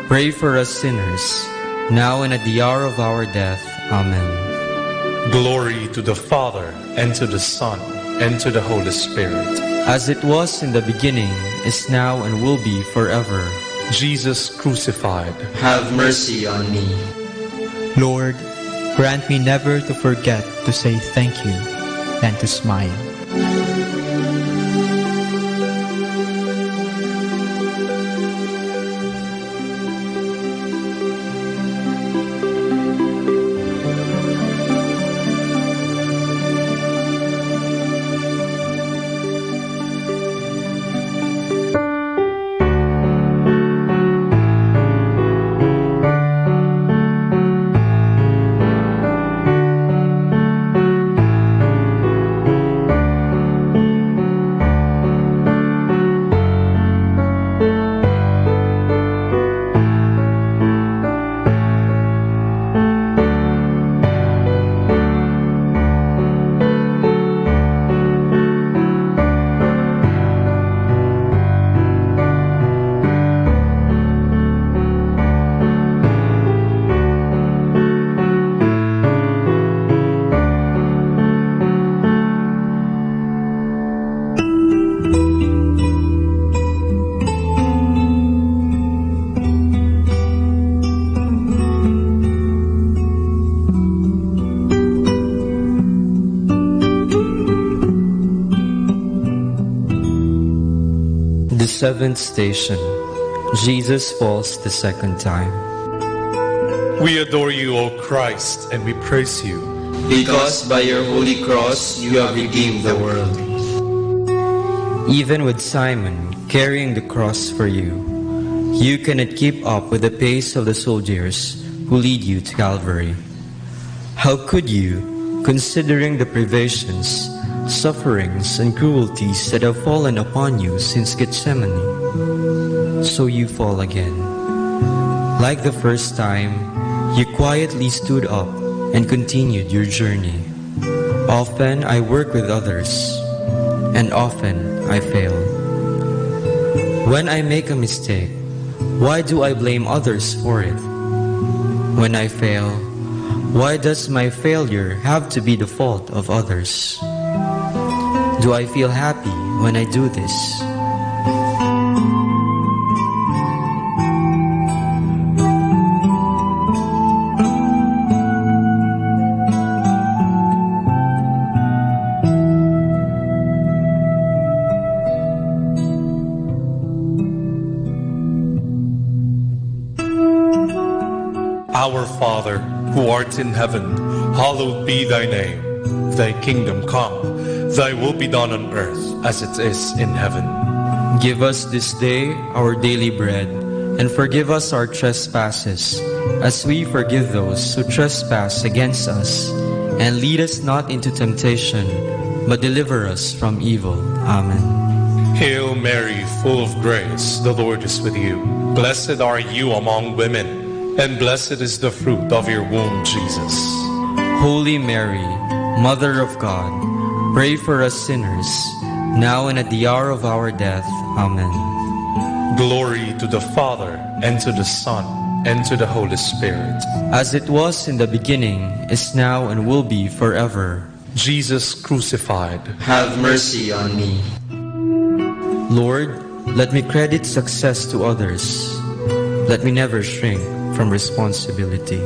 pray for us sinners, now and at the hour of our death. Amen. Glory to the Father, and to the Son, and to the Holy Spirit. As it was in the beginning, is now, and will be forever. Jesus crucified, have mercy on me. Lord, grant me never to forget to say thank you and to smile. Seventh station. Jesus falls the second time. We adore you, O Christ, and we praise you, because by your holy cross you have redeemed the world. Even with Simon carrying the cross for you, you cannot keep up with the pace of the soldiers who lead you to Calvary. How could you, considering the privations, sufferings and cruelties that have fallen upon you since Gethsemane? So you fall again. Like the first time, you quietly stood up and continued your journey. Often I work with others, and often I fail. When I make a mistake, why do I blame others for it? When I fail, why does my failure have to be the fault of others? Do I feel happy when I do this? Our Father, who art in heaven, hallowed be thy name. Thy kingdom come, thy will be done on earth as it is in heaven. Give us this day our daily bread, and forgive us our trespasses, as we forgive those who trespass against us. And lead us not into temptation, but deliver us from evil. Amen. Hail Mary, full of grace, the Lord is with you. Blessed are you among women, and blessed is the fruit of your womb, Jesus. Holy Mary, Mother of God, pray for us sinners, now and at the hour of our death. Amen. Glory to the Father, and to the Son, and to the Holy Spirit. As it was in the beginning, is now, and will be forever. Jesus crucified, have mercy on me. Lord, let me credit success to others. Let me never shrink from responsibility.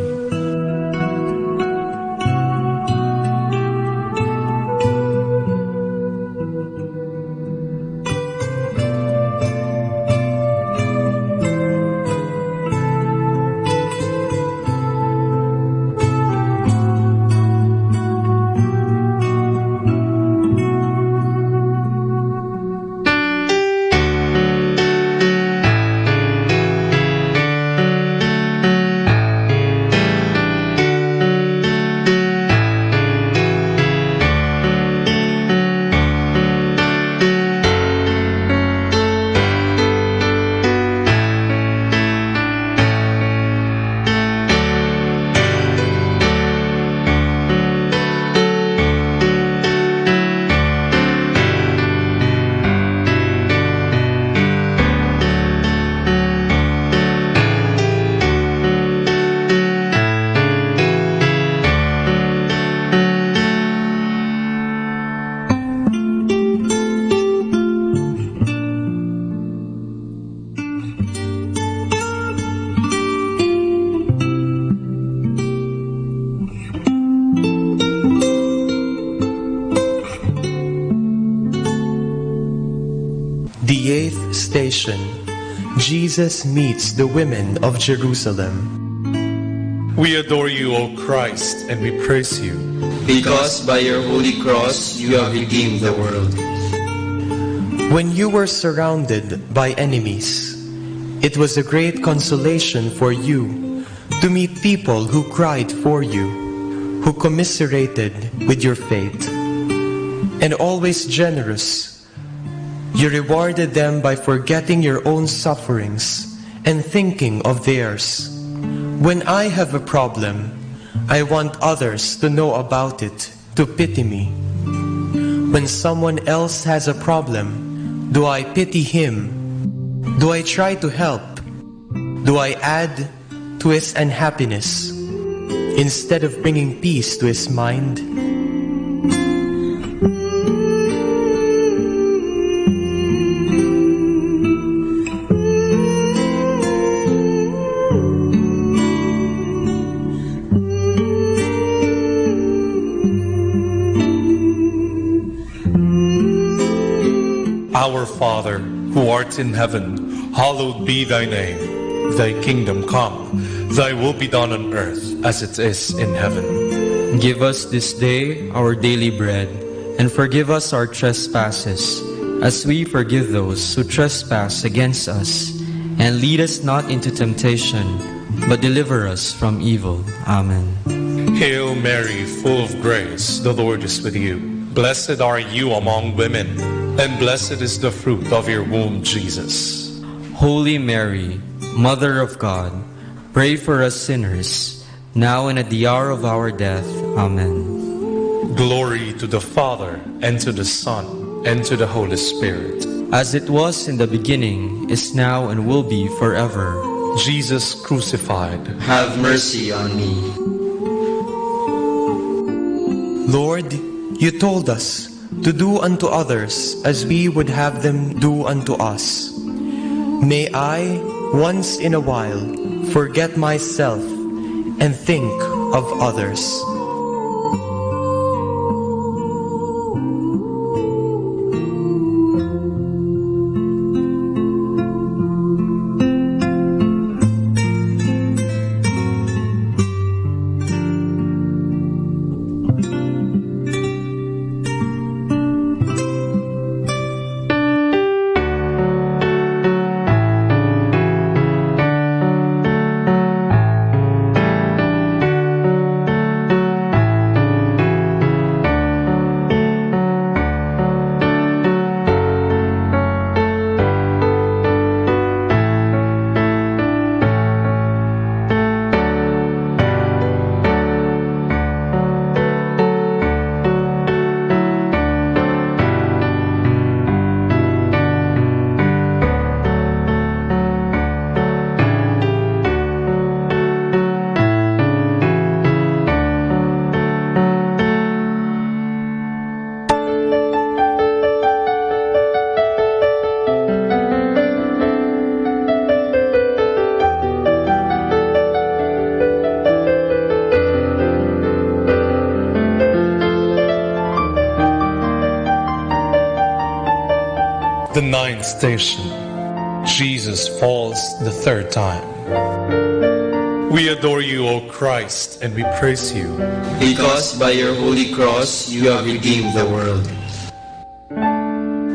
The eighth station, Jesus meets the women of Jerusalem. We adore you, O Christ, and we praise you. Because by your holy cross you have redeemed the world. When you were surrounded by enemies, it was a great consolation for you to meet people who cried for you, who commiserated with your fate. And always generous, you rewarded them by forgetting your own sufferings and thinking of theirs. When I have a problem, I want others to know about it, to pity me. When someone else has a problem, do I pity him? Do I try to help? Do I add to his unhappiness instead of bringing peace to his mind? Our Father, who art in heaven, hallowed be thy name. Thy kingdom come, thy will be done on earth as it is in heaven. Give us this day our daily bread, and forgive us our trespasses, as we forgive those who trespass against us. And lead us not into temptation, but deliver us from evil. Amen. Hail Mary, full of grace, the Lord is with you. Blessed are you among women, and blessed is the fruit of your womb, Jesus. Holy Mary, Mother of God, pray for us sinners, now and at the hour of our death. Amen. Glory to the Father, and to the Son, and to the Holy Spirit. As it was in the beginning, is now, and will be forever. Jesus crucified, have mercy on me. Lord, you told us to do unto others as we would have them do unto us. May I, once in a while, forget myself and think of others. The ninth station, Jesus falls the third time. We adore you, O Christ, and we praise you. Because by your holy cross you have redeemed the world.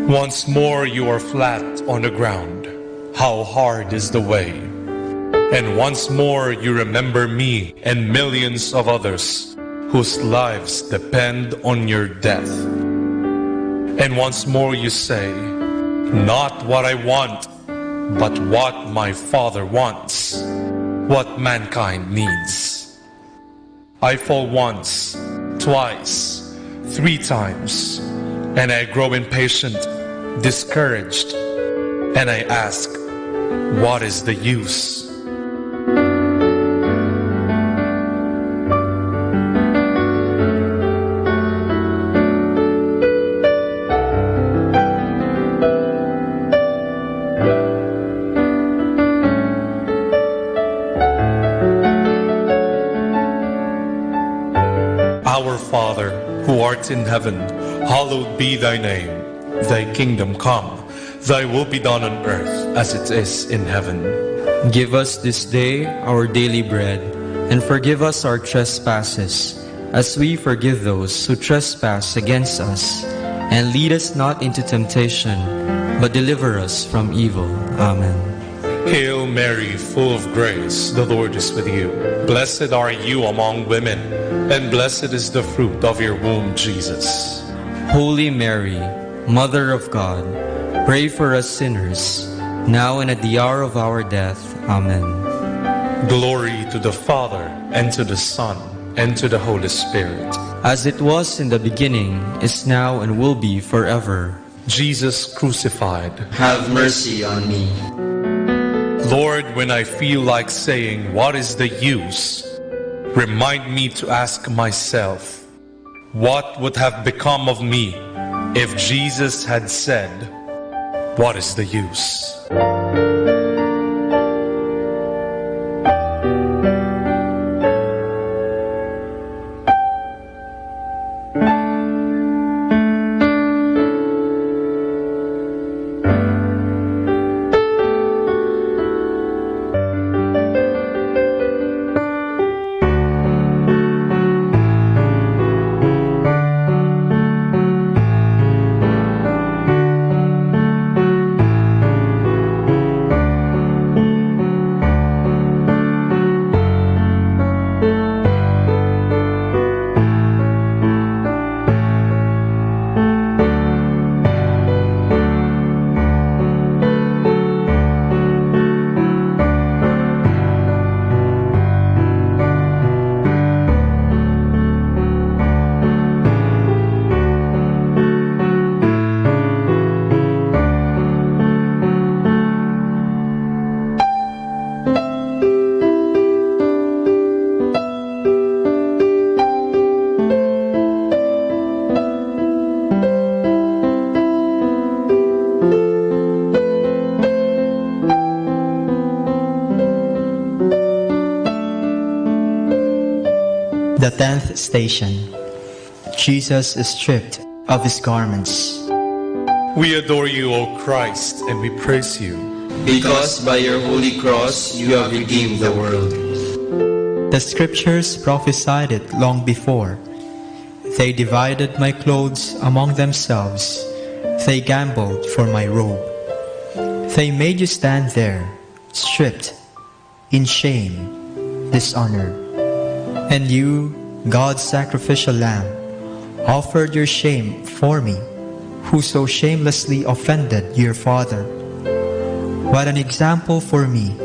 Once more you are flat on the ground. How hard is the way. And once more you remember me and millions of others whose lives depend on your death. And once more you say, not what I want, but what my Father wants, what mankind needs. I fall once, twice, 3 times, and I grow impatient, discouraged, and I ask, what is the use? Our Father, who art in heaven, hallowed be thy name. Thy kingdom come, Thy will be done on earth as it is in heaven. Give us this day our daily bread, and forgive us our trespasses, as we forgive those who trespass against us. And lead us not into temptation, but deliver us from evil. Amen. Hail Mary, full of grace, the Lord is with you. Blessed are you among women, and blessed is the fruit of your womb, Jesus. Holy Mary, Mother of God, pray for us sinners, now and at the hour of our death. Amen. Glory to the Father, and to the Son, and to the Holy Spirit. As it was in the beginning, is now, and will be forever. Jesus crucified, have mercy on me. Lord, when I feel like saying, what is the use? Remind me to ask myself, what would have become of me if Jesus had said, what is the use? The 10th station. Jesus is stripped of his garments. We adore you, O Christ, and we praise you, because by your holy cross you have redeemed the world. The scriptures prophesied it long before. They divided my clothes among themselves. They gambled for my robe. They made you stand there, stripped, in shame, dishonored. And you, God's sacrificial lamb, offered your shame for me, who so shamelessly offended your Father. What an example for me!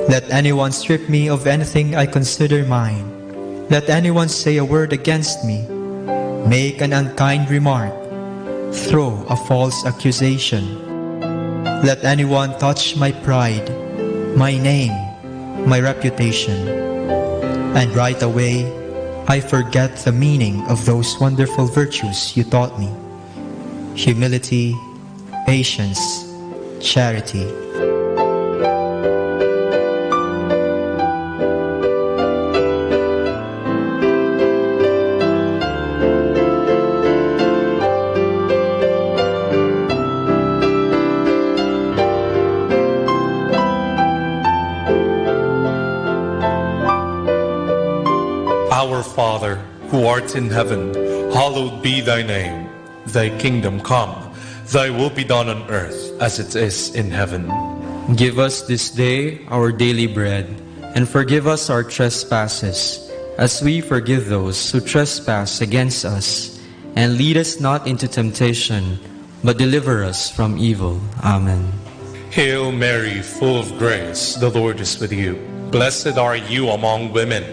Let anyone strip me of anything I consider mine. Let anyone say a word against me, make an unkind remark, throw a false accusation. Let anyone touch my pride, my name, my reputation. And right away, I forget the meaning of those wonderful virtues you taught me: humility, patience, charity. Our Father, who art in heaven, hallowed be thy name. Thy kingdom come, thy will be done on earth as it is in heaven. Give us this day our daily bread, and forgive us our trespasses, as we forgive those who trespass against us. And lead us not into temptation, but deliver us from evil. Amen. Hail Mary, full of grace, the Lord is with you. Blessed are you among women,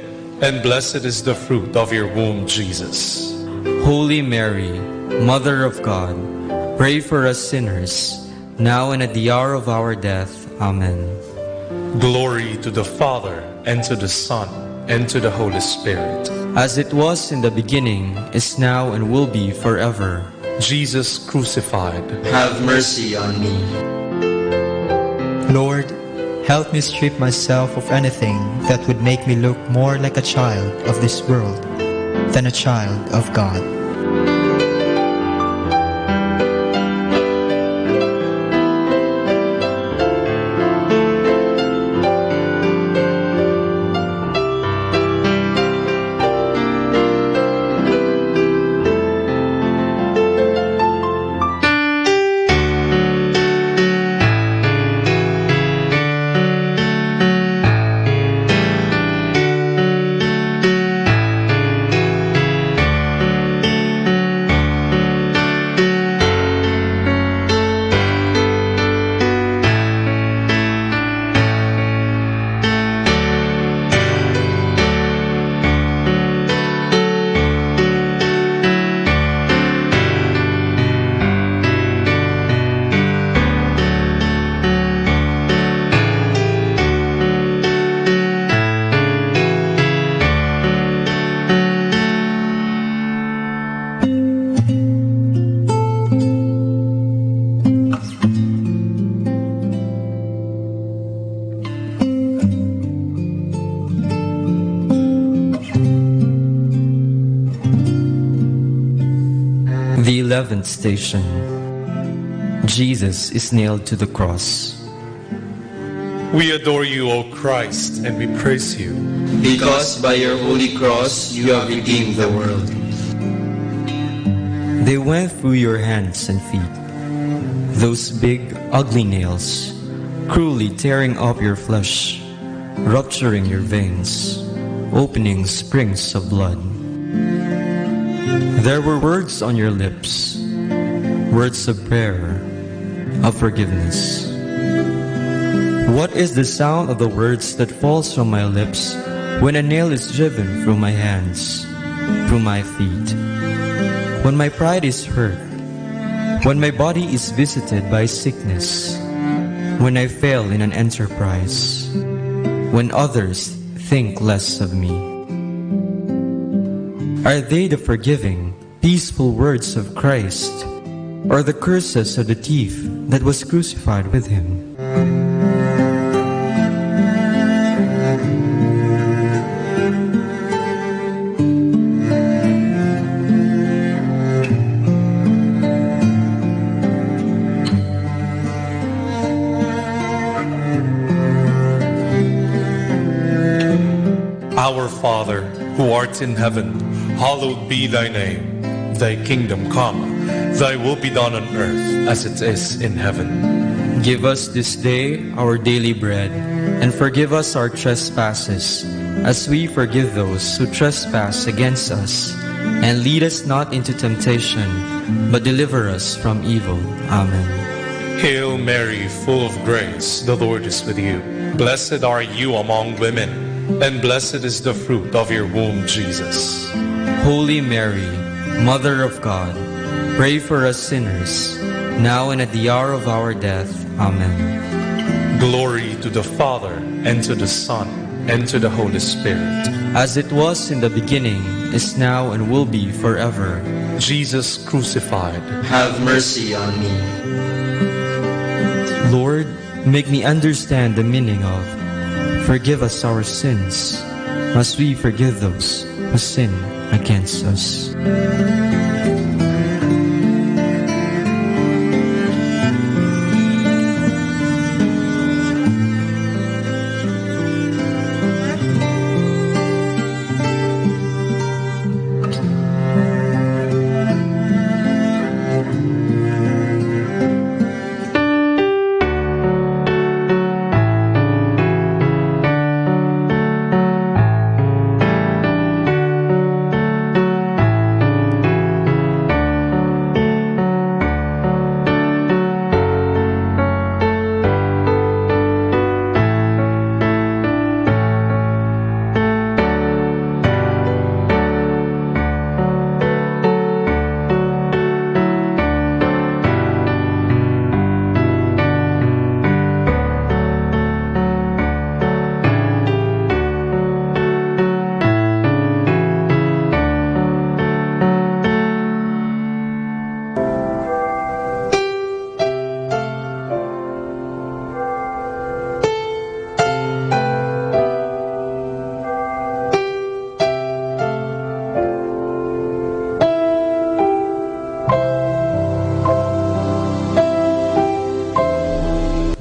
and blessed is the fruit of your womb, Jesus. Holy Mary, Mother of God, pray for us sinners, now and at the hour of our death. Amen. Glory to the Father, and to the Son, and to the Holy Spirit. As it was in the beginning, is now, and will be forever. Jesus crucified, have mercy on me. Lord, help me strip myself of anything that would make me look more like a child of this world than a child of God. 11th station. Jesus is nailed to the cross. We adore you, O Christ, and we praise you. Because by your holy cross you have redeemed the world. They went through your hands and feet, those big, ugly nails, cruelly tearing up your flesh, rupturing your veins, opening springs of blood. There were words on your lips, words of prayer, of forgiveness. What is the sound of the words that falls from my lips when a nail is driven through my hands, through my feet? When my pride is hurt, when my body is visited by sickness, when I fail in an enterprise, when others think less of me. Are they the forgiving, peaceful words of Christ, or the curses of the thief that was crucified with him? Our Father, who art in heaven, hallowed be thy name. Thy kingdom come, thy will be done on earth as it is in heaven. Give us this day our daily bread, and forgive us our trespasses, as we forgive those who trespass against us. And lead us not into temptation, but deliver us from evil. Amen. Hail Mary, full of grace, the Lord is with you. Blessed are you among women, and blessed is the fruit of your womb, Jesus. Holy Mary, Mother of God, pray for us sinners, now and at the hour of our death. Amen. Glory to the Father, and to the Son, and to the Holy Spirit. As it was in the beginning, is now, and will be forever. Jesus crucified, have mercy on me. Lord, make me understand the meaning of forgive us our sins, as we forgive those who sin against us.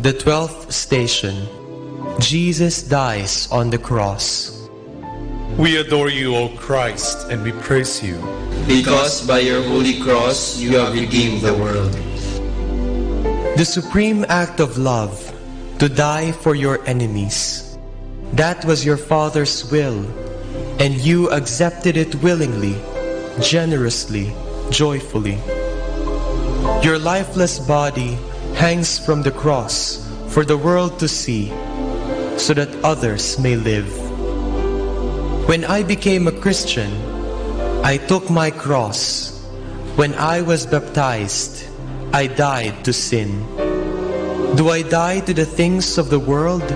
The 12th station. Jesus dies on the cross. We adore you, O Christ, and we praise you. Because by your holy cross you have redeemed the world. The supreme act of love, to die for your enemies. That was your Father's will, and you accepted it willingly, generously, joyfully. Your lifeless body hangs from the cross for the world to see, so that others may live. When I became a Christian, I took my cross. When I was baptized, I died to sin. Do I die to the things of the world,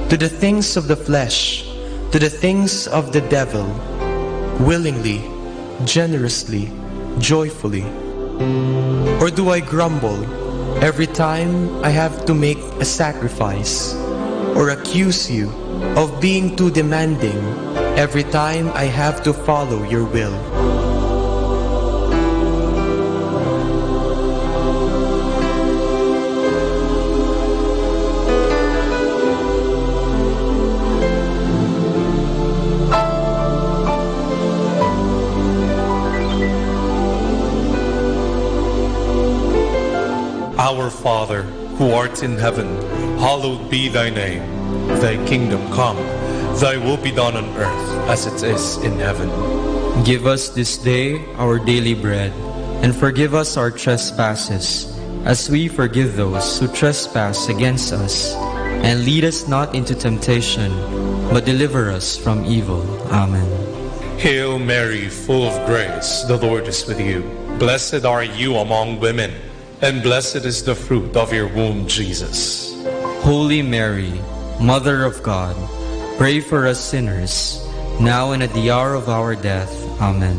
to the things of the flesh, to the things of the devil, willingly, generously, joyfully? Or do I grumble every time I have to make a sacrifice, or accuse you of being too demanding every time I have to follow your will? Father, who art in heaven, hallowed be thy name. Thy kingdom come, thy will be done on earth as it is in heaven. Give us this day our daily bread, and forgive us our trespasses, as we forgive those who trespass against us. And lead us not into temptation, but deliver us from evil. Amen. Hail Mary, full of grace, the Lord is with you. Blessed are you among women, and blessed is the fruit of your womb, Jesus. Holy Mary, Mother of God, pray for us sinners, now and at the hour of our death. Amen.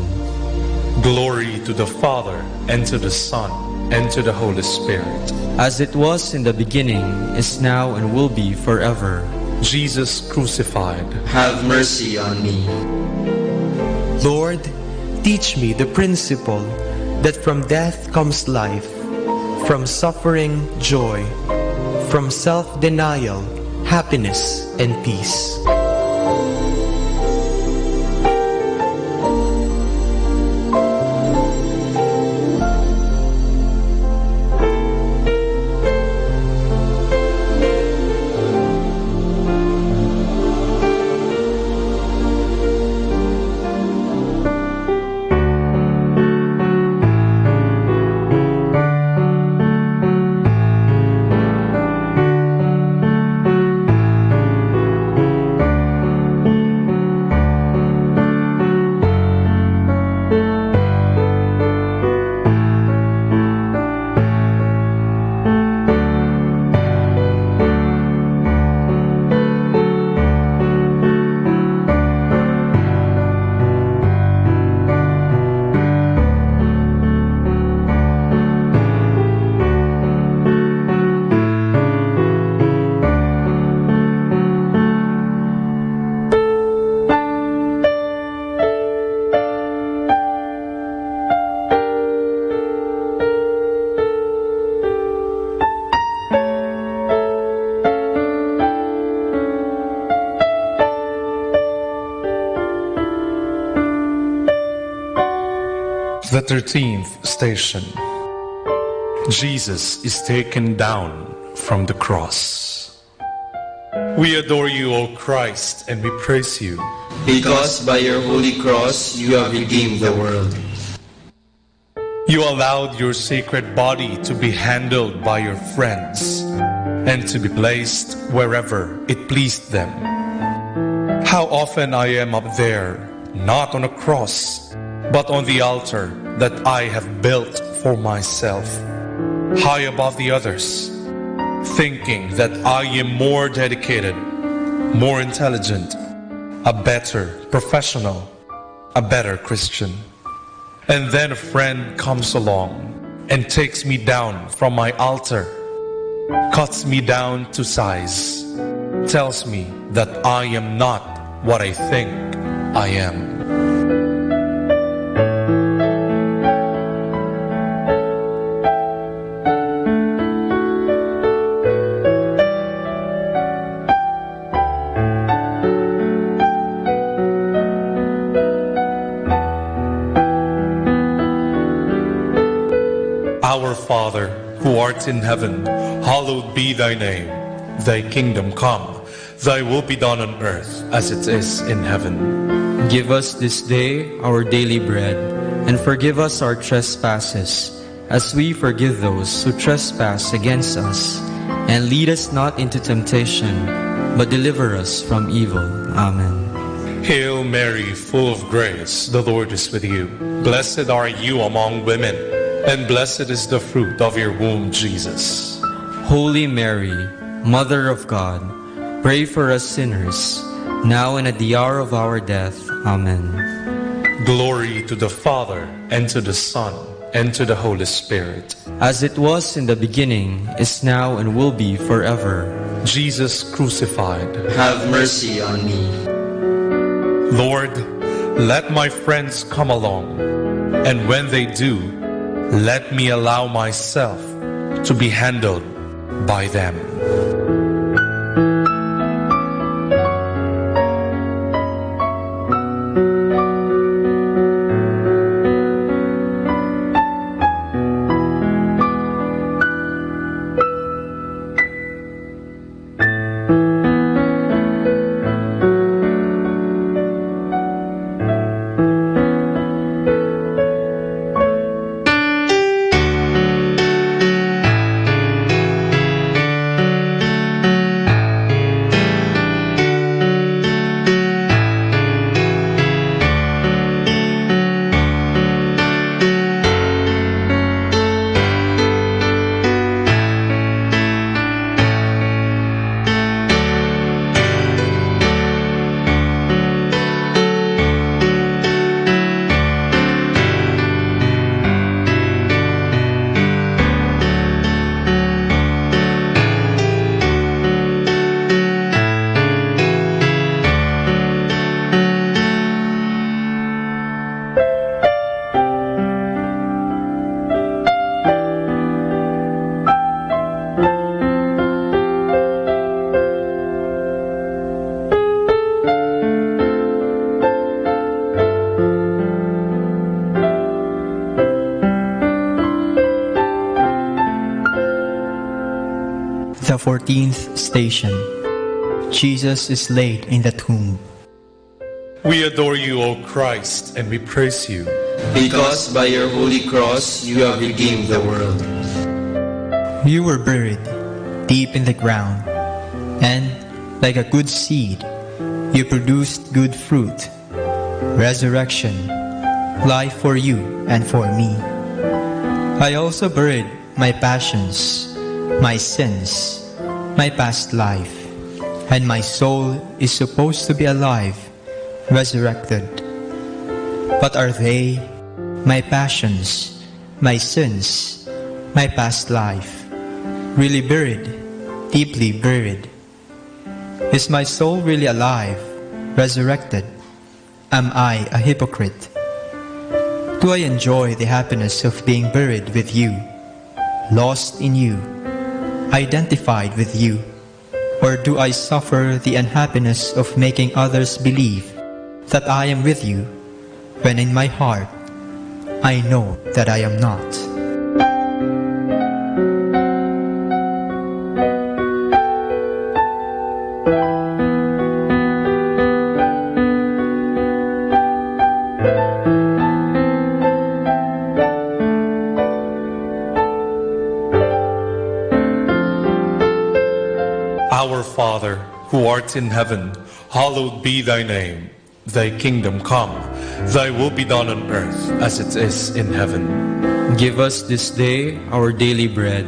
Glory to the Father, and to the Son, and to the Holy Spirit. As it was in the beginning, is now, and will be forever. Jesus crucified, have mercy on me. Lord, teach me the principle that from death comes life, from suffering, joy, from self-denial, happiness, and peace. The 13th station. Jesus is taken down from the cross. We adore you, O Christ, and we praise you, Because by your holy cross you have redeemed the world. You allowed your sacred body to be handled by your friends and to be placed wherever it pleased them. How often I am up there, not on a cross, but on the altar that I have built for myself, high above the others, thinking that I am more dedicated, more intelligent, a better professional, a better Christian. And then a friend comes along and takes me down from my altar, cuts me down to size, tells me that I am not what I think I am. Our Father, who art in heaven, hallowed be thy name. Thy kingdom come, thy will be done on earth as it is in heaven. Give us this day our daily bread, and forgive us our trespasses, as we forgive those who trespass against us. And lead us not into temptation, but deliver us from evil. Amen. Hail Mary, full of grace, the Lord is with you. Blessed are you among women, and blessed is the fruit of your womb, Jesus. Holy Mary, Mother of God, pray for us sinners, now and at the hour of our death. Amen. Glory to the Father, and to the Son, and to the Holy Spirit. As it was in the beginning, is now, and will be forever. Jesus crucified, have mercy on me. Lord, let my friends come along, and when they do, let me allow myself to be handled by them. The 14th station. Jesus is laid in the tomb. We adore you, O Christ, and we praise you. Because by your holy cross you have redeemed the world. You were buried deep in the ground, and like a good seed, you produced good fruit. Resurrection, life for you and for me. I also buried my passions, my sins, my past life, and my soul is supposed to be alive, resurrected. But are they, my passions, my sins, my past life, really buried, deeply buried? Is my soul really alive, resurrected? Am I a hypocrite? Do I enjoy the happiness of being buried with you, lost in you, identified with you? Or do I suffer the unhappiness of making others believe that I am with you, when in my heart I know that I am not? Our Father, who art in heaven, hallowed be thy name. Thy kingdom come, thy will be done on earth as it is in heaven. Give us this day our daily bread,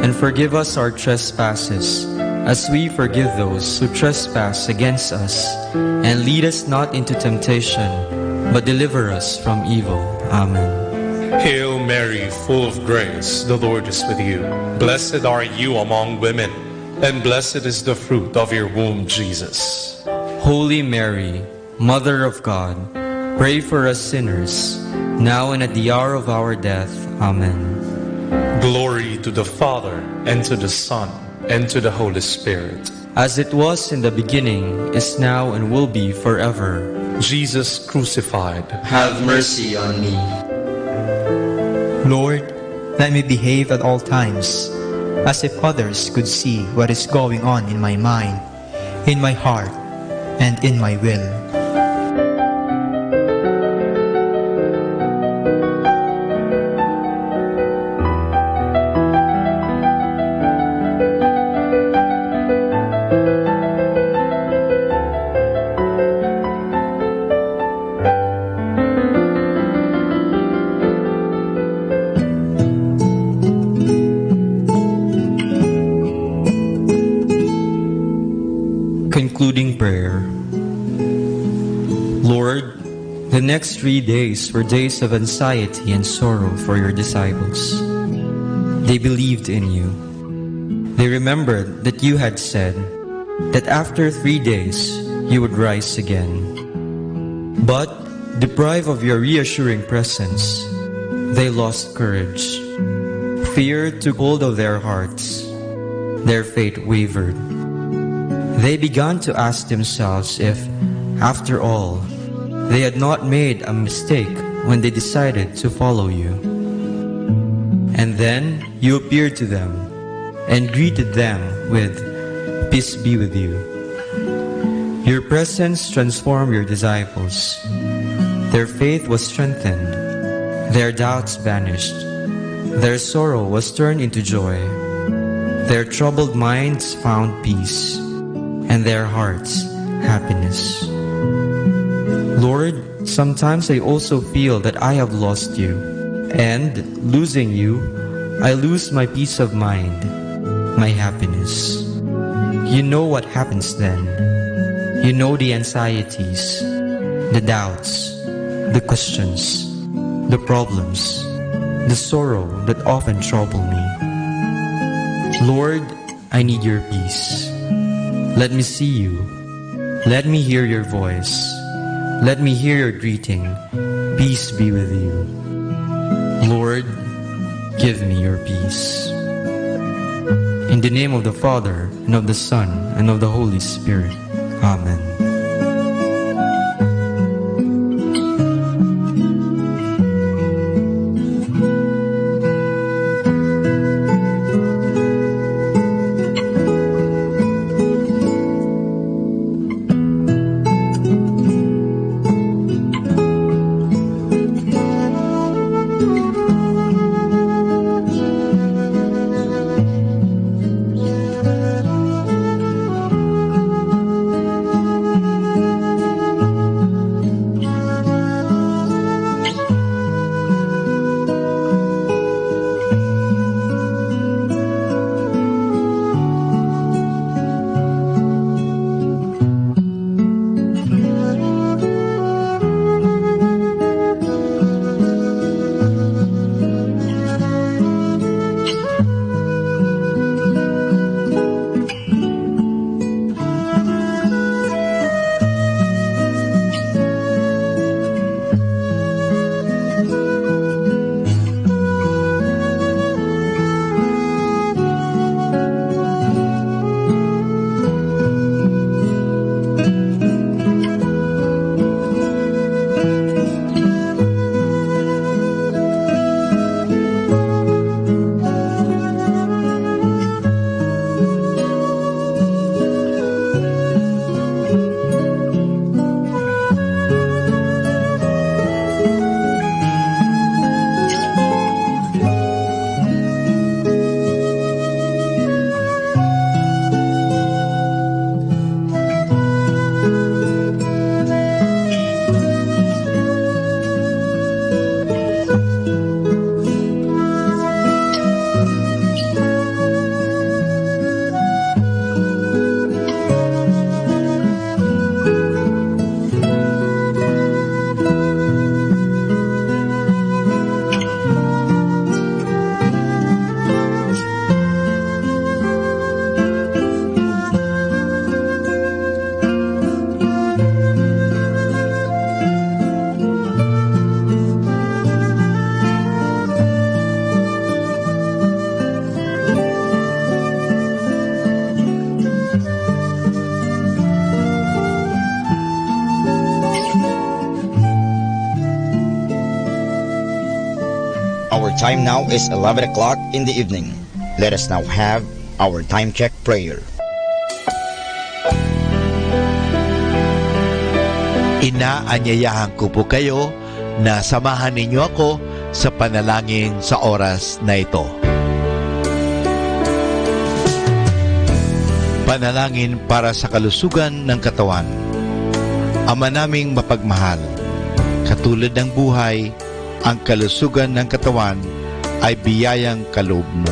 and forgive us our trespasses, as we forgive those who trespass against us. And lead us not into temptation, but deliver us from evil. Amen. Hail Mary, full of grace, the Lord is with you. Blessed are you among women, and blessed is the fruit of your womb, Jesus. Holy Mary, Mother of God, pray for us sinners, now and at the hour of our death. Amen. Glory to the Father, and to the Son, and to the Holy Spirit. As it was in the beginning, is now, and will be forever. Jesus crucified, have mercy on me. Lord, let me behave at all times as if others could see what is going on in my mind, in my heart, and in my will. Concluding prayer. Lord, the next 3 days were days of anxiety and sorrow for your disciples. They believed in you. They remembered that you had said that after 3 days you would rise again. But, deprived of your reassuring presence, they lost courage. Fear took hold of their hearts. Their faith wavered. They began to ask themselves if, after all, they had not made a mistake when they decided to follow you. And then you appeared to them and greeted them with, "Peace be with you." Your presence transformed your disciples. Their faith was strengthened. Their doubts vanished. Their sorrow was turned into joy. Their troubled minds found peace, and their hearts happiness. Lord, sometimes I also feel that I have lost you, and losing you, I lose my peace of mind, my happiness. You know what happens then. You know the anxieties, the doubts, the questions, the problems, the sorrow that often trouble me. Lord, I need your peace. Let me see you. Let me hear your voice. Let me hear your greeting. Peace be with you. Lord, give me your peace. In the name of the Father, and of the Son, and of the Holy Spirit. Amen. time now is 11 o'clock in the evening. Let us now have our time check prayer. Inaanyayahan ko po kayo na samahan ninyo ako sa panalangin sa oras na ito. Panalangin para sa kalusugan ng katawan. Ama naming mapagmahal, katulad ng buhay, ang kalusugan ng katawan ay biyayang kaloob mo.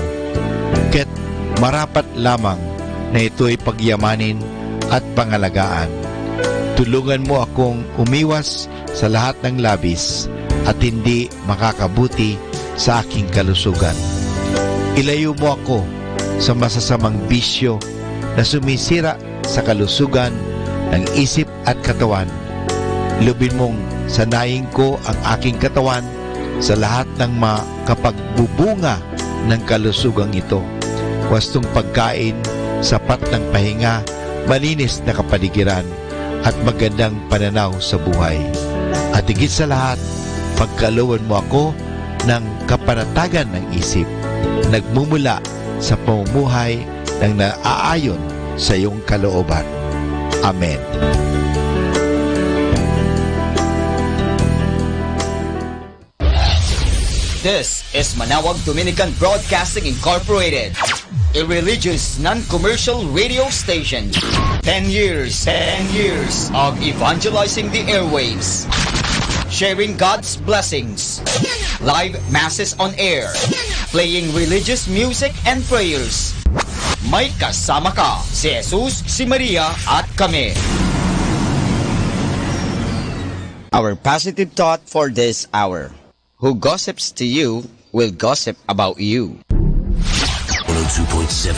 Kaya't marapat lamang na ito'y pagyamanin at pangalagaan. Tulungan mo akong umiwas sa lahat ng labis at hindi makakabuti sa aking kalusugan. Ilayo mo ako sa masasamang bisyo na sumisira sa kalusugan ng isip at katawan. Lubin mong sanayin ko ang aking katawan sa lahat ng makapagbubunga ng kalusugang ito. Wastong pagkain, sapat ng pahinga, malinis na kapaligiran, at magandang pananaw sa buhay. At higit sa lahat, pagkalooban mo ako ng kapanatagan ng isip, nagmumula sa pamumuhay ng naaayon sa iyong kalooban. Amen. This is Manaoag Dominican Broadcasting Incorporated, a religious non-commercial radio station. 10 years of evangelizing the airwaves, sharing God's blessings, live masses on air, playing religious music and prayers. May kasama ka, si Jesus, si Maria, at kami. Our positive thought for this hour. Who gossips to you will gossip about you. 102.7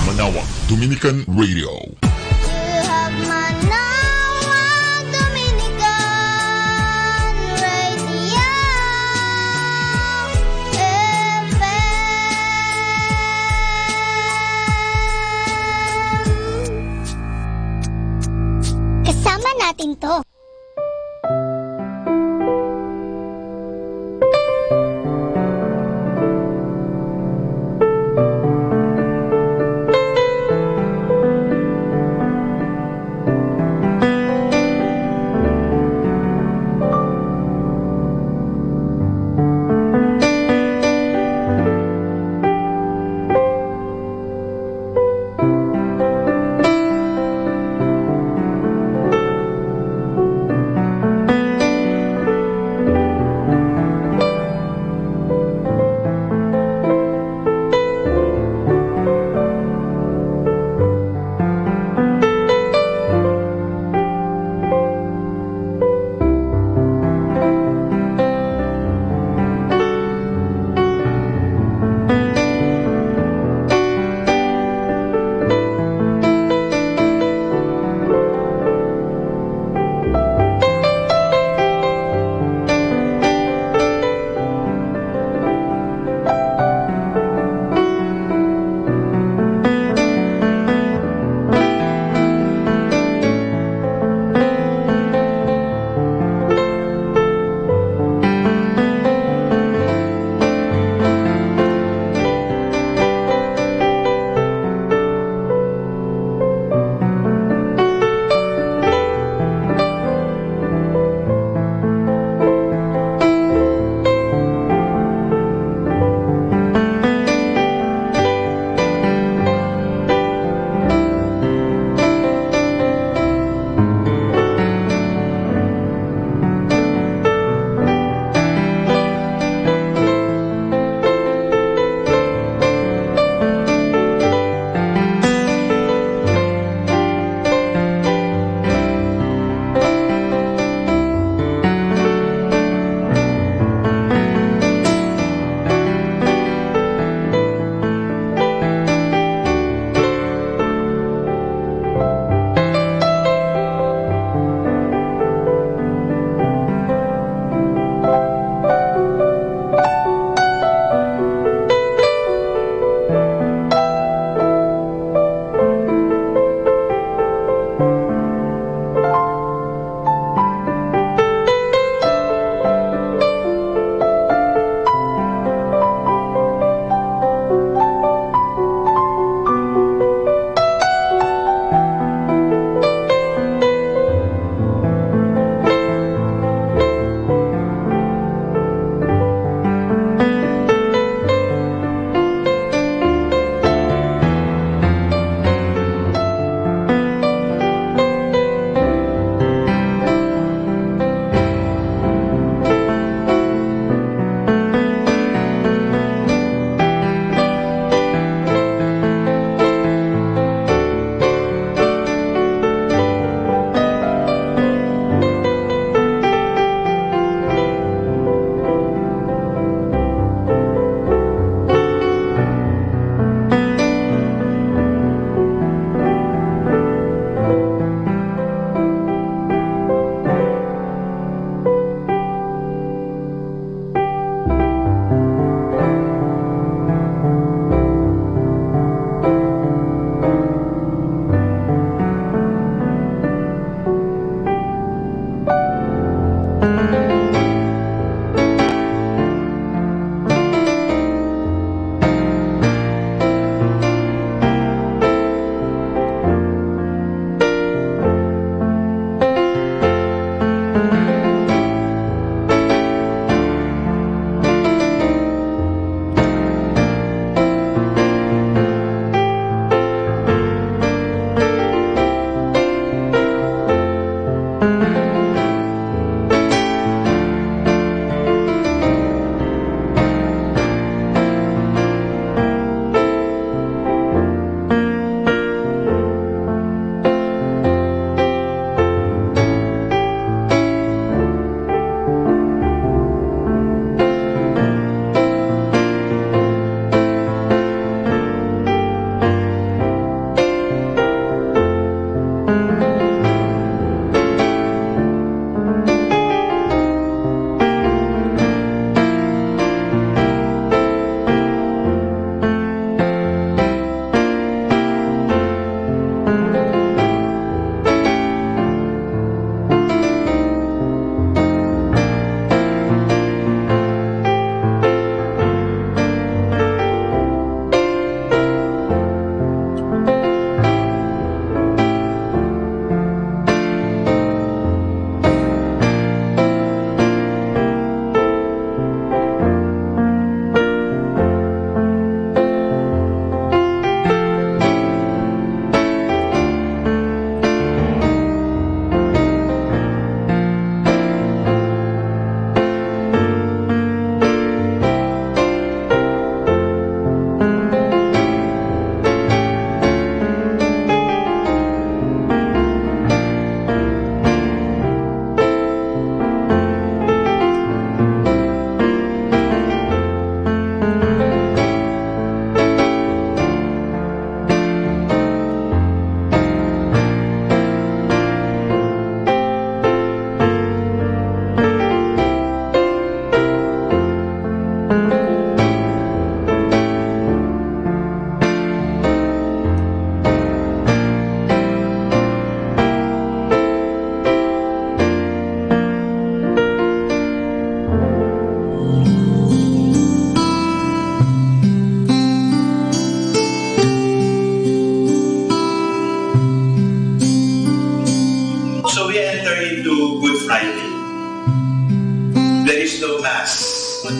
Manaoag Dominican Radio. You have Manaoag Dominican Radio FM. Kasama natin to.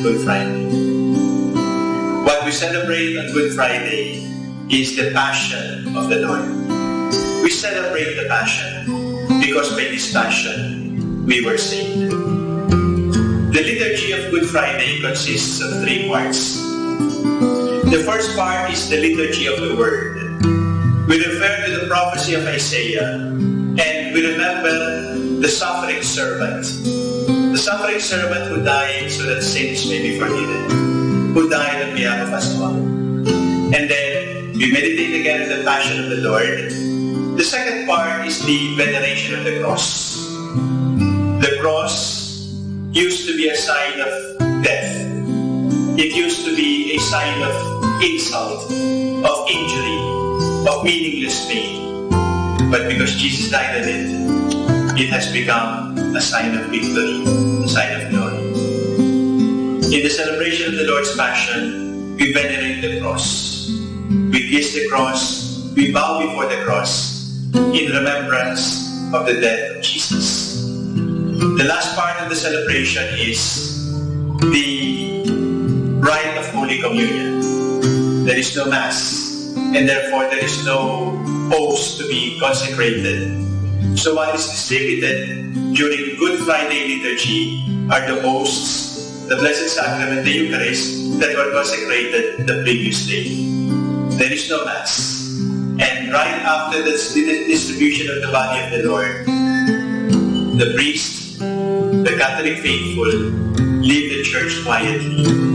Good Friday. What we celebrate on Good Friday is the Passion of the Lord. We celebrate the Passion because by this Passion, we were saved. The liturgy of Good Friday consists of 3 parts. The first part is the liturgy of the Word. We refer to the prophecy of Isaiah and we remember the suffering servant. The suffering servant who died so that sins may be forgiven. Who died on behalf of us all. And then we meditate again on the Passion of the Lord. The second part is the veneration of the cross. The cross used to be a sign of death. It used to be a sign of insult, of injury, of meaningless pain. But because Jesus died on it, it has become a sign of victory, a sign of glory. In the celebration of the Lord's Passion, we venerate the cross. We kiss the cross, we bow before the cross in remembrance of the death of Jesus. The last part of the celebration is the rite of Holy Communion. There is no Mass, and therefore there is no host to be consecrated. So what is distributed during Good Friday liturgy are the hosts, the Blessed Sacrament, the Eucharist, that were consecrated the previous day. There is no Mass. And right after the distribution of the body of the Lord, the priest, the Catholic faithful, leave the church quietly.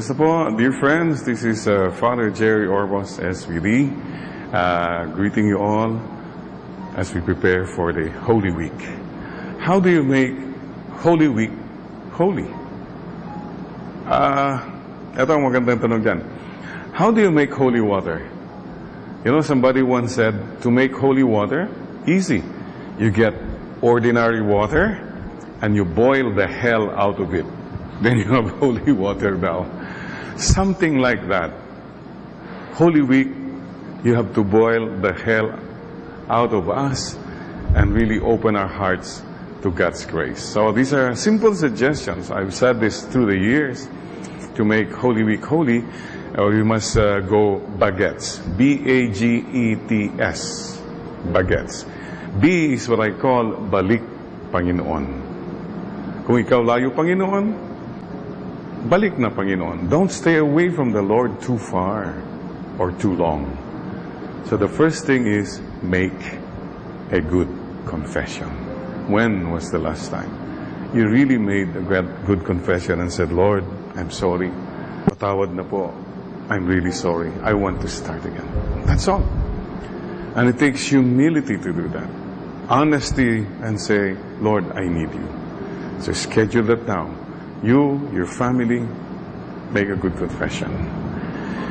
Kumusta po, dear friends? This is Father Jerry Orbos, SVD, greeting you all as we prepare for the Holy Week. How do you make Holy Week holy? Ito ang magandang tanong dyan. How do you make holy water? You know, somebody once said, to make holy water, easy. You get ordinary water and you boil the hell out of it. Then you have holy water now. Something like that. Holy Week, you have to boil the hell out of us and really open our hearts to God's grace. So these are simple suggestions. I've said this through the years. To make Holy Week holy, we must go baguettes. B-A-G-E-T-S. Baguettes. B is what I call balik Panginoon. Kung ikaw layo Panginoon, balik na Panginoon. Don't stay away from the Lord too far or too long. So the first thing is make a good confession. When was the last time you really made a good confession and said, Lord, I'm sorry. Patawad na po. I'm really sorry. I want to start again. That's all. And it takes humility to do that. Honesty and say, Lord, I need you. So schedule that now. You, your family, make a good confession.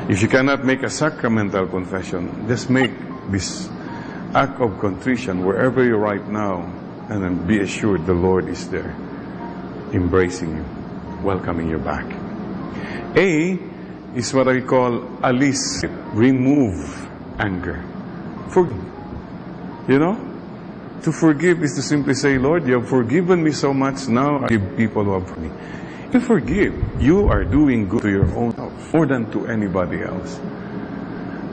If you cannot make a sacramental confession, just make this act of contrition wherever you're right now, and then be assured the Lord is there, embracing you, welcoming you back. A is what I call alis, remove anger. Forgive. You know? To forgive is to simply say, Lord, you have forgiven me so much, now I give people who have hurt me. You forgive. You are doing good to your own self, more than to anybody else.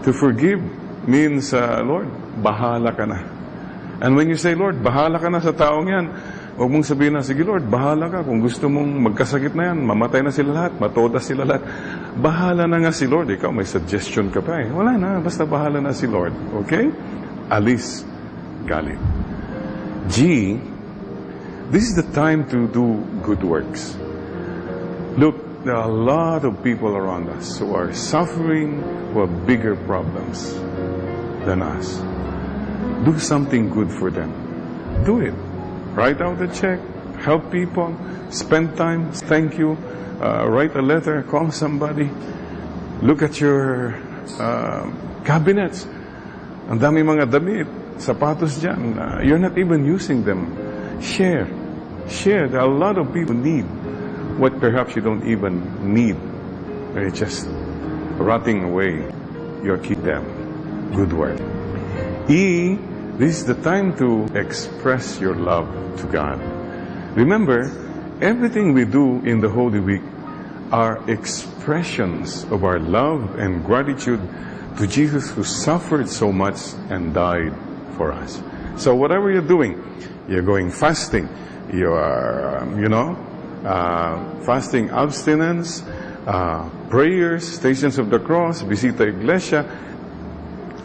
To forgive means, Lord, bahala ka na. And when you say, Lord, bahala ka na sa taong yan, huwag mong sabihin na, sige Lord, bahala ka. Kung gusto mong magkasakit na yan, mamatay na sila lahat, matoda sila lahat. Bahala na nga si Lord. Ikaw, may suggestion ka pa eh. Wala na, basta bahala na si Lord. Okay? Alis, galit. G, this is the time to do good works. Look, there are a lot of people around us who are suffering, who have bigger problems than us. Do something good for them. Do it. Write out a check, help people, spend time, thank you, write a letter, call somebody. Look at your cabinets. Ang dami mga damit, sapatos dyan. You're not even using them. Share. Share. There are a lot of people need what perhaps you don't even need. They're just rotting away. You keep them. Good work. E, this is the time to express your love to God. Remember, everything we do in the Holy Week are expressions of our love and gratitude to Jesus who suffered so much and died for us. So whatever you're doing, you're going fasting, you are, fasting abstinence, prayers, Stations of the Cross, Visita Iglesia,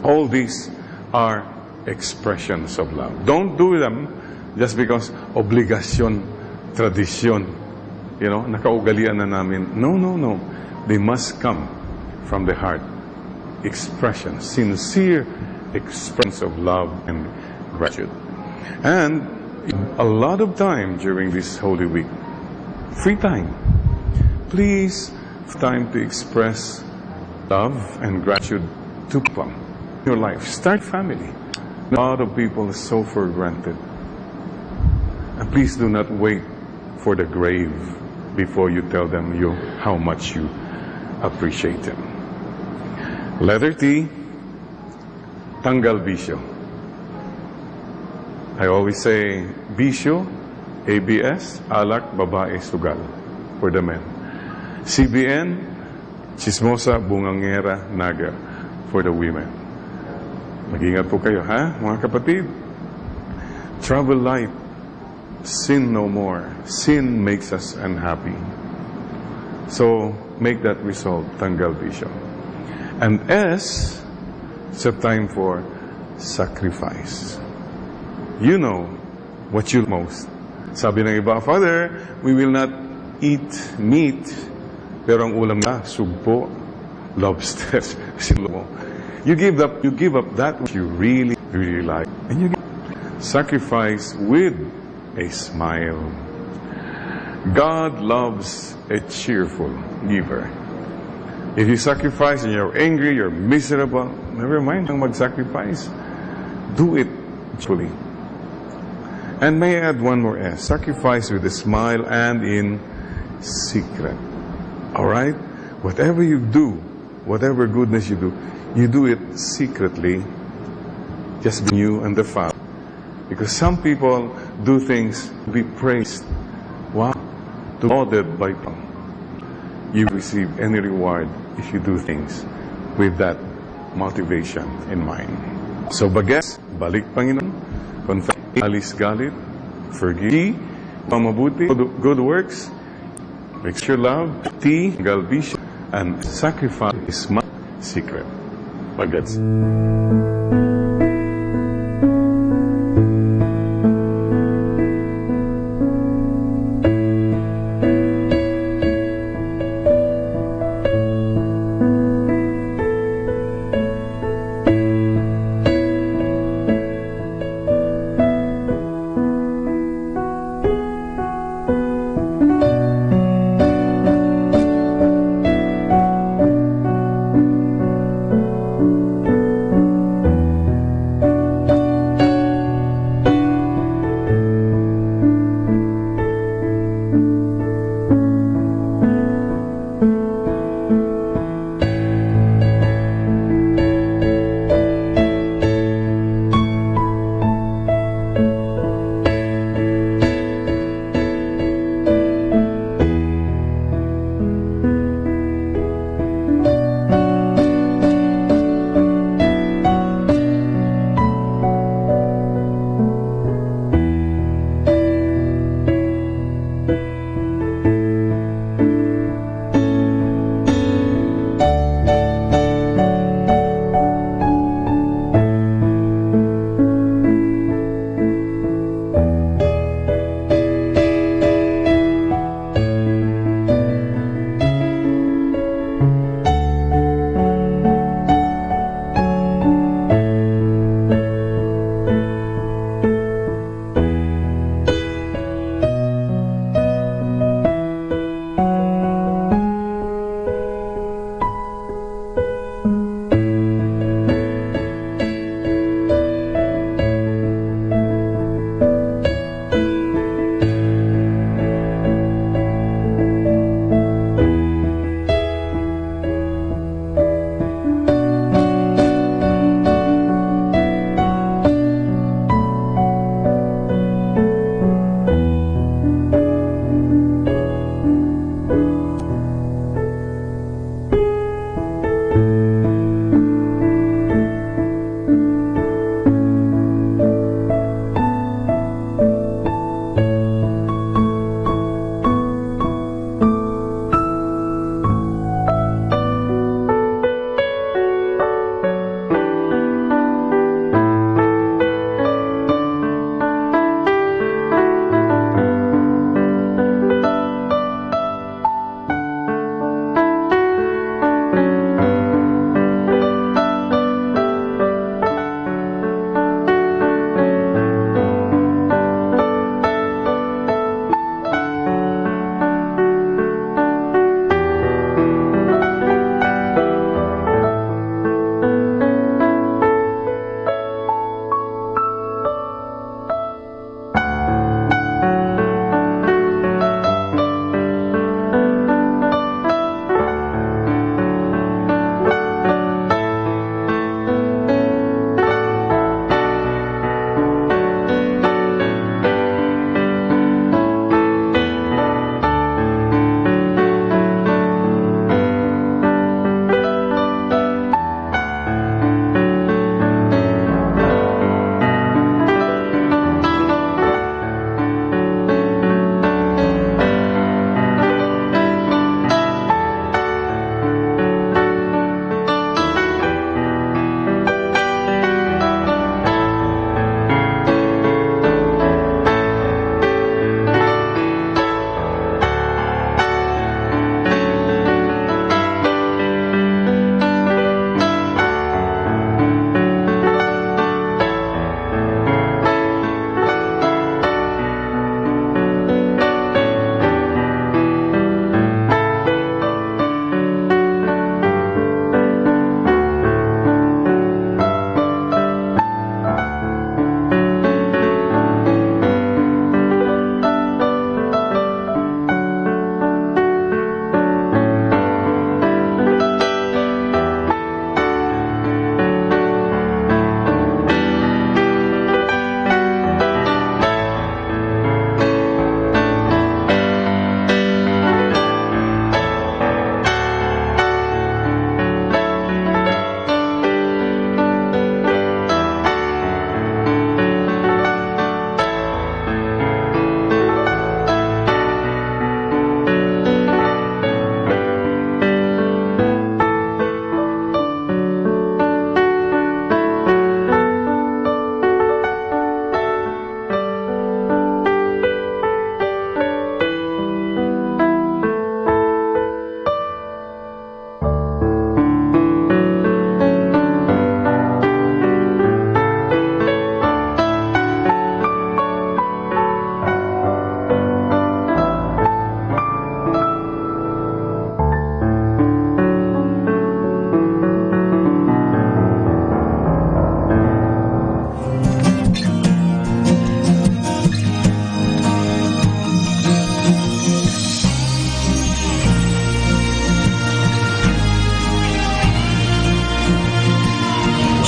all these are expressions of love. Don't do them just because obligasyon, tradisyon, nakaugalian na namin. No, no, no. They must come from the heart. Expression, sincere expressions of love and gratitude. And a lot of time during this Holy Week, free time. Please, time to express love and gratitude to people in your life. Start family. A lot of people are so for granted. And please do not wait for the grave before you tell them how much you appreciate them. Letter T, tanggal bisyo. I always say, bisyo, ABS, alak, babae, sugal, for the men. CBN, chismosa, bungangera, naga, for the women. Mag-ingat po kayo, ha, mga kapatid? Travel light, sin no more. Sin makes us unhappy. So, make that resolve, tanggal bisyo. And S, it's a time for sacrifice. You know what you most. Sabi ng iba, Father, we will not eat meat Pero ang ulam na, sugpo, lobster, silo. You give up that which you really, really like. And you sacrifice with a smile. God loves a cheerful giver. If you sacrifice and you're angry, you're miserable, never mind ang mag-sacrifice. Do it joyfully. And may I add one more S. Sacrifice with a smile and in secret. Alright? Whatever you do, whatever goodness you do it secretly, just between you and the Father. Because some people do things to be praised. Wow. To be lauded by people. You receive any reward if you do things with that motivation in mind. So bagets, balik Panginoon, confess, alis galit, forgive, pamabuti, good works, makes your love, galvisya, and sacrifice is my secret. Bagets.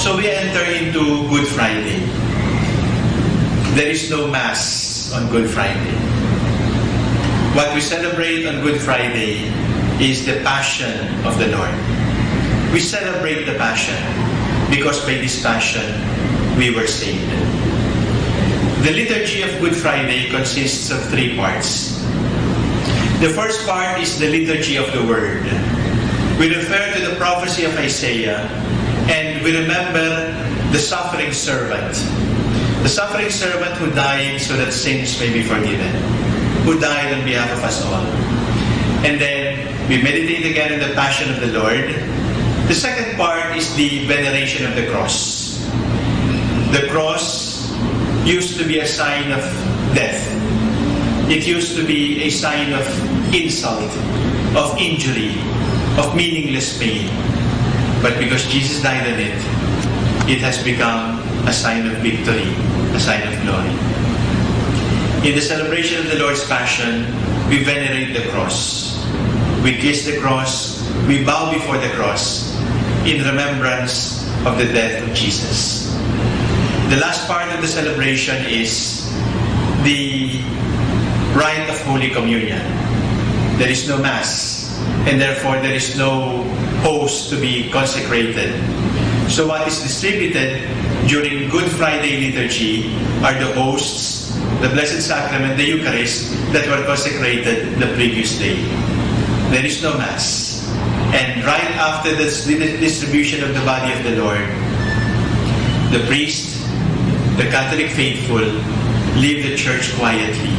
So we enter into Good Friday. There is no Mass on Good Friday. What we celebrate on Good Friday is the Passion of the Lord. We celebrate the Passion because by this Passion we were saved. The liturgy of Good Friday consists of 3 parts. The first part is the liturgy of the Word. We refer to the prophecy of Isaiah and we remember the suffering servant. The suffering servant who died so that sins may be forgiven. Who died on behalf of us all. And then we meditate again on the Passion of the Lord. The second part is the veneration of the cross. The cross used to be a sign of death. It used to be a sign of insult, of injury, of meaningless pain. But because Jesus died on it, it has become a sign of victory, a sign of glory. In the celebration of the Lord's Passion, we venerate the cross. We kiss the cross, we bow before the cross in remembrance of the death of Jesus. The last part of the celebration is the rite of Holy Communion. There is no Mass, and therefore there is no host to be consecrated. So what is distributed during Good Friday liturgy are the hosts, the Blessed Sacrament, the Eucharist, that were consecrated the previous day. There is no Mass. And right after the distribution of the body of the Lord, the priest, the Catholic faithful, leave the church quietly.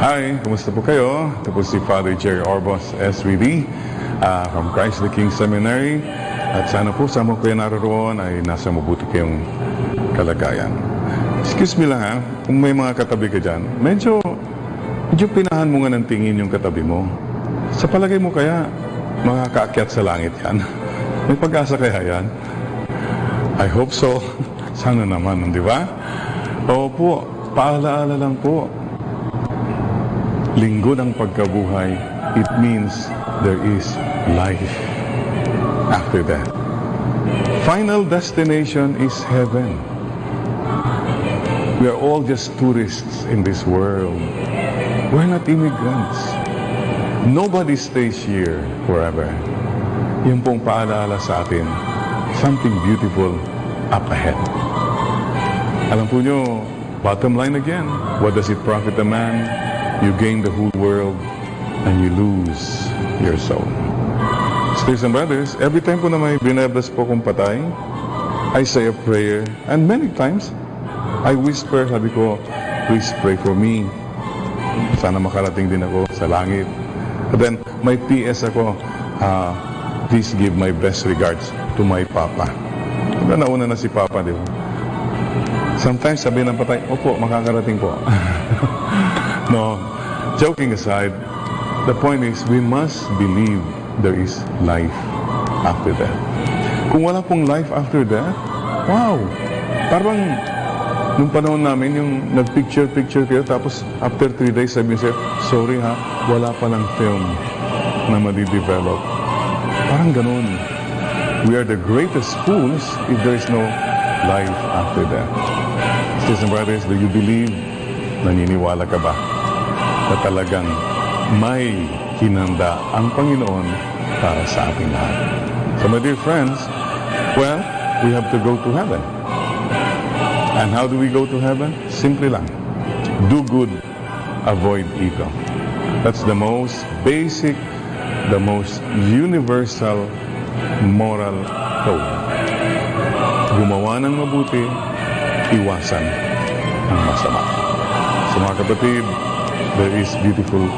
Hi, kumusta po kayo? Ito po si Father Jerry Orbos, SVD, from Christ the King Seminary. At sana po sa mga kayo naroon ay nasa mabuti kayong kalagayan. Excuse me lang ha, kung may mga katabi ka dyan, medyo pinahan mo nga ng tingin yung katabi mo. Sa palagay mo kaya, makakaakyat sa langit yan? May pag-asa kaya yan? I hope so. Sana naman, di ba? Opo, paalaala lang po. Linggo ng pagkabuhay, it means there is life after that. Final destination is heaven. We are all just tourists in this world. We're not immigrants. Nobody stays here forever. Yung pong paalala sa atin, something beautiful up ahead. Alam po nyo, bottom line again, what does it profit a man? You gain the whole world and you lose your soul. Sisters and brothers, every time po na may binabas po kong patay, I say a prayer, and many times, I whisper, sabi ko, please pray for me. Sana makarating din ako sa langit. And then, may PS ako, please give my best regards to my papa. Diba nauna na si Papa, di ba? Sometimes sabi ng patay, opo, makakarating po. No, joking aside, the point is, we must believe there is life after death. Kung wala pong life after death, wow! Parang nung panahon namin, yung nag-picture kayo, tapos after 3 days, sabi niya, sorry ha, wala palang film na madidevelop. Parang ganun. We are the greatest fools if there is no life after death. Sisters and brothers, do you believe? Naniniwala ka ba na talagang may hinanda ang Panginoon para sa ating lahat? So my dear friends, well, we have to go to heaven. And how do we go to heaven? Simply lang. Do good, avoid evil. That's the most basic, the most universal moral code. Gumawa ng mabuti, iwasan ang masama. So mga kapatid, there is a beautiful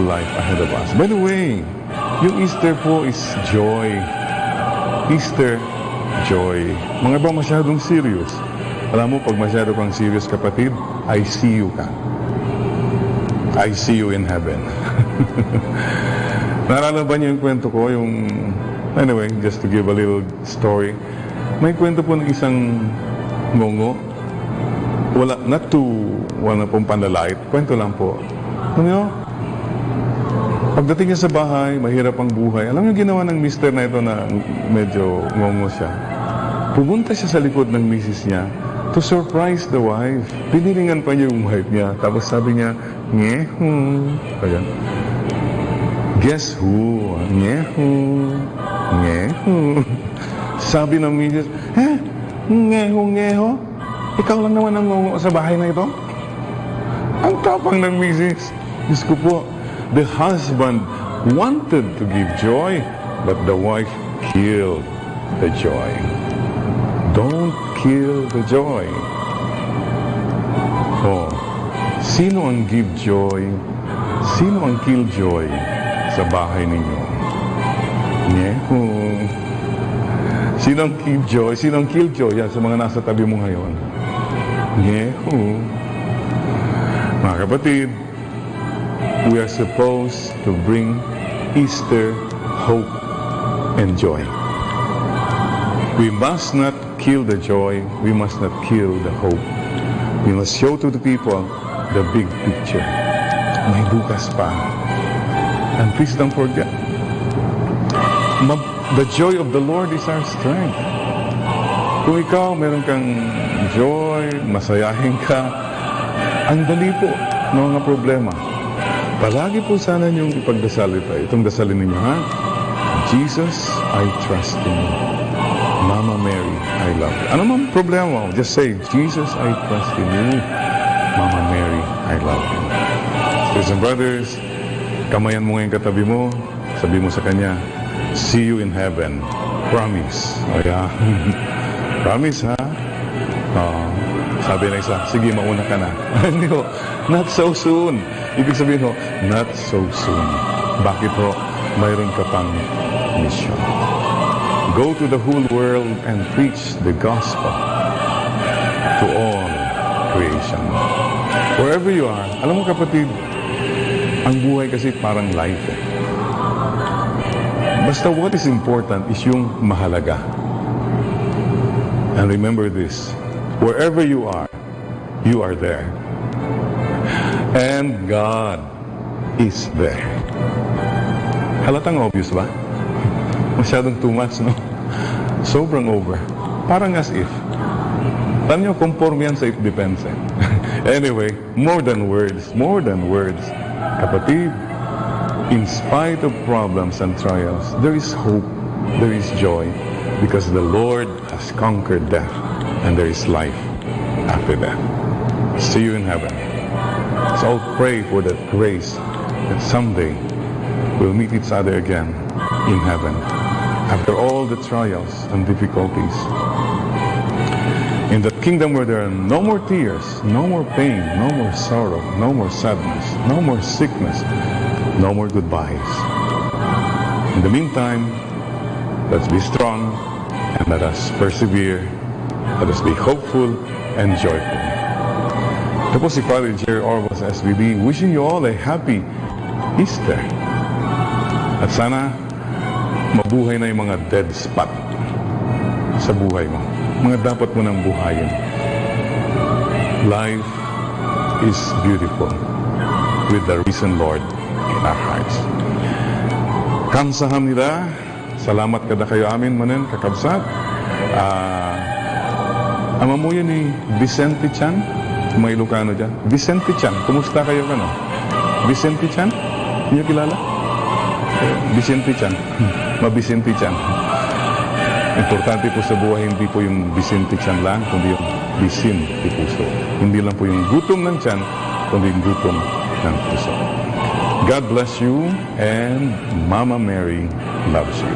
life ahead of us. By the way, yung Easter po is joy. Easter, joy. Mga ba masyadong serious? Alam mo, pag masyado kang serious, kapatid, I see you ka. I see you in heaven. Naalala ba niyo yung kwento ko? Anyway, just to give a little story. May kwento po ng isang ngongo. Wala pong panlalait. Kwento lang po. Ano yun? Pagdating niya sa bahay, mahirap ang buhay. Alam niyo ginawa ng mister na ito na medyo ngongo siya? Pumunta siya sa likod ng misis niya to surprise the wife. Pinilingan pa niya yung wife niya. Tapos sabi niya, ngehu. Kaya, guess who? Ngehu. Ngehu. Sabi ng misis, ngehu. Ikaw lang naman ang ngongo sa bahay na ito? Ang tapang ng misis. Diyos ko po, the husband wanted to give joy, but the wife killed the joy. Don't kill the joy. Oh, sino ang give joy? Sino ang kill joy sa bahay ninyo? Nyeho. Sino ang give joy? Sino ang kill joy? Yan, sa mga nasa tabi mo ngayon. Nyeho. Mga kapatid, we are supposed to bring Easter hope and joy. We must not kill the joy. We must not kill the hope. We must show to the people the big picture. May bukas pa. And please don't forget, the joy of the Lord is our strength. Kung ikaw, meron kang joy, masayahin ka, ang dali po ng mga problema. Palagi po sana niyong ipagdasal ito. Itong dasalin ninyo, ha? Jesus, I trust in you. Mama Mary, I love you. Ano mang problema mo? Just say, Jesus, I trust in you. Mama Mary, I love you. Sisters and brothers, kamayan mo ngayon katabi mo, sabi mo sa kanya, see you in heaven. Promise. O yeah. Promise, ha? Sabi na isa, sige, mauna ka na. No, not so soon. Ibig sabihin ho, not so soon. Bakit ho? Mayroon ka pang mission. Go to the whole world and preach the gospel to all creation. Wherever you are, alam mo kapatid, ang buhay kasi parang life eh. Basta what is important is yung mahalaga. And remember this, wherever you are there. And God is there. Halatang obvious ba? Masyadong too much, no? Sobrang over. Parang as if. Alam nyo, conforme yan sa if depends. Anyway, more than words. Kapatid, in spite of problems and trials, there is hope, there is joy, because the Lord has conquered death, and there is life after death. See you in heaven. So I'll pray for that grace that someday we'll meet each other again in heaven after all the trials and difficulties. In the kingdom where there are no more tears, no more pain, no more sorrow, no more sadness, no more sickness, no more goodbyes. In the meantime, let's be strong and Let us persevere. Let us be hopeful and joyful. Ito po si Father Jerry Orbos, SBB, wishing you all a happy Easter. At sana mabuhay na yung mga dead spot sa buhay mo. Mga dapat mo nang buhayin. Life is beautiful with the risen Lord in our hearts. Kamsahamnida. Salamat kada kayo amin manen kakabsat. Ama mo yun ni Vicente Chan, mga Ilocano dyan. Vicente Chan, kumusta kayo kano? Vicente Chan? Hindi nyo kilala? Vicente Chan. Vicente Chan. Importante po sa buhay, hindi po yung Vicente Chan lang, kundi yung bisin di puso. Hindi lang po yung gutom ng tiyan, kundi yung gutom ng puso. God bless you, and Mama Mary loves you.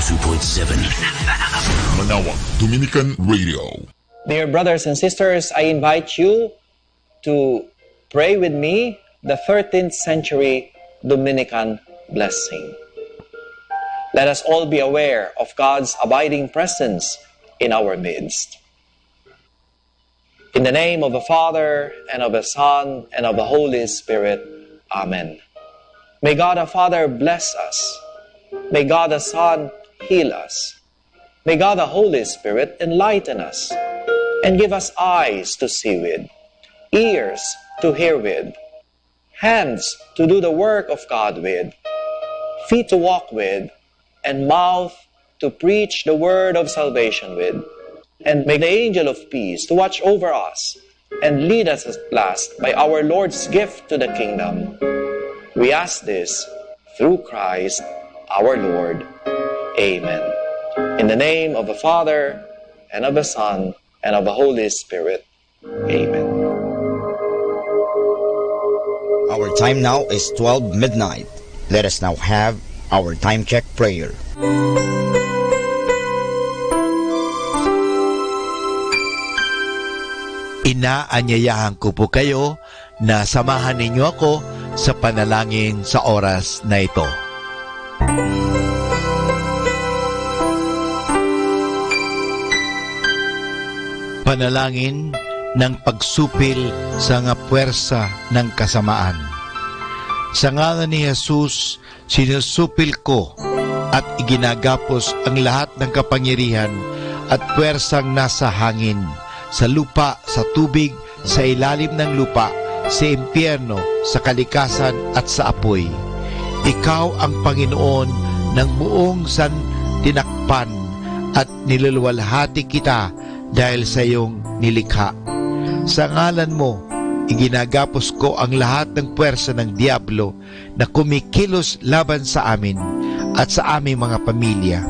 102.7 Manaoag, Dominican Radio. Dear brothers and sisters, I invite you to pray with me the 13th century Dominican blessing. Let us all be aware of God's abiding presence in our midst. In the name of the Father, and of the Son, and of the Holy Spirit. Amen. May God the Father bless us. May God the Son heal us. May God the Holy Spirit enlighten us and give us eyes to see with, ears to hear with, hands to do the work of God with, feet to walk with, and mouth to preach the word of salvation with. And may the angel of peace to watch over us and lead us at last by our Lord's gift to the kingdom. We ask this through Christ our Lord. Amen. In the name of the Father, and of the Son, and of the Holy Spirit. Amen. Our time now is 12 midnight. Let us now have our time check prayer. Inaanyayahan ko po kayo na samahan ninyo ako sa panalangin sa oras na ito. Panalangin ng pagsupil sa nga puwersa ng kasamaan. Sa ngalan ni Jesus, sinusupil ko at iginagapos ang lahat ng kapangyarihan at puwersang nasa hangin, sa lupa, sa tubig, sa ilalim ng lupa, sa impyerno, sa kalikasan at sa apoy. Ikaw ang Panginoon ng buong santinakpan at niluluwalhati kita dahil sa iyong nilikha. Sa ngalan mo, iginagapos ko ang lahat ng puwersa ng diablo na kumikilos laban sa amin at sa aming mga pamilya.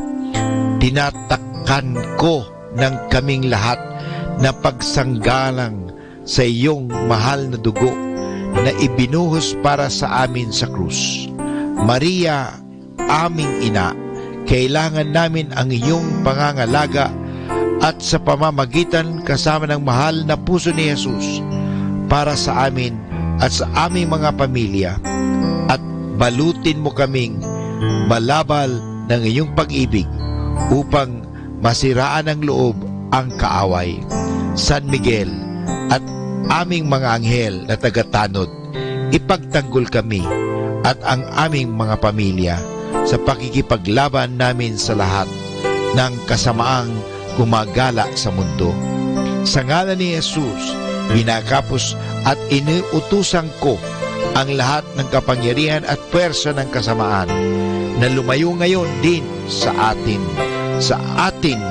Tinatakpan ko ng kaming lahat na pagsanggalang sa iyong mahal na dugo na ibinuhos para sa amin sa krus. Maria, aming ina, kailangan namin ang iyong pangangalaga at sa pamamagitan kasama ng mahal na puso ni Jesus para sa amin at sa aming mga pamilya, at balutin mo kaming balabal ng iyong pag-ibig upang masiraan ng loob ang kaaway. San Miguel at aming mga anghel na tagatanod, ipagtanggol kami at ang aming mga pamilya sa pakikipaglaban namin sa lahat ng kasamaang gumagala sa mundo. Sa ngalan ni Jesus, ginagapos at iniutusan ko ang lahat ng kapangyarihan at puwersa ng kasamaan na lumayo ngayon din sa ating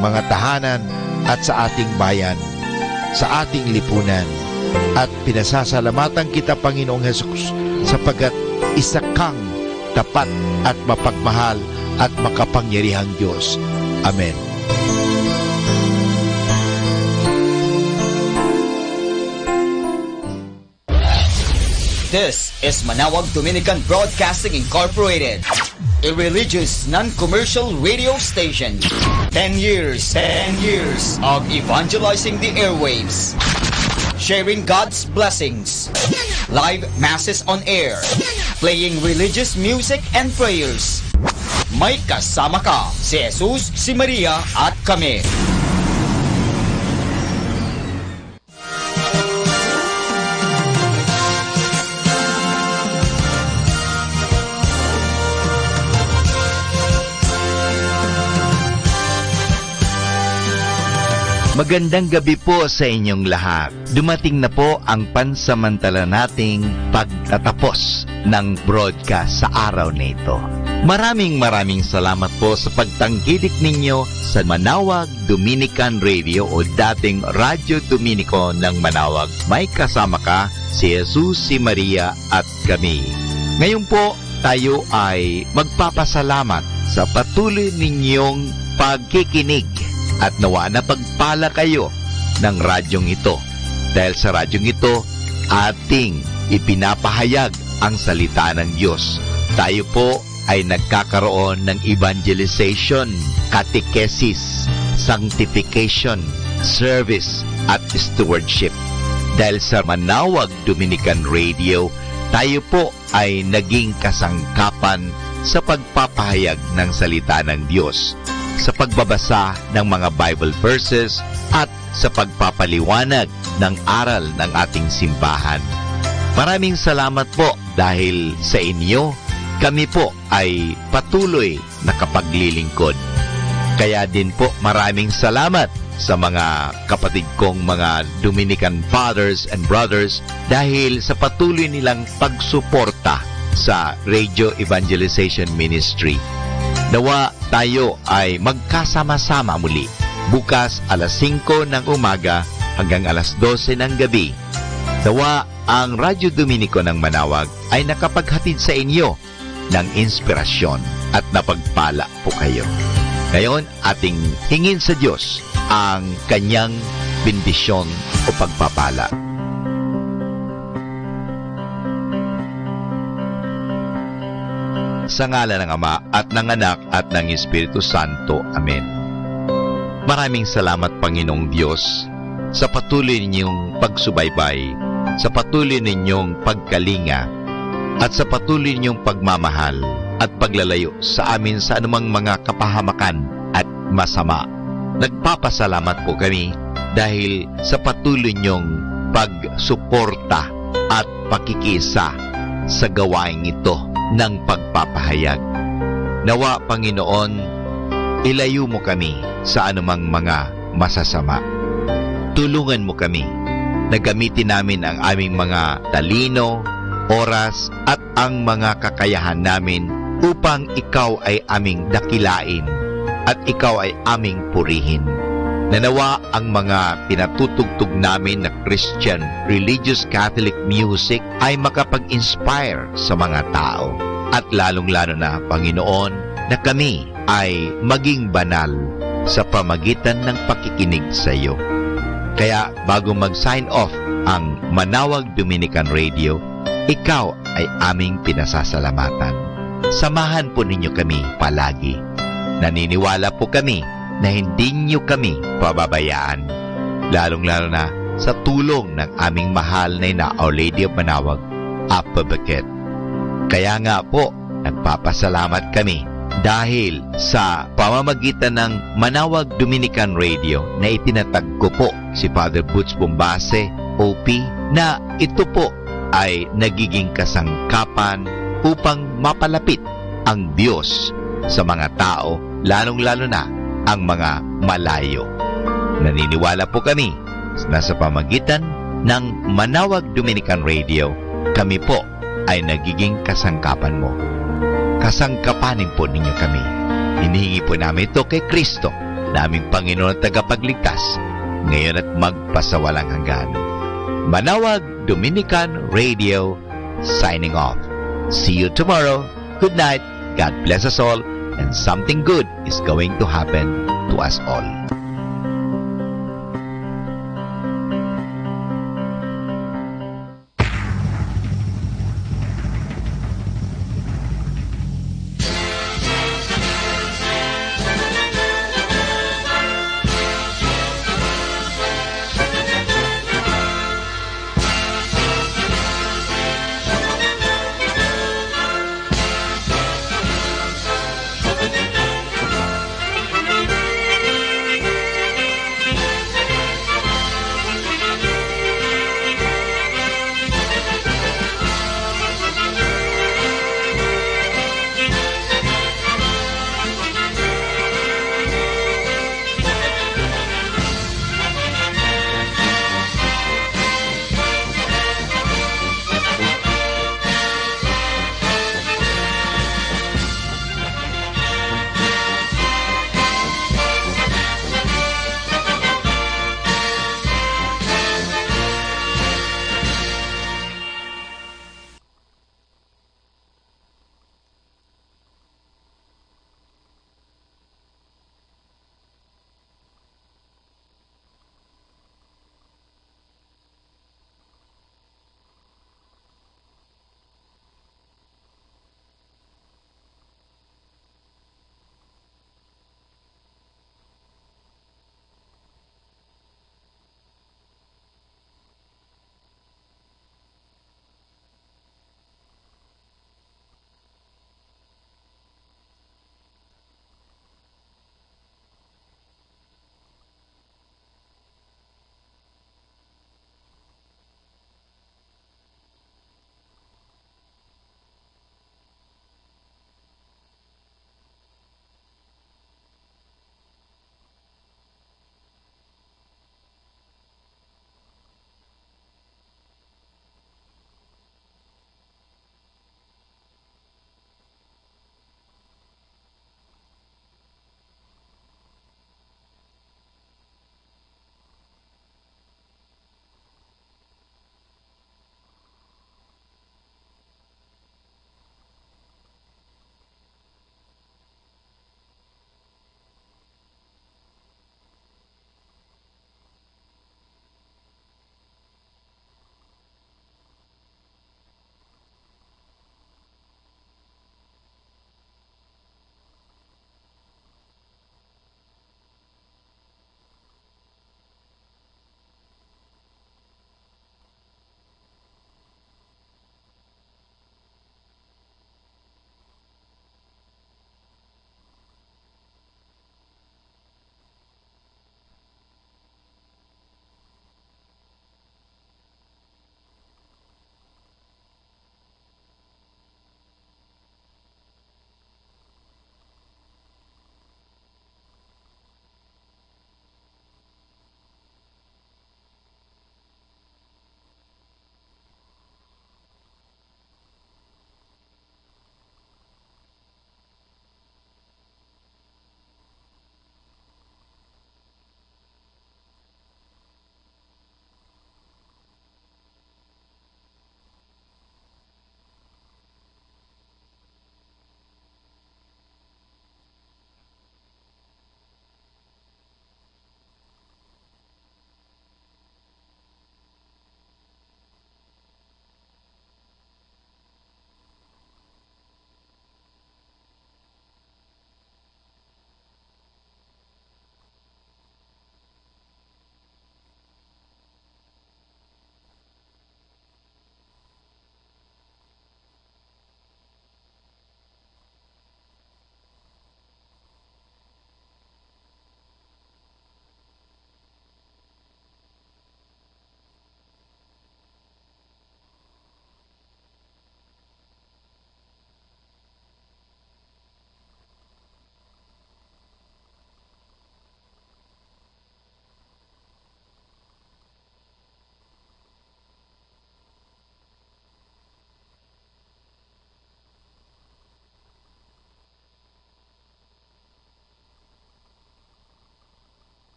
mga tahanan at sa ating bayan, sa ating lipunan. At pinasasalamatan kita, Panginoong Jesus, sapagkat isa kang tapat at mapagmahal at makapangyarihang Diyos. Amen. This is Manaoag Dominican Broadcasting Incorporated, a religious, non-commercial radio station. 10 years of evangelizing the airwaves, sharing God's blessings, live masses on air, playing religious music and prayers. May kasama ka, si Jesus, si Maria at kami. Magandang gabi po sa inyong lahat. Dumating na po ang pansamantala nating pagtatapos ng broadcast sa araw na ito. Maraming salamat po sa pagtangkilik ninyo sa Manaoag Dominican Radio o dating Radyo Dominico ng Manaoag. May kasama ka, si Jesus, si Maria at kami. Ngayon po, tayo ay magpapasalamat sa patuloy ninyong pagkikinig. At nawa na pagpala kayo ng radyong ito. Dahil sa radyong ito, ating ipinapahayag ang salita ng Diyos. Tayo po ay nagkakaroon ng evangelization, catechesis, sanctification, service at stewardship. Dahil sa Manaoag Dominican Radio, tayo po ay naging kasangkapan sa pagpapahayag ng salita ng Diyos, sa pagbabasa ng mga Bible verses at sa pagpapaliwanag ng aral ng ating simbahan. Maraming salamat po dahil sa inyo, kami po ay patuloy na kapaglilingkod. Kaya din po maraming salamat sa mga kapatid kong mga Dominican fathers and brothers dahil sa patuloy nilang pagsuporta sa Radio Evangelization Ministry. Nawa tayo ay magkasama-sama muli bukas alas 5 ng umaga hanggang alas 12 ng gabi. Nawa ang Radyo Dominico ng Manaoag ay nakapaghatid sa inyo ng inspirasyon at napagpala po kayo. Ngayon, ating hingin sa Diyos ang kanyang bendisyon o pagpapala. Sa ngalan ng Ama at ng Anak at ng Espiritu Santo. Amen. Maraming salamat, Panginoong Diyos, sa patuloy ninyong pagsubaybay, sa patuloy ninyong pagkalinga, at sa patuloy ninyong pagmamahal at paglalayo sa amin sa anumang mga kapahamakan at masama. Nagpapasalamat po kami dahil sa patuloy niyong pagsuporta at pakikisa sa gawain ito ng pagpapahayag. Nawa, Panginoon, ilayo mo kami sa anumang mga masasama. Tulungan mo kami na gamitin namin ang aming mga talino, oras at ang mga kakayahan namin upang ikaw ay aming dakilain at ikaw ay aming purihin. Nanawa ang mga pinatutugtog namin na Christian religious Catholic music ay makapag-inspire sa mga tao. At lalong-lalo na, Panginoon, na kami ay maging banal sa pamagitan ng pakikinig sa iyo. Kaya bago mag-sign off ang Manaoag Dominican Radio, ikaw ay aming pinasasalamatan. Samahan po ninyo kami palagi. Naniniwala po kami na hindi niyo kami pababayaan, lalong-lalo na sa tulong ng aming mahal na Our Lady of Manaoag, Apabaket. Kaya nga po, nagpapasalamat kami dahil sa pamamagitan ng Manaoag Dominican Radio na itinatag ko po si Father Butch Bombase, OP, na ito po ay nagiging kasangkapan upang mapalapit ang Diyos sa mga tao, lalong-lalo na ang mga malayo. Naniniwala po kami na sa pamagitan ng Manaoag Dominican Radio, kami po ay nagiging kasangkapan mo. Kasangkapanin po ninyo kami. Hinihingi po namin ito kay Kristo, naming Panginoon at tagapagligtas, ngayon at magpasawalang hanggan. Manaoag Dominican Radio, signing off. See you tomorrow. Good night. God bless us all, and something good is going to happen to us all.